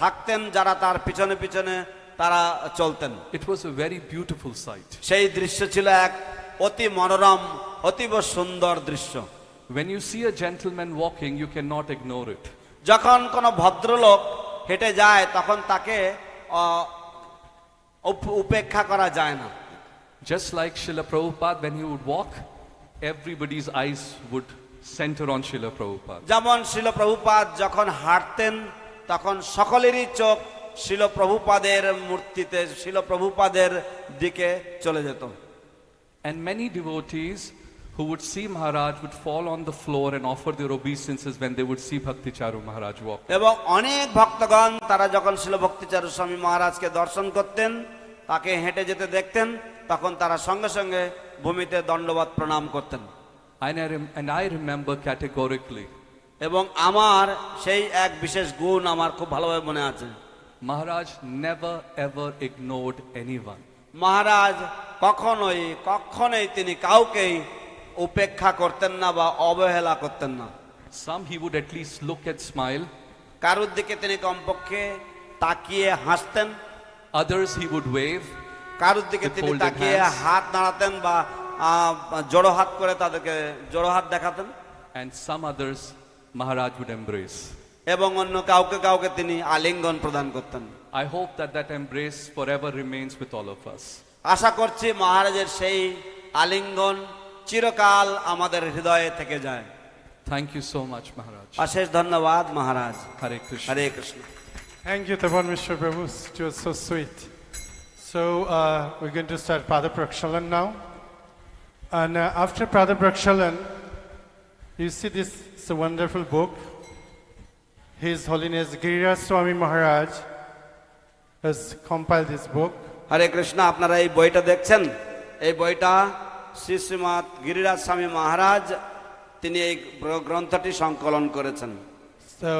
থাকতেন, যারা তার পিছনে পিছনে তারা চলতেন। It was a very beautiful sight. সেই দৃশ্য ছিল এক অতি মনোরম, অতীব সুন্দর দৃশ্য। When you see a gentleman walking, you cannot ignore it. যখন কোনো ভদ্রলোক হেঁটে যায় তখন তাকে উপেক্ষা করা যায় না। Just like Srila Prabhupada, when he would walk, everybody's eyes would center on Srila Prabhupada. যেমন শিল প্রভুপাদ যখন হাঁটতেন তখন সকলেরই চোখ শিল প্রভুপাদের মূর্তিতে, শিল প্রভুপাদের দিকে চলে যেত। And many devotees who would see Maharaj would fall on the floor and offer their obeisances when they would see Bhakti Charu Maharaj walk. এবং অনেক ভক্তগণ তারা যখন শিল ভক্তি চারু স্বামী মহারাজকে দর্শন করতেন, তাকে হেঁটে যেতে দেখতেন, তখন তারা সঙ্গে সঙ্গে ভূমিতে দণ্ডবত প্রণাম করতেন। And I remember categorically, এবং আমার সেই এক বিশেষ গুণ আমার খুব ভালোভাবে মনে আছে, Maharaj never ever ignored anyone. মহারাজ কখনোই তিনি কাউকেই উপেক্ষা করতেন না বা অবহেলা করতেন না। Some he would at least look and smile. কারোর দিকে তিনি কমপক্ষে তাকিয়ে হাসতেন। Others he would wave. কারোর দিকে তিনি তাকিয়ে হাত নাড়াতেন বা জোড়ো হাত করে তাদেরকে জোড়ো হাত দেখাতেন। And some others Maharaj would embrace. এবং অন্য কাউকে তিনি আলিঙ্গন প্রদান করতেন। I hope that embrace forever remains with all of us. আশা করছি মহারাজের সেই আলিঙ্গন চিরকাল আমাদের হৃদয়ে থেকে যায়। Thank you so much, Maharaj. অশেষ ধন্যবাদ মহারাজ। Hare Krishna. Hare Krishna. Thank you, Tapan Mishra Prabhu. It was so sweet. So we're going to start Pada Prakshalan now. And after Pada Prakshalan, you see this is a wonderful book. His Holiness Giriraj Swami Maharaj has compiled this book. হরে কৃষ্ণ। আপনারা এই বইটা দেখছেন, এই বইটা শ্রী শ্রীমৎ গিরিরাজ স্বামী মহারাজ তিনি এই গ্রন্থটি সংকলন করেছেন। So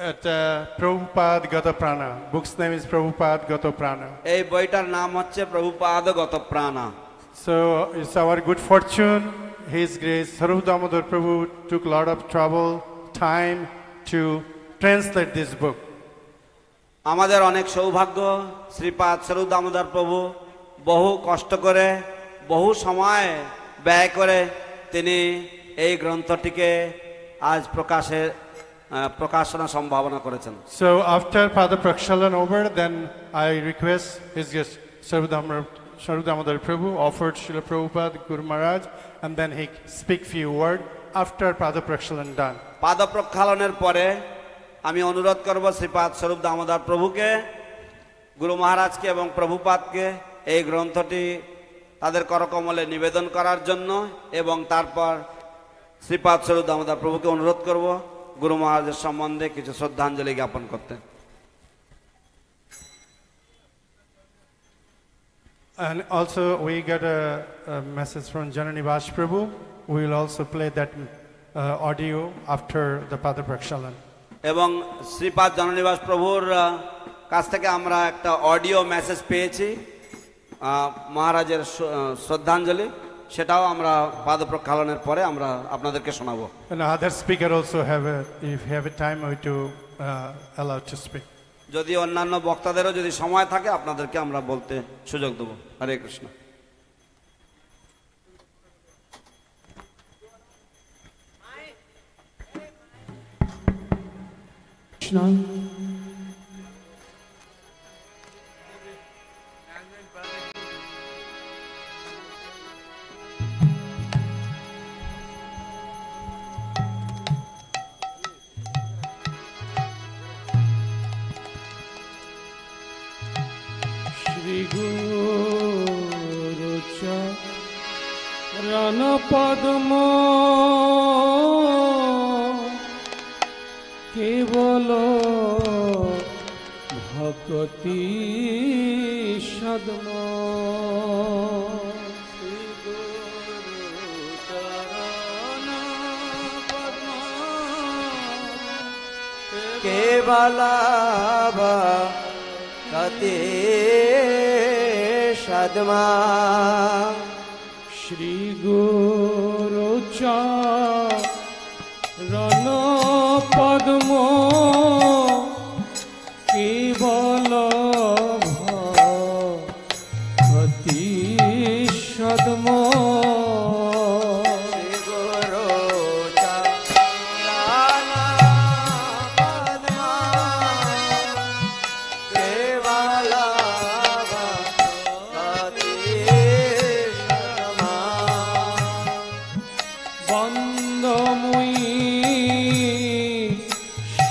at Prabhupada Gata Prana, book's name is Prabhupada Gata Prana. এই বইটার নাম হচ্ছে প্রভুপাদ গত প্রাণা। So it's our good fortune, His Grace Charu Damodar Prabhu took a lot of trouble, time to translate this book. আমাদের অনেক সৌভাগ্য, শ্রীপাদ চারু দামোদর প্রভু বহু কষ্ট করে, বহু সময় ব্যয় করে তিনি এই গ্রন্থটিকে আজ প্রকাশনা সম্ভাবনা করেছেন। So after Pada Prakshalan over, then I request His Grace Charu Damodar Prabhu offered Srila Prabhupada Guru Maharaj, and then he speak few word after Pada Prakshalan done. পাদ প্রক্ষালনের পরে আমি অনুরোধ করব শ্রীপাদ স্বরূপ দামোদর প্রভুকে, গুরু মহারাজকে এবং প্রভুপাদকে এই গ্রন্থটি তাদের করকমলে নিবেদন করার জন্য, এবং তারপর শ্রীপাদ স্বরূপ দামোদর প্রভুকে অনুরোধ করব গুরু মহারাজের সম্বন্ধে কিছু শ্রদ্ধাঞ্জলি জ্ঞাপন করতে। And also we got a message from Janani Vash Prabhu. We will also play that audio after the Pada Prakshalan. এবং শ্রীপাদ জননিবাস প্রভুর কাছ থেকে আমরা একটা অডিও মেসেজ পেয়েছি মহারাজের শ্রদ্ধাঞ্জলি, সেটাও আমরা পাদ প্রক্ষালনের পরে আমরা আপনাদেরকে শোনাবো। And other speaker also have a, if you have a time or to allow to speak. যদি অন্যান্য বক্তাদেরও যদি সময় থাকে আপনাদেরকে আমরা বলতে সুযোগ দেবো। হরে কৃষ্ণ। কৃষ্ণ শ্রী গুরু চরণ পদ্ম কেবল ভক্তি সদ্ম केवल भक्ति सद्मा श्री गुरु चरण पद्म केवल भक्ति सद्म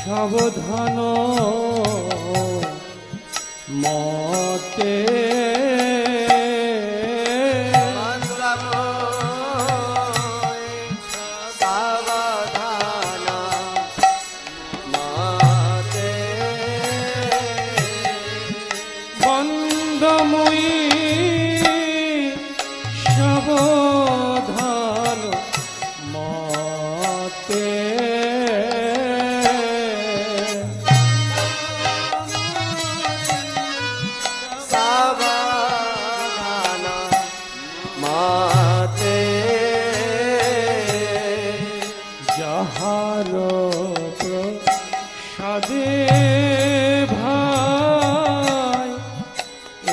সাবধান মতে सावधान माते বন্দময়ী সাবধান মতে सावधान माते যাহার প্রসাদে ভাই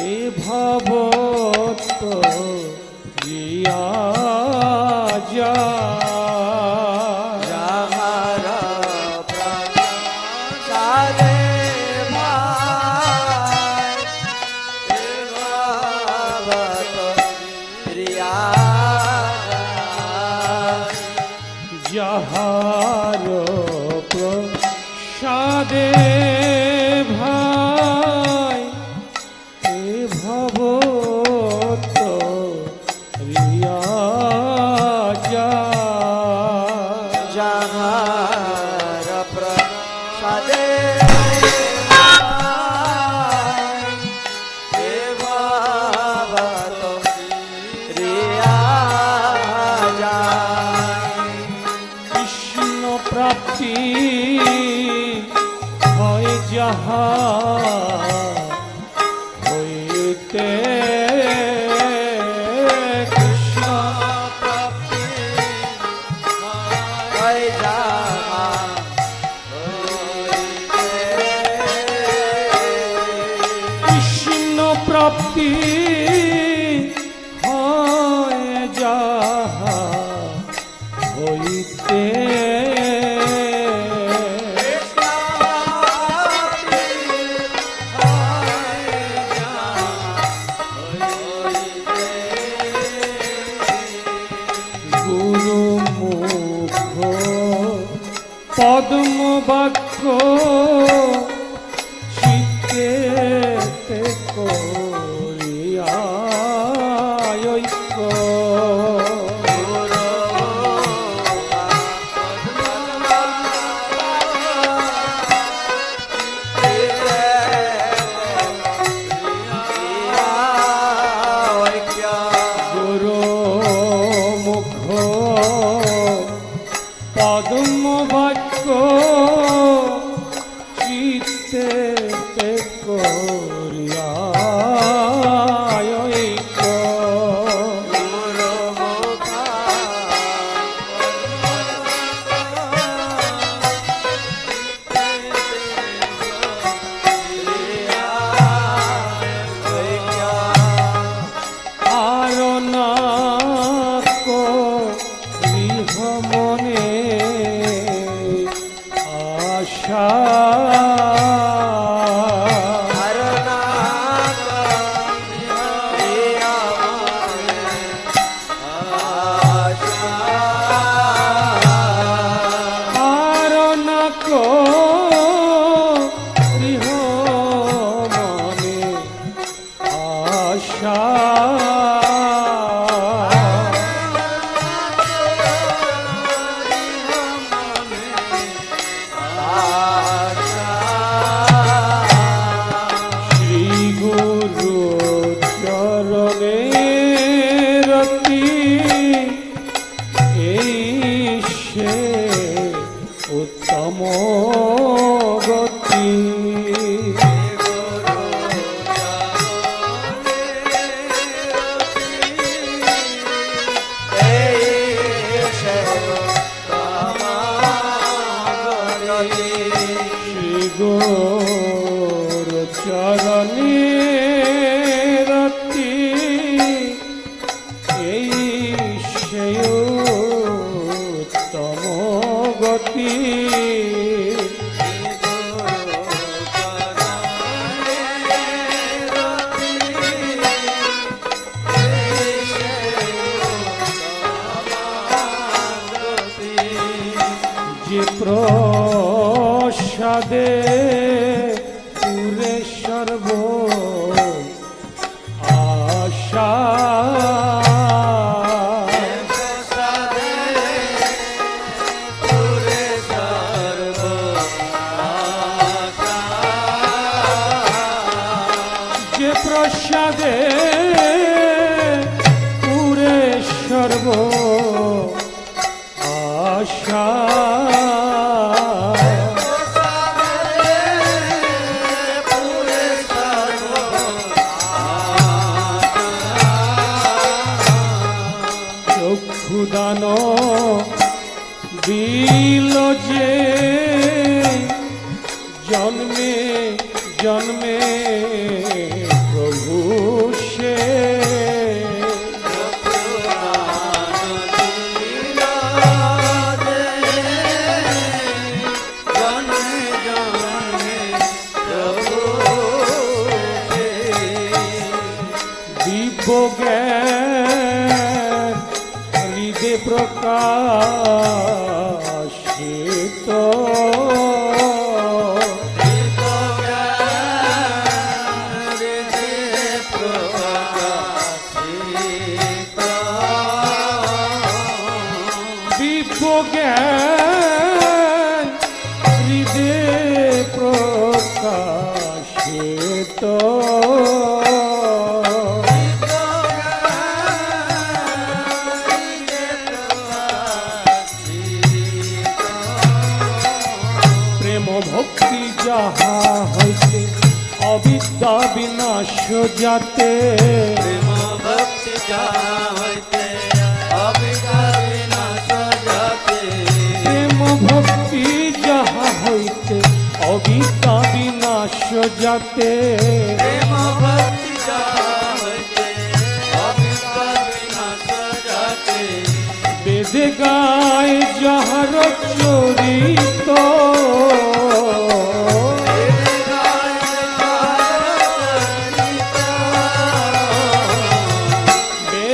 এ ভবত রিয়া যা যাহার প্রসাদে ভাই এ ভবত রিয়া যাহার প্রসাদে ভাই এ ভবত রিয়া যা যাহার প্রসাদে ভাই এ ভবত রিয়া কৃষ্ণ প্রাপ্তি হয় যাহা হইতে কৃষ্ণ প্রাপ্তি হয় যাহা হইতে কৃষ্ণ প্রাপ্তি হয় যাহা হইতে করিয়া প্রসাদে পুরে সর্ব আশা যে প্রসাদে পুরে সর্ব আশা চক্ষুদান দিল যে জন্মে জন্মে প্রভু সে দিব্য জ্ঞান হৃদে প্রকাশিত দিব্য জ্ঞান হৃদে প্রকাশিত ভক্তি যাহা হইতে অবিদ্যা বিনাশ যাতে প্রেম ভক্তি যাহা হইতে অবিদ্যা বিনাশ যাতে প্রেম ভক্তি যাহা হইতে অবিদ্যা বিনাশ যাতে প্রেম ভক্তি যাহা হইতে অবিদ্যা বিনাশ যাতে বেদে গায় যাহার চরিত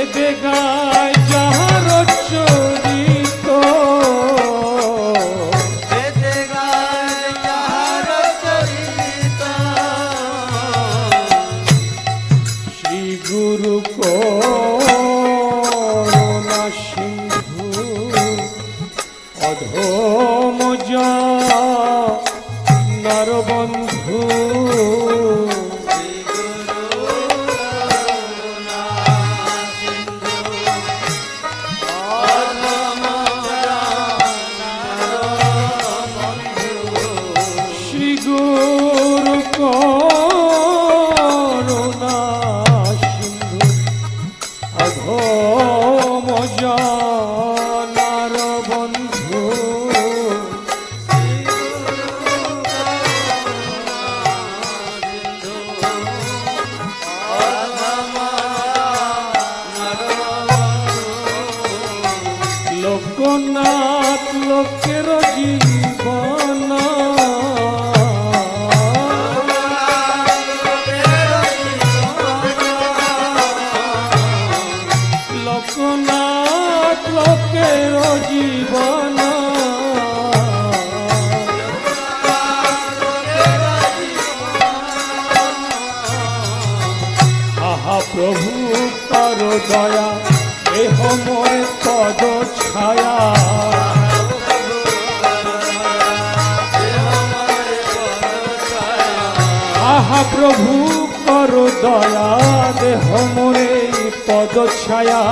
বেদে গায় যাহার চরিত বেদে গায় যাহার চরিত শ্রী গুরু করুণা সিন্ধু অধম নরবন্ধু শ্রী গুরু লোকনাথ লোকের জীবন লোকনাথ লোকের জীবন আহা প্রভু কর দয়া এহ মোর পদ ছায়া আহা প্রভু কর দয়া দেহ মোরে পদ ছায়া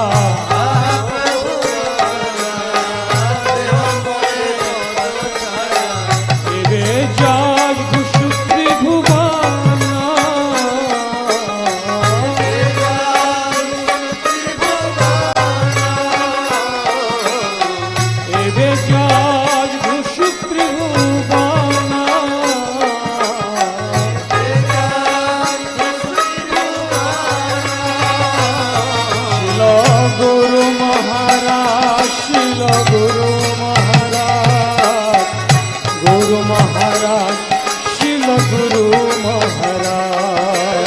এবে যাজ ঘুষু ত্রিভুবন এবে যাজ ঘুষু ত্রিভুবন গুরু মহারাজ শিল গুরু মহারাজ গুরু মহারাজ শিল গুরু মহারাজ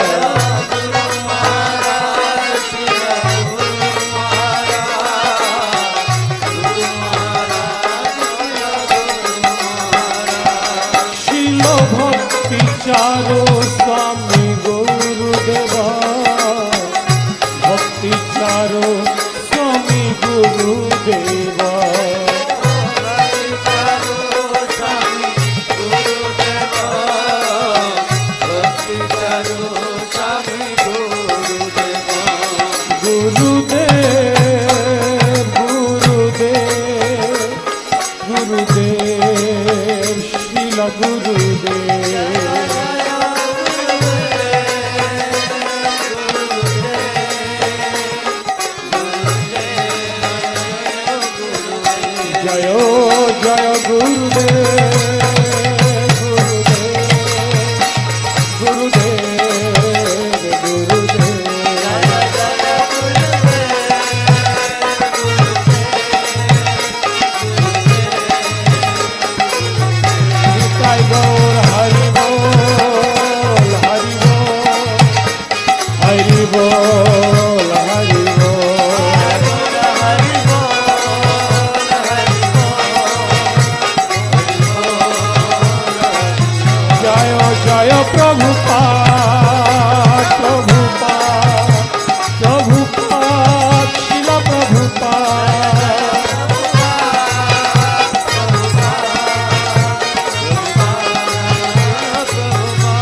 শিল ভক্তি চারু স্বামী গুরুদেব ভক্তি চারু স্বামী গুরুদেব গুরুদেব গুরুদেব গুরুদেব শিল গুরুদেব জয় জয় গুরুদেব গুরুদেব গুরুদেব নিতাই গৌর হরি বল হরি বল হরি বল হরি জয় জয় প্রভুপাদ প্রভুপাদ প্রভুপাদ শিল প্রভুপাদ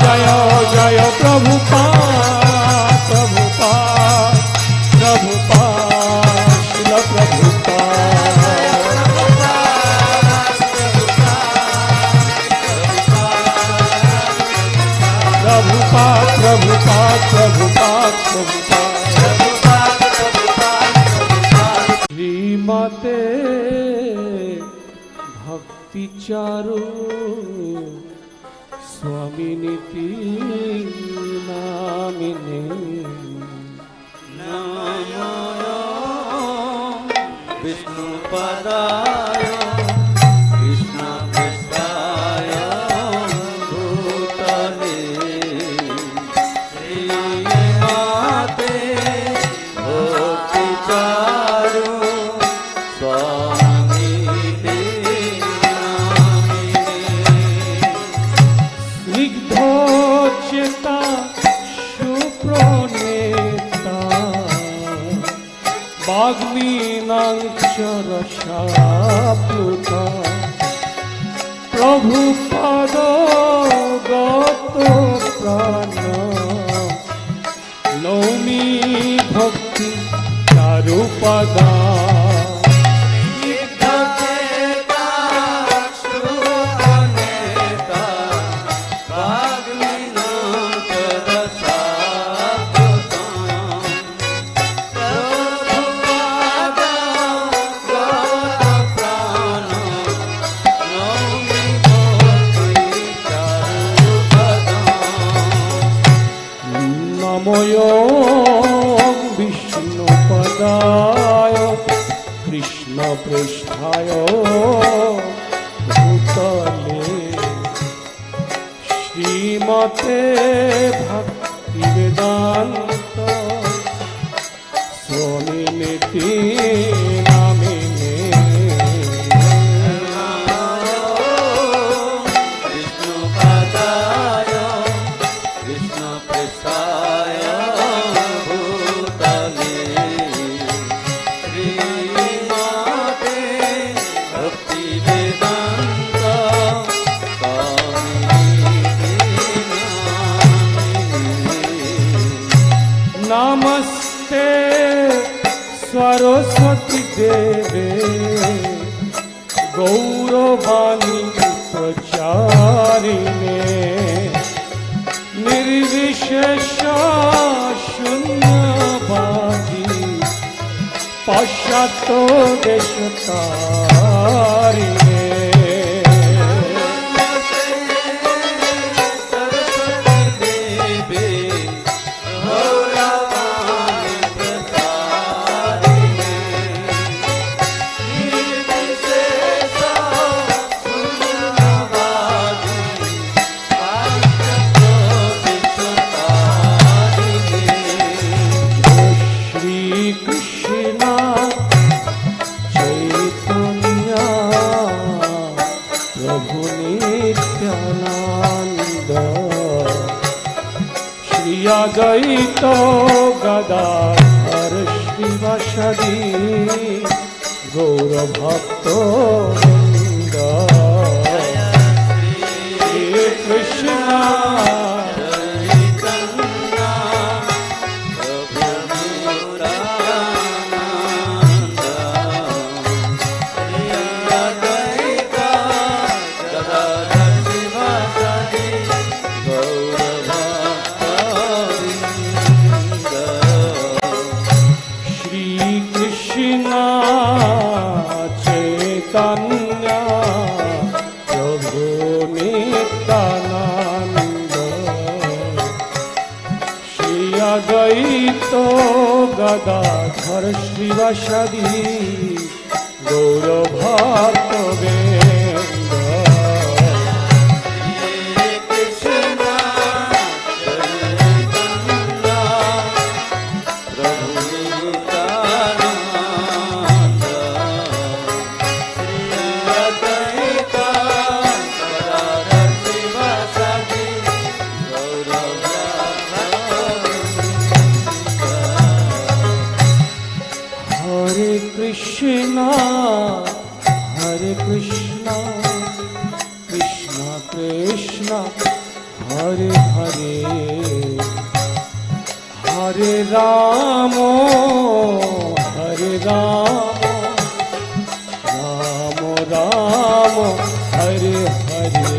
জয় জয় প্রভুপাদ প্রভুপাদ প্রভুপাদ শিল প্রভুপাদ प्रभुपाद प्रभुपाद प्रभुपाद प्रभुपाद श्रीमते भक्ति चारु स्वामी नीति नामिने नमो विष्णुपदाय कृष्ण-कृष्णाय भूतले श्रीमते भक्ति चारु स्वामी नामिने स्निग्ध चेता सुप्रणेता वाग्मीनाक्षरशाप्लुता प्रभुपद गत प्राण नौमी भक्ति चारुपदा नमो विष्णुपदाय कृष्ण पृष्ठ प्रेष्ठाय भूतले श्रीमते भक्ति वेदांत स्वामी निति नामिने विष्णुपदाय कृष्णप्रेष्ठाय भूतले श्रीमते भक्तिवेदान्त नमस्ते सरस्वती देवे गौरवाणी प्रचारिणे निर्विशेष शून्यवादी पाश्चात्य देशतारिणे अद्वैत गदाधर श्रीवासदि गौरभक्त वृंद श्री कृष्ण गदाधर श्रीवासदि गौरभक्त वृंद Hare Krishna, Krishna Krishna, Hare Hare, Hare Rama, Hare Rama, Rama Rama, Hare Hare.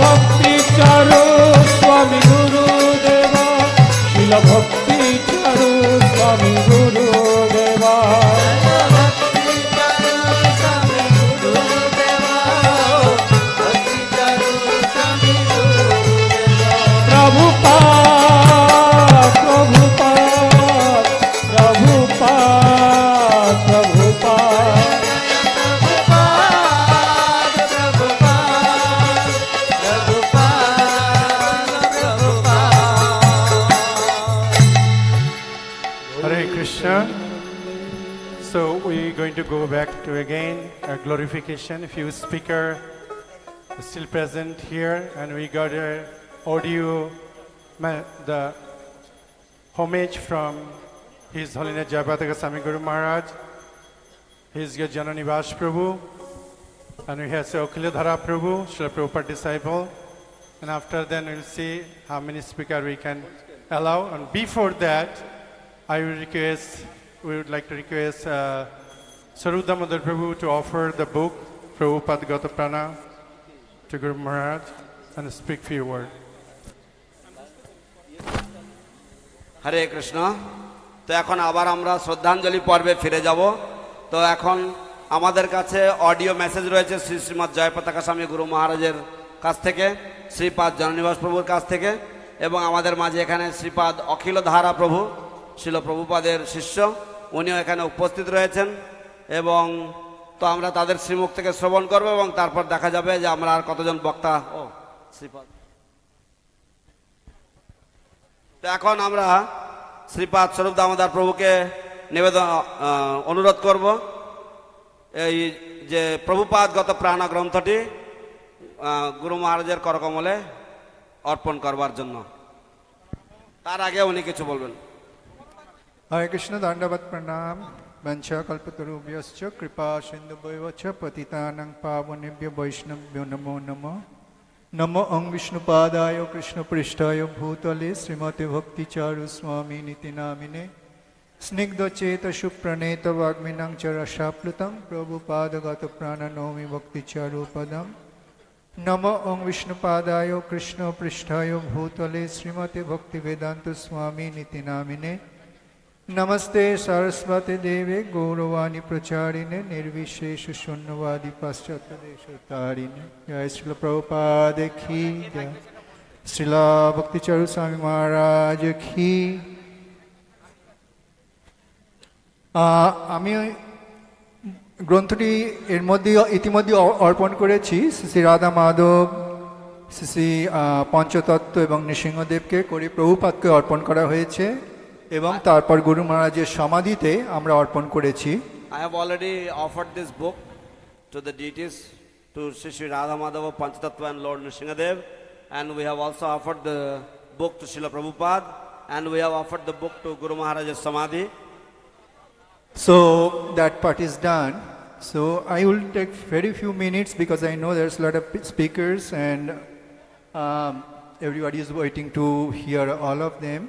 Bhakti Charu Swami Gurudeva, Srila Bhakti Charu Swami Gurudeva. to go back to again a glorification. A few speakers are still present here, and we got a audio, the homage from His Holiness Jayapataka Swami Guru Maharaj, His Janani Vash Prabhu, and we have Okiladhara Prabhu, Srila Prabhupada disciple. And after then we'll see how many speakers we can allow. And before that, we would like to request Sri Dham Mayapur to offer the book Prabhupada Gata Prana to Guru Maharaj and speak few words. হরে কৃষ্ণ। তো এখন আবার আমরা শ্রদ্ধাঞ্জলি পর্বে ফিরে যাব। তো এখন আমাদের কাছে অডিও মেসেজ রয়েছে শ্রী শ্রীমৎ জয়পতাকা স্বামী গুরু মহারাজের কাছ থেকে, শ্রীপাদ জননিবাস প্রভুর কাছ থেকে, এবং আমাদের মাঝে এখানে শ্রীপাদ অখিল ধারা প্রভু শিল প্রভুপাদের শিষ্য, উনিও এখানে উপস্থিত রয়েছেন। এবং তো আমরা তাদের শ্রীমুখ থেকে শ্রবণ করব এবং তারপর দেখা যাবে যে আমরা আর কতজন বক্তা। ও শ্রীপাদ, তো এখন আমরা শ্রীপাদ স্বরূপ দামোদর প্রভুকে নিবেদন অনুরোধ করব এই যে প্রভুপাদ গত প্রাণ গ্রন্থটি গুরু মহারাজের করকমলে অর্পণ করবার জন্য। তার আগে উনি কিছু বলবেন। हरे कृष्ण दंडवत प्रणाम। वंशा कल्पतरुभ्यश्च कृपा सिन्धुभ्यो च पतितानां पावनेभ्यो वैष्णवेभ्यो नमो नमः। नमो ओं विष्णुपादाय कृष्णपृष्ठाय भूतले श्रीमते भक्ति चारु स्वामी नीति नामिने स्निग्धचेत सुप्रणेत वाग्मिनां च रसाप्लुतं प्रभुपादगत प्राण नौमि भक्ति चारु पदम्। नमो ओं विष्णुपादाय कृष्णपृष्ठाय भूतले श्रीमते भक्ति वेदांत स्वामी नीति नामिने नमस्ते सरस्वती देवे गौरवाणी प्रचारिणे निर्विशेष शून्यवादी पाश्चात्य देश तारिणे। जय श्रील प्रभुपाद की जय, श्रीला भक्ति चारु स्वामी महाराज की। আমি গ্রন্থটি এর মধ্যে ইতিমধ্যে অর্পণ করেছি শ্রী রাধা মাধব, শ্রী পঞ্চতত্ত্ব এবং নৃসিংহদেবকে করে প্রভুপাদকে অর্পণ করা হয়েছে এবং তারপর গুরু মহারাজের সমাধিতে আমরা অর্পণ করেছি। I have already offered this book to the deities, to Sri Radha Madhava, Panchatattva and Lord Nrsingadev, and we have also offered the book to Srila Prabhupada, and we have offered the book to Guru Maharaj's Samadhi. So that part is done. So I will take very few minutes because I know there's a lot of speakers and everybody is waiting to hear all of them.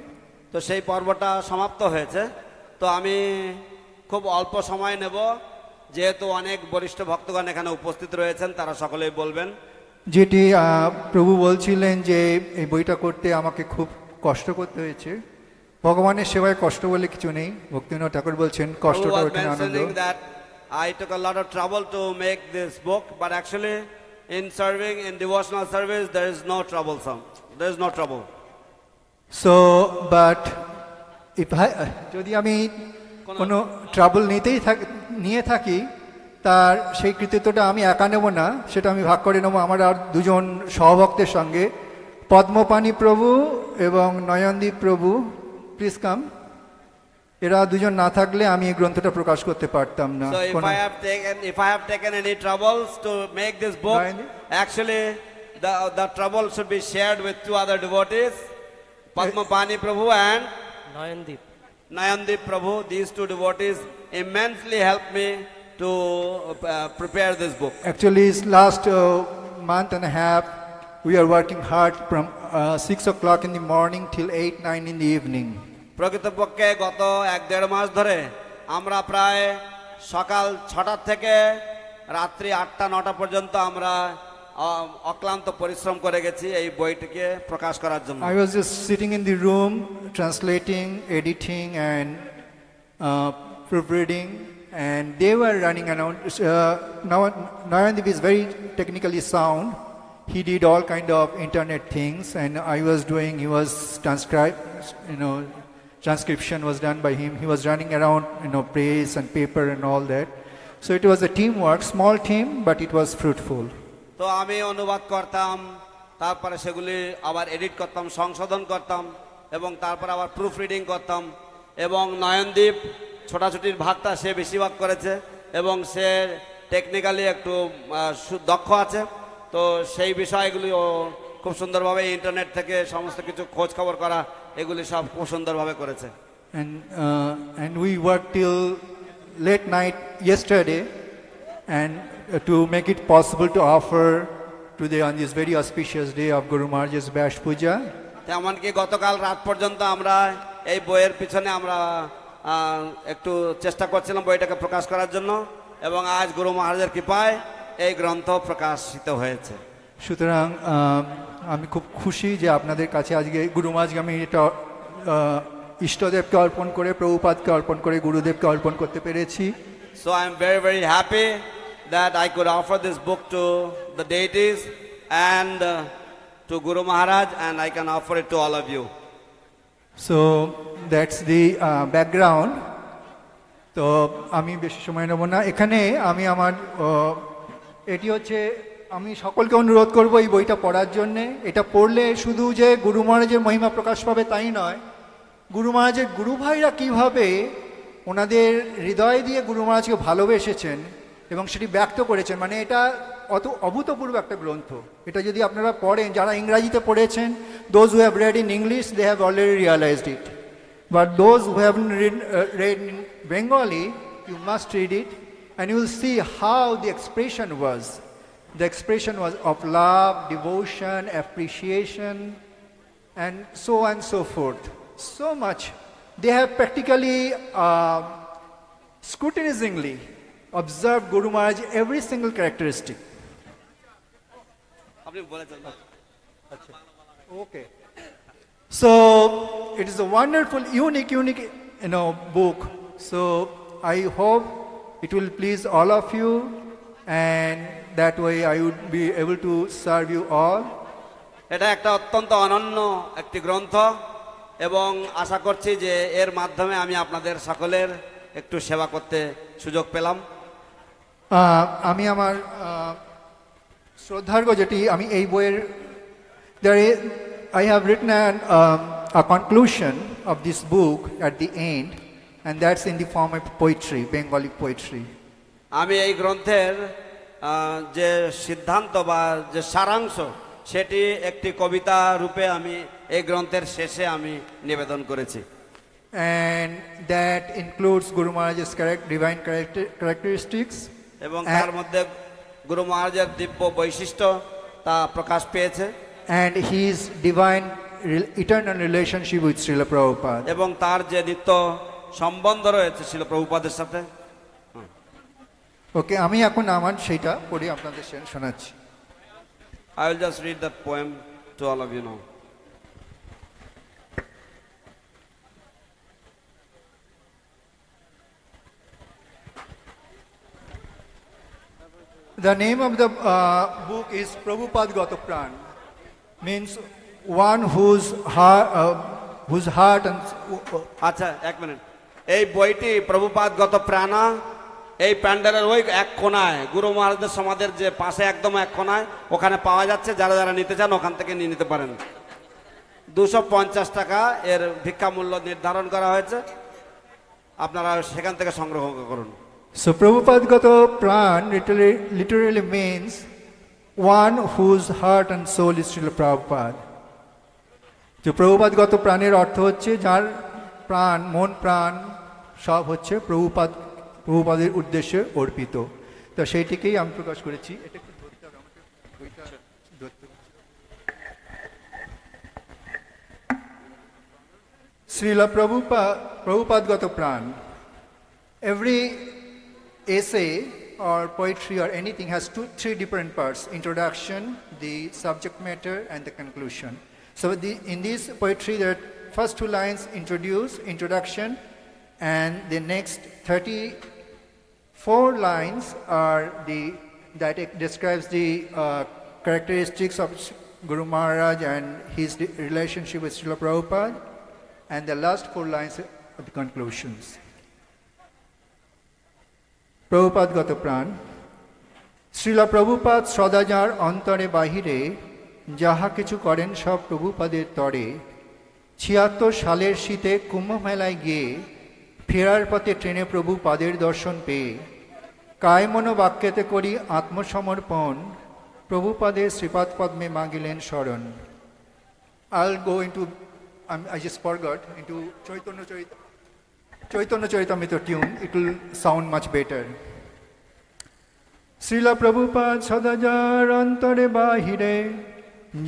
তো সেই পর্বটা সমাপ্ত হয়েছে। তো আমি খুব অল্প সময় নেব, যেহেতু অনেক বরিষ্ঠ ভক্তগণ এখানে উপস্থিত রয়েছেন, তারা সকলেই বলবেন। যেটি প্রভু বলছিলেন যে এই বইটা করতে আমাকে খুব কষ্ট করতে হয়েছে। ভগবানের সেবায় কষ্ট বলে কিছু নেই। ভক্তিবিনোদ ঠাকুর বলছেন কষ্টটা ওঠে আনন্দ। I took a lot of trouble to make this book, but actually in serving, in devotional service, there is no troublesome. There is no trouble. So, but if যদি আমি কোনো ট্রাবল নিয়ে থাকি, তার সেই কৃতিত্বটা আমি একা নেব না, সেটা আমি ভাগ করে নেব আমার আর দুজন সহভক্তের সঙ্গে, পদ্মপাণি প্রভু এবং নয়নদীপ প্রভু। Please come. এরা দুজন না থাকলে আমি এই গ্রন্থটা প্রকাশ করতে পারতাম না। So if I have taken any troubles to make this book, actually the trouble should be shared with two other devotees, Padmapani Prabhu and Nayandip Prabhu. These two devotees immensely helped me to prepare this book. Actually, it's last month and a half we are working hard from 6 o'clock in the morning till 8-9 in the evening. প্রকৃতপক্ষে গত 1-1.5 মাস ধরে আমরা প্রায় সকাল 6টা থেকে রাত্রি 8টা-9টা পর্যন্ত আমরা অক্লান্ত পরিশ্রম করে গেছি এই বইটিকে প্রকাশ করার জন্য। I was just sitting in the room translating, editing and proofreading, and they were running around. Nayandip is very technically sound. He did all kind of internet things, and I was doing. He was transcription was done by him. He was running around, press and paper and all that. So it was a teamwork, small team, but it was fruitful. তো আমি অনুবাদ করতাম, তারপরে সেগুলি আবার এডিট করতাম, সংশোধন করতাম এবং তারপর আবার প্রুফ রিডিং করতাম। এবং নয়নদীপ ছোটাছুটির ভাগটা সে বেশিরভাগ করেছে এবং সে টেকনিক্যালি একটু দক্ষ আছে, তো সেই বিষয়গুলি ও খুব সুন্দরভাবে ইন্টারনেট থেকে সমস্ত কিছু খোঁজ খবর করা এগুলি সব খুব সুন্দরভাবে করেছে। And we worked till late night yesterday and to make it possible to offer today on this very auspicious day of Guru Maharaj's Vyasa Puja. এমনকি গতকাল রাত পর্যন্ত আমরা এই বইয়ের পিছনে আমরা একটু চেষ্টা করছিলাম বইটাকে প্রকাশ করার জন্য, এবং আজ গুরু মহারাজের কৃপায় এই গ্রন্থ প্রকাশিত হয়েছে। সুতরাং আমি খুব খুশি যে আপনাদের কাছে আজকে গুরু মহারাজকে আমি এটা ইষ্টদেবকে অর্পণ করে, প্রভুপাদকে অর্পণ করে, গুরুদেবকে অর্পণ করতে পেরেছি। So I am very, very happy that I could offer this book to the deities and to Guru Maharaj, and I can offer it to all of you. So that's the background. তো আমি বেশি সময় নেব না। এখানে আমি আমার এটি হচ্ছে, আমি সকলকে অনুরোধ করব এই বইটা পড়ার জন্যে। এটা পড়লে শুধু যে গুরু মহারাজের মহিমা প্রকাশ পাবে তাই নয়, গুরু মহারাজের গুরু ভাইরা কীভাবে ওনাদের হৃদয় দিয়ে গুরু মহারাজকে ভালোবেসেছেন এবং সেটি ব্যক্ত করেছেন, মানে এটা অত অভূতপূর্ব একটা গ্রন্থ। এটা যদি আপনারা পড়েন, যারা ইংরাজিতে পড়েছেন, those who have read in English they have already realised it, but those who have read in Bengali, you must read it and you will see how the expression was. The expression was of love, devotion, appreciation, and so forth. So much. They have practically scrutinizingly observed Guru Maharaj every single characteristic. Okay. So it is a wonderful, unique, book. So I hope it will please all of you, and that way I would be able to serve you all. এটা একটা অত্যন্ত অনন্য একটি গ্রন্থ, এবং আশা করছি যে এর মাধ্যমে আমি আপনাদের সকলের একটু সেবা করতে সুযোগ পেলাম। আমি আমার শ্রদ্ধার্ঘ্য যেটি আমি এই বইয়ের I have written a conclusion of this book at the end, and that's in the form of poetry, Bengali poetry. আমি এই গ্রন্থের যে সিদ্ধান্ত বা যে সারাংশ সেটি একটি কবিতা রূপে আমি এই গ্রন্থের শেষে আমি নিবেদন করেছি। And that includes Guru Maharaj's divine characteristics, এবং তার মধ্যে গুরু মহারাজের দিব্য বৈশিষ্ট্য তা প্রকাশ পেয়েছে, and his divine eternal relationship with Srila Prabhupada, এবং তার যে নিত্য সম্বন্ধ রয়েছে শিল প্রভুপাদের সাথে। ওকে, আমি এখন আমার সেইটা পড়ে আপনাদের শোনাচ্ছি। I will just read that poem to all of you now. The name of the book is Prabhupada Gata Pran, means one whose heart and আচ্ছা, এক মিনিট। এই বইটি প্রভুপাদ গত প্রাণা এই প্যান্ডেলের ওই এক কোনায় গুরু মহারাজদের সমাধির যে পাশে একদম এক কোনায় ওখানে পাওয়া যাচ্ছে। যারা যারা নিতে চান ওখান থেকে নিয়ে নিতে পারেন। 250 টাকা এর ভিক্ষা মূল্য নির্ধারণ করা হয়েছে, আপনারা সেখান থেকে সংগ্রহ করুন। So Prabhupada Gata Pran literally means one whose heart and soul is Srila Prabhupada. তো প্রভুপাদ গত প্রাণের অর্থ হচ্ছে যার প্রাণ, মন প্রাণ সব হচ্ছে প্রভুপাদের উদ্দেশ্যে অর্পিত। তো সেইটিকেই আমি প্রকাশ করেছি। এটা একটু ধরতে হবে আমাকে, বইটা ধরতে। Srila Prabhupada Gata Pran. Every essay or poetry or anything has three different parts: introduction, the subject matter, and the conclusion. So in this poetry, the first two lines introduction, and the next 34 lines are that describes the characteristics of Guru Maharaj and his relationship with Srila Prabhupada, and the last 4 lines are the conclusions. Prabhupada Gata Pran. Srila Prabhupada সদা যার অন্তরে বাহিরে যাহা কিছু করেন সব প্রভুপাদের তরে 76 সালের শীতে কুম্ভ মেলায় গিয়ে ফেরার পথে ট্রেনে প্রভুপাদের দর্শন পেয়ে কায় মনো বাক্যেতে করি আত্মসমর্পণ, প্রভুপাদে শ্রীপাদ পদ্মে মাগিলেন শরণ। I'll go into, I just forgot, into Chaitanya Charitamrita tune. It will sound much better. Srila Prabhupada সদাচার অন্তরে বাহিরে,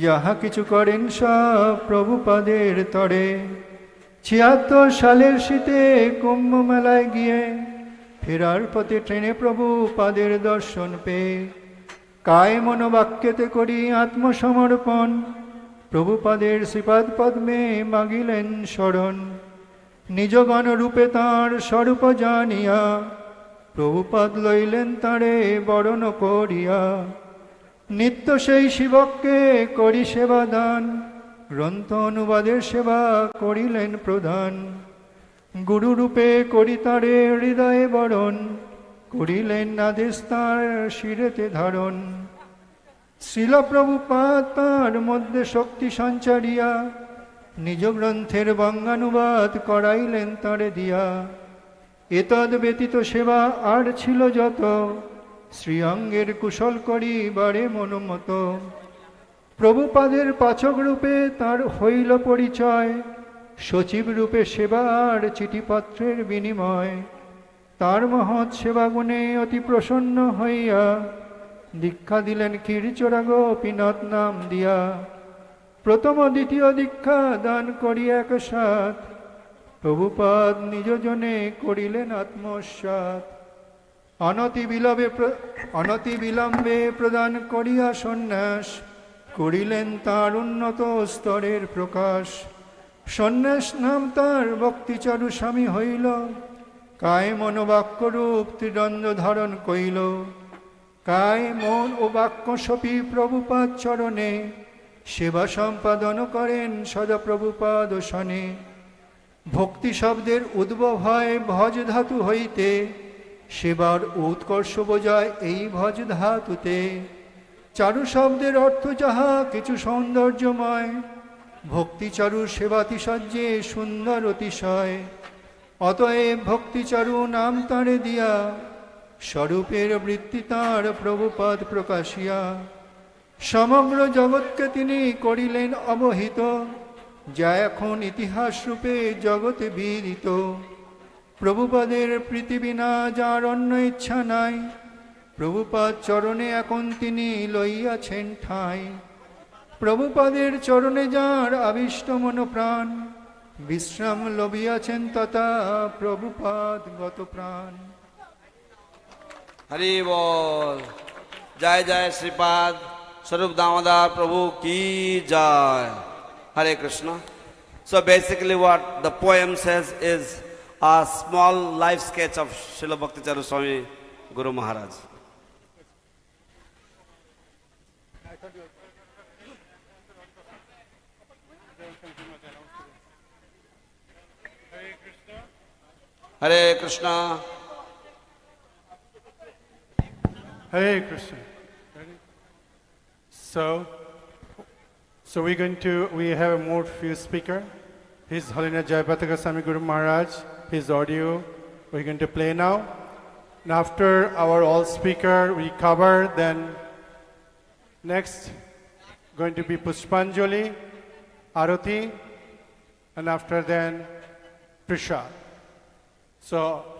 যাহা কিছু করেন সব প্রভুপাদের তরে। ৭৬ সালের শীতে কুম্ভ মেলায় গিয়ে ফেরার পথে ট্রেনে প্রভুপাদের দর্শন পেয়ে কায় মনোবাক্যেতে করি আত্মসমর্পণ, প্রভুপাদের শ্রীপাদ পদ্মে মাগিলেন শরণ। নিজগণ রূপে তাঁর স্বরূপ জানিয়া প্রভুপাদ লইলেন তাঁরে বরণ করিয়া। নিত্য সেই শিবককে করি সেবা দান, গ্রন্থ অনুবাদের সেবা করিলেন প্রদান। গুরুরূপে করি তাঁরে হৃদয়ে বরণ, করিলেন আদেশ তাঁর শিরেতে ধারণ। শ্রীল প্রভুপাদ তাঁর মধ্যে শক্তি সঞ্চারিয়া, নিজ গ্রন্থের বঙ্গানুবাদ করাইলেন তাঁরে দিয়া। এতদ ব্যতীত সেবা আর ছিল যত, শ্রীঅঙ্গের কুশল করি বারে মনোমত। প্রভুপাদের পাচক রূপে তার হইল পরিচয়, সচিব রূপে সেবার চিঠিপত্রের বিনিময়। তার মহৎ সেবাগুণে অতি প্রসন্ন হইয়া, দীক্ষা দিলেন ক্ষীরচোরা গোপীনাথ নাম দিয়া। প্রথম দ্বিতীয় দীক্ষা দান করি একসাথ, প্রভুপাদ নিজ জনে করিলেন আত্মসাৎ। অনতি বিলম্বে প্রদান করিয়া সন্ন্যাস, করিলেন তার উন্নত স্তরের প্রকাশ। সন্ন্যাস নাম তার ভক্তি চারু স্বামী হইল, কায় মন বাক্য রূপ ত্রিদণ্ড ধারণ কইল। কায় মন ও বাক্য সপি প্রভুপাদ চরণে, সেবা সম্পাদন করেন সদা প্রভুপাদ শনে। ভক্তি শব্দের উদ্ভব হয় ভজ ধাতু হইতে, সেবার উৎকর্ষ বোঝায় এই ভজ ধাতুতে। চারু শব্দের অর্থ যাহা কিছু সৌন্দর্যময়, ভক্তি চারু সেবাতিশয্যে সুন্দর অতিশয়। অতএব ভক্তি চারু নাম তাঁরে দিয়া, স্বরূপের বৃত্তি তাঁর প্রভুপাদ প্রকাশিয়া। সমগ্র জগৎকে তিনি করিলেন অবহিত, যা এখন ইতিহাস রূপে জগতে বিদিত। প্রভুপাদের প্রীতি বিনা যার অন্য ইচ্ছা নাই, প্রভুপাদ চরণে এখন তিনি লইয়াছেন ঠাঁই। প্রভুপাদের চরণে যার আবিষ্ট মন প্রাণ, বিশ্রাম লভিয়াছেন তথা প্রভুপাদ গত প্রাণ। হরি বল। জয় জয় শ্রীপাদ স্বরূপ দামোদর প্রভু কি জয়। Hare Krishna. So basically what the poem says is a small life sketch of Srila Bhakti Charu Swami Guru Maharaj. Hare Krishna. Hare Krishna. So we have a more few speaker. His Holiness Jayapataka Swami Guru Maharaj, his audio we're going to play now. And after our all speaker we cover, then next going to be Pushpanjali, Arati, and after then Prashad. So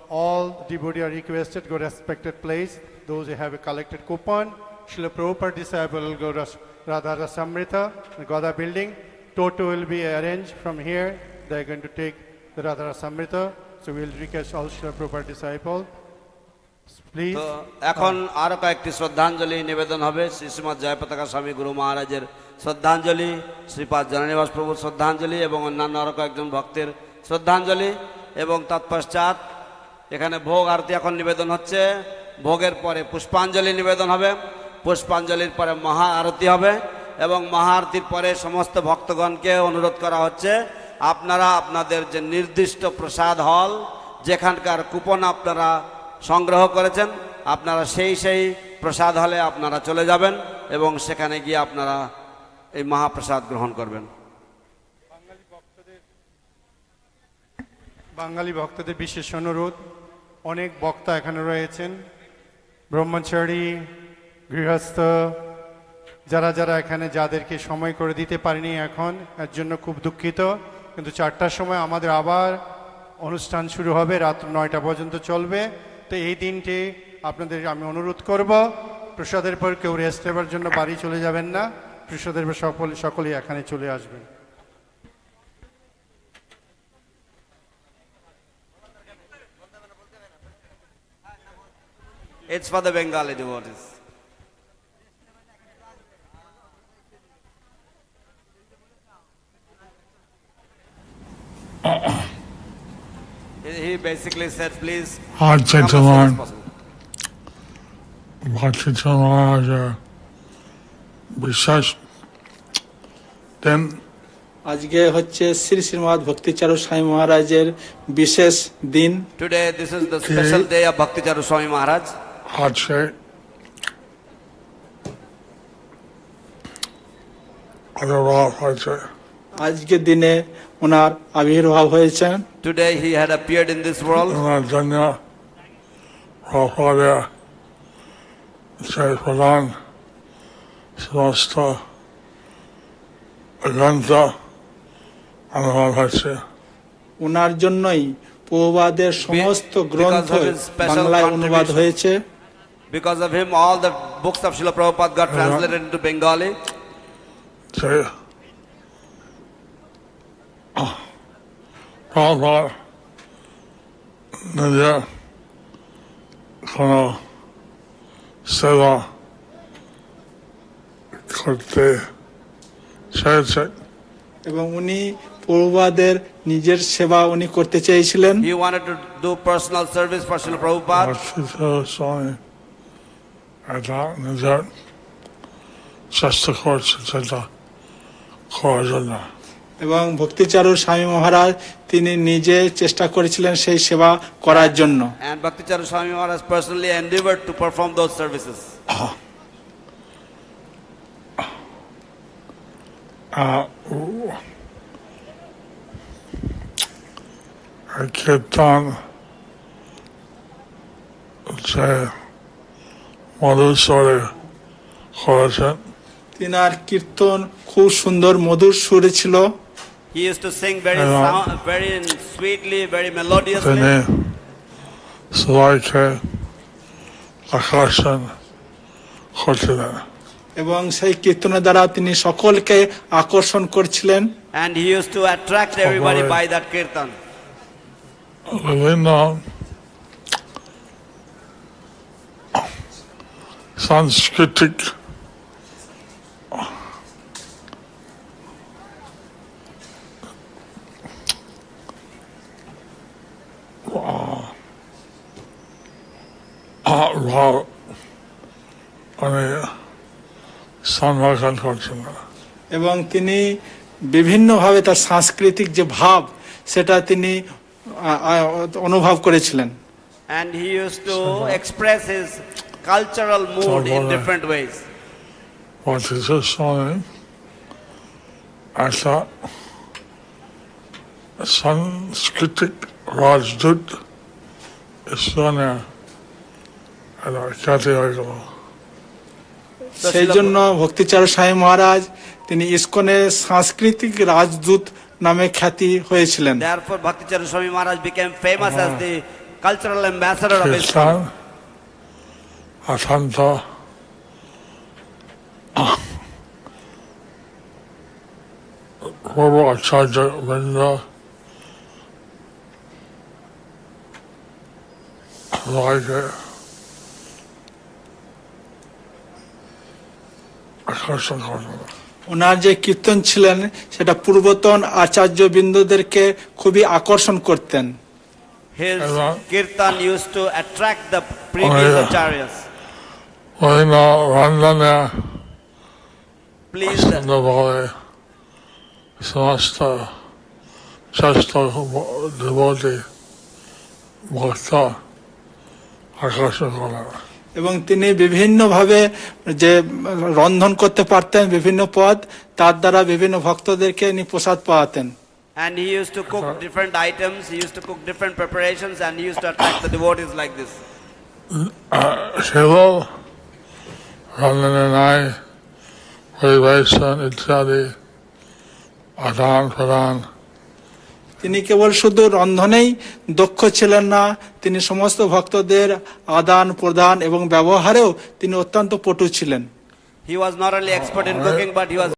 all devotees are requested go respected place. Those who have a collected coupon, Srila Prabhupada disciple will go to Radha Samrita, the Goda building. Toto will be arranged from here. They are going to take the Radha Samrita. So we will request all Srila Prabhupada disciple. Please. তো এখন আরো কয়েকটি শ্রদ্ধাঞ্জলি নিবেদন হবে। শ্রীশ্রীমৎ জয়পতাকা স্বামী গুরু মহারাজের শ্রদ্ধাঞ্জলি, শ্রীপাদ জননিবাস প্রভুর শ্রদ্ধাঞ্জলি এবং অন্যান্য আরো কয়েকজন ভক্তের শ্রদ্ধাঞ্জলি। এবং তৎপশ্চাৎ এখানে ভোগ আরতি এখন নিবেদন হচ্ছে। ভোগের পরে পুষ্পাঞ্জলি নিবেদন হবে। পুষ্পাঞ্জলির পরে মহা আরতি হবে এবং মহা আরতির পরে সমস্ত ভক্তগণকে অনুরোধ করা হচ্ছে আপনারা আপনাদের যে নির্দিষ্ট প্রসাদ হল, যেখানকার কুপন আপনারা সংগ্রহ করেছেন, আপনারা সেই প্রসাদ হলে আপনারা চলে যাবেন এবং সেখানে গিয়ে আপনারা এই মহাপ্রসাদ গ্রহণ করবেন। বাঙালি ভক্তদের বিশেষ অনুরোধ, অনেক বক্তা এখানে রয়েছেন, ব্রহ্মচারী, গৃহস্থ, যারা যারা এখানে যাদেরকে সময় করে দিতে পারিনি এখন, এর জন্য খুব দুঃখিত। কিন্তু 4টার সময় আমাদের আবার অনুষ্ঠান শুরু হবে, রাত 9টা পর্যন্ত চলবে। তো এই দিনটি আপনাদের আমি অনুরোধ করব, প্রসাদের পর কেউ রেস্ট নেবার জন্য বাড়ি চলে যাবেন না, প্রসাদের পর সকলেই এখানে চলে আসবেন। It's for the Bengali devotees. He basically said, please come as soon as possible. Bhakti Charu Maharaj বিশ্বাস দেন। আজকে হচ্ছে শ্রী শ্রীমৎ ভক্তি চারু স্বামী মহারাজের বিশেষ দিন। Today this is the special day of Bhakti Charu Swami Maharaj. আছে আবির্ভাব হয়েছে। আজকের দিনে ওনার আবির্ভাব হয়েছে। Today he had appeared in this world. ওনার জন্য প্রভুপাদের যে প্রধান সমস্ত গ্রন্থ অনুবাদ হয়েছে। ওনার জন্যই প্রভুপাদের সমস্ত গ্রন্থ বাংলায় অনুবাদ হয়েছে। Because of him, all the books of Srila Prabhupada got translated into Bengali. Prabhupada নিজের কোনো সেবা করতে চেয়েছে এবং উনি প্রভুপাদের নিজের সেবা উনি করতে চেয়েছিলেন। He wanted to do personal service for Srila Prabhupada. স্বামী এটা নিজের চেষ্টা করছে সেটা করার জন্য। এবং ভক্তিচারু স্বামী মহারাজ তিনি নিজে চেষ্টা করেছিলেন সেই সেবা করার জন্য। And Bhakti Charu Swami Maharaj personally endeavored to perform those services. কীর্তন যে মধুর স্বরে করেছেন। তিনার কীর্তন খুব সুন্দর মধুর সুরে ছিল। He used to sing very sweetly, very melodiously. তিনি সবাইকে আকর্ষণ করছিলেন এবং সেই কীর্তনের দ্বারা তিনি সকলকে আকর্ষণ করছিলেন। And he used to attract everybody by that kirtan. বিভিন্ন সাংস্কৃতিক ভাব সংরক্ষণ করছিলেন এবং তিনি বিভিন্নভাবে তার সাংস্কৃতিক যে ভাব সেটা তিনি অনুভব করেছিলেন। And he used to express his cultural mood in different ways. Bhakti Charu Swami একটা সাংস্কৃতিক রাজদূত ইসলামে খ্যাতি হয়ে গেল। সেই জন্য ভক্তিচারু স্বামী মহারাজ তিনি ইসকনের সাংস্কৃতিক রাজদূত নামে খ্যাতি হয়েছিলেন। Therefore Bhakti Charu Swami Maharaj became famous as the cultural ambassador of ISKCON. অত্যন্ত পূর্ব আচার্য বৃন্দ সবাইকে আকর্ষণ করলেন। ওনার যে কীর্তন ছিলেন সেটা পূর্বতন আচার্য বৃন্দদেরকে খুবই আকর্ষণ করতেন। His kirtan used to attract the previous acharyas. রন্ধনে Please সুন্দরভাবে সমস্ত শ্রেষ্ঠ দেবতী ভক্ত আকর্ষণ করলেন। এবং তিনি বিভিন্নভাবে যে রন্ধন করতে পারতেন বিভিন্ন পদ, তার দ্বারা বিভিন্ন ভক্তদেরকে তিনি প্রসাদ পাওয়াতেন। And he used to cook different items, he used to cook different preparations, and he used to attract the devotees like this. সেগুলো রন্ধনে নাই পরিবেশন ইত্যাদি আদান প্রদান। তিনি কেবল শুধু রন্ধনেই দক্ষ ছিলেন না, তিনি সমস্ত ভক্তদের আদান প্রদান এবং ব্যবহারেও তিনি অত্যন্ত পটু ছিলেন। He was not only expert in cooking, but he was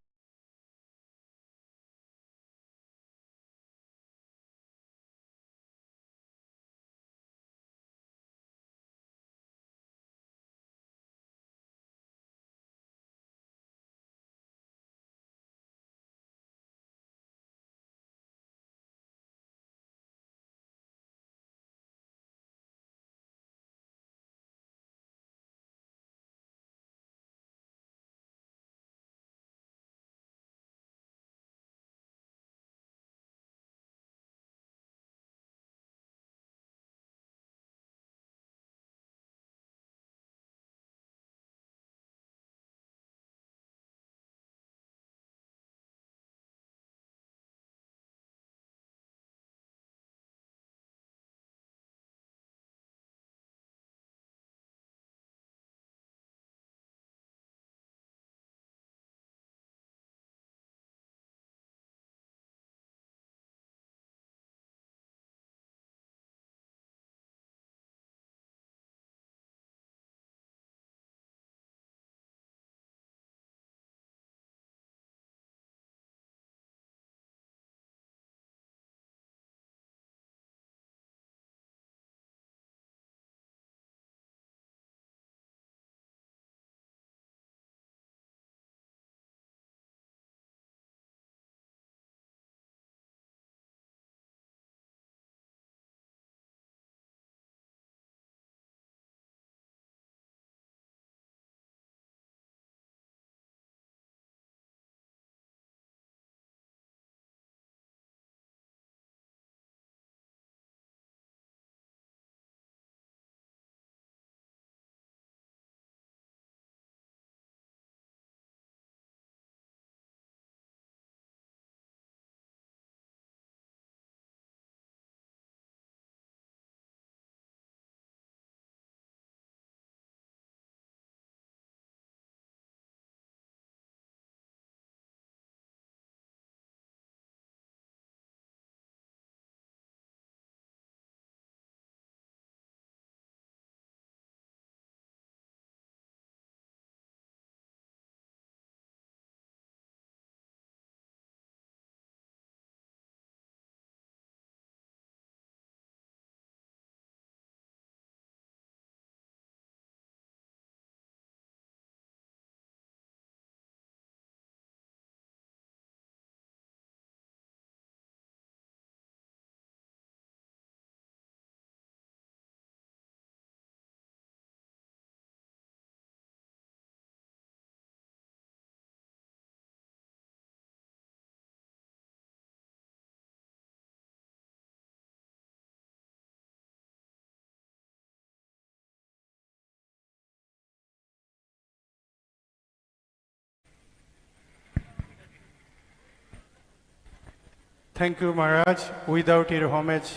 Thank you, Maharaj. Without your homage,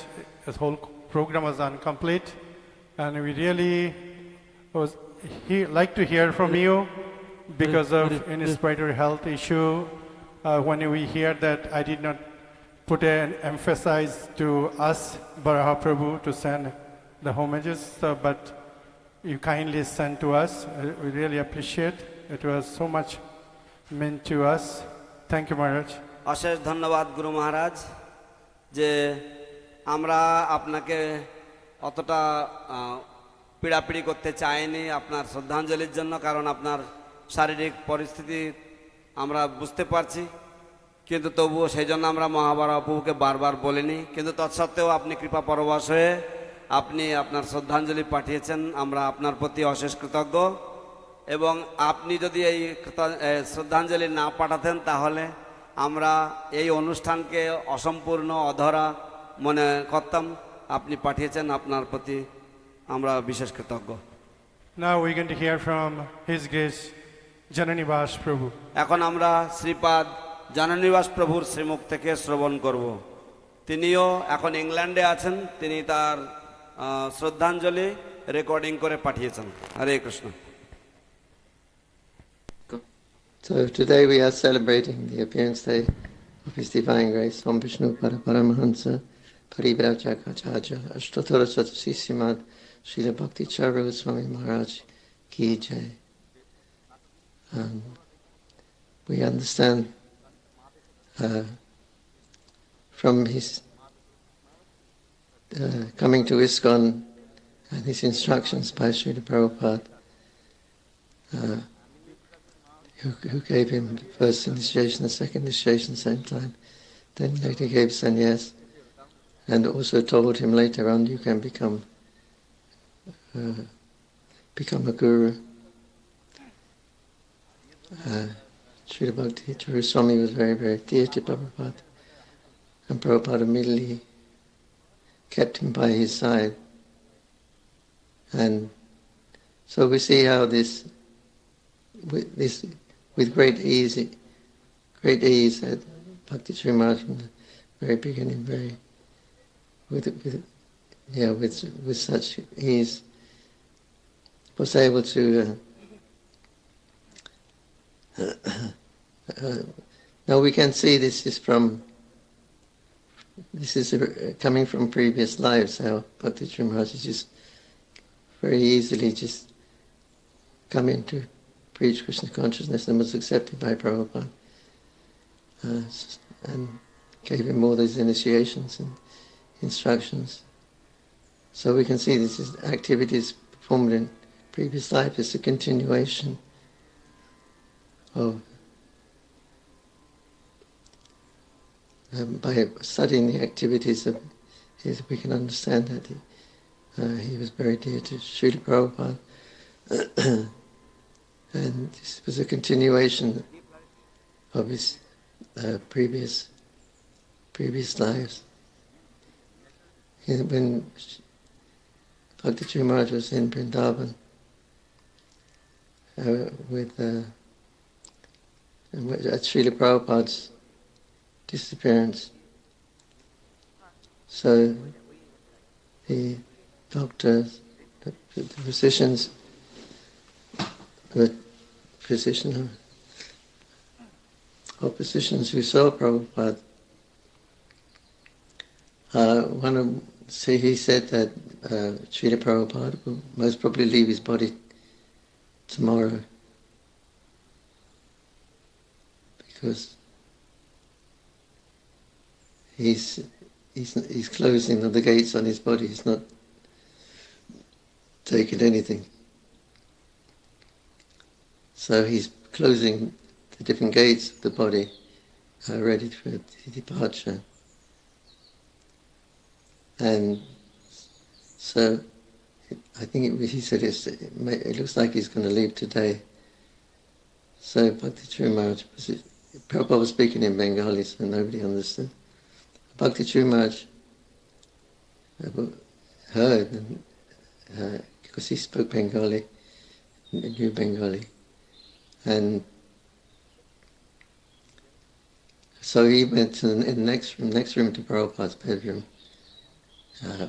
the whole program was incomplete. And we really like to hear from you because of any spiritual health issue. When we hear that I did not put an emphasis to us, Baraha Prabhu, to send the homages, but you kindly sent to us. We really appreciate. It was so much meant to us. Thank you, Maharaj. অশেষ ধন্যবাদ গুরু মহারাজ যে আমরা আপনাকে অতটা পীড়াপিড়ি করতে চাইনি আপনার শ্রদ্ধাঞ্জলির জন্য, কারণ আপনার শারীরিক পরিস্থিতি আমরা বুঝতে পারছি, কিন্তু তবুও সেই জন্য আমরা মহাবারাপুকে বারবার বলিনি। কিন্তু তৎসত্ত্বেও আপনি কৃপা পরবশ হয়ে আপনি আপনার শ্রদ্ধাঞ্জলি পাঠিয়েছেন, আমরা আপনার প্রতি অশেষ কৃতজ্ঞ। এবং আপনি যদি এই শ্রদ্ধাঞ্জলি না পাঠাতেন তাহলে আমরা এই অনুষ্ঠানকে অসম্পূর্ণ অধরা মনে করতাম। আপনি পাঠিয়েছেন, আপনার প্রতি আমরা বিশেষ কৃতজ্ঞ। Now we're going to hear from His Grace Jananivash Prabhu. এখন আমরা শ্রীপাদ জননিবাস প্রভুর শ্রীমুখ থেকে শ্রবণ করব। তিনিও এখন ইংল্যান্ডে আছেন, তিনি তার শ্রদ্ধাঞ্জলি রেকর্ডিং করে পাঠিয়েছেন। হরে Krishna. So today we are celebrating the appearance day of His Divine Grace, Om Vishnu Pada Paramahansa, Paribhajakachaja, Ashtatara Satasissimad, Srila Bhakti Charu Swami Maharaj Ki Jai. We understand from his coming to ISKCON and his instructions by Srila Prabhupada, who gave him the first initiation, the second initiation, same time, then later gave sannyas, and also told him later on you can become a guru. Srila Bhakti Charu Swami was very, very dear to Prabhupada, and Prabhupada immediately kept him by his side. And so we see how with great ease that Bhakti Charu Maharaj from the very beginning, with such ease was able to now we can see this is coming from previous lives, how Bhakti Charu Maharaj is just very easily just come in to preach Krishna consciousness and was accepted by Prabhupada and gave him all these initiations and instructions. So we can see this is activities performed in previous life is a continuation of by studying the activities of his, we can understand that he was very dear to Srila Prabhupada. And this was a continuation of his previous lives. When Bhakti Charu Maharaj was in Vrindavan at Srila Prabhupada's disappearance, so the doctors, the physicians, physicians who saw Prabhupada, he said that Srila Prabhupada will most probably leave his body tomorrow because he's closing the gates on his body. He's not taking anything. So he's closing the different gates of the body, ready for departure. And so I think he said it looks like he's going to leave today. So Bhakti Charu Maharaj, Prabhupada was speaking in Bengali, so nobody understood. Bhakti Charu Maharaj heard, because he spoke Bengali, knew Bengali. And so he went to the next room to Prabhupada's bedroom,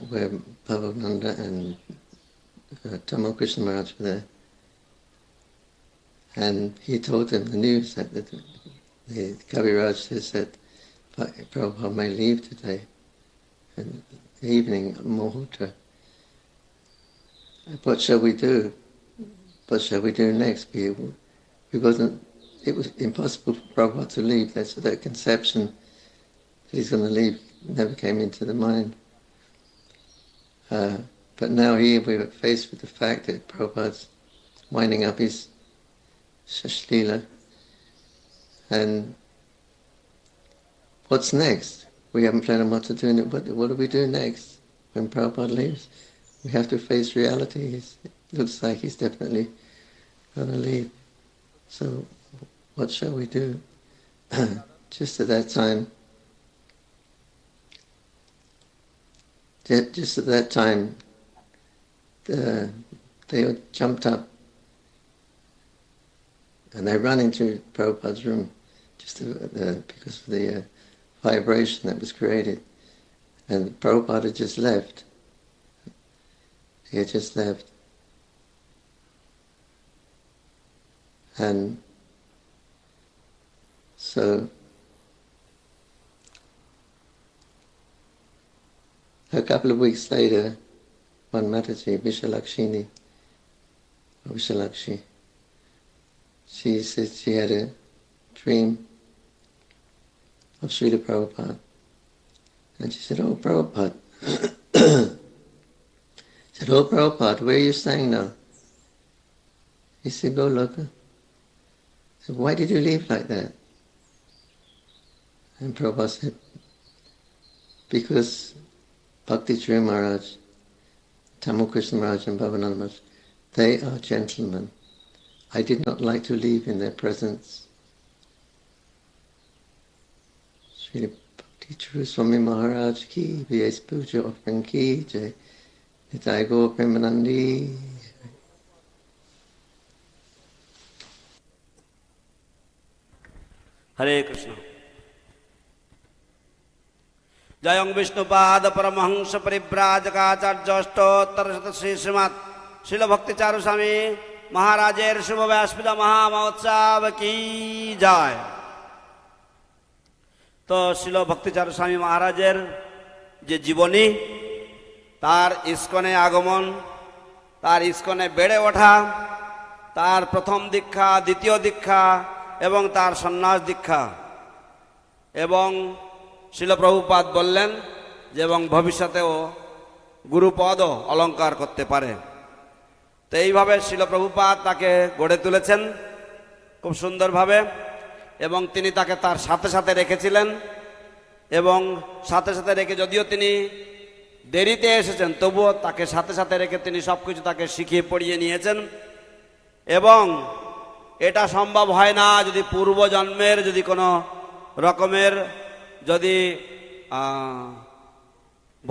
where Bhavagnanda and Tamal Krishna Maharaj were there. And he told them the news that the Kaviraj says that Prabhupada may leave today, in the evening, Muhurta. What shall we do? What shall we do next? It was impossible for Prabhupada to leave. So that conception that he's going to leave never came into the mind. But now here we were faced with the fact that Prabhupada's winding up his Shashlila. And what's next? We haven't planned on what to do. What do we do next when Prabhupada leaves? We have to face reality. It looks like he's definitely going to leave. So what shall we do? Just at that time, they all jumped up and they ran into Prabhupada's room because of the vibration that was created. And Prabhupada had just left. He had just left. And so a couple of weeks later, one Mataji, Vishalakshini, she said she had a dream of Srila Prabhupada. And she said, "Oh, Prabhupada." She said, "Oh, Prabhupada, where are you staying now?" He said, "Goloka." So why did you leave like that? And Prabhupada said, "Because Bhakti Charu Maharaj, Tamal Krishna Maharaj and Bhavananda Maharaj, they are gentlemen. I did not like to leave in their presence." Sri Bhakti Charu Swami Maharaj ki, V.S. Puja offering ki, Jai Nitai Gaur Premanandi. Hare Krishna. Jayang Vishnupada Paramahansa Paribrajaka Acharya Sri Srimad Srila Bhakti Charu Swami Maharajer Shubha Vyasa Mahamahotsav ki jai. তো শিল ভক্তি চারু স্বামী মহারাজের যে জীবনী, তার ইস্কনে আগমন, তার ইস্কনে বেড়ে ওঠা, তার প্রথম দীক্ষা, দ্বিতীয় দীক্ষা এবং তার সন্ন্যাস দীক্ষা, এবং শিল প্রভুপাদ বললেন যে এবং ভবিষ্যতেও গুরুপদ অলঙ্কার করতে পারে। তো এইভাবে শিল প্রভুপাদ তাকে গড়ে তুলেছেন খুব সুন্দরভাবে, এবং তিনি তাকে তার সাথে সাথে রেখেছিলেন, এবং সাথে সাথে রেখে যদিও তিনি দেরিতে এসেছেন তবুও তাকে সাথে সাথে রেখে তিনি সব কিছু তাকে শিখিয়ে পড়িয়ে নিয়েছেন। এবং এটা সম্ভব হয় না যদি পূর্বজন্মের যদি কোনো রকমের যদি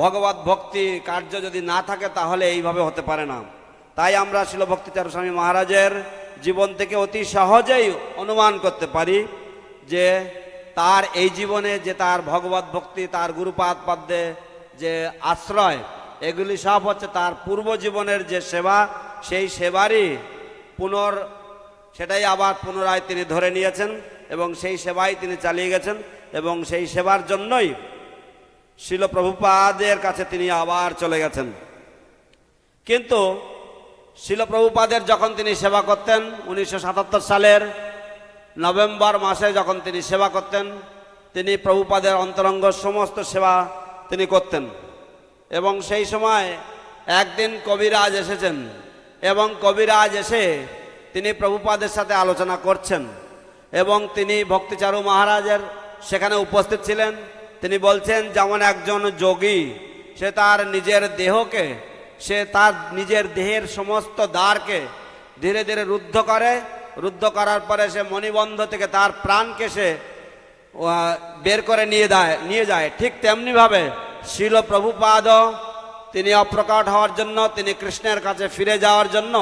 ভগবত ভক্তি কার্য যদি না থাকে তাহলে এইভাবে হতে পারে না। তাই আমরা শিল ভক্তি চারু স্বামী মহারাজের জীবন থেকে অতি সহজেই অনুমান করতে পারি যে তার এই জীবনে যে তার ভগবত ভক্তি, তার গুরুপাদ পদ্মে যে আশ্রয়, এগুলি সব হচ্ছে তার পূর্ব জীবনের যে সেবা, সেই সেবারই সেটাই আবার পুনরায় তিনি ধরে নিয়েছেন এবং সেই সেবাই তিনি চালিয়ে গেছেন, এবং সেই সেবার জন্যই শিল প্রভুপাদের কাছে তিনি আবার চলে গেছেন। কিন্তু শিল প্রভুপাদের যখন তিনি সেবা করতেন 1977 সালের নভেম্বর মাসে যখন তিনি সেবা করতেন, তিনি প্রভুপাদের অন্তরঙ্গ সমস্ত সেবা তিনি করতেন। এবং সেই সময় একদিন কবিরাজ এসেছেন, এবং কবিরাজ এসে তিনি প্রভুপাদের সাথে আলোচনা করছেন, এবং তিনি ভক্তিচারু মহারাজের সেখানে উপস্থিত ছিলেন। তিনি বলছেন যেমন একজন যোগী সে তার নিজের দেহকে, সে তার নিজের দেহের সমস্ত দ্বারকে ধীরে ধীরে রুদ্ধ করে, রুদ্ধ করার পরে সে মণিবন্ধ থেকে তার প্রাণকে সে বের করে নিয়ে যায়, ঠিক তেমনিভাবে শিল প্রভুপাদ তিনি অপ্রকট হওয়ার জন্য, তিনি কৃষ্ণের কাছে ফিরে যাওয়ার জন্য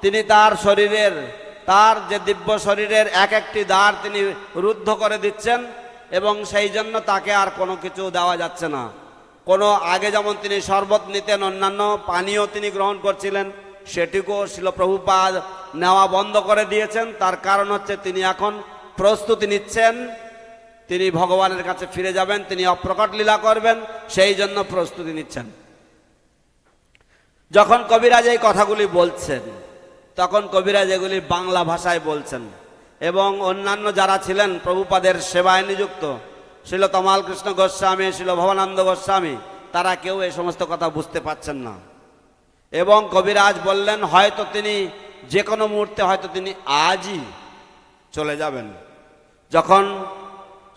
তিনি তার শরীরের, তার যে দিব্য শরীরের এক একটি দ্বার তিনি রুদ্ধ করে দিচ্ছেন, এবং সেই জন্য তাকে আর কোনো কিছু দেওয়া যাচ্ছে না। কোনো আগে যেমন তিনি শরবত নিতেন, অন্যান্য পানীয় তিনি গ্রহণ করছিলেন, সেটিকেও শিল প্রভুপাদ নেওয়া বন্ধ করে দিয়েছেন। তার কারণ হচ্ছে তিনি এখন প্রস্তুতি নিচ্ছেন, তিনি ভগবানের কাছে ফিরে যাবেন, তিনি অপ্রকট লীলা করবেন, সেই জন্য প্রস্তুতি নিচ্ছেন। যখন কবিরাজ এই কথাগুলি বলছেন তখন কবিরাজ এগুলি বাংলা ভাষায় বলছেন, এবং অন্যান্য যারা ছিলেন প্রভুপাদের সেবায় নিযুক্ত, শিল তমাল কৃষ্ণ গোস্বামী, শিল ভবানন্দ গোস্বামী, তারা কেউ এই সমস্ত কথা বুঝতে পারছেন না। এবং কবিরাজ বললেন হয়তো তিনি যে কোনো মুহূর্তে, হয়তো তিনি আজই চলে যাবেন। যখন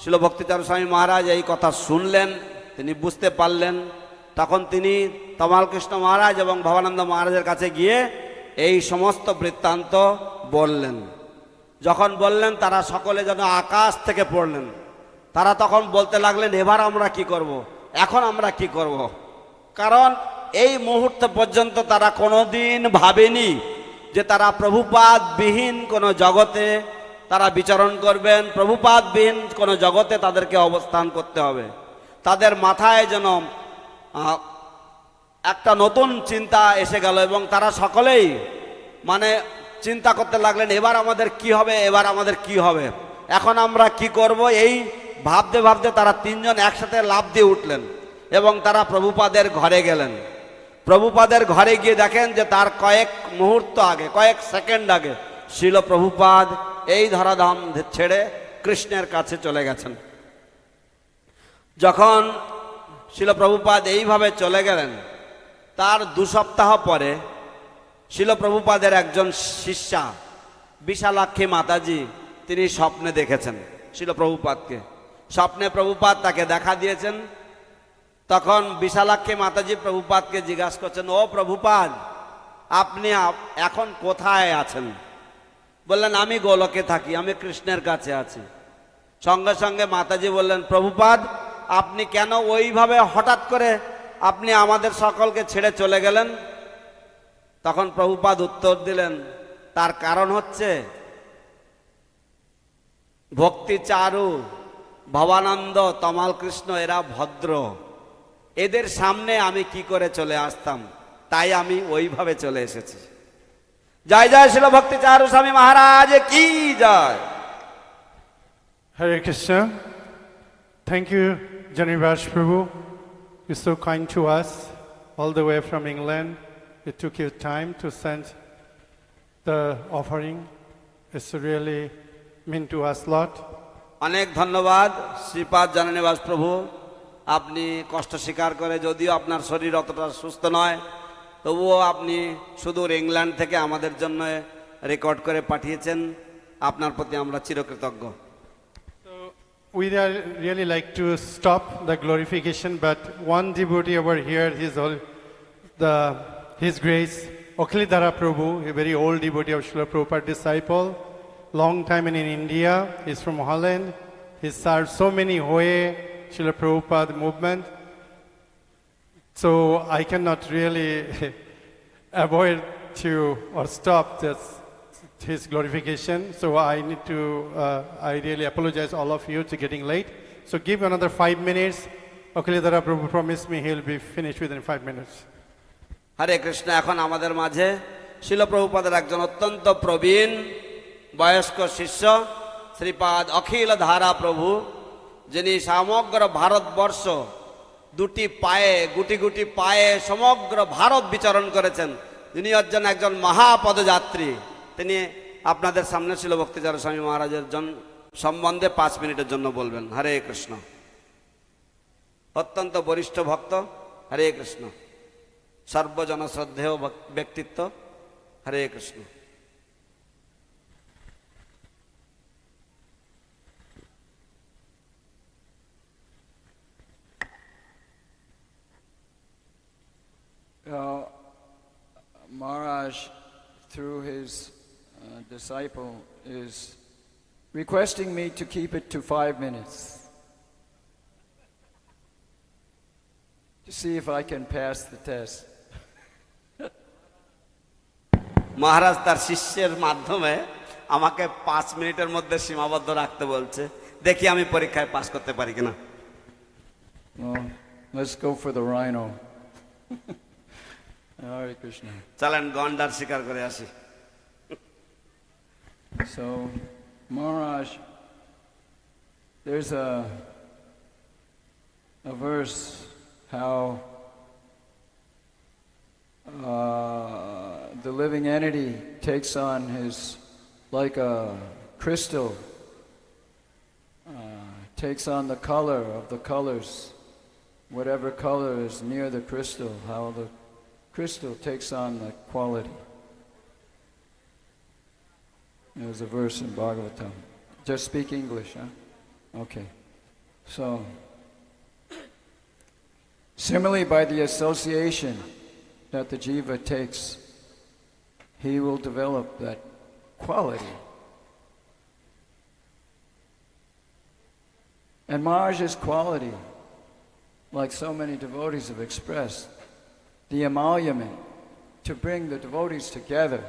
শিল ভক্তিচারু স্বামী মহারাজ এই কথা শুনলেন, তিনি বুঝতে পারলেন, তখন তিনি তমাল কৃষ্ণ মহারাজ এবং ভবানন্দ মহারাজের কাছে গিয়ে এই সমস্ত বৃত্তান্ত বললেন। যখন বললেন তারা সকলে যেন আকাশ থেকে পড়লেন। তারা তখন বলতে লাগলেন এবার আমরা কি করব, এখন আমরা কি করব। কারণ এই মুহূর্ত পর্যন্ত তারা কোনোদিন ভাবেনি যে তারা প্রভুপাদবিহীন কোনো জগতে তারা বিচরণ করবেন, প্রভুপাদবিহীন কোনো জগতে তাদেরকে অবস্থান করতে হবে। তাদের মাথায় যেন একটা নতুন চিন্তা এসে গেল এবং তারা সকলেই মানে চিন্তা করতে লাগলেন এবার আমাদের কি হবে, এবার আমাদের কি হবে, এখন আমরা কি করব, এই ভাবতে ভাবতে তারা তিনজন একসাথে লাফ দিয়ে উঠলেন এবং তারা প্রভুপাদের ঘরে গেলেন। প্রভুপাদের ঘরে গিয়ে দেখেন যে তার কয়েক মুহূর্ত আগে, কয়েক সেকেন্ড আগে শিল প্রভুপাদ এই ধরাধাম ছেড়ে কৃষ্ণের কাছে চলে গেছেন। যখন শিল প্রভুপাদ এইভাবে চলে গেলেন তার 2 সপ্তাহ পরে শিল প্রভুপাদের একজন শিষ্যা বিশালাক্ষী মাতাজি তিনি স্বপ্নে দেখেছেন শিল প্রভুপাদকে। স্বপ্নে প্রভুপাদ তাকে দেখা দিয়েছেন। তখন বিশালাক্ষী মাতাজি প্রভুপাদকে জিজ্ঞাসা করছেন, ও প্রভুপাদ আপনি এখন কোথায় আছেন? বললেন আমি গোলকে থাকি, আমি কৃষ্ণের কাছে আছি। সঙ্গে সঙ্গে মাতাজি বললেন, প্রভুপাদ আপনি কেন ওইভাবে হঠাৎ করে আপনি আমাদের সকলকে ছেড়ে চলে গেলেন? তখন প্রভুপাদ উত্তর দিলেন, তার কারণ হচ্ছে ভক্তি চারু, ভবানন্দ, তমাল কৃষ্ণ এরা ভদ্র, এদের সামনে আমি কি করে চলে আসতাম, তাই আমি ওইভাবে চলে এসেছি। জয় জয় শ্রীল ভক্তি চারু স্বামী মহারাজ কি জয়। Hare Krishna. Thank you, Janivas Prabhu. You're so kind to us, all the way from England. You took your time to send the offering. It's really mean to us a lot. অনেক ধন্যবাদ শ্রীপাদ জননিবাস প্রভু, আপনি কষ্ট স্বীকার করে, যদিও আপনার শরীর অতটা সুস্থ নয়, তবুও আপনি সুদূর ইংল্যান্ড থেকে আমাদের জন্য রেকর্ড করে পাঠিয়েছেন। আপনার প্রতি আমরা চিরকৃতজ্ঞ। We really like to stop the glorification, but one devotee over here, His Grace Okhilidhara Prabhu, a very old devotee of Srila Prabhupada disciple, long time in India. He's from Holland. He served so many Hoye Srila Prabhupada movement. So I cannot really avoid to or stop his glorification. So I need to, I really apologize all of you to getting late. So give another 5 minutes. Okhilidhara Prabhu promised me he'll be finished within 5 minutes. হরে কৃষ্ণ। এখন আমাদের মাঝে শিল প্রভুপাদের একজন অত্যন্ত প্রবীণ বয়স্ক শিষ্য শ্রীপাদ অখিল ধারা প্রভু, যিনি সমগ্র ভারতবর্ষ দুটি পায়ে, গুটি গুটি পায়ে সমগ্র ভারত বিচরণ করেছেন, তিনি হচ্ছেন একজন মহাপদযাত্রী। তিনি আপনাদের সামনে শিল ভক্তি চারু স্বামী মহারাজের সম্বন্ধে 5 মিনিটের জন্য বলবেন। হরে কৃষ্ণ। অত্যন্ত বরিষ্ঠ ভক্ত। হরে কৃষ্ণ। সর্বজন শ্রদ্ধেয় ব্যক্তিত্ব। হরে Krishna. Maharaj, through his disciple, is requesting me to keep it to 5 minutes to see if I can pass the test. মহারাজ তার শিষ্যের মাধ্যমে আমাকে 5 মিনিটের মধ্যে সীমাবদ্ধ রাখতে বলছে, দেখি আমি পরীক্ষায় পাস করতে পারি কিনা। Well, let's go for the rhino. Hare Krishna. চলেন গন্ডার শিকার করে আসি। So, Maharaj, there's a verse how the living entity takes on like a crystal, takes on the color of the colors, whatever color is near the crystal, how the crystal takes on the quality. There's a verse in Bhagavatam. Just speak English, huh? Okay. So, similarly, by the association that the jiva takes, he will develop that quality. And Maharaj's quality, like so many devotees have expressed, the emolument to bring the devotees together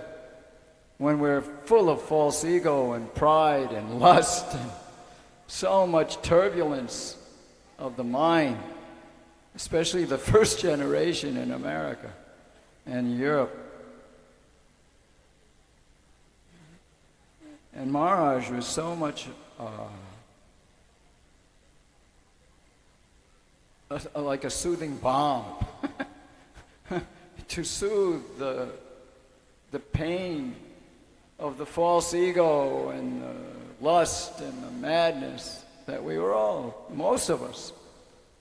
when we're full of false ego and pride and lust and so much turbulence of the mind, especially the first generation in America and Europe. And Maharaj was so much like a soothing balm to soothe the pain of the false ego and the lust and the madness that we were all, most of us,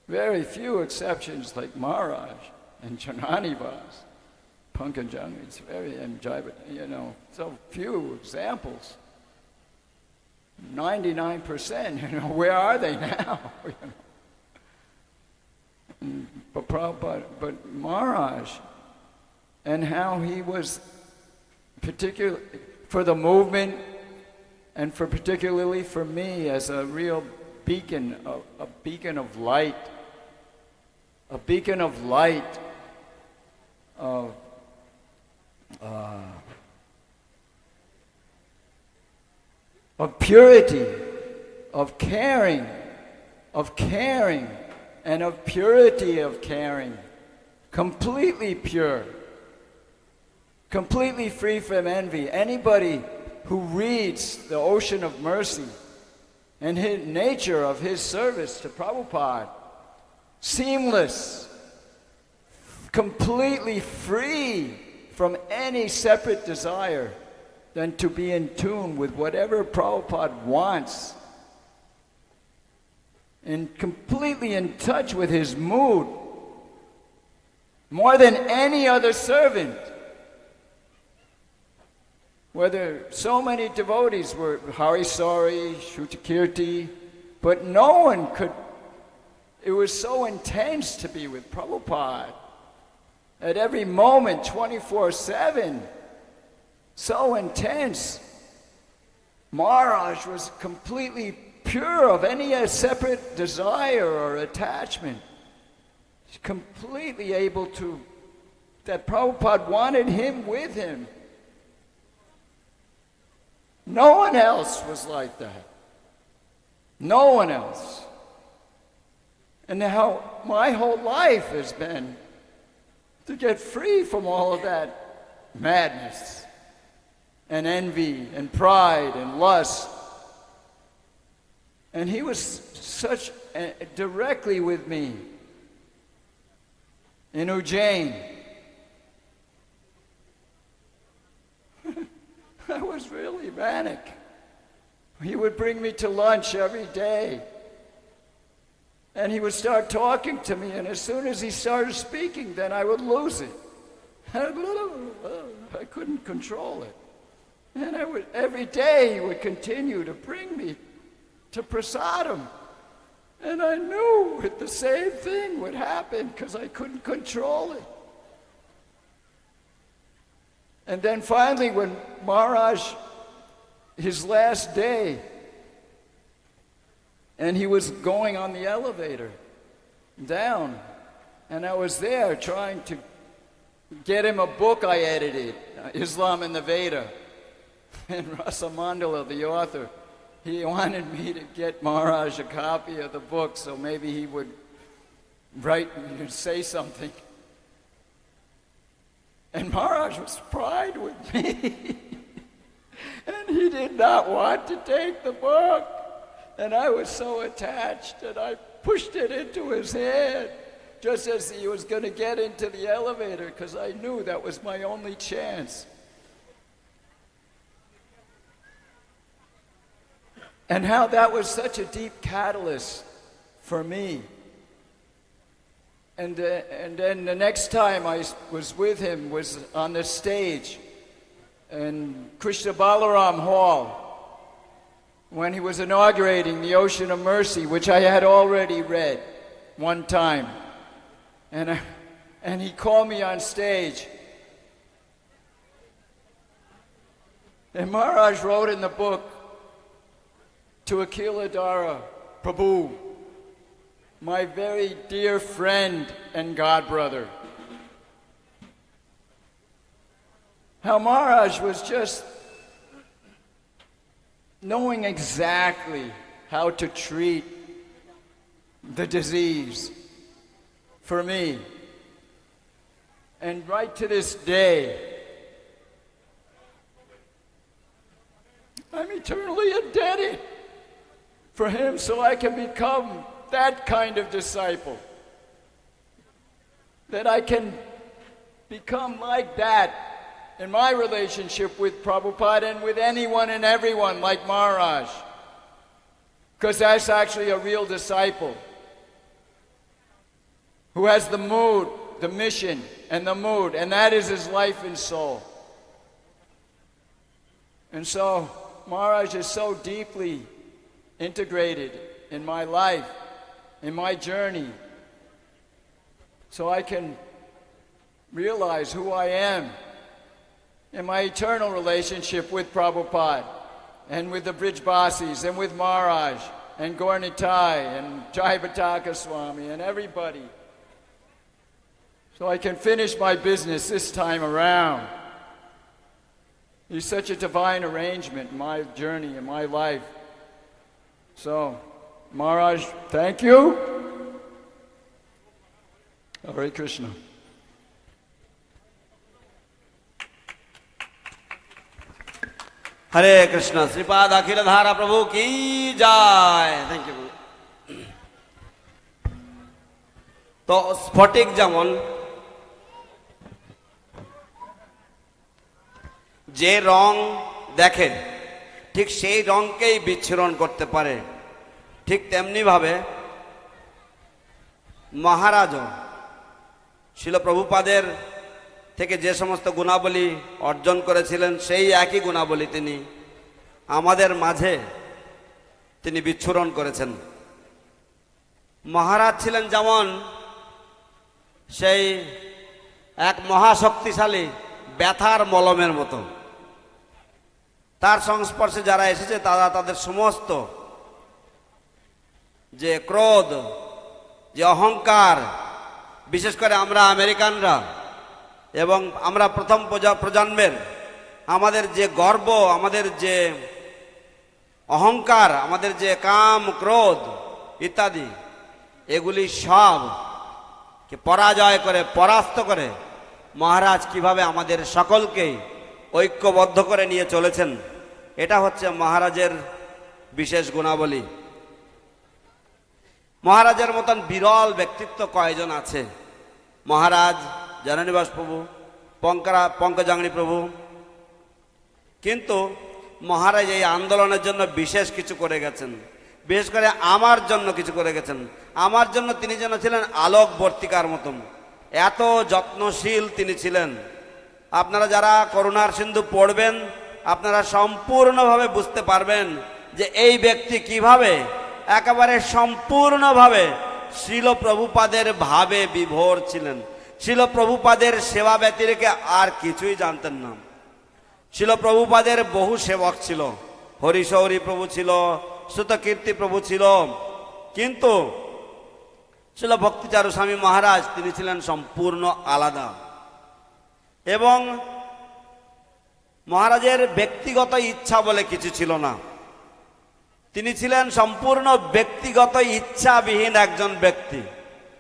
very few exceptions like Maharaj and Jananivas, Pankajan, it's very, and Jaiva, you know, so few examples. 99%, you know, where are they now? You know? But Prabhupada, but Maharaj, and how he was particularly for the movement, and for particularly for me as a real beacon, a beacon of light, a beacon of light, of purity, of caring, and of purity of caring, completely pure, completely free from envy. Anybody who reads the ocean of mercy and his nature of his service to Prabhupada, seamless, completely free from any separate desire than to be in tune with whatever Prabhupada wants, and completely in touch with his mood, more than any other servant. Whether so many devotees were Harisari, Shrutakirti, but no one could, it was so intense to be with Prabhupada at every moment, 24/7, so intense. Maharaj was completely pure of any separate desire or attachment. He's completely able to, that Prabhupada wanted him with him. No one else was like that. No one else. And how my whole life has been to get free from all of that madness and envy and pride and lust. And he was such directly with me in Ujjain. I was really manic. He would bring me to lunch every day. And he would start talking to me, and as soon as he started speaking, then I would lose it. I couldn't control it. And every day he would continue to bring me to prasadam. And I knew the same thing would happen because I couldn't control it. And then finally, when Maharaj, his last day, and he was going on the elevator down, and I was there trying to get him a book I edited, Islam and the Veda, and Rasamandala, the author, he wanted me to get Maharaj a copy of the book so maybe he would write and say something. And Maharaj was pride with me. And he did not want to take the book. And I was so attached, and I pushed it into his hand just as he was going to get into the elevator, because I knew that was my only chance. And how that was such a deep catalyst for me. And then the next time I was with him was on the stage in Krishna Balaram Hall when he was inaugurating the Ocean of Mercy, which I had already read one time. And he called me on stage. And Maharaj wrote in the book to Akiladhara Prabhu, my very dear friend and godbrother. How Maharaj was just knowing exactly how to treat the disease for me. And right to this day, I'm eternally indebted for him so I can become that kind of disciple. That I can become like that in my relationship with Prabhupada and with anyone and everyone like Maharaj. Because that's actually a real disciple who has the mood, the mission, and the mood, and that is his life and soul. And so Maharaj is so deeply integrated in my life, in my journey, so I can realize who I am in my eternal relationship with Prabhupada and with the Brijbasis and with Maharaj and Gaurnitai and Jai Bhataka Swami and everybody. So I can finish my business this time around. It's such a divine arrangement in my journey, in my life. So, Maharaj, thank you. Hare Krishna. हरे कृष्ण श्रीपाद अखिल धारा प्रभु की जय थैंक यू तो स्फटिक যেমন যে রং দেখে ঠিক সেই রংকেই বিচ্ছুরণ করতে পারে ঠিক তেমনি ভাবে মহারাজও শিল প্রভুপাদের থেকে যে সমস্ত গুণাবলী অর্জন করেছিলেন সেই একই গুণাবলী তিনি আমাদের মাঝে তিনি বিচ্ছুরণ করেছেন মহারাজ ছিলেন যেমন সেই এক মহাশক্তিশালী ব্যথার মলমের মতো তার সংস্পর্শে যারা এসেছে তারা তাদের সমস্ত যে ক্রোধ যে অহংকার বিশেষ করে আমরা আমেরিকানরা এবং আমরা প্রথম প্রজন্মের আমাদের যে গর্ব আমাদের যে অহংকার আমাদের যে কাম ক্রোধ ইত্যাদি এগুলি সব কে পরাজয় করে পরাস্ত করে মহারাজ কিভাবে আমাদের সকলকে ঐক্যবদ্ধ করে নিয়ে চলেছেন এটা হচ্ছে মহারাজের বিশেষ গুণাবলী মহারাজের মতন বিরল ব্যক্তিত্ব কয়জন আছে মহারাজ জননিবাস প্রভু পঙ্কজাঙ্গি প্রভু কিন্তু মহারাজ এই আন্দোলনের জন্য বিশেষ কিছু করে গেছেন বিশেষ করে আমার জন্য কিছু করে গেছেন আমার জন্য তিনি যেন ছিলেন আলোকবর্তিকার মতন এত যত্নশীল তিনি ছিলেন আপনারা যারা করুণার সিন্ধু পড়বেন আপনারা সম্পূর্ণভাবে বুঝতে পারবেন যে এই ব্যক্তি কিভাবে একেবারে সম্পূর্ণভাবে শ্রীল প্রভুপাদের ভাবে বিভোর ছিলেন শ্রীল প্রভুপাদের সেবা ব্যতিরেকে আর কিছুই জানতেন না শ্রীল প্রভুপাদের বহু সেবক ছিল হরিশৌরী প্রভু ছিল সুতকীর্তি প্রভু ছিল কিন্তু শ্রীল ভক্তি চারু স্বামী মহারাজ তিনি ছিলেন সম্পূর্ণ আলাদা এবং মহারাজের ব্যক্তিগত ইচ্ছা বলে কিছু ছিল না তিনি ছিলেন সম্পূর্ণ ব্যক্তিগত ইচ্ছাবিহীন একজন ব্যক্তি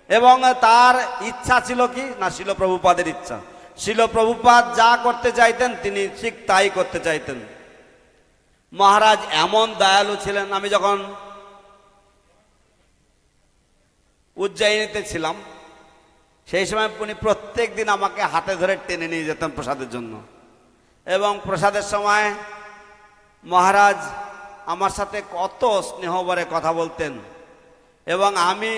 এবং তার ইচ্ছা ছিল কি না শিল প্রভুপাদের ইচ্ছা শিল প্রভুপাদ যা করতে চাইতেন তিনি ঠিক তাই করতে চাইতেন মহারাজ এমন দয়ালু ছিলেন আমি যখন উজ্জয়িনীতে ছিলাম সেই সময় উনি প্রত্যেক দিন আমাকে হাতে ধরে টেনে নিয়ে যেতেন প্রসাদের জন্য এবং প্রসাদের সময় মহারাজ আমার সাথে কত স্নেহভরে কথা বলতেন এবং আমি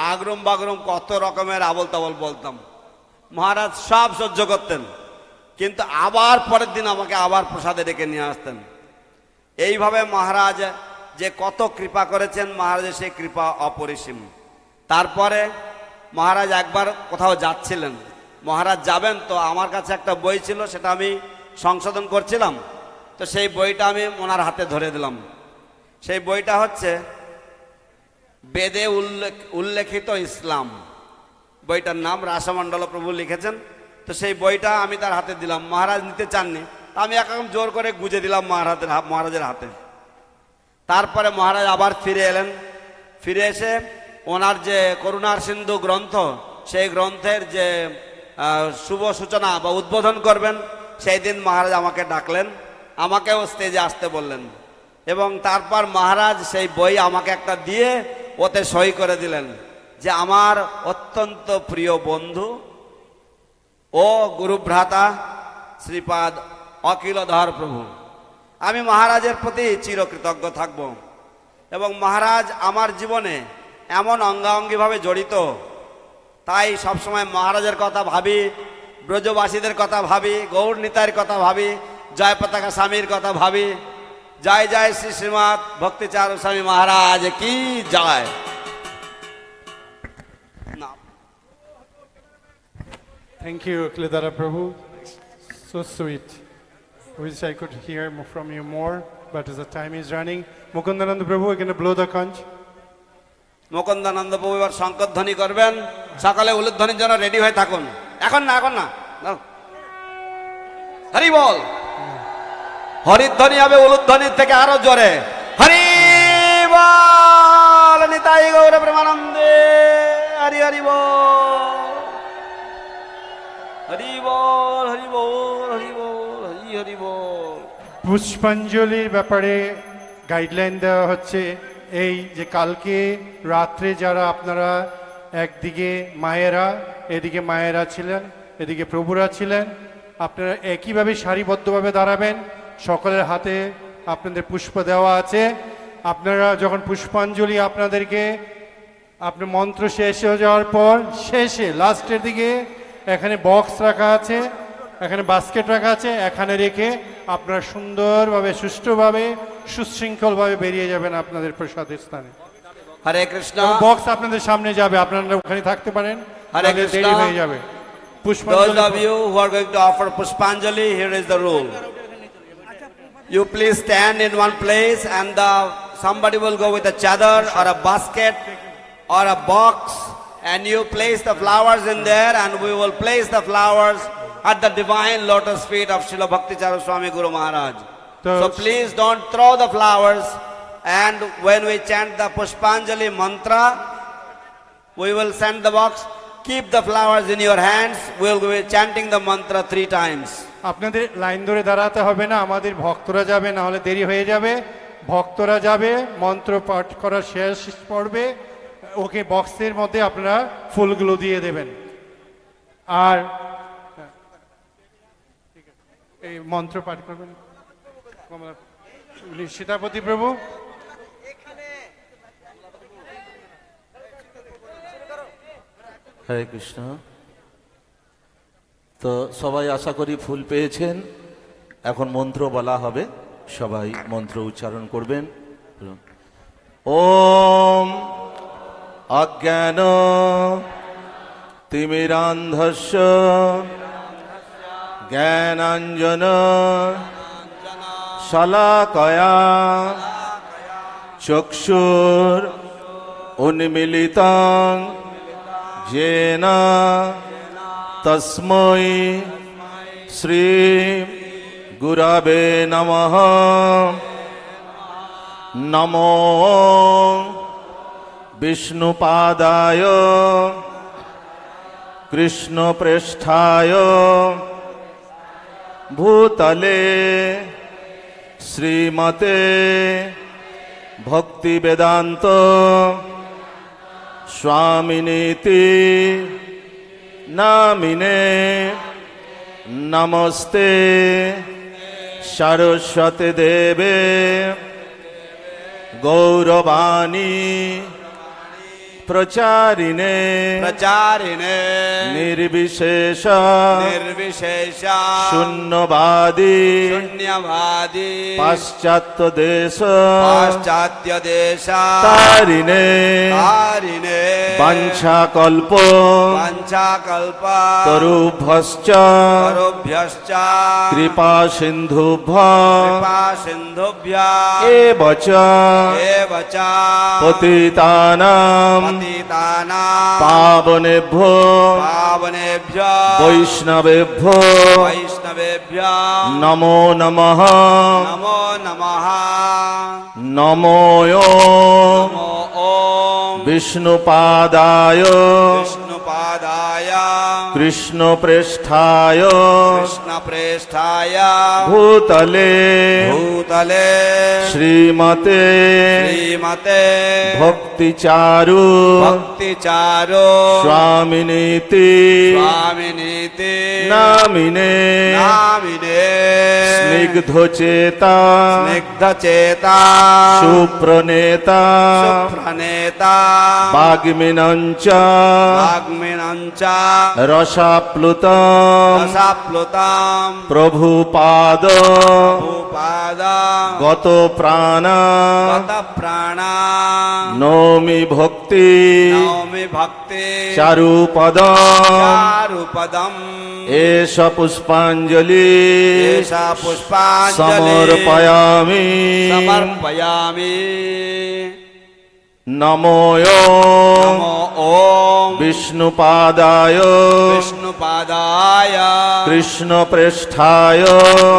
আগরম বাগরম কত রকমের আবল তাবল বলতাম মহারাজ সব সহ্য করতেন কিন্তু আবার পরের দিন আমাকে আবার প্রসাদে ডেকে নিয়ে আসতেন এইভাবে মহারাজ যে কত কৃপা করেছেন মহারাজের সেই কৃপা অপরিসীম তারপরে মহারাজ একবার কোথাও যাচ্ছিলেন মহারাজ যাবেন তো আমার কাছে একটা বই ছিল সেটা আমি সংশোধন করছিলাম তো সেই বইটা আমি ওনার হাতে ধরে দিলাম সেই বইটা হচ্ছে বেদে উল্লেখিত ইসলাম বইটার নাম রাসমণ্ডল প্রভু লিখেছেন তো সেই বইটা আমি তার হাতে দিলাম মহারাজ নিতে চাননি আমি একরকম জোর করে গুজে দিলাম মহারাজের হাতে তারপরে মহারাজ আবার ফিরে এলেন ফিরে এসে ওনার যে করুণার সিন্ধু গ্রন্থ সেই গ্রন্থের যে শুভ সূচনা বা উদ্বোধন করবেন, সেই দিন মহারাজ আমাকে ডাকলেন, আমাকেও স্টেজে আসতে বললেন, এবং তারপর মহারাজ সেই বই আমাকে একটা দিয়ে ওতে সই করে দিলেন যে আমার অত্যন্ত প্রিয় বন্ধু ও গুরুভ্রাতা শ্রীপাদ অখিলধর প্রভু, আমি মহারাজের প্রতি চিরকৃতজ্ঞ থাকব। এবং মহারাজ আমার জীবনে এমন অঙ্গাঙ্গিভাবে জড়িত, তাই সবসময় মহারাজের কথা ভাবি, ব্রজবাসীদের কথা ভাবি, গৌর নিতাইয়ের কথা ভাবি, জয় পতাকা স্বামীর কথা ভাবি। জয় জয় শ্রী শ্রীমৎ ভক্তি চারু স্বামী মহারাজ কি জয়। Thank you, Akhiladhara Prabhu. So sweet. Wish I could hear from you more, but as the time is running, Mukundananda Prabhu, we're going to blow the conch. মুকুন্দানন্দ প্রভু এবার শঙ্করধ্বনি করবেন, সকালে উলুধ্বনির জন্য রেডি হয়ে থাকুন। এখন না, এখন না, হরি বল। হরিধ্বনি হবে উলুধ্বনির থেকে আরো জোরে, হরি বল নিতাই গৌর প্রেমানন্দে, হরি হরি বল, হরি বল, হরি বল, হরি বল, হরি হরি বল। পুষ্পাঞ্জলির ব্যাপারে গাইডলাইন দেওয়া হচ্ছে এই যে কালকে রাত্রে যারা আপনারা একদিকে মায়েরা, এদিকে মায়েরা ছিলেন, এদিকে প্রভুরা ছিলেন, আপনারা একইভাবে সারিবদ্ধভাবে দাঁড়াবেন, সকলের হাতে আপনাদের পুষ্প দেওয়া আছে। আপনারা যখন পুষ্পাঞ্জলি আপনাদেরকে আপনার মন্ত্র শেষ হয়ে যাওয়ার পর শেষে লাস্টের দিকে এখানে বক্স রাখা আছে, এখানে বাস্কেট রাখা আছে, এখানে রেখে আপনারা সুন্দরভাবে সুষ্ঠুভাবে সুশৃঙ্খলভাবে বেরিয়ে যাবেন আপনাদের প্রসাদের স্থানে। হরে কৃষ্ণ। বক্স আপনাদের সামনে যাবে, আপনারা ওখানে থাকতে পারেন, হরে কৃষ্ণ। দেরি হয়ে যাবে। Those of you who are going to offer Pushpanjali, here is the rule. You please stand in one place, and somebody will go with a chadar or a basket or a box, and you place the flowers in there, and we will place the flowers at the divine lotus feet of Srila Bhakti Charu Swami Guru Maharaj. So please don't throw the flowers, and when we chant the Pushpanjali mantra, we will send the box. Keep the flowers in your hands. We will be chanting the mantra 3 times. আপনাদের লাইন ধরে দাঁড়াতে হবে না, আমাদের ভক্তরা যাবে, না হলে দেরি হয়ে যাবে। ভক্তরা যাবে, মন্ত্র পাঠ করা শেষ পড়বে, ওকে বক্সের মধ্যে আপনারা ফুলগুলো দিয়ে দেবেন। আর এই মন্ত্র পাঠ করবেন সীতাপতি প্রভু। হরে কৃষ্ণ। তো সবাই আশা করি ফুল পেয়েছেন, এখন মন্ত্র বলা হবে, সবাই মন্ত্র উচ্চারণ করবেন। ওম অজ্ঞান তিমিরান্ধস্য জ্ঞানাঞ্জন শলাকয়া চক্ষুর উন্মিলিতং येन तस्मै श्री गुरवे नमः। नमो विष्णुपादाय कृष्णप्रेष्ठाय भूतले श्रीमते भक्तिवेदान्त स्वामिनीति नामिने। नमस्ते सरस्वती देवे गौरवाणी प्रचारिणे निर्विशेष शून्यवादी पाश्चात्य देश तारिणे वाञ्छाकल्प तरुभ्यश्च कृपा सिन्धुभ्य एव च पतितानां पावनेभ्यो वैष्णवेभ्यो नमो नमः। नमो বিষ্ণুপাদায় বিষ্ণুপাদায় কৃষ্ণপ্রেষ্ঠায় কৃষ্ণপ্রেষ্ঠায় ভূতলে ভূতলে শ্রীমতে শ্রীমতে ভক্তি চারু ভক্তি চারু স্বামিনীতি স্বামিনীতি নামিনে নামিনে স্নিগ্ধ চেতা স্নিগ্ধ চেতা সুপ্রনেতা সুপ্রনেতা বাগ্মিনঞ্চ বাগ্মিনঞ্চ রসাপ্লুতম রসাপ্লুতম প্রভুপাদ ভূপাদ গত প্রাণ গত প্রাণ নৌমি ভক্তি নৌমি ভক্তি চারুপদ চারুপদম এষ পুষ্পাঞ্জলি এষা পুষ্পাঞ্জলি সমর্পয়ামি সমর্পয়ামি নমোয় নমো ওম বিষ্ণুপাদায় বিষ্ণুপাদায় কৃষ্ণপ্রেষ্ঠায়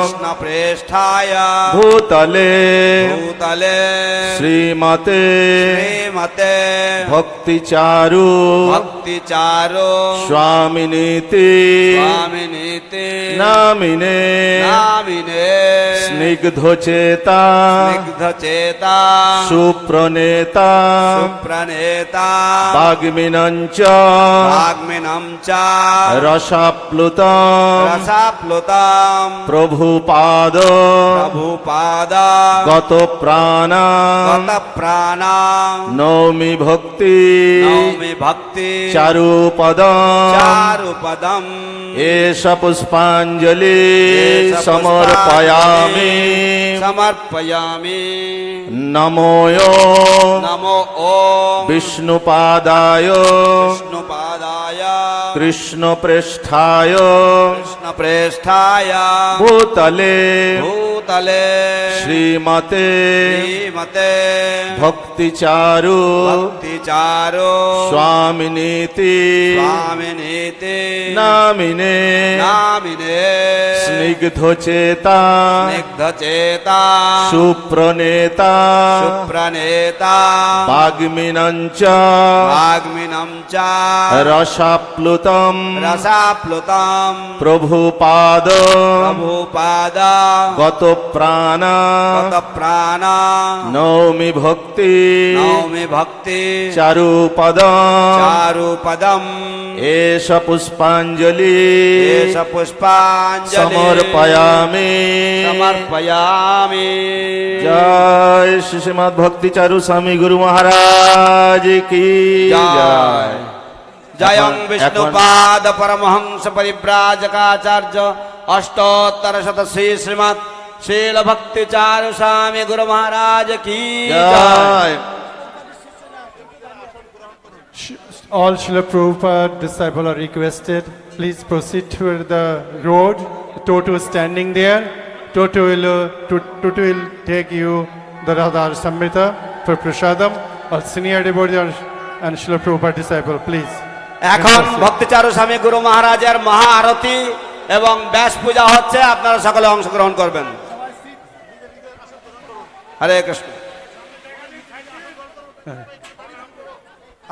কৃষ্ণপ্রেষ্ঠায় ভূতলে ভূতলে শ্রীমতে শ্রীমতে ভক্তি চারু ভক্তি চারু স্বামিনীতি স্বামিনীতি নামিনে নামিনে স্নিগ্ধ চেতা স্নিগ্ধ চেতা সুপ্রনেতা সুপ্রনেতা বাগ্মিনঞ্চ বাগ্মিনম চ রসাপ্লুতম রসাপ্লুতম প্রভুপাদ প্রভুপাদ গত প্রাণ গত প্রাণ নৌমি ভক্তি নৌমি ভক্তি চারুপদম চারুপদম এষ পুষ্পাঞ্জলি এষ সমর্পয়ামি সমর্পয়ামি নমোয় নমো ওম বিষ্ণুপাদায় বিষ্ণুপাদায় কৃষ্ণপ্রেষ্ঠায় কৃষ্ণপ্রেষ্ঠায় ভূতলে ভূতলে শ্রীমতে শ্রীমতে ভক্তি চারু ভক্তি চারু স্বামিনীতি স্বামিনীতি নামিনে নামিনে স্নিগ্ধ চেতা স্নিগ্ধ চেতা সুপ্রনেতা সুপ্রনেতা বাগ্মিনঞ্চ বাগ্মিনম চ রসাপ্লুতম রসাপ্লুতম প্রভুপাদ প্রভুপাদ গত প্রাণ গত প্রাণ নৌমি ভক্তি নৌমি ভক্তি চারুপদম চারুপদম এষ পুষ্পাঞ্জলি এষ পুষ্পাঞ্জলি সমর্পয়ামি সমর্পয়ামি জয় শ্রী শ্রীমদ্ ভক্তি চারু স্বামী গুরু মহারাজ কি জয়। জয়ং বিষ্ণুপাদ পরমহংস পরিব্রাজকাচার্য অষ্টোত্তর শত শ্রী শ্রীমৎ শিল ভক্তি চারু স্বামী গুরু মহারাজ কি জয়। All Srila Prabhupada disciples are requested, please proceed toward the road. Toto is standing there. Toto will take you the Radha Samrita for Prasadam. All senior devotees and Srila Prabhupada disciple, please. এখন ভক্তি চারু স্বামী গুরু মহারাজের মহা আরতি এবং ব্যাস পূজা হচ্ছে, আপনারা সকলে অংশগ্রহণ করবেন। হরে কৃষ্ণ।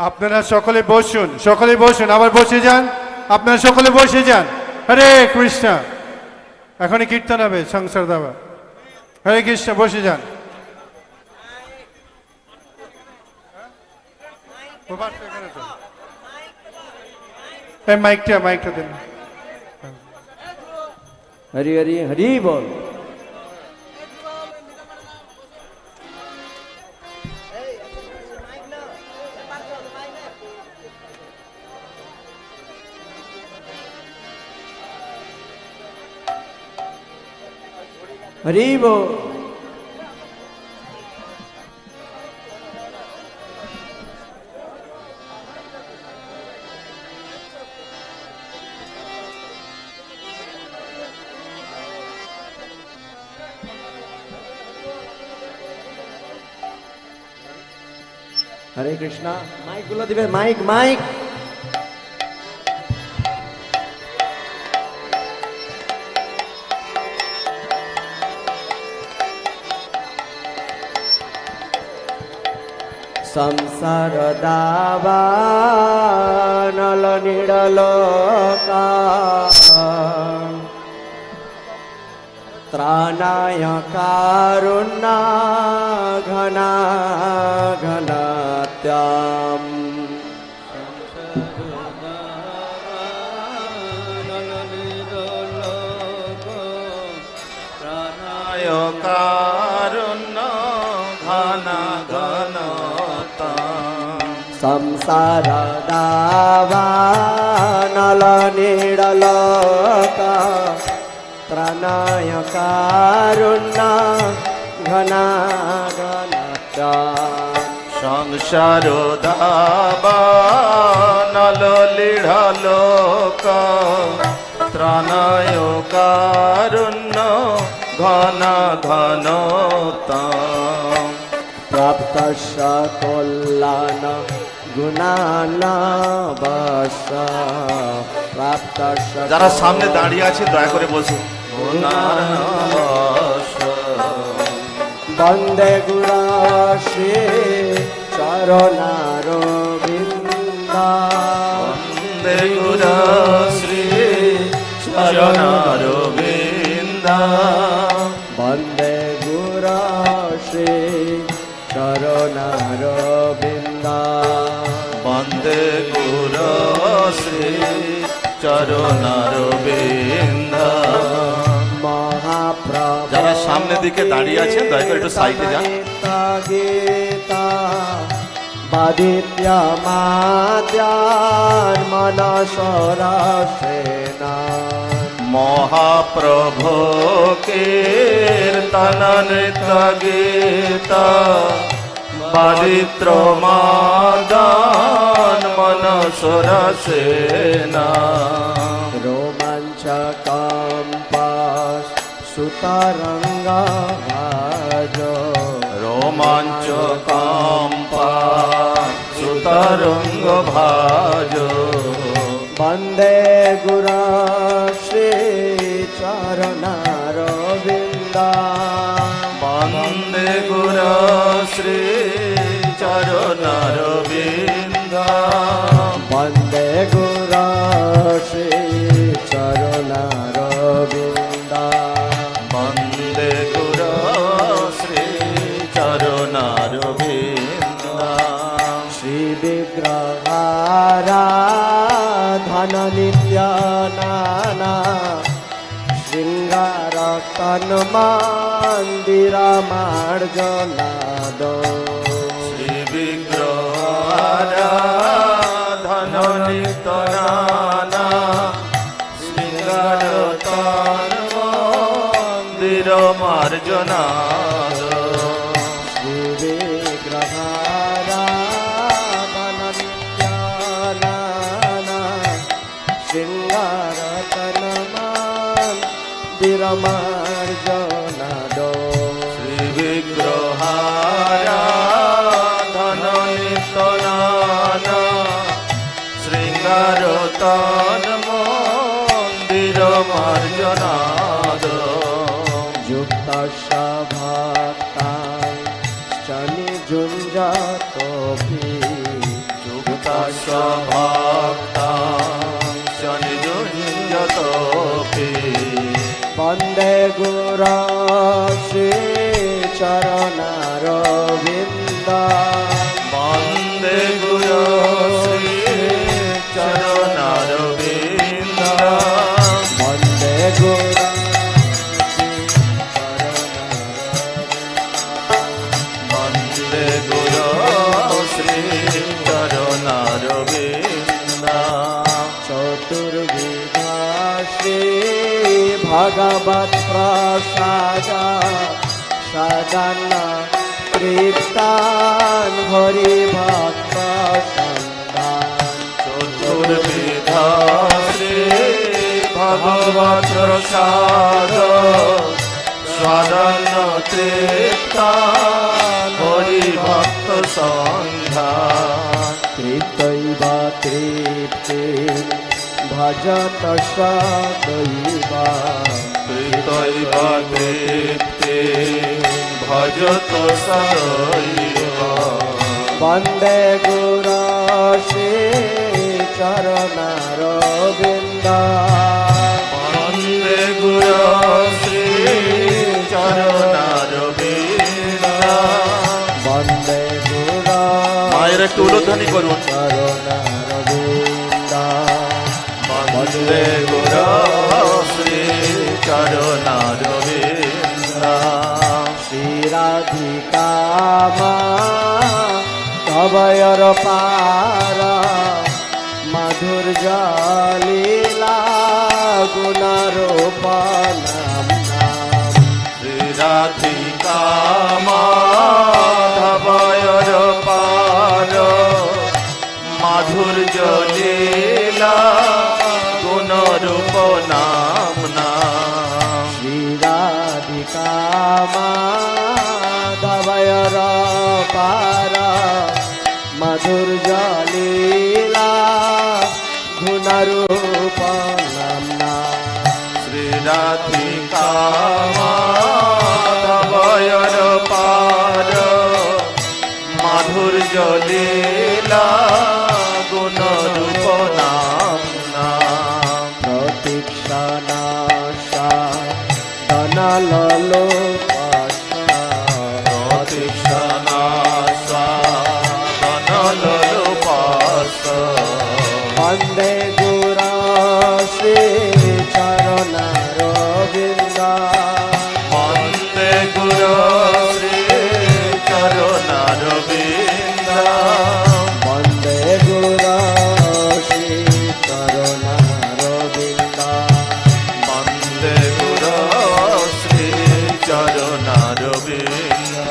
আপনারা সকলে বসুন, আবার বসে যান, আপনারা সকলে বসে যান। হরে কৃষ্ণ। এখনই কীর্তন হবে সংসার দাবা। হরে কৃষ্ণ, বসে যান। এই মাইকটা দিন। হরি হরি হরি বল। হরি বল। হরে কৃষ্ণ। মাইক গুলো দিবে, মাইক। संसार दावानल निडलोका त्राणाय कारुण्य घना घनात्याम् कारुण्य घन घनता संसार दावानल निडलोका त्राणाय कारुण्य घना घनता संसार दावानल निडलोका त्राणाय कारुण्य घन घनता प्राप्तस्य कल्याण गुणानवश प्राप्तस्य যারা সামনে দাঁড়িয়ে আছে দয়া করে বসুন গুণানবশ বন্দে গুরু শ্রী চরণারবিন্দ বন্দে গুরু শ্রী চরণারবিন্দ বন্দে গুরু শ্রী চরণারবিন্দ বন্দে গুরু শ্রী চরণারবিন্দ মহাপ্রভু যারা সামনের দিকে দাঁড়িয়ে আছেন দয়া করে একটু সাইডে যান গীতা বাদিত্যমাদ্যান মনসরসেনা মহাপ্রভু কীর্তন নৃত্য গীত বাদিত্র মাদান মনসরসেনা রোমাঞ্চকম্পাস সুতরঙ্গা ভাজ রোমাঞ্চকম্পা সুতরঙ্গ ভাজ বন্দে গুরু শ্রী চরণারবিন্দ বন্দে গুরু শ্রী চরণারবিন্দ বন্দে গুরু শ্রী চরণারবিন্দ বন্দে গুরু শ্রী চরণারবিন্দ শ্রী বিগ্রহারাধন নিত্য নানা শৃঙ্গার তন মন্দির মার্জনাদ শ্রী বিগ্রহারাধন নিত্য নানা শৃঙ্গার তন মন্দির মার্জনাদ শ্রী বিগ্রহারাধন নিত্য নানা শৃঙ্গার তন মন্দির মার্জনাদ শ্রী বিগ্রহারাধন নিত্য নানা শৃঙ্গার তন মন্দির মার্জনাদ যুক্তস্য ভক্তাং নিযুঞ্জতোপি যুক্তস্য ভক্তাং নিযুঞ্জতোপি বন্দে গুরু শ্রী চরণারবিন্দ বন্দে গুরু শ্রী চরণারবিন্দ বন্দে গুরু বন্দে গুরু শ্রী চরণারবিন্দ চতুর্বিধা শ্রী ভগবৎ প্রসাদ সদন তৃপ্তান হরি ভক্ত সন্ধান চতুর্বিধা শ্রী ভগবৎ প্রসাদ সদন তৃপ্তান হরি ভক্ত সন্ধান তৃপ্তৈব তৃপ্তি ভজত সদৈব তৃপ্তৈব তৃপ্তি ভজত সদৈব বন্দে গুরু শ্রী চরণারবিন্দ বন্দে গুরু শ্রী চরণারবিন্দ বন্দে গুরু মায়ের একটু উলধ্বনি করুন চরণারবিন্দ বন্দে গুরু শ্রী চরণারবিন্দ শ্রী রাধিকা মা তবয়র পার মাধুর্য লীলা গুণারোপণ শ্রী রাধিকা মাধবয়র পার মাধুর্য লীলা গুণরূপ নাম নাম শ্রী রাধিকা মাধবয়র পার মাধুর্য লীলা গুণরূপ নাম শ্রী রাধিকা মাধবয়র পার মাধুর্য লীলা গুণরূপ নাম নাম প্রতীক্ষণা সাধনালো প্রতীক্ষণা সাধনালো বন্দে গুরু শ্রী চরণারবিন্দ বন্দে গুরু শ্রী চরণারবিন্দ বন্দে গুরু শ্রী চরণারবিন্দ বন্দে গুরু শ্রী চরণারবিন্দ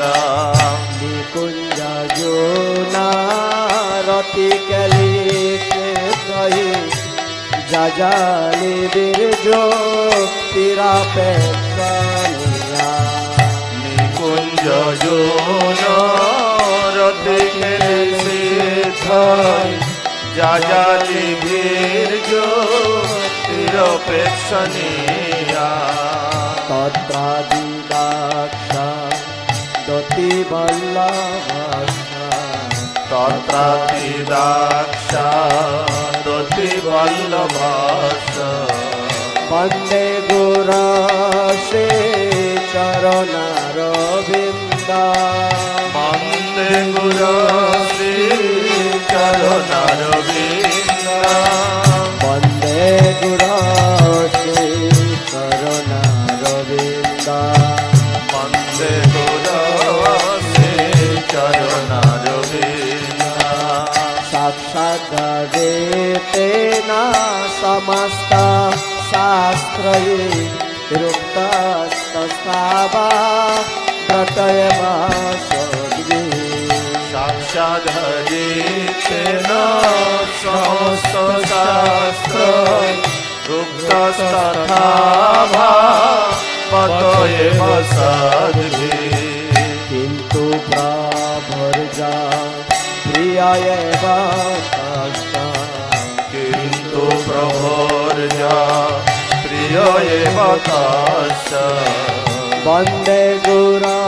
নিকুঞ্জ জোনারতি কেলিতে কহি যাজালি বীর্য তিরাপেক্ষণীয়া নিকুঞ্জ জোন রথে খেলে যাজালি বীর্য তিরপেক্ষণীয়া তত্রাদিদাক্ষা দতি বল্লভাক্ষা তত্রাদিদাক্ষা দতি বল্লভাক্ষা বন্দে গুরু শ্রী চরণারবিন্দ বন্দে গুরু শ্রী চরণারবিন্দ বন্দে গুরু শ্রী চরণারবিন্দ বন্দে গুরু শ্রী চরণারবিন্দ সাক্ষাৎ তেনা সমস্ত শাস্ত্রয়ে রুক্তস্তস্তাবা প্রতয়মাসদ্ভি সাক্ষাৎ হরিতেন সমস্ত শাস্ত্র রুক্তস্তথা ভাবতয়েব সদ্ভি কিন্তু প্রভর্যা প্রিয়য়েব কষ্ট কিন্তু প্রভর্যা প্রিয় এব কষ্ট বন্দে গুরু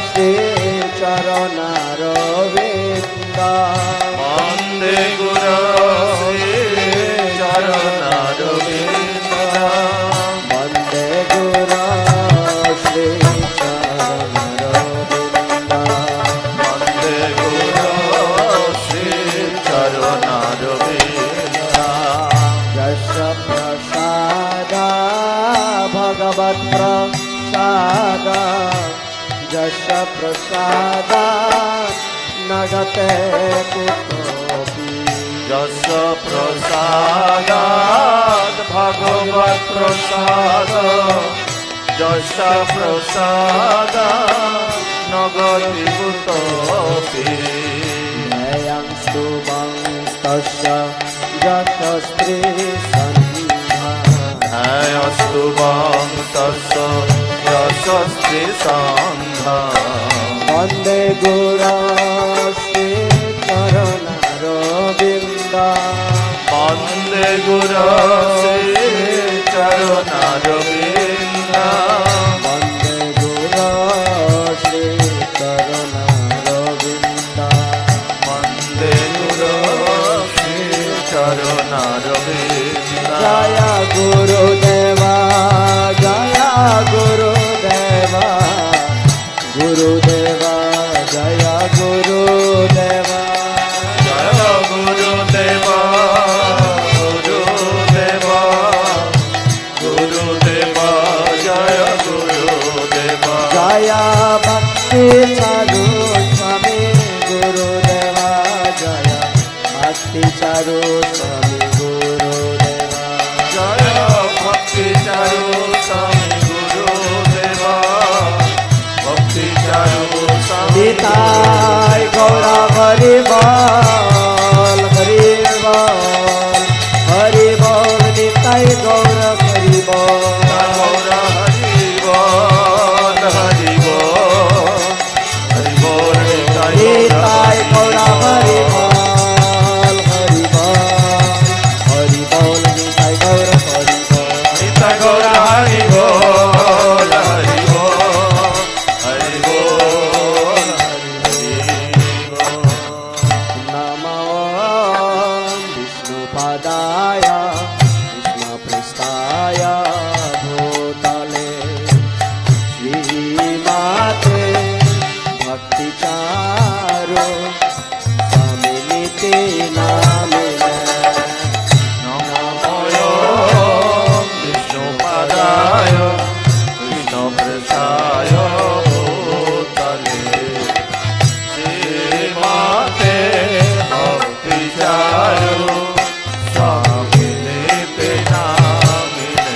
শ্রী চরণারবিন্দ বন্দে গুরু শ্রী চরণারবিন্দ বন্দে গুরু শ্রী চরণারবিন্দ বন্দে গুরু শ্রী চরণারবিন্দ যশ প্রসাদ ভগবৎ প্রসাদ যশ প্রসাদ নগতে কুতোপি যশ প্রসাদাৎ ভগবৎ প্রসাদ যশ প্রসাদাৎ নগতি কুতোপি ন্যায়ং স্তুবংস্তস্য যশ স্ত্রী সন্ধ্যা ন্যায়স্তু বংশস্য যশস্তি সন্ধ্যা বন্দে গুরু শ্রী চরণারবিন্দ বন্দে গুরু শ্রী চরণারবিন্দ বন্দে গুরু Shri চরণারবিন্দ Jaya Gurudeva, Jaya Gurudeva, Gurudeva, Jaya Gurudeva, Jaya Gurudeva, Gurudeva, Gurudeva, Jaya Gurudeva. Jaya Bhakti Charu Swami Gurudeva, Jaya Bhakti Charu Swami Gurudeva, Jaya Bhakti Charu Swami Gurudeva, Bhakti Charu Swami Nitai Gaura Hari Bol, Hari Bol, Hari Bol, Nitai Gaura Hari Bol, Gaura Hari Bol, Hari Bol, Hari Bol, Nitai Gaura Hari Bol, Hari Bol, Hari Bol, Nitai Gaura Hari Bol, Nitai Gaura Hari Bol, Hari Bol, Hari Bol, Namo Vishnu Padaya, Krishna Prestaya, Bhutale, Srimate Bhakti Charu Swami Niti Namine. Namo Vishnu Padaya, Krishna Prestaya, Bhutale, Srimate Bhakti Charu Swami Niti Namine.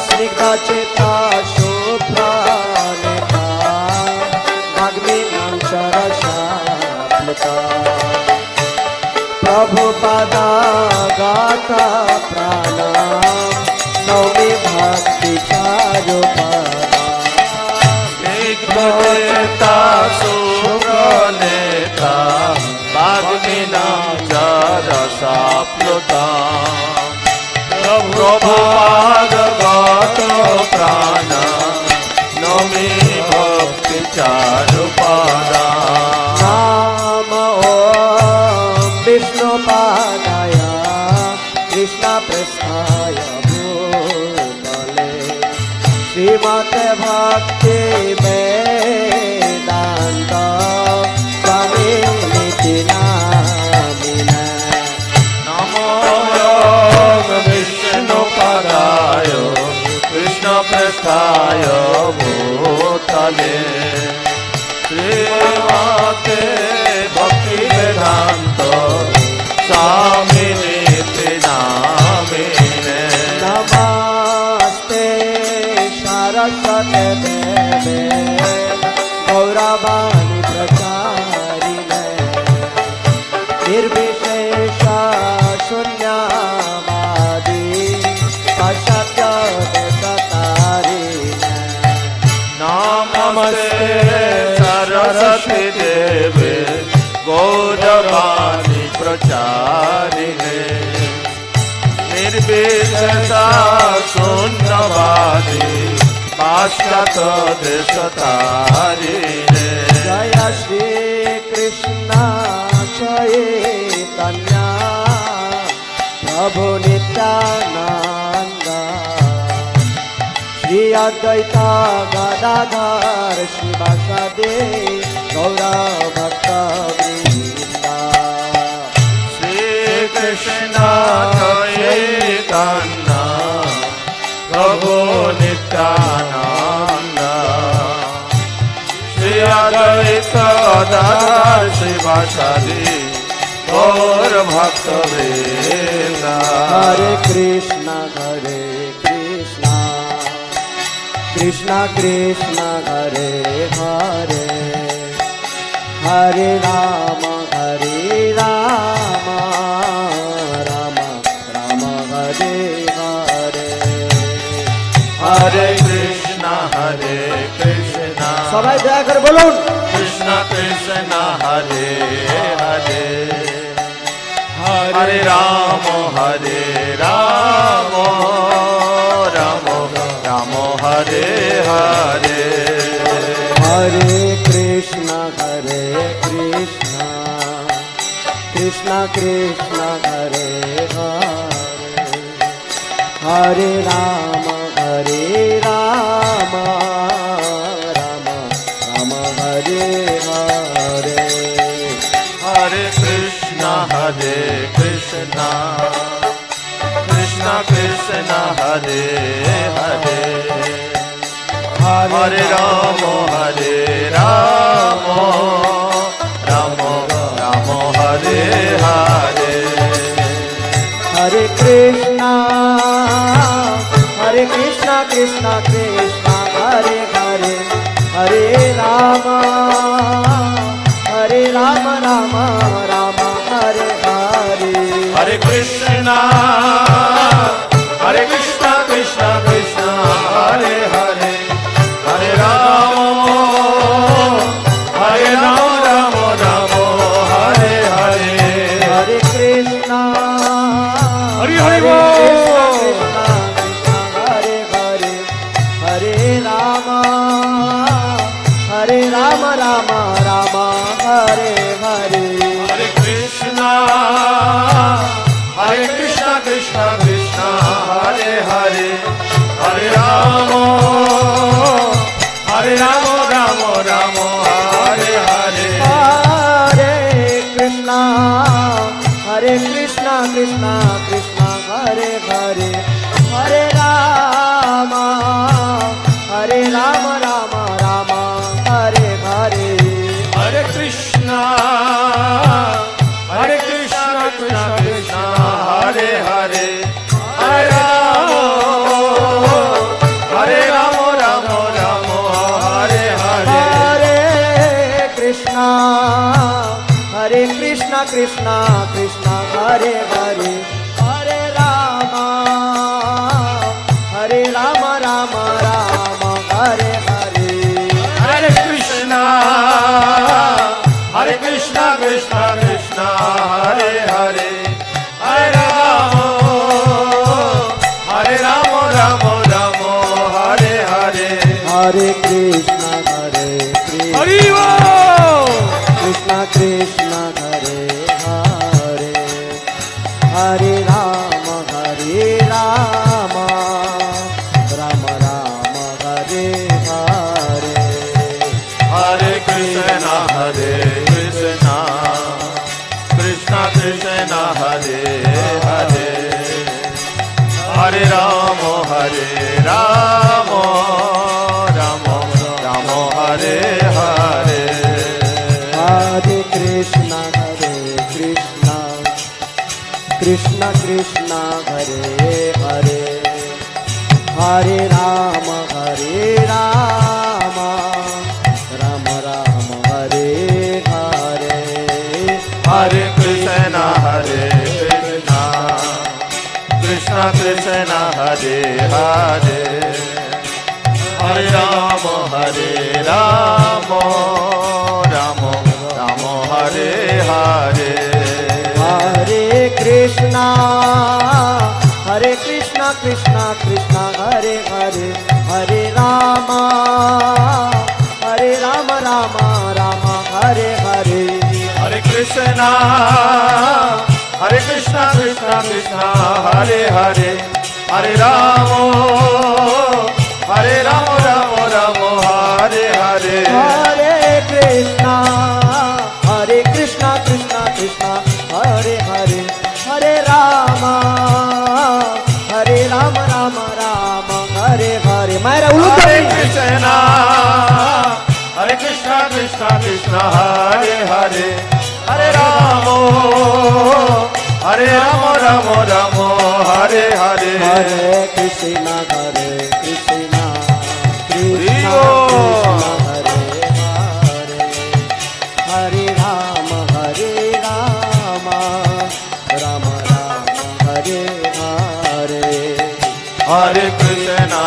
Snigdha Cheta Shubha Neta Agni Namchara Shaplata Prabhupada Gata Pranam Naumi Bhakti Charu Ekta Supraleta Bhagminam Jara Sapluta Prabhupada Gata Prana Nami Bhakti Charu Pada Nama Om Vishnu Padaya Krishna Prestaya Bhutale Srimate Bhakti Vedanta Swami Niti Namine. Namo Vishnu Padaya Krishna Prestaya Bhutale Srimate Bhakti Vedanta Swami Niti Namine. Namaste Saraswate Deve Gauravani Pracharine Nirvishesha Shunyavadi Pashatya Desatarine. Namaste Saraswati Deve Gauravani Pracharine Nirvishesha Shunyavadi Pashatya Desatarine. Jaya Shri Krishna Chaitanya Prabhu Nityananda Shri Advaita Gadadhar Shivasade Gaura Bhakta Vrinda. Shri Krishna Chaitanya Prabhu Nityananda Shri Advaita Gadadhar Shivasade Gaur Bhakta Vrinda. Hare Krishna Krishna Krishna Hare Hare Hare Rama Rama Rama Hare Hare. Hare Krishna সবাই দয়া করে বলুন Krishna Krishna Hare Hare Hare Rama Rama Rama Hare Hare. Hare Krishna Krishna Krishna Hare Hare Hare Rama Rama Rama Hare Hare. Hare Krishna Krishna Krishna Hare Hare, Hare Rama Rama Rama Hare Hare. Hare Krishna Krishna Krishna Hare Hare, Hare Rama Rama Rama Hare Hare. Hare Krishna Krishna Krishna Hare Hare, Hare Rama Rama Rama Hare Hare. Hare Krishna Hare Krishna Hare Hare, Hare Rama Rama Rama Hare Hare. Hare Krishna Krishna Krishna Hare Hare, Hare Rama Rama Rama Hare Hare. Hare Krishna Krishna Hare Hare, Hare Rama Rama Rama Hare Hare. Hare Krishna Krishna Hare Hare, Hare Rama Rama Hare Hare. Hare Krishna Krishna Hare Hare, Hare Rama Rama Rama Hare Hare. Hare Krishna Krishna Hare Hare, Hare Rama Rama Hare Hare. Hare Krishna Hari Krishna Krishna Hare Hare, Hare Rama Rama Rama Hare Hare. Hare Krishna Krishna Krishna Hare Hare, Hare Rama Rama Rama Hare Hare. Hare Krishna Krishna Krishna Hare Hare, Hare Rama Rama Rama Hare Hare. Hare Krishna Krishna Krishna Hare Hare, Hare Rama Rama Rama Hare Hare. Hare Krishna Krishna Hare Hare, Hare Rama Rama Hare Hare. Hare Krishna Krishna Hare Hare, Hare Rama Rama Hare Hare. Hare Krishna Krishna Hare Hare, Hare Rama Rama Hare Hare. Hare Krishna Krishna Hare Hare, Hare Rama Rama Hare Hare. Hare Krishna Krishna Hare Hare, Hare Rama Rama Hare Hare. Hare Krishna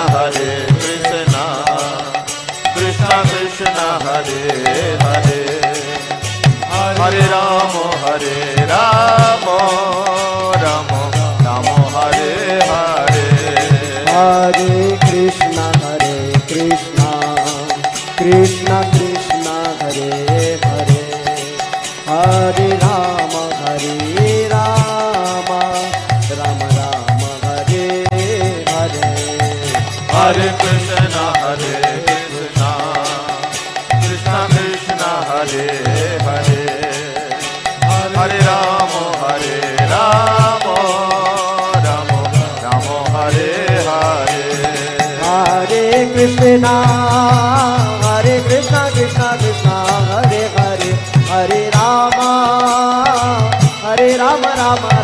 Krishna Krishna Hare Hare, Hare Rama Rama Hare Hare. Hare Krishna Krishna Krishna Hare Hare, Hare Rama Rama Rama Hare Hare Hare Hare Rama Hare Rama Rama Rama Hare Hare Hare Krishna Krishna Krishna Hare Hare Hare Rama Rama Rama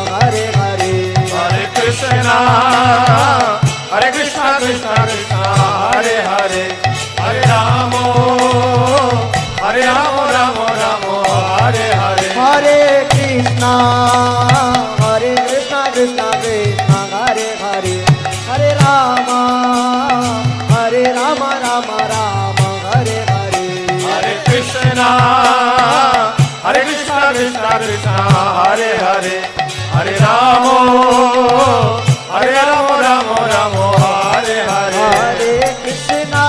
Hare Hare Hare Krishna Krishna Krishna Hare Hare Hare Rama Rama Rama Hare Hare Hare Krishna Krishna Krishna Hare Hare Hare Rama Rama Rama Hare Hare Hare Krishna Krishna Krishna Hare Hare Hare Rama Rama Rama Hare Hare Hare Krishna Krishna Krishna Hare Hare Hare Rama Rama Rama Hare Hare Hare Krishna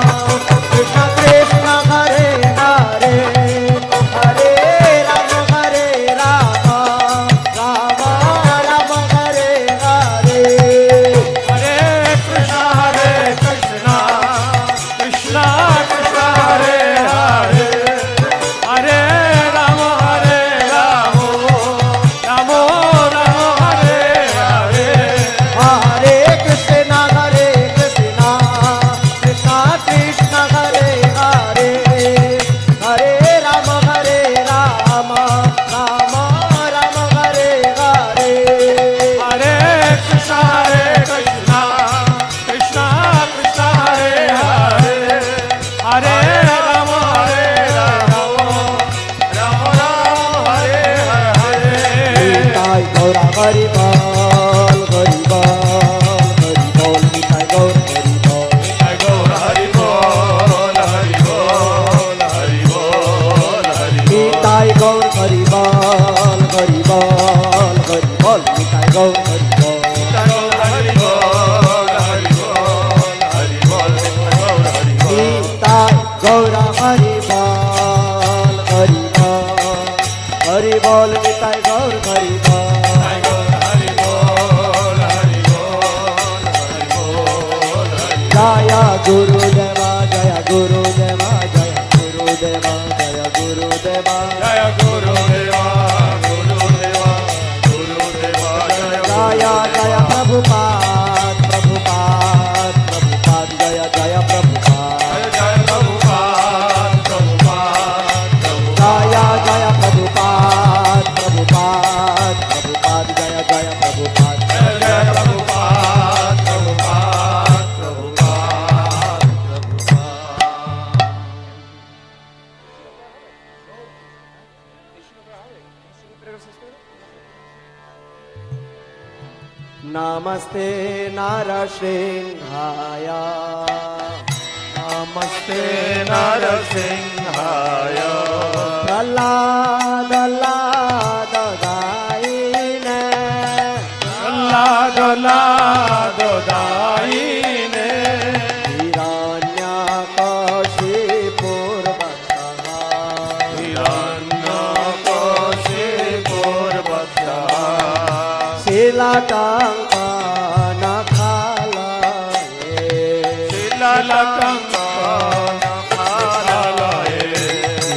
Krishna Krishna Hare Hare Hare Rama Rama Hare Hare Hare Krishna Krishna Krishna Hare Hare Hare Rama Rama Hare Hare Hare Krishna Krishna Krishna Hare Hare Hare Rama Rama Hare Hare Nitai Gaura Hari Bol Hari Bol Nitai Gaur Hari Bol Nitai Gaur Hari Bol Hari Bol Hari Bol Hari Bol Nitai Gaur Hari Bol Hari Bol Hari Bol Nitai Gaur Hari Bol Nitai Gaur Hari Bol Hari Bol Hari Bol Nitai Gaur Hari Bol Nitai Gaur Hari Bol Hari Bol Nitai Gaur Hari Bol Jaya Guru Deva Jaya Guru Deva Jaya Guru Deva Jaya Guru Deva Jaya Guru Deva Guru Deva Guru Deva Jaya Jaya Prabhupada Prabhupada Prabhupada Jaya Jaya Prabhupada Jaya Prabhupada Prabhupada Jaya Jaya Prabhupada Prabhupada Prabhupada Jaya Jaya Prabhupada Jaya Jaya Prabhupada Prabhupada Namaste Narasimhaya Namaste Narasimhaya Prahlada Daine Prahlada Daine Hiranyakashipur Vatsha Hiranyakashipur Vatsha Silatangkana khalaye Silatangkana khalaye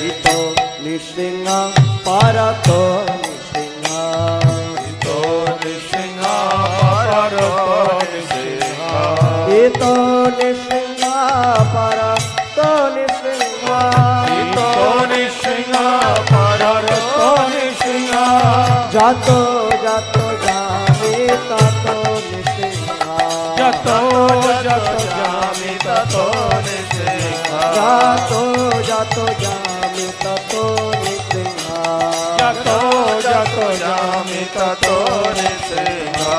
Ito Nishringa Parato Nishringa Ito Nishringa Parato Nishringa Ito Nishringa Parato Nishringa Ito Nishringa Parato Nishringa Jato Jato Jami Tato Nishringa Jato Jato Jami Tato Nishringa Jato Jato Jami Tato Nishringa Jato Jato Jami Tato Nishringa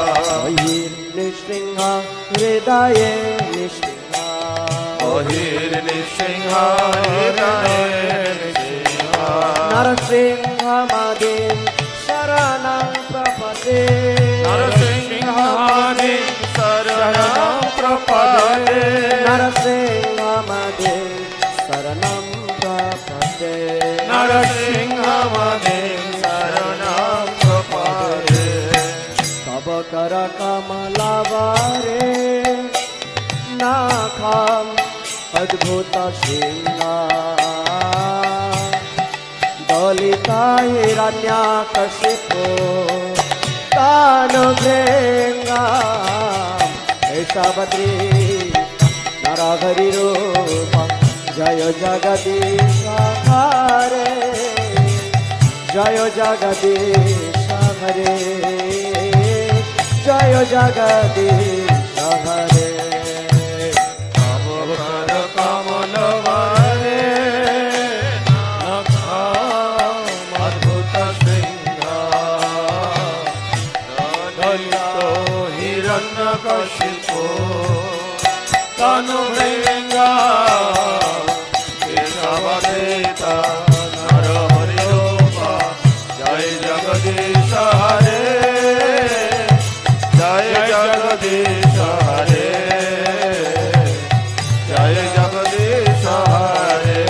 Ohir Nishringa Hridaye Nishringa Ohir Nishringa Hridaye Nishringa Narasingha Madim Saranam Prapade Narasingha Madim Saranam Prapade Narasingha Madim Saranam Prapade Narasingha Madim Saranam Prapade Tabakara Kamalavare Nakham अद्भुत सिंहा दलिता हिरण्याकशिपो तानुभृङ्गा ऐषावत्री नरहरि रूप जय जगदीश हरे जय जगदीश हरे जय जगदीश हरे कमल वरे अद्भुत सिंहा दलितो हिरण्यकशिपो तनुभृङ्गा केशवदेता नरहरि रूप जय जगदीश हरे जय जगदीश हरे जय जगदीश हरे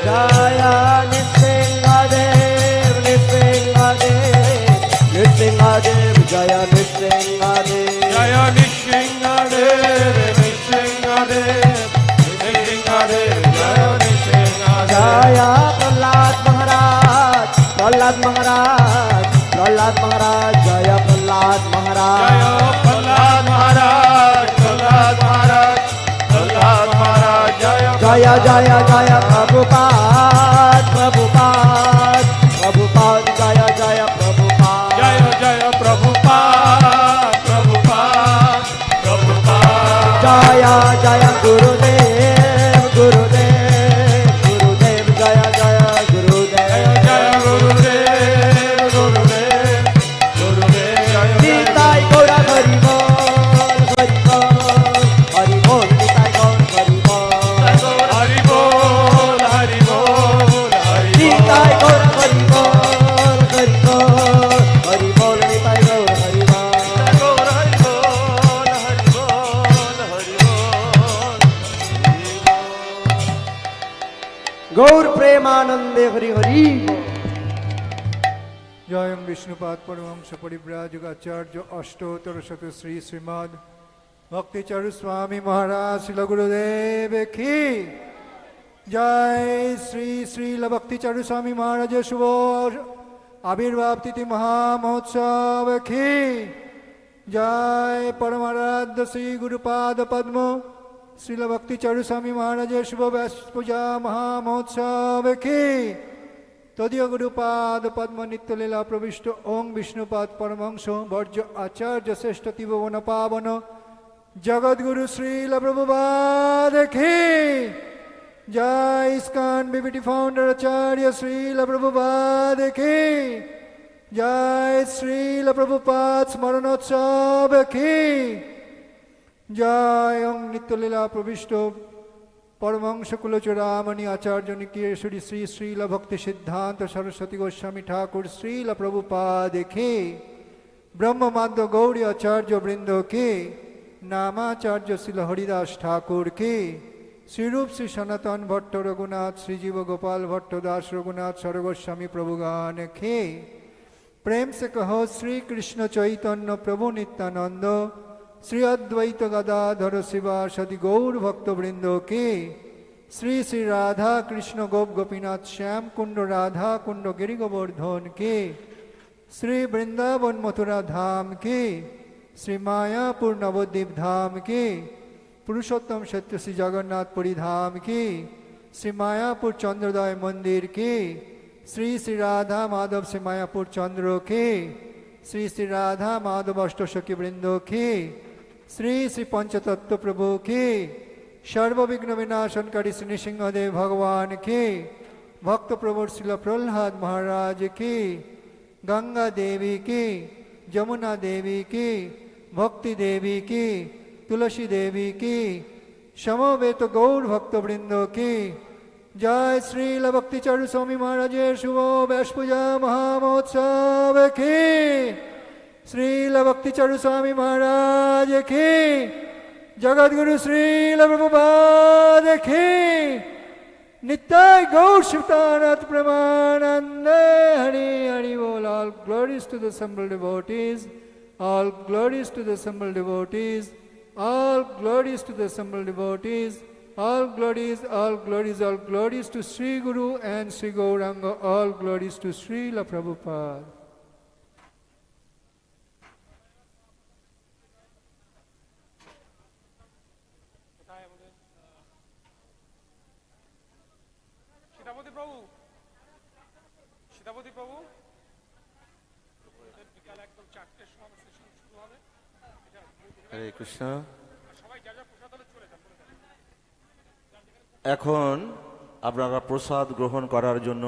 जय नृसिंहदेव नृसिंहदेव नृसिंहदेव जय नृसिंहदेव जय नृसिंहदेव नृसिंहदेव नृसिंहदेव जय नृसिंहदेव जय प्रहलाद महाराज प्रहलाद महाराज प्रहलाद महाराज जय प्रहलाद महाराज जय प्रहलाद महाराज प्रहलाद महाराज प्रहलाद महाराज जय जय जय जय प्रभुपाद प्रभुपाद प्रभुपाद जय जय प्रभुपाद जय जय प्रभुपाद प्रभुपाद प्रभुपाद जय जय गुरुदेव गुरुदेव गुरुदेव जय जय गुरुदेव जय गुरुदेव गुरुदेव गुरुदेव जय निताय गौर हरि बोल हरि बोल निताय गौर हरि बोल हरि बोल हरि बोल हरि निताय गौर हरि बोल हरि बोल हरि बोल निताय गौर हरि बोल गौर हरि बोल हरि बोल हरि बोल गौर प्रेमानंदे हरि हरि बोल। जयं विष्णुपाद परमहंस परिव्राजकाचार्य अष्टोत्तर शत श्री श्रीमद भक्ति चारु स्वामी महाराज श्रील गुरुदेव की जय श्री श्रील भक्ति चारु स्वामी महाराज शुभ आविर्भाव तिथि महामहोत्सव की जय परमाराध्य श्री गुरुपाद पद्म श्रील भक्ति चारु स्वामी महाराज शुभ व्यास पूजा महामहोत्सव की तदीय गुरुपाद पद्म नित्य लीला प्रविष्ट ओं विष्णुपाद परमहंस वर्ज आचार्य श्रेष्ठ त्रिभुवन पावन जगत गुरु श्रील प्रभुपाद की जय ISKCON BBT फाउंडर आचार्य श्रील प्रभुपाद की जय श्रील प्रभुपाद स्मरणोत्सव की जय ओं नित्य लीला प्रविष्ट परमहंस कुलचूड़ामणि आचार्य निकेश्वरी श्री श्रील भक्ति सिद्धांत सरस्वती गोस्वामी ठाकुर श्रील प्रभुपाद की ब्रह्ममाद्य गौड़ी आचार्य वृंद की नामाचार्य श्रील हरिदास ठाकुर की श्रीरूप श्री सनातन भट्ट रघुनाथ श्रीजीव गोपाल भट्ट दास रघुनाथ सरगोस्वामी प्रभुगान की प्रेम से कहो श्री कृष्ण चैतन्य प्रभु नित्यानंद श्री अद्वैत गदाधर शिवासदि गौर भक्त वृंदो की श्री श्री राधा कृष्ण गोप गोपीनाथ श्याम कुंड राधा कुंड गिरि गोवर्धन की श्री वृंदावन मथुरा धाम की श्री मायापुर नवद्वीप धाम की पुरुषोत्तम सत्य श्री जगन्नाथपुरी धाम की श्री मायापुर चंद्रोदय मंदिर की श्री श्री राधा माधव श्री मायापुर चंद्र की श्री श्री राधा माधव अष्टसखी वृंदो की श्री श्री पंचतत्व प्रभु की सर्वविघ्न विनाशनकारी श्री नृसिंहदेव भगवान की भक्त प्रभु श्रील प्रहलाद महाराज की गंगा देवी की जमुना देवी की भक्ति देवी की तुलसी देवी की समवेत गौर भक्त वृंदो की जय श्रील भक्ति चारु स्वामी महाराज शुभ व्यास पूजा महामहोत्सव की श्रील भक्ति चारु स्वामी महाराज की जगत गुरु श्रील प्रभुपाद की नित्य गौर शिवतानाथ प्रमानंद हरि हरि बोल। All glories to the assembled devotees, all glories to the assembled devotees, all glories to the assembled devotees, All glories, all glories, all glories to Sri Guru and Sri Gauranga. All glories to Srila Prabhupada. হরে কৃষ্ণ। এখন আপনারা প্রসাদ গ্রহণ করার জন্য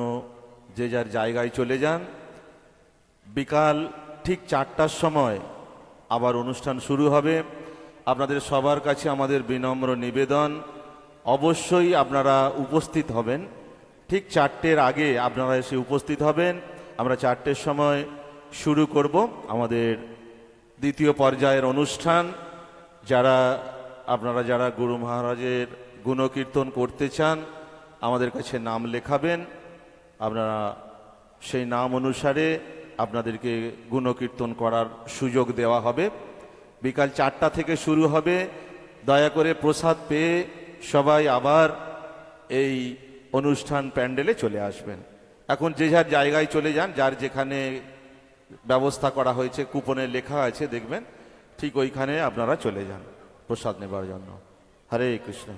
যে যার জায়গায় চলে যান। বিকাল ঠিক 4টার সময় আবার অনুষ্ঠান শুরু হবে। আপনাদের সবার কাছে আমাদের বিনম্র নিবেদন, অবশ্যই আপনারা উপস্থিত হবেন। ঠিক 4টের আগে আপনারা এসে উপস্থিত হবেন। আমরা 4টের সময় শুরু করব আমাদের দ্বিতীয় পর্যায়ের অনুষ্ঠান। আপনারা যারা গুরু মহারাজের গুণকীর্তন করতে চান আমাদের কাছে নাম লেখাবেন। আপনারা সেই নাম অনুসারে আপনাদেরকে গুণকীর্তন করার সুযোগ দেওয়া হবে। বিকাল 4টা থেকে শুরু হবে। দয়া করে প্রসাদ পেয়ে সবাই আবার এই অনুষ্ঠান প্যান্ডেলে চলে আসবেন। এখন যে যার জায়গায় চলে যান, যার যেখানে ব্যবস্থা করা হয়েছে কুপনে লেখা আছে দেখবেন, ঠিক ওইখানে আপনারা চলে যান প্রসাদ নেবার জন্য। হরে কৃষ্ণ।